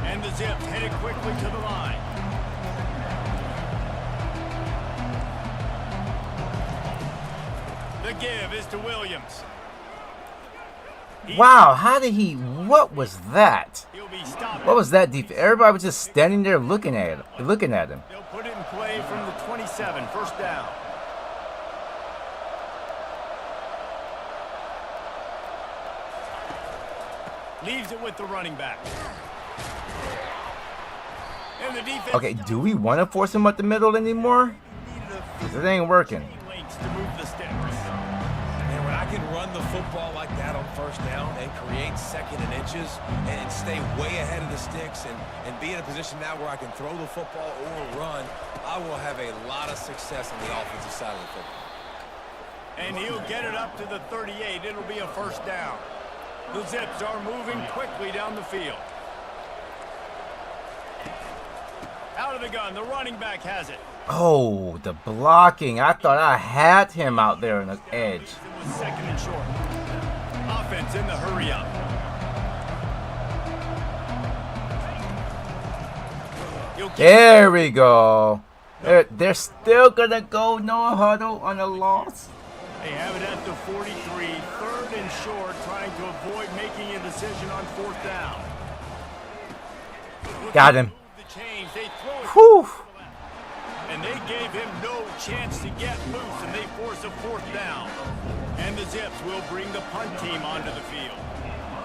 And the Zips headed quickly to the line. The give is to Williams. Wow, how did he... What was that? He'll be stopped. What was that defense? Everybody was just standing there looking at him. They'll put it in play from the 27. First down. Leaves it with the running back. And the defense. Okay, do we want to force him up the middle anymore? 'Cause it ain't working. Links to move the sticks. And when I can run the football like that on first down and create second and inches and stay way ahead of the sticks and be in a position now where I can throw the football or run, I will have a lot of success on the offensive side of the football. And he'll get it up to the 38. It'll be a first down. The Zips are moving quickly down the field. Out of the gun, the running back has it. Oh, the blocking. I thought I had him out there on the edge. It was second and short. Offense in the hurry up. There we go. They're still going to go no huddle on a loss. They have it at the 43, 3rd and short, trying to avoid making a decision on 4th down. Got him. The change, they throw it. Whew. And they gave him no chance to get loose, and they force a 4th down. And the Zips will bring the punt team onto the field.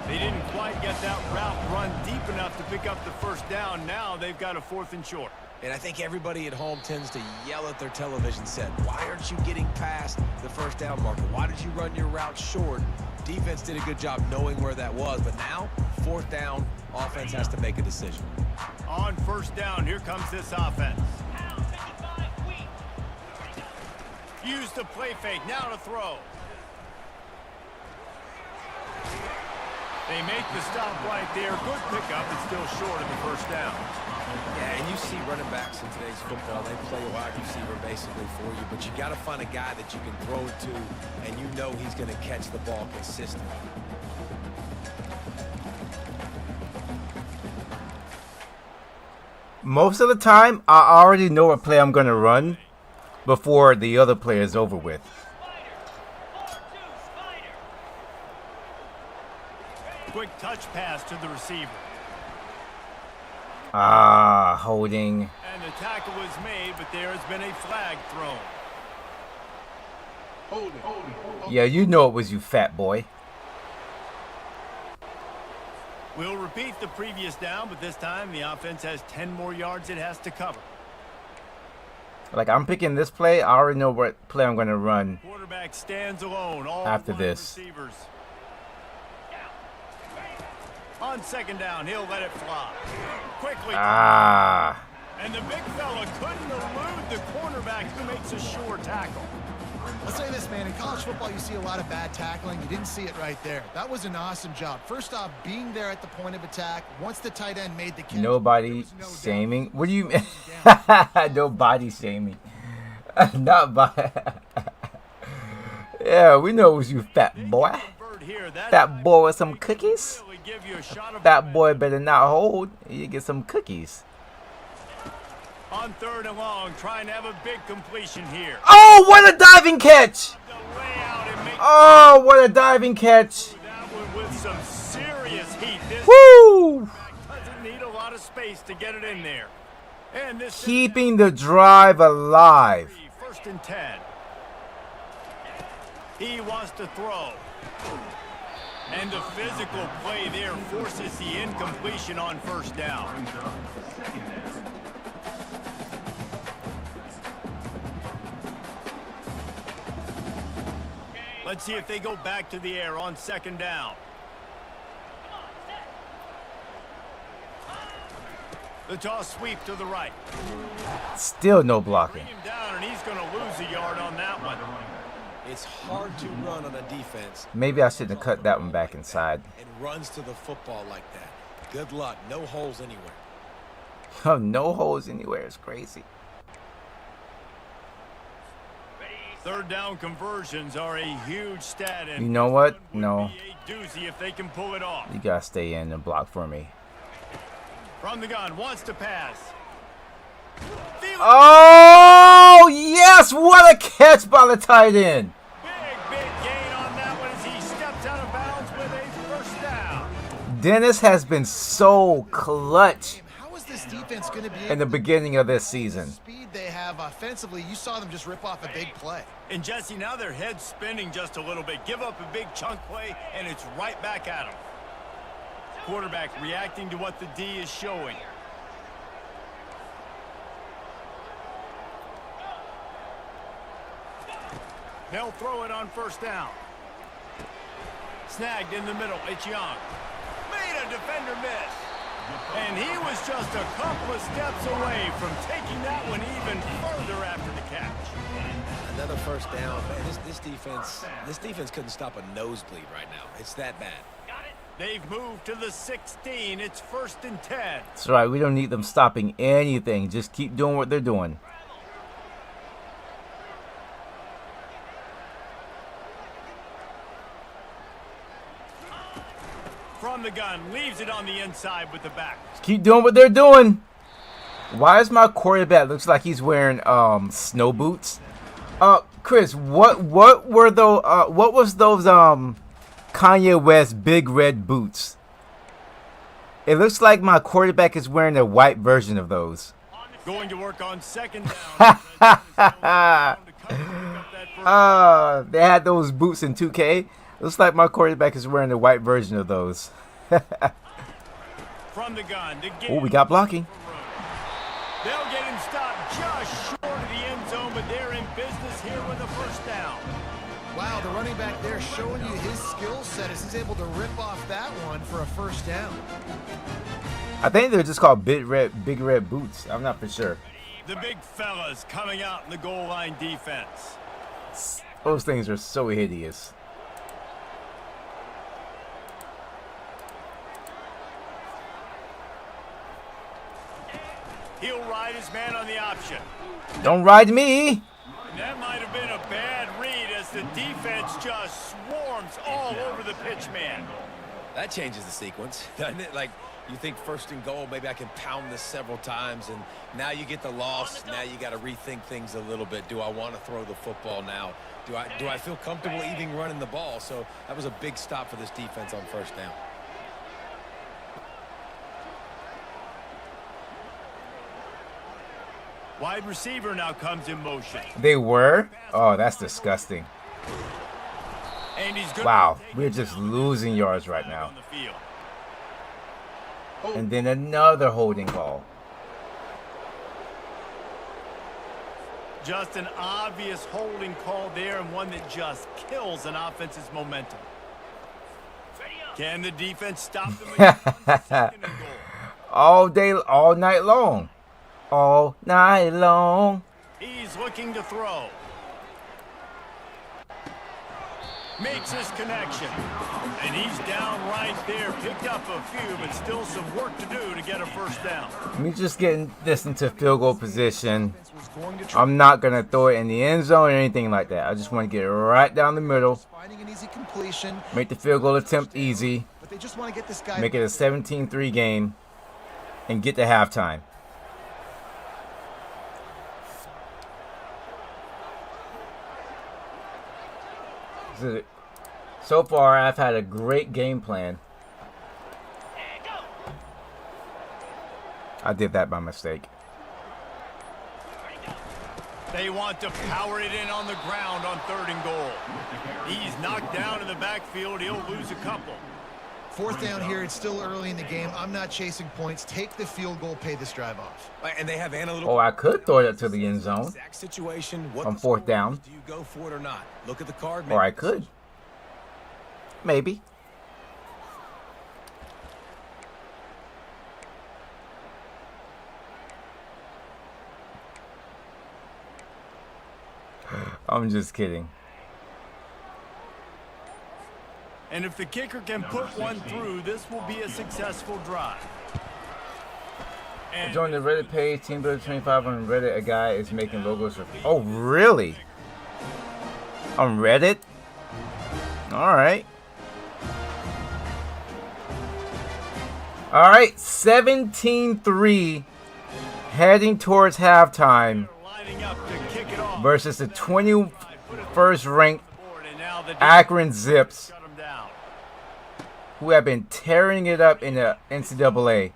They didn't quite get that route run deep enough to pick up the first down. Now they've got a 4th and short. And I think everybody at home tends to yell at their television set. Why aren't you getting past the first down marker? Why did you run your route short? Defense did a good job knowing where that was, but now, 4th down, offense has to make a decision. On first down, here comes this offense. Use the play fake, now to throw. They make the stop right there. Good pickup, but still short of the first down. Yeah, and you see running backs in today's football, they play a wide receiver basically for you, but you got to find a guy that you can throw it to, and you know he's going to catch the ball consistently. Most of the time, I already know what play I'm going to run before the other play is over with. Quick touch pass to the receiver. Ah, holding. And the tackle was made, but there has been a flag thrown. Holding. Yeah, you know it was you, fat boy. We'll repeat the previous down, but this time the offense has 10 more yards it has to cover. Like, I'm picking this play. I already know what play I'm going to run Quarterback stands alone. All after wide this. Receivers. On second down, he'll let it fly. Quickly. Ah. And the big fella couldn't elude the cornerback who makes a sure tackle. I'll say this, man. In college football, you see a lot of bad tackling. You didn't see it right there. That was an awesome job. First off, being there at the point of attack. Once the tight end made the catch. Nobody shaming. What do you mean? No body shaming. Not by. Yeah, we know it was you, fat boy. Fat boy with some cookies. Fat boy better not hold. You get some cookies. On third and long, trying to have a big completion here. Oh, what a diving catch! Oh, what a diving catch! That one with some serious heat. This Woo! doesn't need a lot of space to get it in there. And this Keeping the drive alive. First and 10. He wants to throw. And the physical play there forces the incompletion on first down. Let's see if they go back to the air on second down. The toss sweep to the right. Still no blocking. Bring him down, and he's going to lose a yard on that one. It's hard to run on a defense. Maybe I shouldn't have cut that one back inside. And runs to the football like that. Good luck. No holes anywhere. Oh, no holes anywhere. It's crazy. Third down conversions are a huge stat. And You know what? would No. be a doozy if they can pull it off. You gotta stay in and block for me. From the gun, wants to pass. Oh, yes! What a catch by the tight end. Big gain on that one as he steps out of bounds with a first down. Dennis has been so clutch How is this defense going to be in the beginning of this season. speed they have offensively? You saw them just rip off a big play. And Jesse, now their head's spinning just a little bit. Give up a big chunk play, and it's right back at them. Quarterback reacting to what the D is showing. They'll throw it on first down. Snagged in the middle. It's Young. Made a defender miss. And he was just a couple of steps away from taking that one even further after the catch. Another first down. Man, this defense couldn't stop a nosebleed right now. It's that bad. They've moved to the 16. It's first and 10. That's right. We don't need them stopping anything. Just keep doing what they're doing. From the gun, leaves it on the inside with the back. Just keep doing what they're doing. Why is my quarterback looks like he's wearing snow boots? Chris, what were those? What was those Kanye West big red boots? It looks like my quarterback is wearing a white version of those. Going to work on second down. They had those boots in 2K. Looks like my quarterback is wearing a white version of those. From the gun. Oh, we got blocking. They'll get him stopped just short of the end zone, but they're in business here with a first down. Wow, the running back there showing you his skill set as he's able to rip off that one for a first down. I think they're just called big red boots. I'm not for sure. The big fellas coming out in the goal line defense. Those things are so hideous. He'll ride his man on the option. Don't ride me. That might have been a bad read as the defense just swarms all over the pitch man. That changes the sequence, doesn't it? Like, you think first and goal, maybe I can pound this several times, and now you get the loss. Now you got to rethink things a little bit. Do I want to throw the football now? Do I feel comfortable even running the ball? So that was a big stop for this defense on first down. Wide receiver now comes in motion. They were? Oh, that's disgusting. And he's good. Wow, we're just losing yards right now. On the field. And then another holding call. Just an obvious holding call there, and one that just kills an offense's momentum. Can the defense stop them again? Second and goal. All day, all night long. All night long. He's looking to throw. Makes his connection. And he's down right there. Picked up a few, but still some work to do to get a first down. Let me just get this into field goal position. I'm not going to throw it in the end zone or anything like that. I just want to get it right down the middle. Finding an easy completion. Make the field goal attempt easy. But they just want to get this guy. Make it a 17-3 game. And get to halftime. So far, I've had a great game plan. I did that by mistake. They want to power it in on the ground on 3rd and goal. He's knocked down in the backfield. He'll lose a couple. 4th down here. It's still early in the game. I'm not chasing points. Take the field goal. Pay this drive off. And they have analytical. Oh, I could throw it to the end zone. Exact situation. What On 4th down. do you go for it or not? Look at the card. Or I could. Maybe. I'm just kidding. And if the kicker can put one through, this will be a successful drive. And Join the Reddit page, Teambuilder 25 on Reddit. A guy is making logos for. Oh, really? On Reddit? Alright. Alright, 17-3. Heading towards halftime. lining up to kick it off. Versus the 21st ranked Akron Zips, Shut him down. who have been tearing it up in the NCAA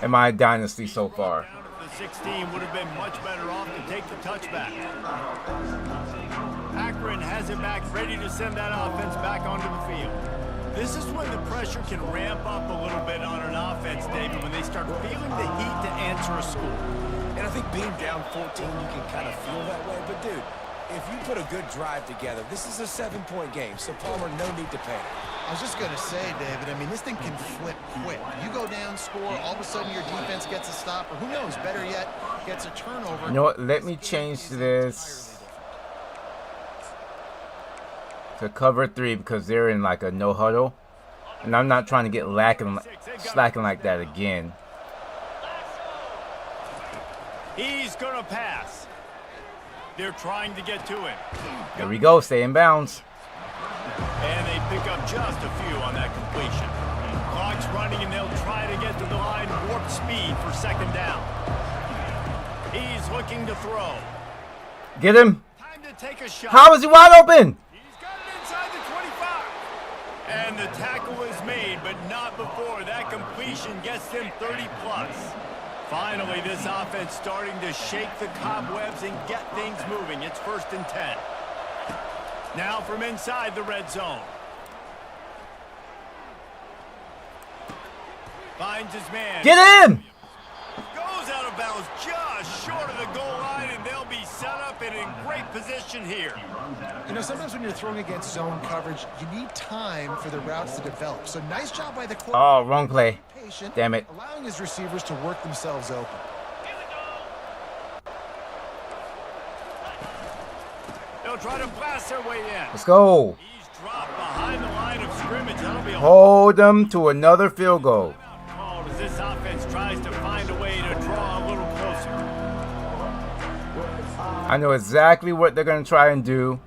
in my dynasty so far. Down at the 16 would have been much better off to take the touchback. Akron has it back, ready to send that offense back onto the field. This is when the pressure can ramp up a little bit on an offense, David, when they start feeling the heat to answer a score. And I think being down 14, you can kind of feel that way. But, dude, if you put a good drive together, this is a 7-point game, so Palmer, no need to panic. I was just going to say, David, I mean, this thing can flip quick. You go down, score, all of a sudden your defense gets a stop, or who knows, better yet, gets a turnover. You know what? Let me change this to cover 3 because they're in like a no huddle. And I'm not trying to get slacking like that again. He's going to pass. They're trying to get to him. There we go. Stay in bounds. And they pick up just a few on that completion. Clock's running, and they'll try to get to the line warp speed for 2nd down. He's looking to throw. Get him. Time to take a shot. How is he wide open? He's got it inside the 25. And the tackle is made, but not before that completion gets them 30+. Finally, this offense starting to shake the cobwebs and get things moving. It's 1st and 10. Now from inside the red zone. Finds his man. Get him. Goes out of bounds just short of the goal line, and they'll be set up and in great position here. You know, sometimes when you're throwing against zone coverage, you need time for the routes to develop. So nice job by the quarterback. Oh, wrong play. Patient, Damn it. allowing his receivers to work themselves open. They'll try to blast their way in. Let's go. He's dropped behind the line of scrimmage. That'll be a Hold them to another field goal. call as this offense tries to find a way to draw a little closer. I know exactly what they're going to try and do.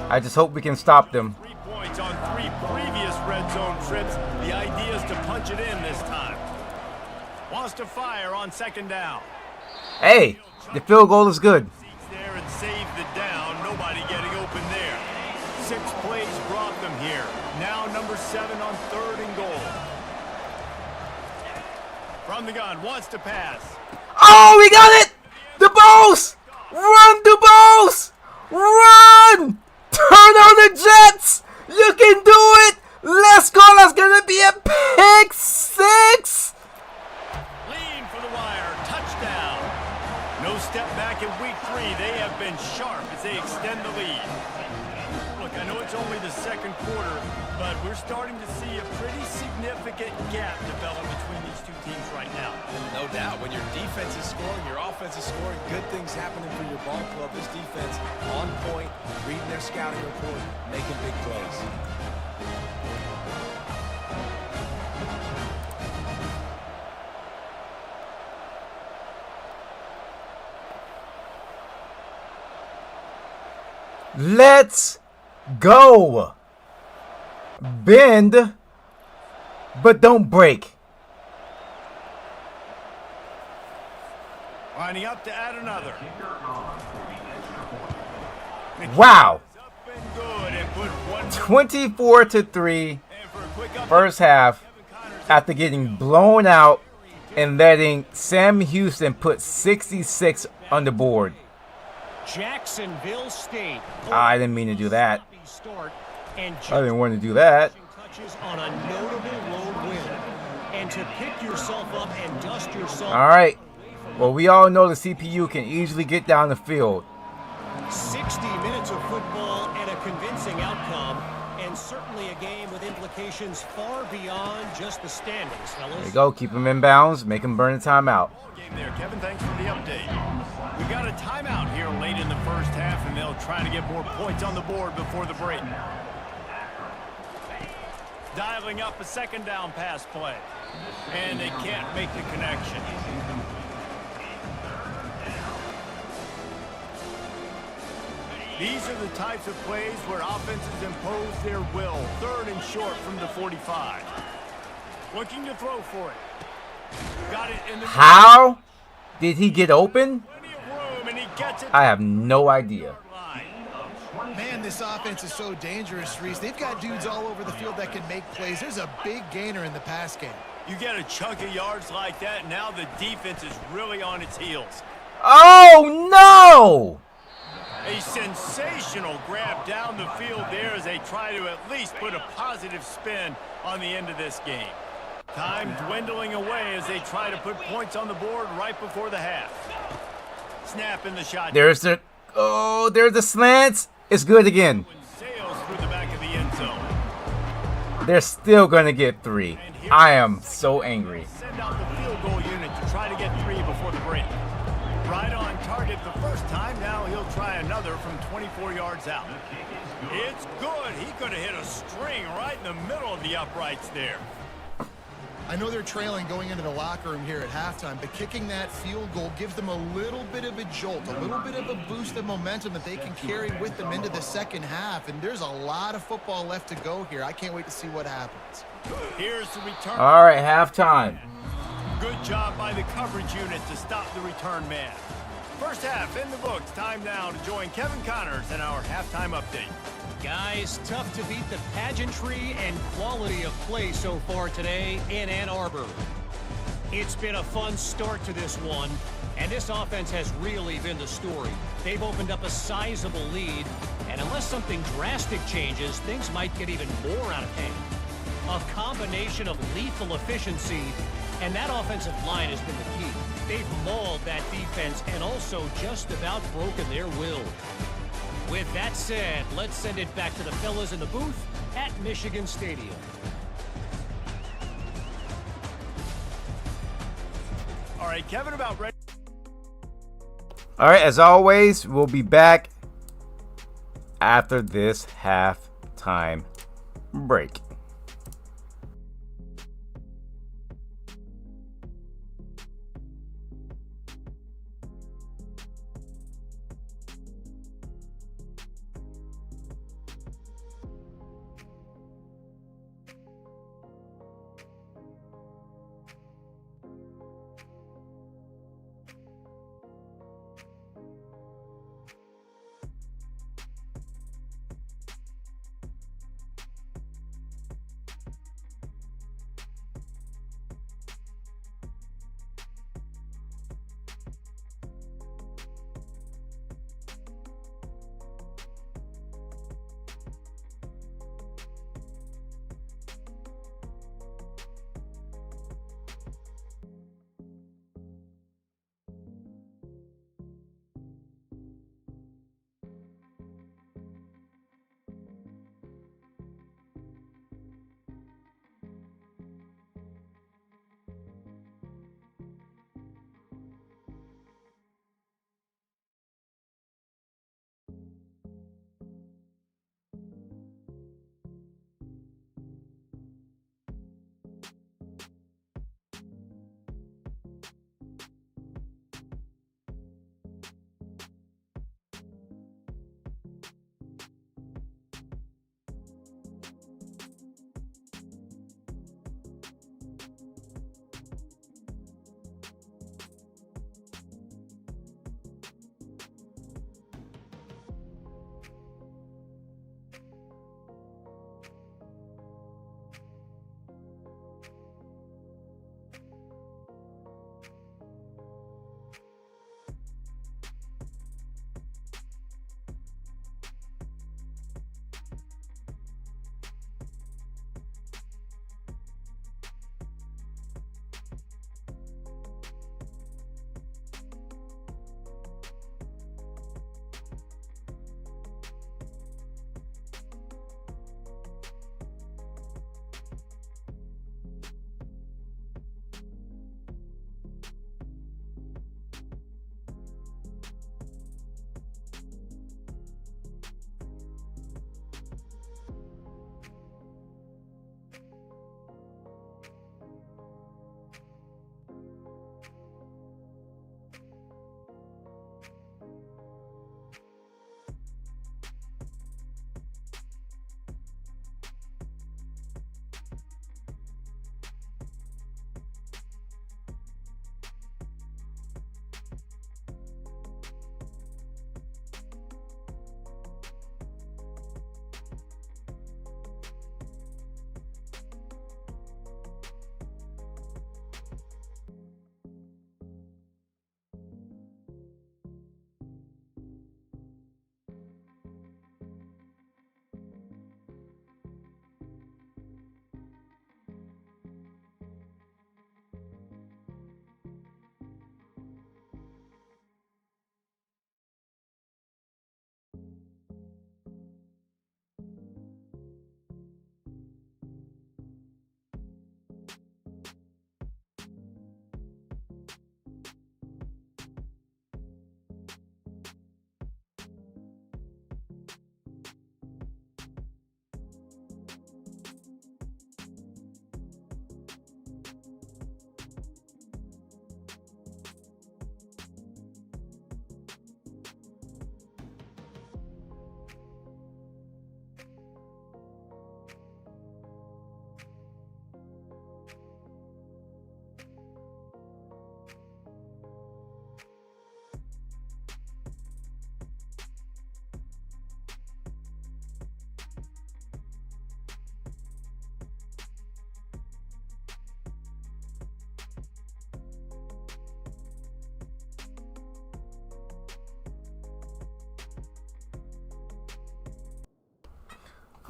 I just hope we can stop them. 3 points on 3 previous red zone trips. The idea is to punch it in this time. Wants to fire on 2nd down. Hey, the field goal is good. Seeks there and saved the down. Nobody getting open there. 6 plays brought them here. Now number 7 on 3rd and goal. From the gun, wants to pass. Oh, we got it! Dubose! Run, Dubose! Run! Turn on the Jets! You can do it! Let's go! That's gonna be a pick six! Lean for the wire. Touchdown. No step back in week 3. They have been sharp as they extend the lead. Look, I know it's only the second quarter, but we're starting to see a pretty significant gap develop between these two teams right now. No doubt. When your defense is scoring, your offense is scoring, good things happening for your ball club. This defense on point, reading their scouting report, making big plays. Let's go! Bend, but don't break. Lining up to add another. Wow! Up and good and put 24-3 and for a quick update, first half Kevin Connors after getting blown out and letting Sam Houston put 66 on the board. Jacksonville State. I didn't mean to do that. Start and I didn't want to do that. touches on a notable road win. And to pick yourself up and dust yourself. All right. Well, we all know the CPU can easily get down the field. 60 minutes of football and a convincing outcome, and certainly a game with implications far beyond just the standings, fellas. There you go. Keep him in bounds. Make him burn the timeout. game there. Kevin, thanks for the update. We got a timeout here late in the first half, and they'll try to get more points on the board before the break. Dialing up a second down pass play, and they can't make the connection. These are the types of plays where offenses impose their will. Third and short from the 45. Looking to throw for it. Got it in the How did he get open? plenty of room, and he gets it. I have no idea. Man, this offense is so dangerous, Reese. They've got dudes all over the field that can make plays. There's a big gainer in the pass game. You get a chunk of yards like that, now the defense is really on its heels. Oh, no! A sensational grab down the field there as they try to at least put a positive spin on the end of this game. Time dwindling away as they try to put points on the board right before the half. Snap in the shot. There's the... Oh, there's the slants. It's good again. Sails through the back of the end zone. They're still going to get 3. I am so angry. Send out the field goal unit to try to get 3 before the break. Right on target the first time. Now he'll try another from 24 yards out. It's good. He could have hit a string right in the middle of the uprights there. I know they're trailing going into the locker room here at halftime, but kicking that field goal gives them a little bit of a jolt, a little bit of a boost of momentum that they can carry with them into the second half. And there's a lot of football left to go here. I can't wait to see what happens. Here's the return. All right, halftime. Good job by the coverage unit to stop the return man. First half in the books. Time now to join Kevin Connors in our halftime update. Guys, tough to beat the pageantry and quality of play so far today in Ann Arbor. It's been a fun start to this one, and this offense has really been the story. They've opened up a sizable lead, and unless something drastic changes, things might get even more out of hand. A combination of lethal efficiency, and that offensive line has been the key. They've mauled that defense and also just about broken their will. With that said, let's send it back to the fellas in the booth at Michigan Stadium. All right, Kevin, about ready. All right, as always, we'll be back after this halftime break.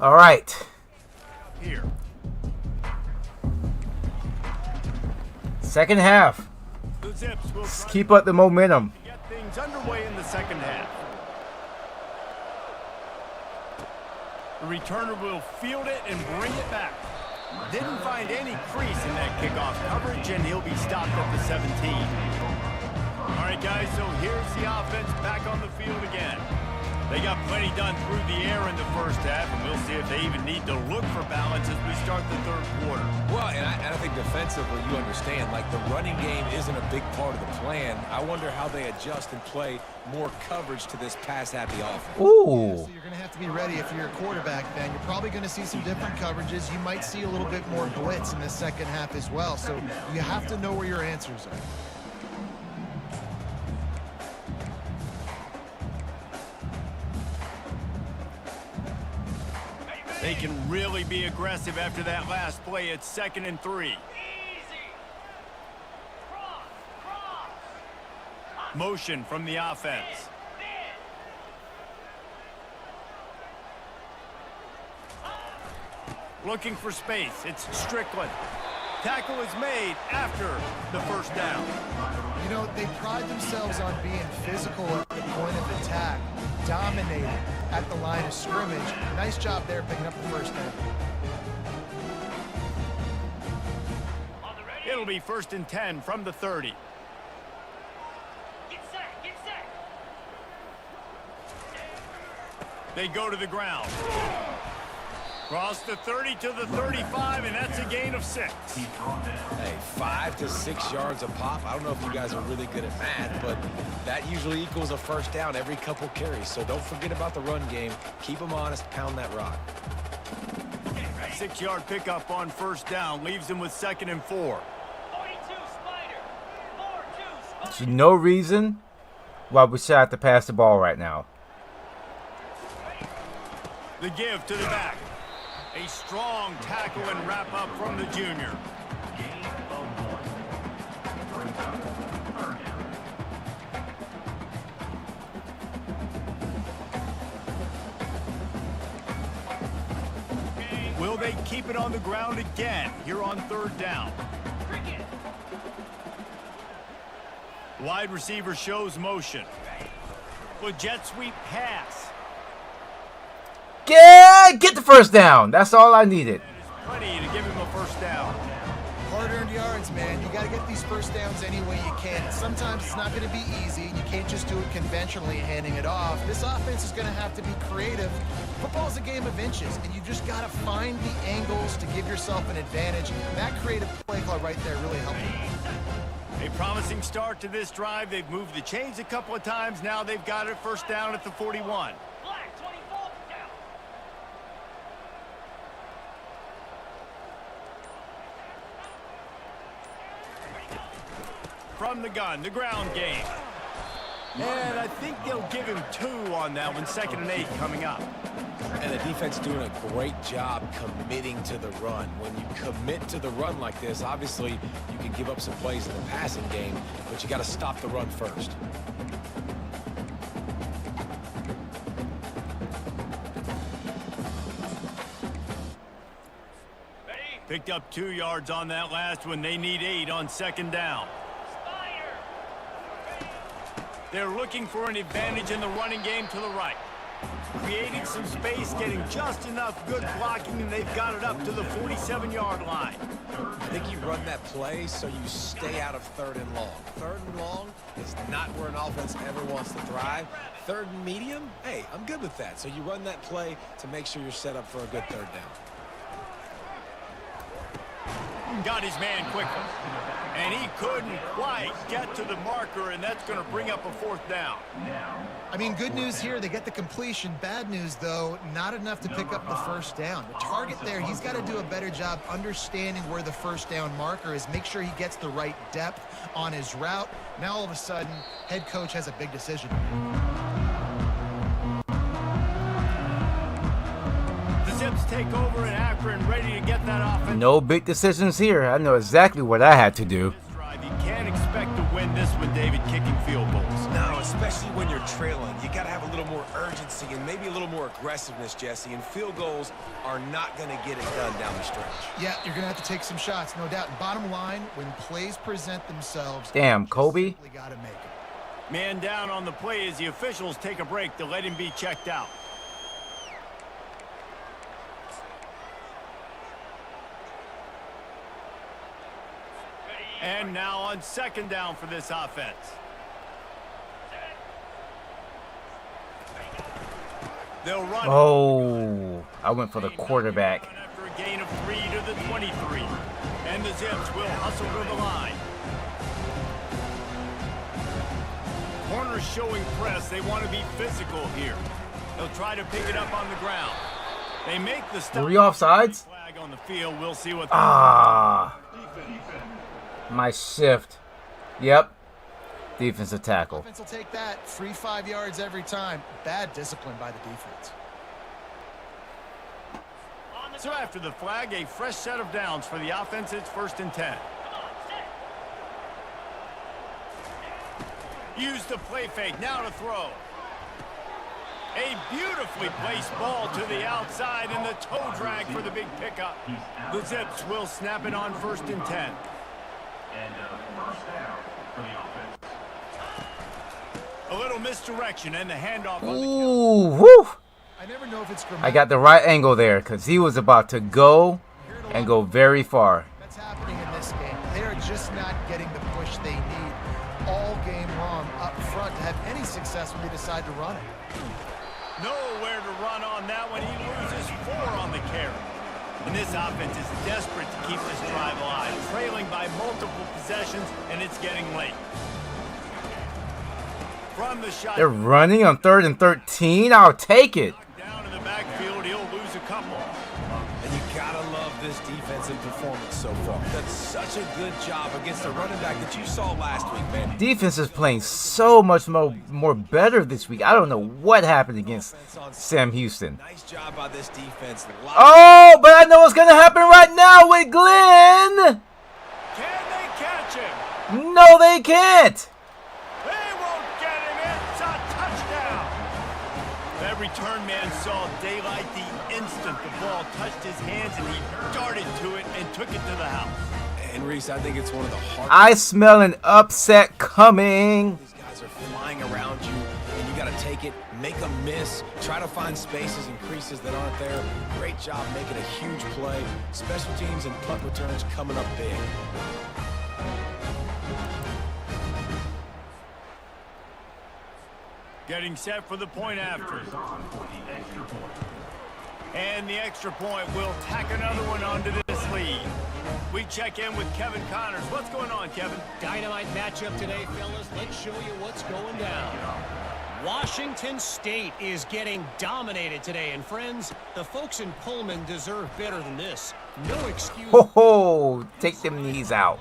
All right. Here. Second half. The Zips will Let's try keep up the momentum. to get things underway in the second half. The returner will field it and bring it back. Didn't find any crease in that kickoff coverage, and he'll be stopped at the 17. All right, guys, so here's the offense back on the field again. They got plenty done through the air in the first half, and we'll see if they even need to look for balance as we start the third quarter. Well, and I think defensively, you understand, like the running game isn't a big part of the plan. I wonder how they adjust and play more coverage to this pass-happy offense. Ooh. So you're going to have to be ready if you're a quarterback, Ben. You're probably going to see some different coverages. You might see a little bit more blitz in the second half as well. So you have to know where your answers are. They can really be aggressive after that last play. It's 2nd and 3. Motion from the offense. Looking for space. It's Strickland. Tackle is made after the first down. You know, they pride themselves on being physical at the point of attack, dominating at the line of scrimmage. Nice job there picking up the first down. It'll be 1st and 10 from the 30. Get set, get set. They go to the ground. Cross the 30 to the 35, and that's a gain of 6. Hey, 5 to 6 yards a pop. I don't know if you guys are really good at math, but that usually equals a first down every couple carries. So don't forget about the run game. Keep them honest. Pound that rock. 6-yard pickup on first down leaves them with 2nd and 4. 42 Spider. 4-2 There's no reason why we should have to pass the ball right now. The give to the back. A strong tackle and wrap up from the junior. Gain of 1. First down. Third down. Will they keep it on the ground again here on 3rd down? Wide receiver shows motion. The jet sweep pass. Get the first down. That's all I needed. Plenty to give him a first down. Hard-earned yards, man. You got to get these first downs any way you can. Sometimes it's not going to be easy, and you can't just do it conventionally, handing it off. This offense is going to have to be creative. Football's a game of inches, and you just got to find the angles to give yourself an advantage. That creative play call right there really helped them. A promising start to this drive. They've moved the chains a couple of times. Now they've got it first down at the 41. Black 24 down. From the gun, the ground game. And I think they'll give him 2 on that one. 2nd and 8 coming up. And the defense doing a great job committing to the run. When you commit to the run like this, obviously you can give up some plays in the passing game, but you got to stop the run first. Picked up 2 yards on that last one. They need 8 on 2nd down. They're looking for an advantage in the running game to the right. Creating some space, getting just enough good blocking, and they've got it up to the 47-yard line. I think you run that play so you stay out of 3rd and long. 3rd and long is not where an offense ever wants to thrive. 3rd and medium, hey, I'm good with that. So you run that play to make sure you're set up for a good 3rd down. Got his man quickly. And he couldn't quite get to the marker, and that's going to bring up a 4th down. I mean, good news here, they get the completion. Bad news, though, not enough to pick up the first down. The target there, he's got to do a better job understanding where the first down marker is, make sure he gets the right depth on his route. Now, all of a sudden, head coach has a big decision. The Zips take over in Akron, ready to get that offense. No big decisions here. I know exactly what I had to do. You can't expect to win this best with David kicking field goals. No, especially when you're trailing. You got to have a little more urgency and maybe a little more aggressiveness, Jesse. And field goals are not going to get it done down the stretch. Yeah, you're going to have to take some shots, no doubt. And bottom line, when plays present themselves, Damn, Kobe. you simply got to make it. Man down on the play as the officials take a break to let him be checked out. And now on second down for this offense. They'll run. Oh, I went for the quarterback. After a gain of 3 to the 23. And the Zips will hustle to the line. Corners showing press. They want to be physical here. They'll try to pick it up on the ground. They make the stop. 3 offsides? Flag on the field. We'll see what. Ah. My shift. Yep. Defensive tackle. Offense will take that. Free 5 yards every time. Bad discipline by the defense. So after the flag, a fresh set of downs for the offense. It's 1st and 10. Use the play fake. Now to throw. A beautifully placed ball to the outside and the toe drag for the big pickup. The Zips will snap it on 1st and 10. And first down for the offense. A little misdirection and the handoff. Ooh, whoo. I never know if it's I got the right angle there because he was about to go and go very far. That's happening in this game. They're just not getting the push they need all game long up front to have any success when they decide to run it. Nowhere to run on that one. He loses 4 on the carry. And this offense is desperate to keep this drive alive, trailing by multiple possessions, and it's getting late. From the shot. They're running on 3rd and 13. I'll take it. Down in the backfield, he'll lose a couple. And you got to love this defensive performance so far. That's such a good job against the running back that you saw last week, man. Defense is playing so much more better this week. I don't know what happened against Sam Houston. Nice job by this defense. Oh, but I know what's going to happen right now with Glenn. Can they catch him? No, they can't. They won't get him. It's a touchdown. That return man saw daylight the instant the ball touched his hands, and he darted to it and took it to the house. And Reese, I think it's one of the hardest. I smell an upset coming. These guys are flying around you, and you got to take it, make them miss, try to find spaces and creases that aren't there. Great job making a huge play. Special teams and punt returns coming up big. Getting set for the point after. And the extra point will tack another one onto this lead. We check in with Kevin Connors. What's going on, Kevin? Dynamite matchup today, fellas. Let's show you what's going down. Washington State is getting dominated today. And friends, the folks in Pullman deserve better than this. No excuse. Ho ho! Take them knees out.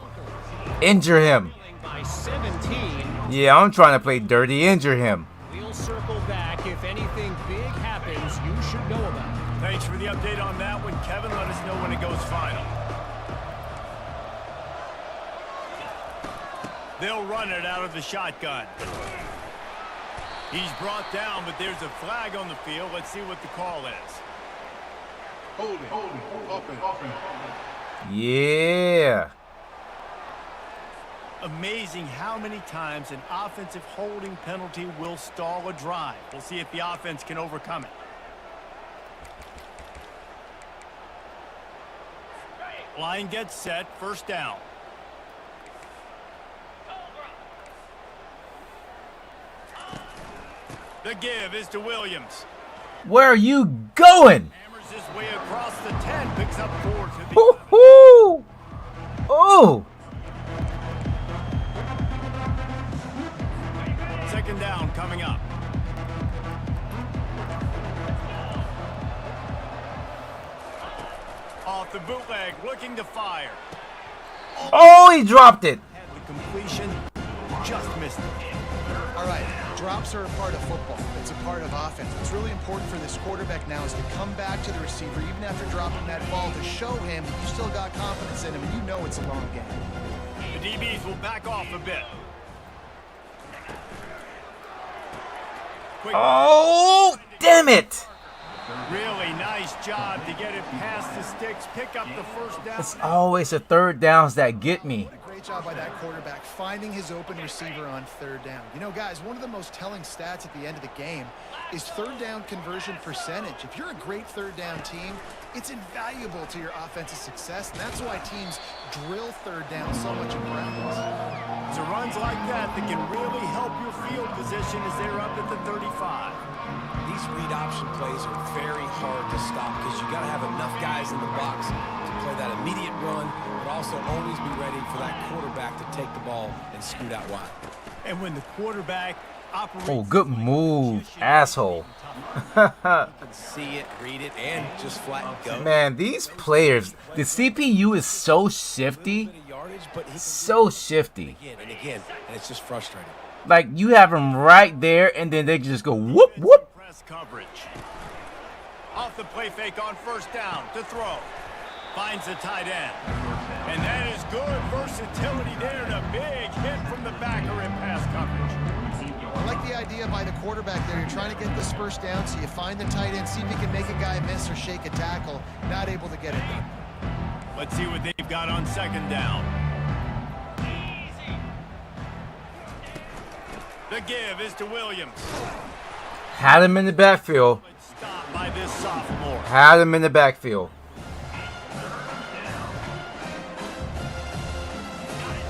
Injure him. By 17. Yeah, I'm trying to play dirty. Injure him. We'll circle back. If anything big happens, you should know about it. Thanks for the update on that one, Kevin. Let us know when it goes final. They'll run it out of the shotgun. He's brought down, but there's a flag on the field. Let's see what the call is. Holding, offense. Yeah. Amazing how many times an offensive holding penalty will stall a drive. We'll see if the offense can overcome it. Line gets set, 1st down. The give is to Williams. Where are you going? Hammers his way across the 10, picks up 4 to the Woo-hoo! Oh! 2nd down coming up. Off the bootleg, looking to fire. Oh, he dropped it. Had the completion, just missed it. All right, drops are a part of football. It's a part of offense. What's really important for this quarterback now is to come back to the receiver, even after dropping that ball, to show him that you still got confidence in him, and you know it's a long game. The DBs will back off a bit. Quick. Oh, damn it. Really nice job to get it past the sticks, pick up the first down. It's always the third downs that get me. Great job by that quarterback finding his open receiver on third down. You know, guys, one of the most telling stats at the end of the game is third down conversion percentage. If you're a great third down team, it's invaluable to your offensive success, and that's why teams drill third down so much in practice. It's runs like that that can really help your field position as they're up at the 35. These read option plays are very hard to stop because you got to have enough guys in the box to play that immediate run, but also always be ready for that quarterback to take the ball and scoot out wide. And when the quarterback operates... Oh, good move, asshole. You can see it, read it, and just flat go. Man, these players, the CPU is so shifty. So shifty. Again, and it's just frustrating. Like, you have them right there, and then they just go whoop, whoop. Press coverage. Off the play fake on first down to throw. Finds the tight end. And that is good versatility there, and a big hit from the backer in pass coverage. I like the idea by the quarterback there. You're trying to get this first down, so you find the tight end, see if you can make a guy miss or shake a tackle. Not able to get it done. Let's see what they've got on second down. The give is to Williams. Had him in the backfield. Stopped by this sophomore. Had him in the backfield.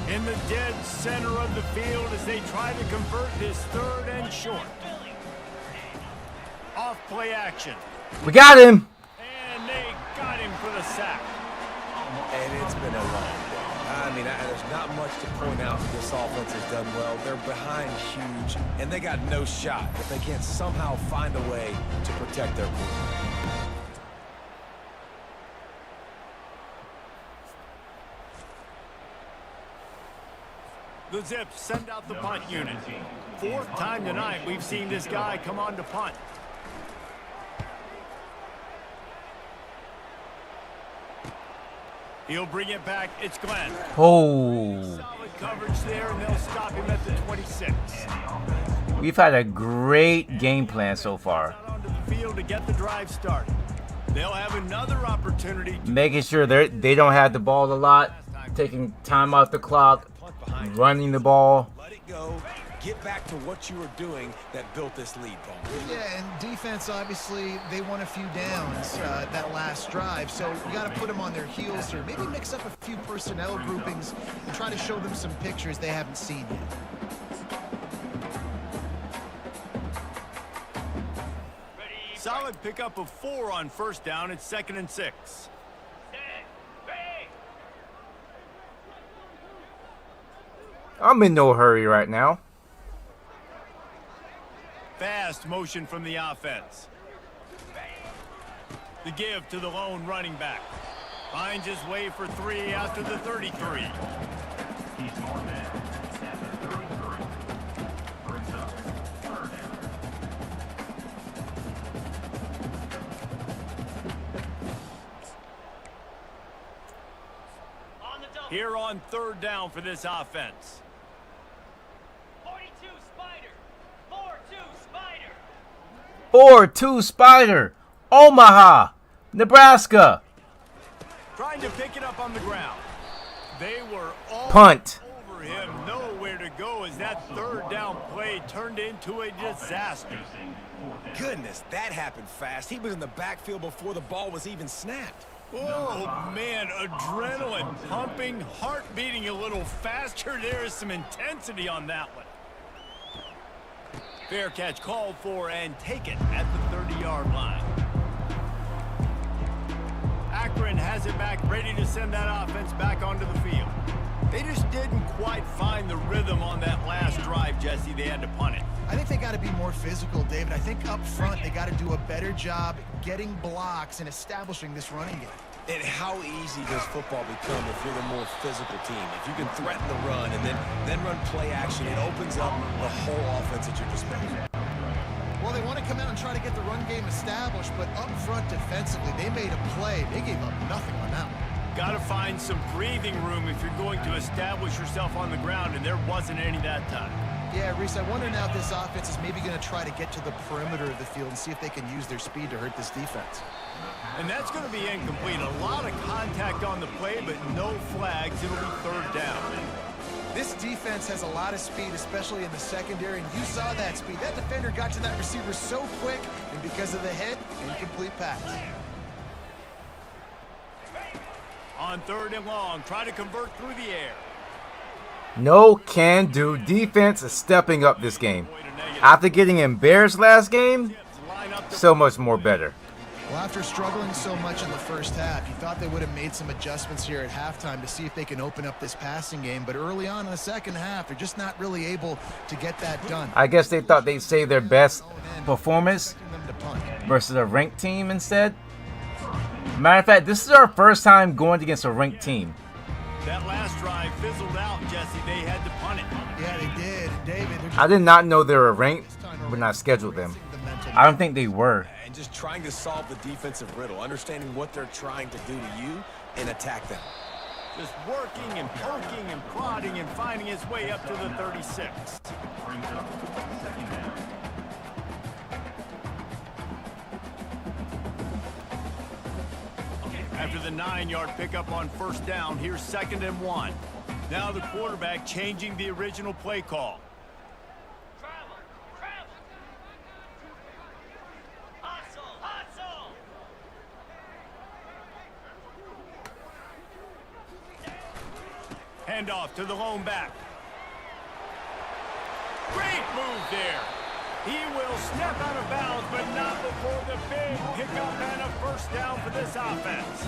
In the dead center of the field as they try to convert this third and short. Off play action. We got him. And they got him for the sack. And it's been a long day. I mean, there's not much to point out that this offense has done well. They're behind huge, and they got no shot if they can't somehow find a way to protect their quarterback. The Zips send out the punt unit. Fourth time tonight we've seen this guy come on to punt. He'll bring it back. It's Glenn. Oh. Solid coverage there, and they'll stop him at the 26. We've had a great game plan so far. Out onto the field to get the drive started. They'll have another opportunity. Making sure they don't have the ball a lot. Taking time off the clock. Running the ball. Let it go. Get back to what you were doing that built this lead, Paul. Yeah, and defense, obviously, they won a few downs that last drive, so you got to put them on their heels here. Maybe mix up a few personnel groupings and try to show them some pictures they haven't seen yet. Solid pickup of 4 on first down. It's 2nd and 6. I'm in no hurry right now. Fast motion from the offense. The give to the lone running back. Finds his way for 3 after the 33. He's on that at the 33. Brings up third down. Here on third down for this offense. 42 Spider. 4-2 Spider. Omaha, Nebraska. Trying to pick it up on the ground. They were all Punt. over him. Nowhere to go as that third down play turned into a disaster. Goodness, that happened fast. He was in the backfield before the ball was even snapped. Oh, man, adrenaline pumping, heart beating a little faster. There is some intensity on that one. Fair catch called for and taken at the 30-yard line. Akron has it back, ready to send that offense back onto the field. They just didn't quite find the rhythm on that last drive, Jesse. They had to punt it. I think they got to be more physical, David. I think up front they got to do a better job getting blocks and establishing this running game. And how easy does football become if you're the more physical team? If you can threaten the run and then run play action, it opens up the whole offense at your disposal. Well, they want to come out and try to get the run game established, but up front defensively, they made a play. They gave up nothing on that one. Got to find some breathing room if you're going to establish yourself on the ground, and there wasn't any that time. Yeah, Reese, I wonder now if this offense is maybe going to try to get to the perimeter of the field and see if they can use their speed to hurt this defense. And that's going to be incomplete. A lot of contact on the play, but no flags. It'll be third down. This defense has a lot of speed, especially in the secondary, and you saw that speed. That defender got to that receiver so quick, and because of the hit, incomplete pass. On third and long, try to convert through the air. No can-do. Defense is stepping up this game. After getting embarrassed last game, so much more better. Well, after struggling so much in the first half, you thought they would have made some adjustments here at halftime to see if they can open up this passing game. But early on in the second half, they're just not really able to get that done. I guess they thought they'd save their best performance versus a ranked team instead. Matter of fact, this is our first time going against a ranked team. That last drive fizzled out, Jesse. They had to punt it. Yeah, they did. David, I did not know they were ranked when I scheduled them. I don't think they were. And just trying to solve the defensive riddle, understanding what they're trying to do to you and attack them. Just working and poking and prodding and finding his way up to the 36. Brings up second down. After the 9-yard pickup on first down, here's 2nd and 1. Now the quarterback changing the original play call. Handoff to the lone back. Great move there. He will step out of bounds, but not before the big pickup and a first down for this offense.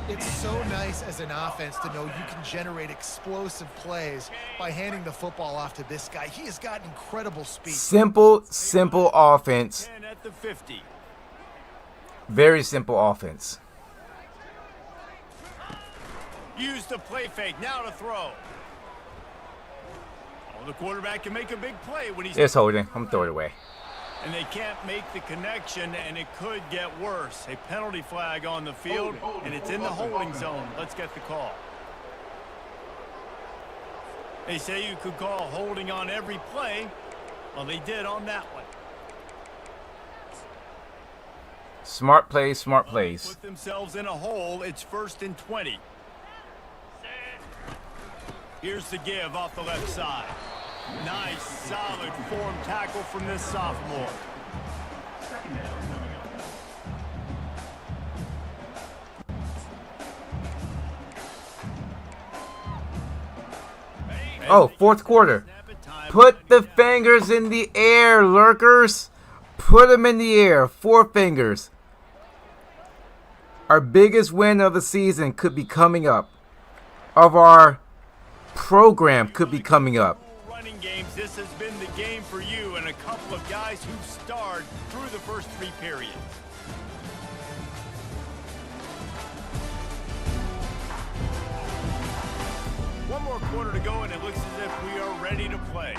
It's so nice as an offense to know you can generate explosive plays by handing the football off to this guy. He has got incredible speed. Simple offense. 10 at the 50. Very simple offense. Use the play fake. Now to throw. Oh, the quarterback can make a big play when he's... It's holding. I'm throwing it away. And they can't make the connection, and it could get worse. A penalty flag on the field, and it's in the holding zone. Let's get the call. They say you could call holding on every play. Well, they did on that one. Smart plays, smart plays. Put themselves in a hole. It's 1st and 20. Here's the give off the left side. Nice, solid form tackle from this sophomore. Second down coming up. Oh, fourth quarter. Put the fingers in the air, lurkers. Put them in the air. 4 fingers. Our biggest win of the season could be coming up. Of our program could be coming up. Running games, this has been the game for you and a couple of guys who've starred through the first 3 periods. One more quarter to go, and it looks as if we are ready to play.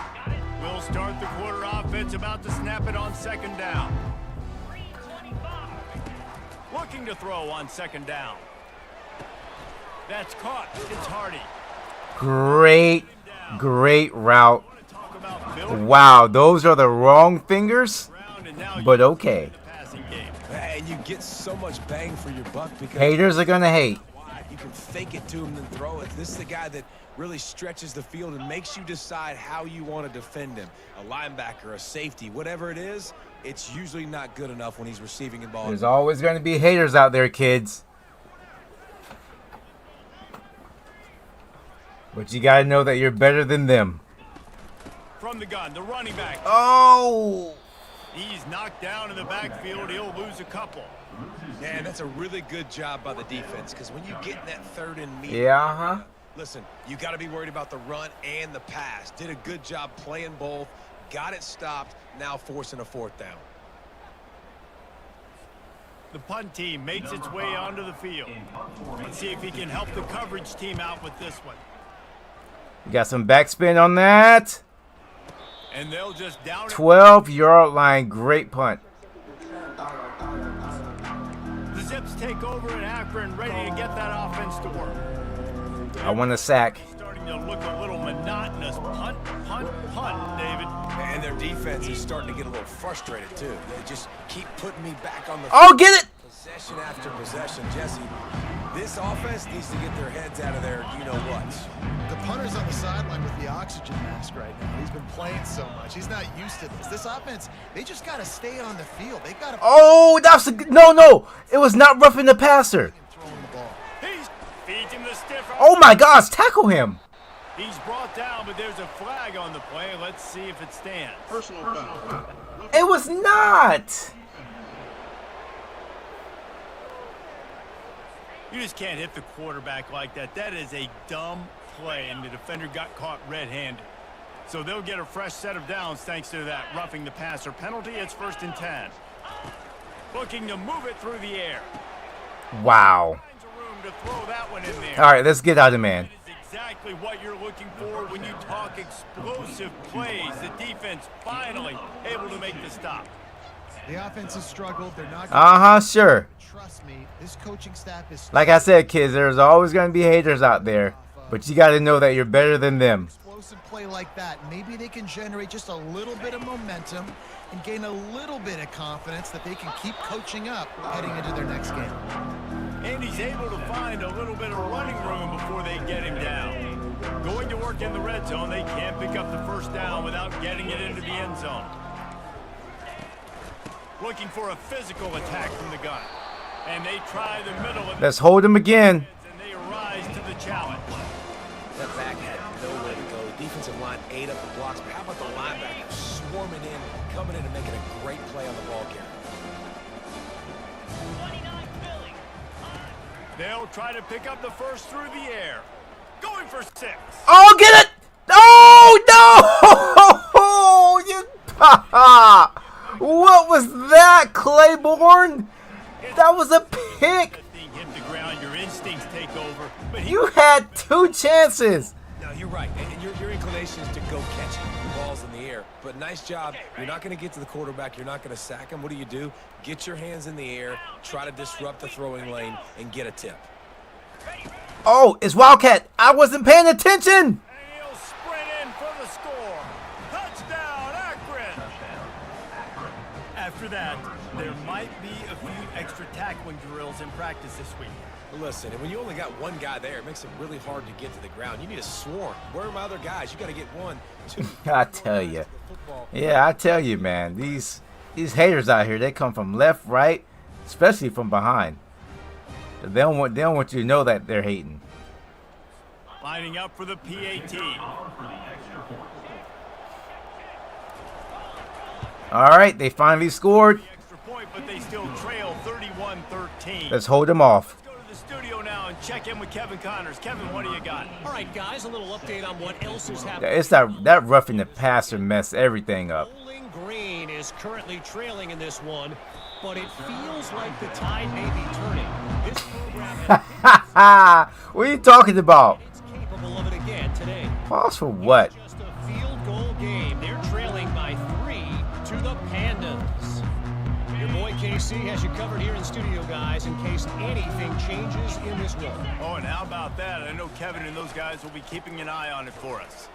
We'll start the quarter offense, about to snap it on 2nd down. Looking to throw on 2nd down. That's caught. It's Hardy. Great route. Wow, those are the wrong fingers, but okay. And you get so much bang for your buck because Haters are gonna hate. you can fake it to him then throw it. This is the guy that really stretches the field and makes you decide how you want to defend him. A linebacker, a safety, whatever it is, it's usually not good enough when he's receiving the ball. There's always gonna be haters out there, kids. But you gotta know that you're better than them. From the gun, the running back. Oh! He's knocked down in the backfield. He'll lose a couple. Man, that's a really good job by the defense because when you get in that 3rd and meat, Yeah, listen, you got to be worried about the run and the pass. Did a good job playing both, got it stopped, now forcing a 4th down. The punt team makes its way onto the field. Let's see if he can help the coverage team out with this one. You got some backspin on that. And they'll just down it. 12-yard line, great punt. The Zips take over in Akron, ready to get that offense to work. I want a sack. Starting To look a little monotonous. Punt, punt, punt, David. And their defense is starting to get a little frustrated, too. They just keep putting me back on the Oh, get it! possession after possession. Jesse, this offense needs to get their heads out of their you-know-whats. The punter's on the sideline with the oxygen mask right now. He's been playing so much. He's not used to this. This offense, they just got to stay on the field. They got to Oh, that's a no. It was not roughing the passer. throwing the ball. He's feeds him the stiff. Oh my gosh, tackle him. He's brought down, but there's a flag on the play. Let's see if it stands. Personal foul. It was not. You just can't hit the quarterback like that. That is a dumb play, and the defender got caught red-handed. So they'll get a fresh set of downs thanks to that roughing the passer penalty. It's 1st and 10. Looking to move it through the air. Wow. Finds a room to throw that one in there. All right, let's get out of man. That is exactly what you're looking for when you talk explosive plays. The defense finally able to make the stop. The offense has struggled. They're not Sure. Trust me, this coaching staff is Like I said, kids, there's always going to be haters out there, but you got to know that you're better than them. explosive play like that. Maybe they can generate just a little bit of momentum and gain a little bit of confidence that they can keep coaching up heading into their next game. And he's able to find a little bit of running room before they get him down. Going to work in the red zone, they can't pick up the first down without getting it into the end zone. Looking for a physical attack from the gun. And they try the middle. Let's hold him again. And they rise to the challenge. That back had nowhere to go. The defensive line ate up the blocks. But how about the linebacker swarming in, coming in and making a great play on the ball carrier? They'll try to pick up the first through the air. Going for 6. Oh, get it! Oh, no! You, what was that, Claiborne? That was a pick. The thing hit the ground, your instincts take over. But You had 2 chances. No, you're right. And your inclination is to go catch it. The ball's in the air. But nice job. You're not going to get to the quarterback. You're not going to sack him. What do? Get your hands in the air, try to disrupt the throwing lane, and get a tip. Oh, it's Wildcat. I wasn't paying attention. And he'll sprint in for the score. Touchdown, Akron. After that, there might be a few extra tackling drills in practice this week. Listen, and when you only got one guy there, it makes it really hard to get to the ground. You need a swarm. Where are my other guys? You got to get 1, 2. I tell you. Yeah, I tell you, man. These haters out here, they come from left, right, especially from behind. They don't want you to know that they're hating. Lining up for the PAT. All right, they finally scored. Extra point, but they still trail 31-13. Let's hold them off. Let's go to the studio now and check in with Kevin Connors. Kevin, what do you got? All right, guys, a little update on what else is happening. It's that roughing the passer messed everything up. Bowling Green is currently trailing in this one, but it feels like the tide may be turning. This program has What are you talking about? it's capable of it again today. Pause for what? Just a field goal game. They're trailing by 3 to the Pandas. Your boy KC has you covered here in studio, guys, in case anything changes in this one. Oh, and how about that? I know Kevin and those guys will be keeping an eye on it for us.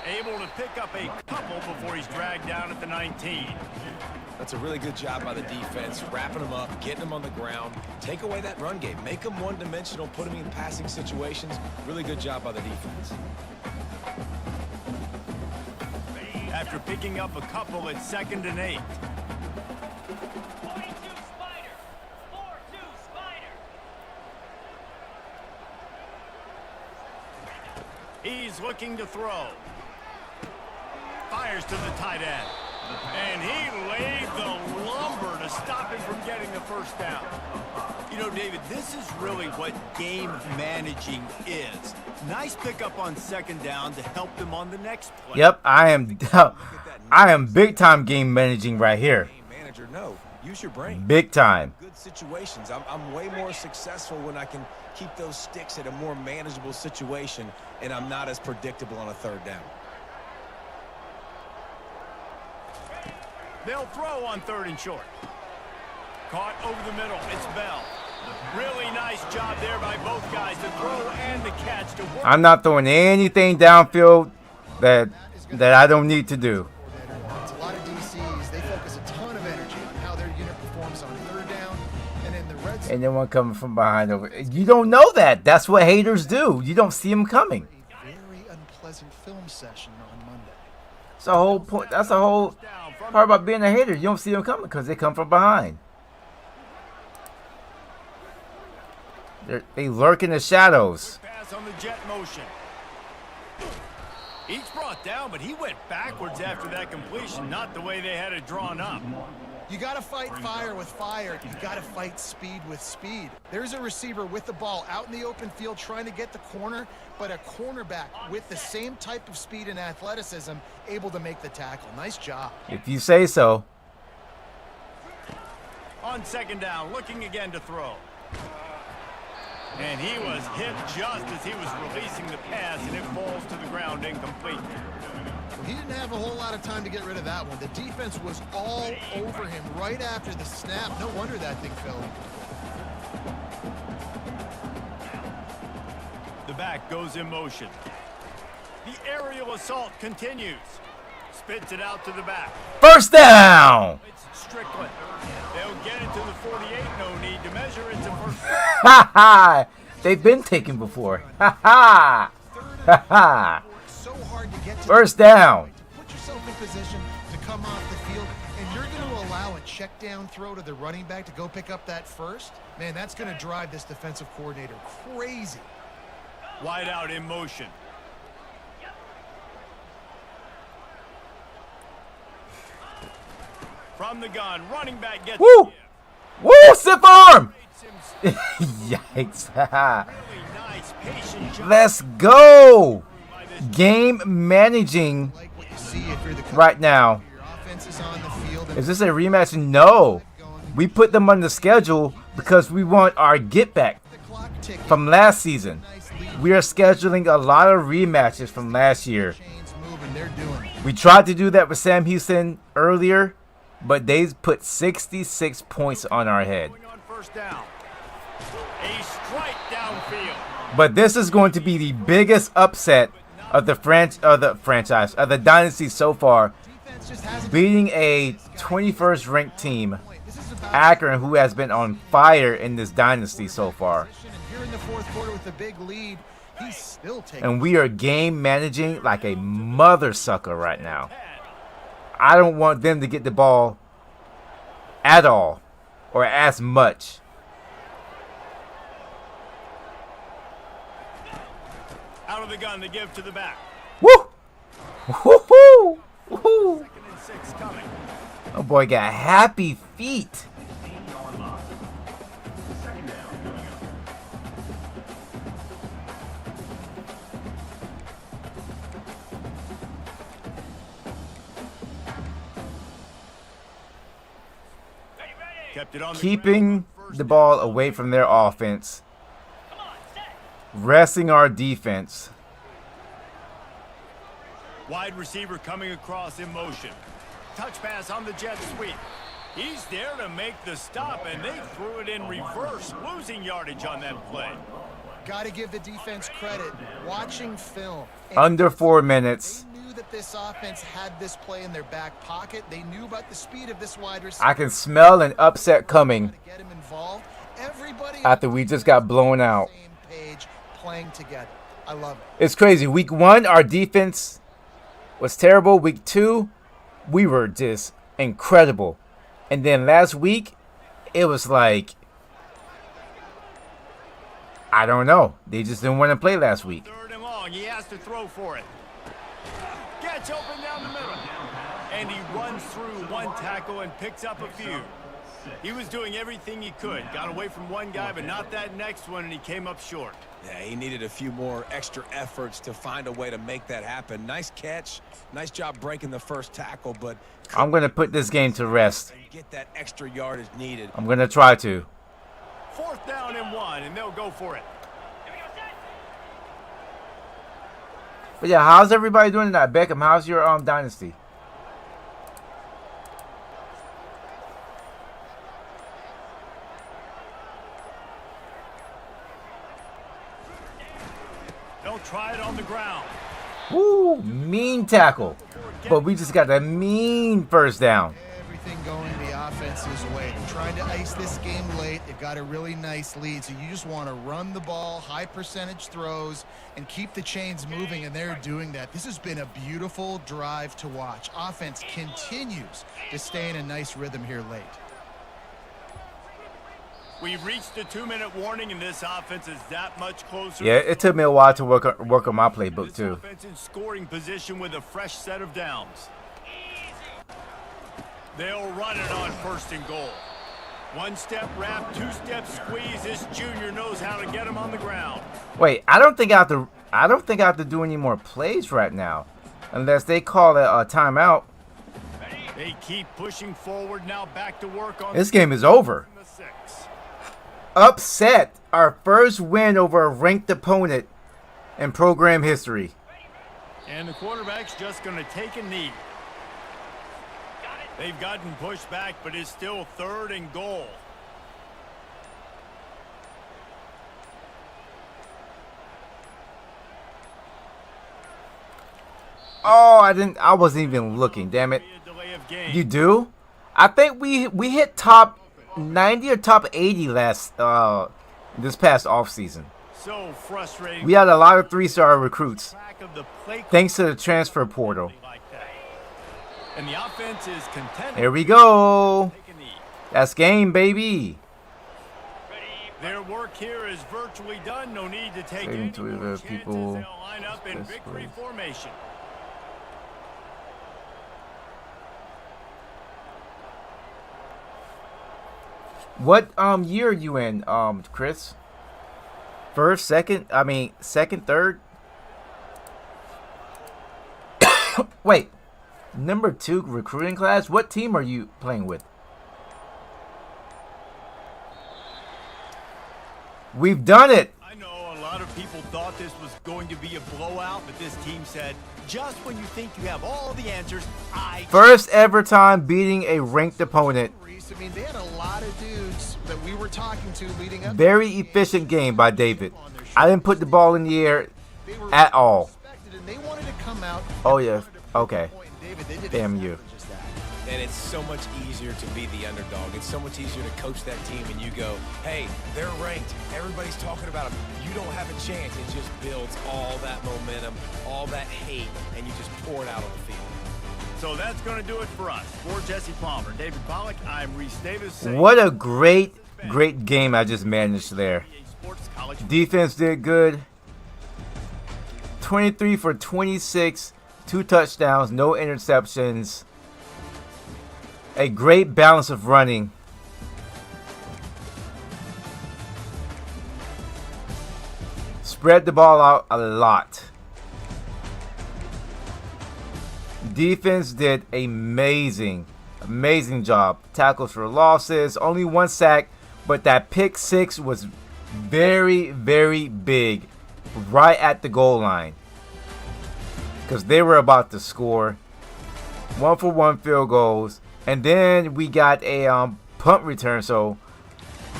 Able to pick up a couple before he's dragged down at the 19. That's a really good job by the defense, wrapping them up, getting them on the ground. Take away that run game. Make them one-dimensional, put them in passing situations. Really good job by the defense. After picking up a couple at 2nd and 8. 42 Spider. 4-2 Spider. He's looking to throw. Fires to the tight end. And he laid the lumber to stop him from getting the first down. You know, David, this is really what game managing is. Nice pickup on 2nd down to help them on the next play. Yep, I am big time game managing right here. Game manager, no. Use your brain. Big time. Good situations. I'm way more successful when I can keep those sticks at a more manageable situation, and I'm not as predictable on a 3rd down. They'll throw on 3rd and short. Caught over the middle. It's Bell. Really nice job there by both guys, the throw and the catch to work. I'm not throwing anything downfield that I don't need to do. It's a lot of DCs. They focus a ton of energy on how their unit performs on third down, and in the red zone. And then one coming from behind over. You don't know that. That's what haters do. You don't see them coming. A very unpleasant film session on Monday. That's the whole point. That's the whole part about being a hater. You don't see them coming because they come from behind. They lurk in the shadows. Pass on the jet motion. He's brought down, but he went backwards after that completion, not the way they had it drawn up. You got to fight fire with fire. You got to fight speed with speed. There's a receiver with the ball out in the open field trying to get the corner, but a cornerback with the same type of speed and athleticism able to make the tackle. Nice job. If you say so. On second down, looking again to throw. And he was hit just as he was releasing the pass, and it falls to the ground incomplete. He didn't have a whole lot of time to get rid of that one. The defense was all over him right after the snap. No wonder that thing fell. The back goes in motion. The aerial assault continues. Spits it out to the back. First down. It's Strickland. They'll get it to the 48. No need to measure. It's a first. Ha ha! They've been taken before. Ha ha! Ha ha! So hard to get to. First down. Put yourself in position to come off the field, and you're going to allow a check down throw to the running back to go pick up that first? Man, that's going to drive this defensive coordinator crazy. Wide out in motion. From the gun, running back gets. Woo! Woo! Stiff arm! Yikes. Really nice, patient job. Let's go! Game managing Like what you see if you're the coach. right now. Your offense is on the field. And Is this a rematch? No. We put them on the schedule because we want our get back the clock ticking. from last season. Nice lead. We are scheduling a lot of rematches from last year. Chains moving. They're doing it. We tried to do that with Sam Houston earlier, but they put 66 points on our head. Going on first down. A strike downfield. But this is going to be the biggest upset of the franchise, of the dynasty so far, Defense just hasn't beating a 21st ranked team, This is about Akron, who has been on fire in this dynasty so far. and here in the fourth quarter with a big lead, he's still taking. And we are game managing like a mother sucker right now. I don't want them to get the ball at all or as much. Out of the gun, they give to the back. Woo! Woo-hoo! Woo-hoo! Second and 6 coming. Oh boy, got happy feet. Kept it on the Keeping ground. the ball away from their offense, Come on, set. resting our defense. Wide receiver coming across in motion. Touch pass on the jet sweep. He's there to make the stop, and they threw it in reverse, losing yardage on that play. Got to give the defense credit. Watching film. and Under 4 minutes. They knew that this offense had this play in their back pocket. They knew about the speed of this wide receiver. I can smell an upset coming To get him involved. Everybody after we just got blown out. on the same page, playing together. I love it. It's crazy. Week 1, our defense was terrible. Week 2, we were just incredible. And then last week, it was like, I don't know. They just didn't want to play last week. Third and long. He has to throw for it. Gets open down the middle. And he runs through one tackle and picks up a few. He was doing everything he could. Got away from one guy, but not that next one, and he came up short. Yeah, he needed a few more extra efforts to find a way to make that happen. Nice catch. Nice job breaking the first tackle, but I'm going to put this game to rest. get that extra yardage needed. I'm going to try to. Fourth down and 1, and they'll go for it. Here we go, set. But yeah, how's everybody doing tonight? Beckham, how's your dynasty? They'll try it on the ground. Woo, mean tackle. But we just got a mean first down. Everything going the offense's way. They're trying to ice this game late. They've got a really nice lead, so you just want to run the ball, high percentage throws, and keep the chains moving, and they're doing that. This has been a beautiful drive to watch. Offense continues to stay in a nice rhythm here late. We've reached the 2-minute warning, and this offense is that much closer. Yeah, it took me a while to work on my playbook This too. offense in scoring position with a fresh set of downs. They'll run it on 1st and goal. 1-step wrap, 2-step squeeze. This junior knows how to get him on the ground. Wait, I don't think I have to do any more plays right now, unless they call it a timeout. They keep pushing forward. Now back to work on This game is over. the 6. Upset, our first win over a ranked opponent in program history. And the quarterback's just going to take a knee. They've gotten pushed back, but it's still 3rd and goal. Oh, I wasn't even looking, damn it. A delay of game. You do? I think we hit top 90 or top 80 this past offseason. So frustrating. We had a lot of 3-star recruits Track of the play thanks to the transfer portal. like that. And the offense is content. Here we go. Take a knee. That's game, baby. Their work here is virtually done. No need to take Waiting any to more the chances. people- They'll line up in This victory way. formation. What year are you in, Chris? First, second, second, third? Wait, number 2 recruiting class? What team are you playing with? We've done it! I know a lot of people thought this was going to be a blowout, but this team said, just when you think you have all the answers, First ever time beating a ranked opponent. I mean, they had a lot of dudes that we were talking to leading up. Very efficient game by David. I didn't put the ball in the air at all. And they wanted to come out. Oh, yeah. Okay. Damn you. And it's so much easier to be the underdog. It's so much easier to coach that team and you go, hey, they're ranked. Everybody's talking about them. You don't have a chance. It just builds all that momentum, all that hate, and you just pour it out on the field. So that's going to do it for us. For Jesse Palmer, David Pollack, I'm Reese Davis. What a great game I just managed there. Sports College. Defense did good. 23 for 26, 2 touchdowns, no interceptions. A great balance of running. Spread the ball out a lot. Defense did amazing job. Tackles for losses, only 1 sack, but that pick 6 was very big right at the goal line because they were about to score 1-for-1 field goals, and then we got a punt return. So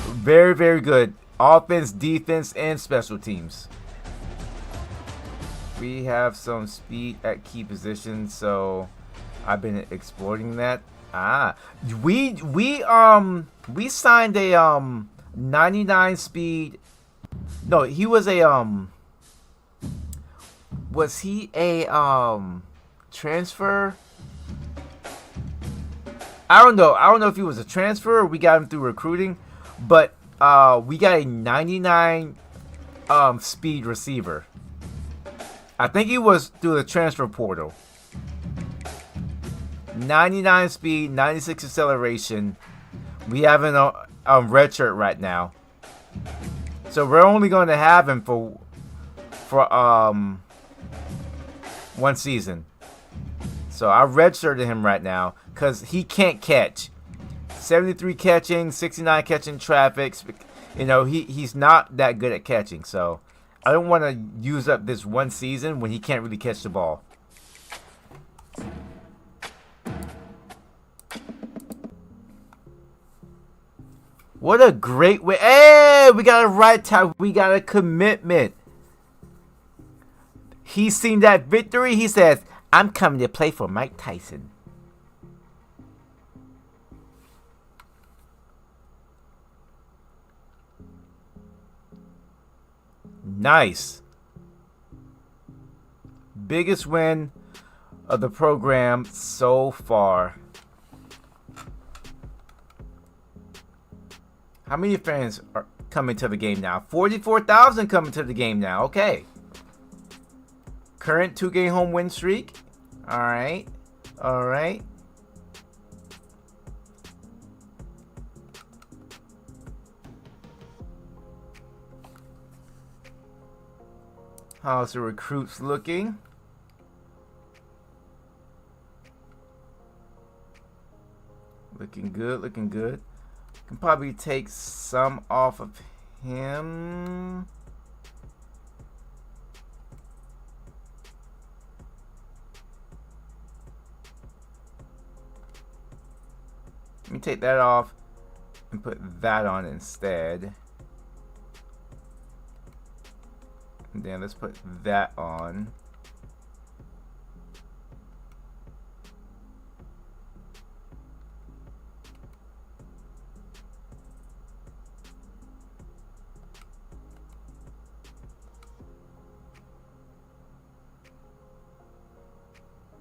very good offense, defense, and special teams. We have some speed at key positions, so I've been exploiting that. We signed a 99 speed. No, he was a was he a transfer? I don't know if he was a transfer or we got him through recruiting, but we got a 99 speed receiver. I think he was through the transfer portal. 99 speed, 96 acceleration. We have him on red shirt right now, so we're only going to have him for 1 season. So I redshirted him right now because he can't catch. 73 catching, 69 catching traffic. You know, he's not that good at catching. So I don't want to use up this 1 season when he can't really catch the ball. What a great way. Hey, we got a right time. We got a commitment. He's seen that victory. He says, I'm coming to play for Mike Tyson. Nice. Biggest win of the program so far. How many fans are coming to the game now? 44,000 coming to the game now. Okay. Current 2-game home win streak. All right. All right. How's the recruits looking? Looking good, looking good. Can probably take some off of him. Let me take that off and put that on instead. And then let's put that on.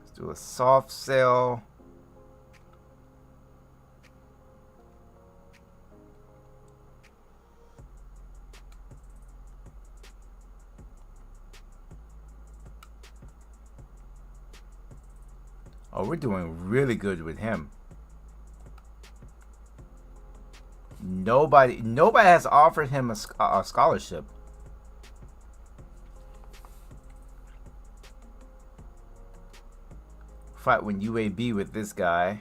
Let's do a soft sell. Oh, we're doing really good with him. Nobody has offered him a scholarship. Fight when UAB with this guy.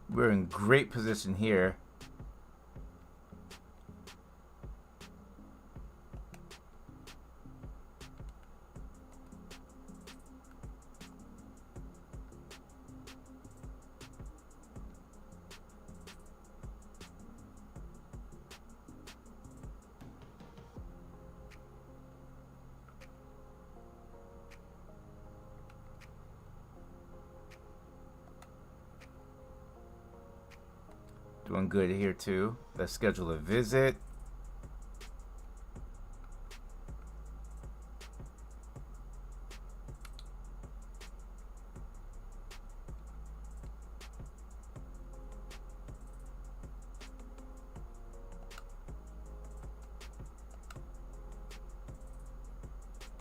We're in great position here. Doing good here too. Let's schedule a visit.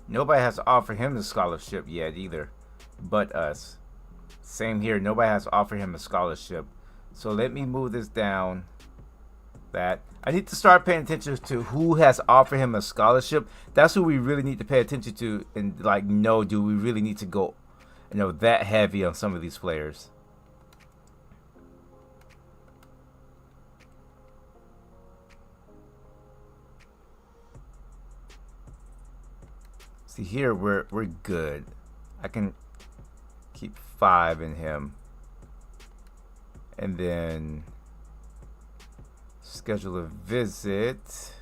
Nobody has offered him the scholarship yet either, but us. Same here. Nobody has offered him a scholarship. So let me move this down. That I need to start paying attention to who has offered him a scholarship. That's who we really need to pay attention to, and like, no, do we really need to go, that heavy on some of these players? See here, we're good. I can keep 5 in him. And then schedule a visit.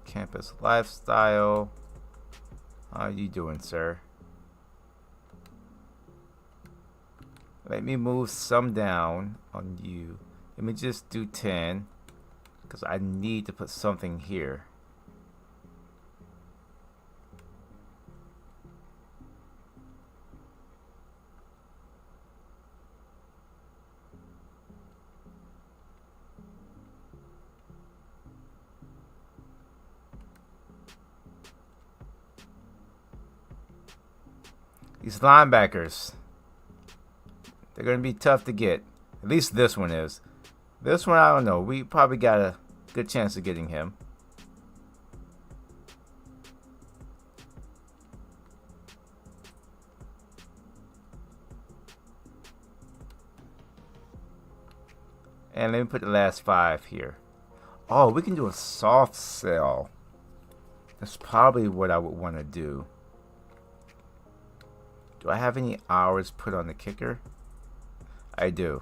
Campus lifestyle. How you doing, sir? Let me move some down on you. Let me just do 10 because I need to put something here. These linebackers, they're going to be tough to get. At least this one is. This one, I don't know. We probably got to Good chance of getting him. And let me put the last 5 here. Oh, we can do a soft sell. That's probably what I would want to do. Do I have any hours put on the kicker? I do.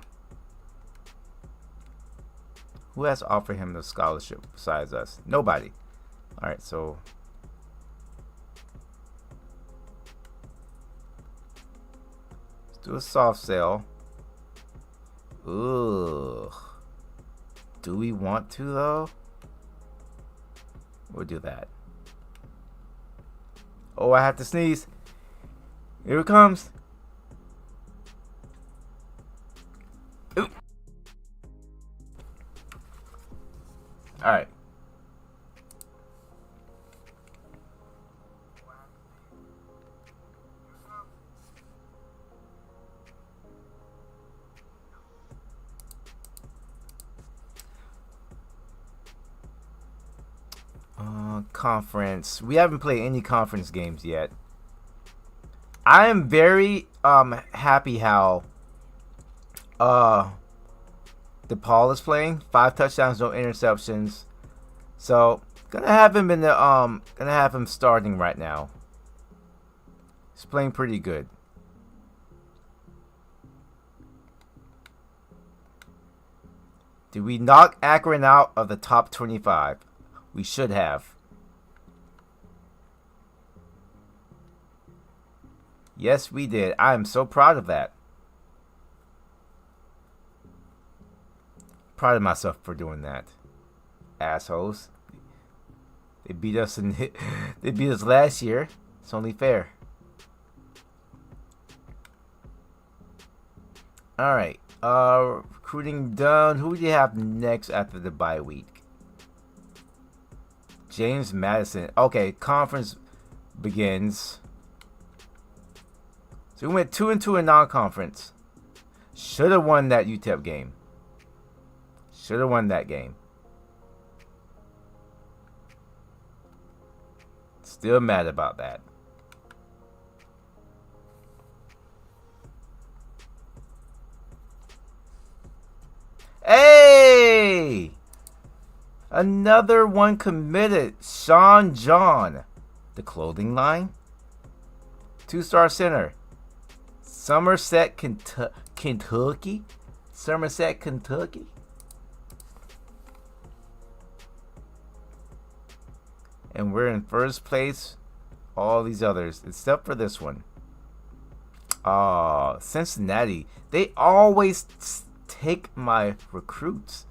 Who has offered him the scholarship besides us? Nobody. Alright, so let's do a soft sale. Ugh. Do we want to though? We'll do that. Oh, I have to sneeze. Here it comes. Ooh. All right. Conference. We haven't played any conference games yet. I am very happy how DePaul is playing. 5 touchdowns, no interceptions. So gonna have him in the gonna have him starting right now. He's playing pretty good. Did we knock Akron out of the top 25? We should have. Yes, we did. I am so proud of that. Proud of myself for doing that. Assholes. They beat us they beat us last year. It's only fair. Alright. Recruiting done. Who do you have next after the bye week? James Madison. Okay, conference begins. So we went 2-2 in non-conference. Should have won that UTEP game. Should have won that game. Still mad about that. Hey! Another one committed. Sean John. The clothing line. 2-star center. Somerset, Kentucky. Somerset, Kentucky. And we're in first place. All these others, except for this one. Cincinnati. They always take my recruits.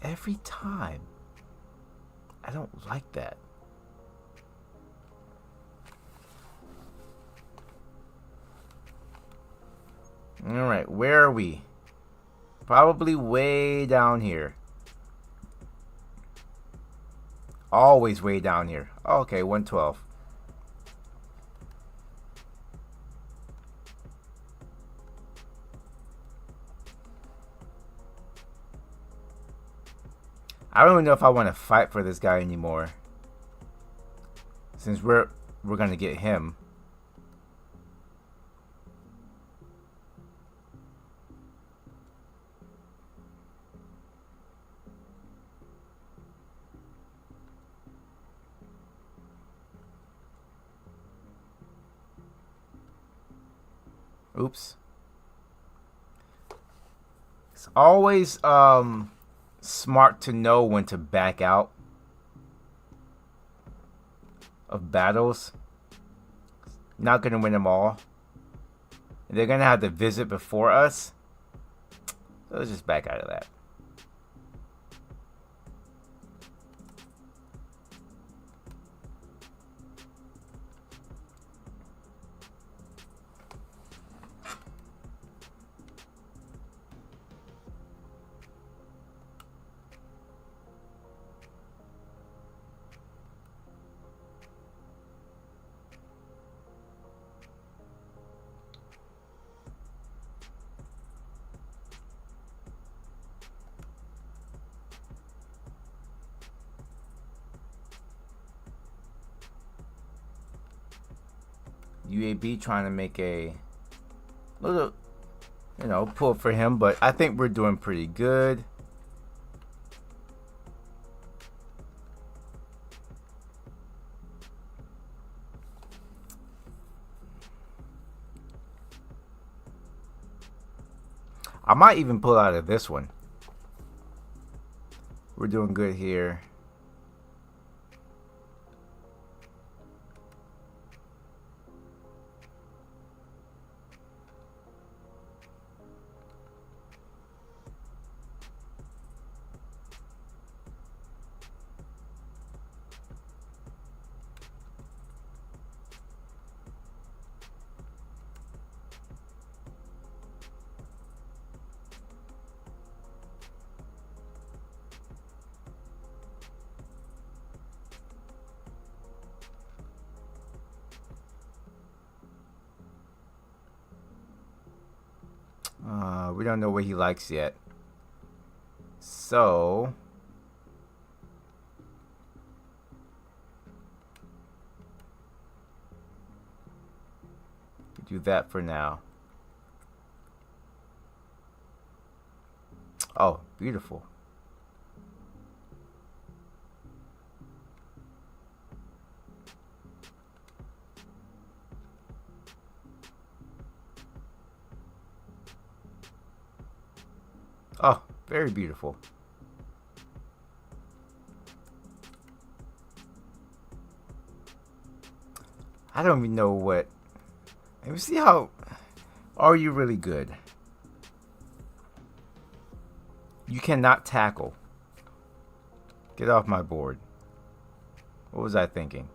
Every time. I don't like that. Alright, where are we? Probably way down here. Always way down here. Okay, 112. I don't even know if I want to fight for this guy anymore. Since we're gonna get him. Oops. It's always smart to know when to back out of battles. Not gonna win them all. They're gonna have to visit before us. So let's just back out of that. UAB trying to make a little, pull for him, but I think we're doing pretty good. I might even pull out of this one. We're doing good here. We don't know what he likes yet. So do that for now. Oh, beautiful. Oh, very beautiful. I don't even know what. Let me see how. Are you really good? You cannot tackle. Get off my board. What was I thinking?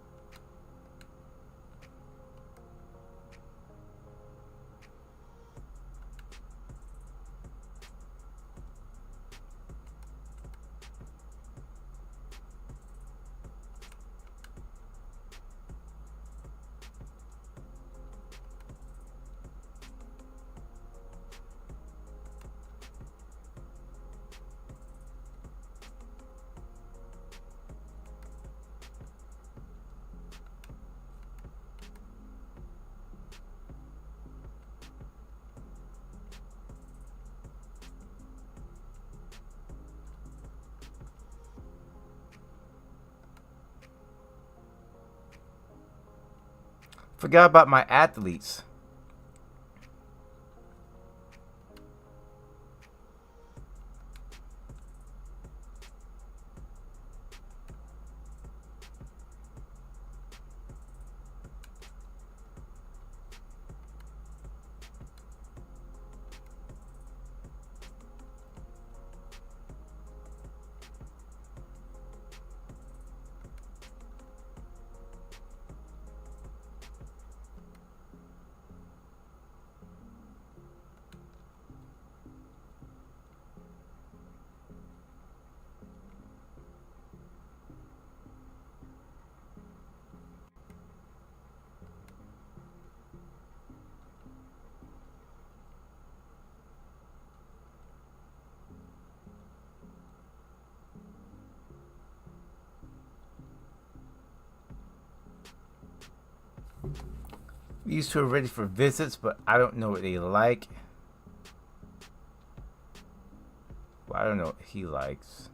Forgot about my athletes. These two are ready for visits, but I don't know what they like. Well, I don't know what he likes.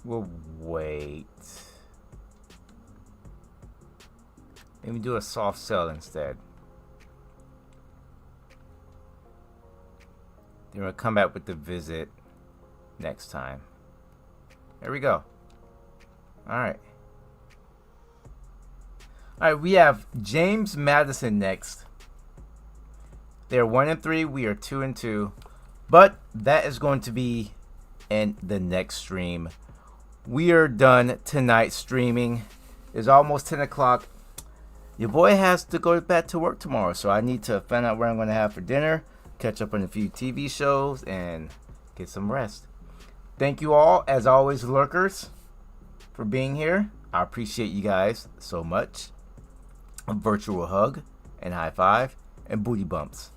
We'll wait. Let me do a soft sell instead. Then we'll come back with the visit next time. There we go. Alright. Alright, we have James Madison next. They're 1-3. We are 2-2. But that is going to be in the next stream. We are done tonight streaming. It's almost 10 o'clock. Your boy has to go back to work tomorrow, so I need to find out where I'm going to have for dinner, catch up on a few TV shows, and get some rest. Thank you all, as always, lurkers, for being here. I appreciate you guys so much. A virtual hug and high five and booty bumps.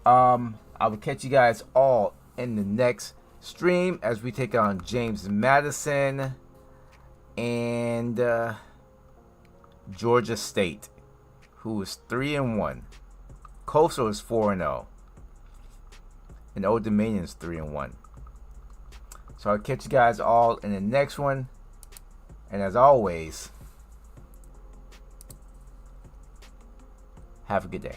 I will catch you guys all in the next stream as we take on James Madison and Georgia State, who is 3-1. Coastal is 4-0. And Old Dominion is 3-1. So I'll catch you guys all in the next one. And as always, have a good day.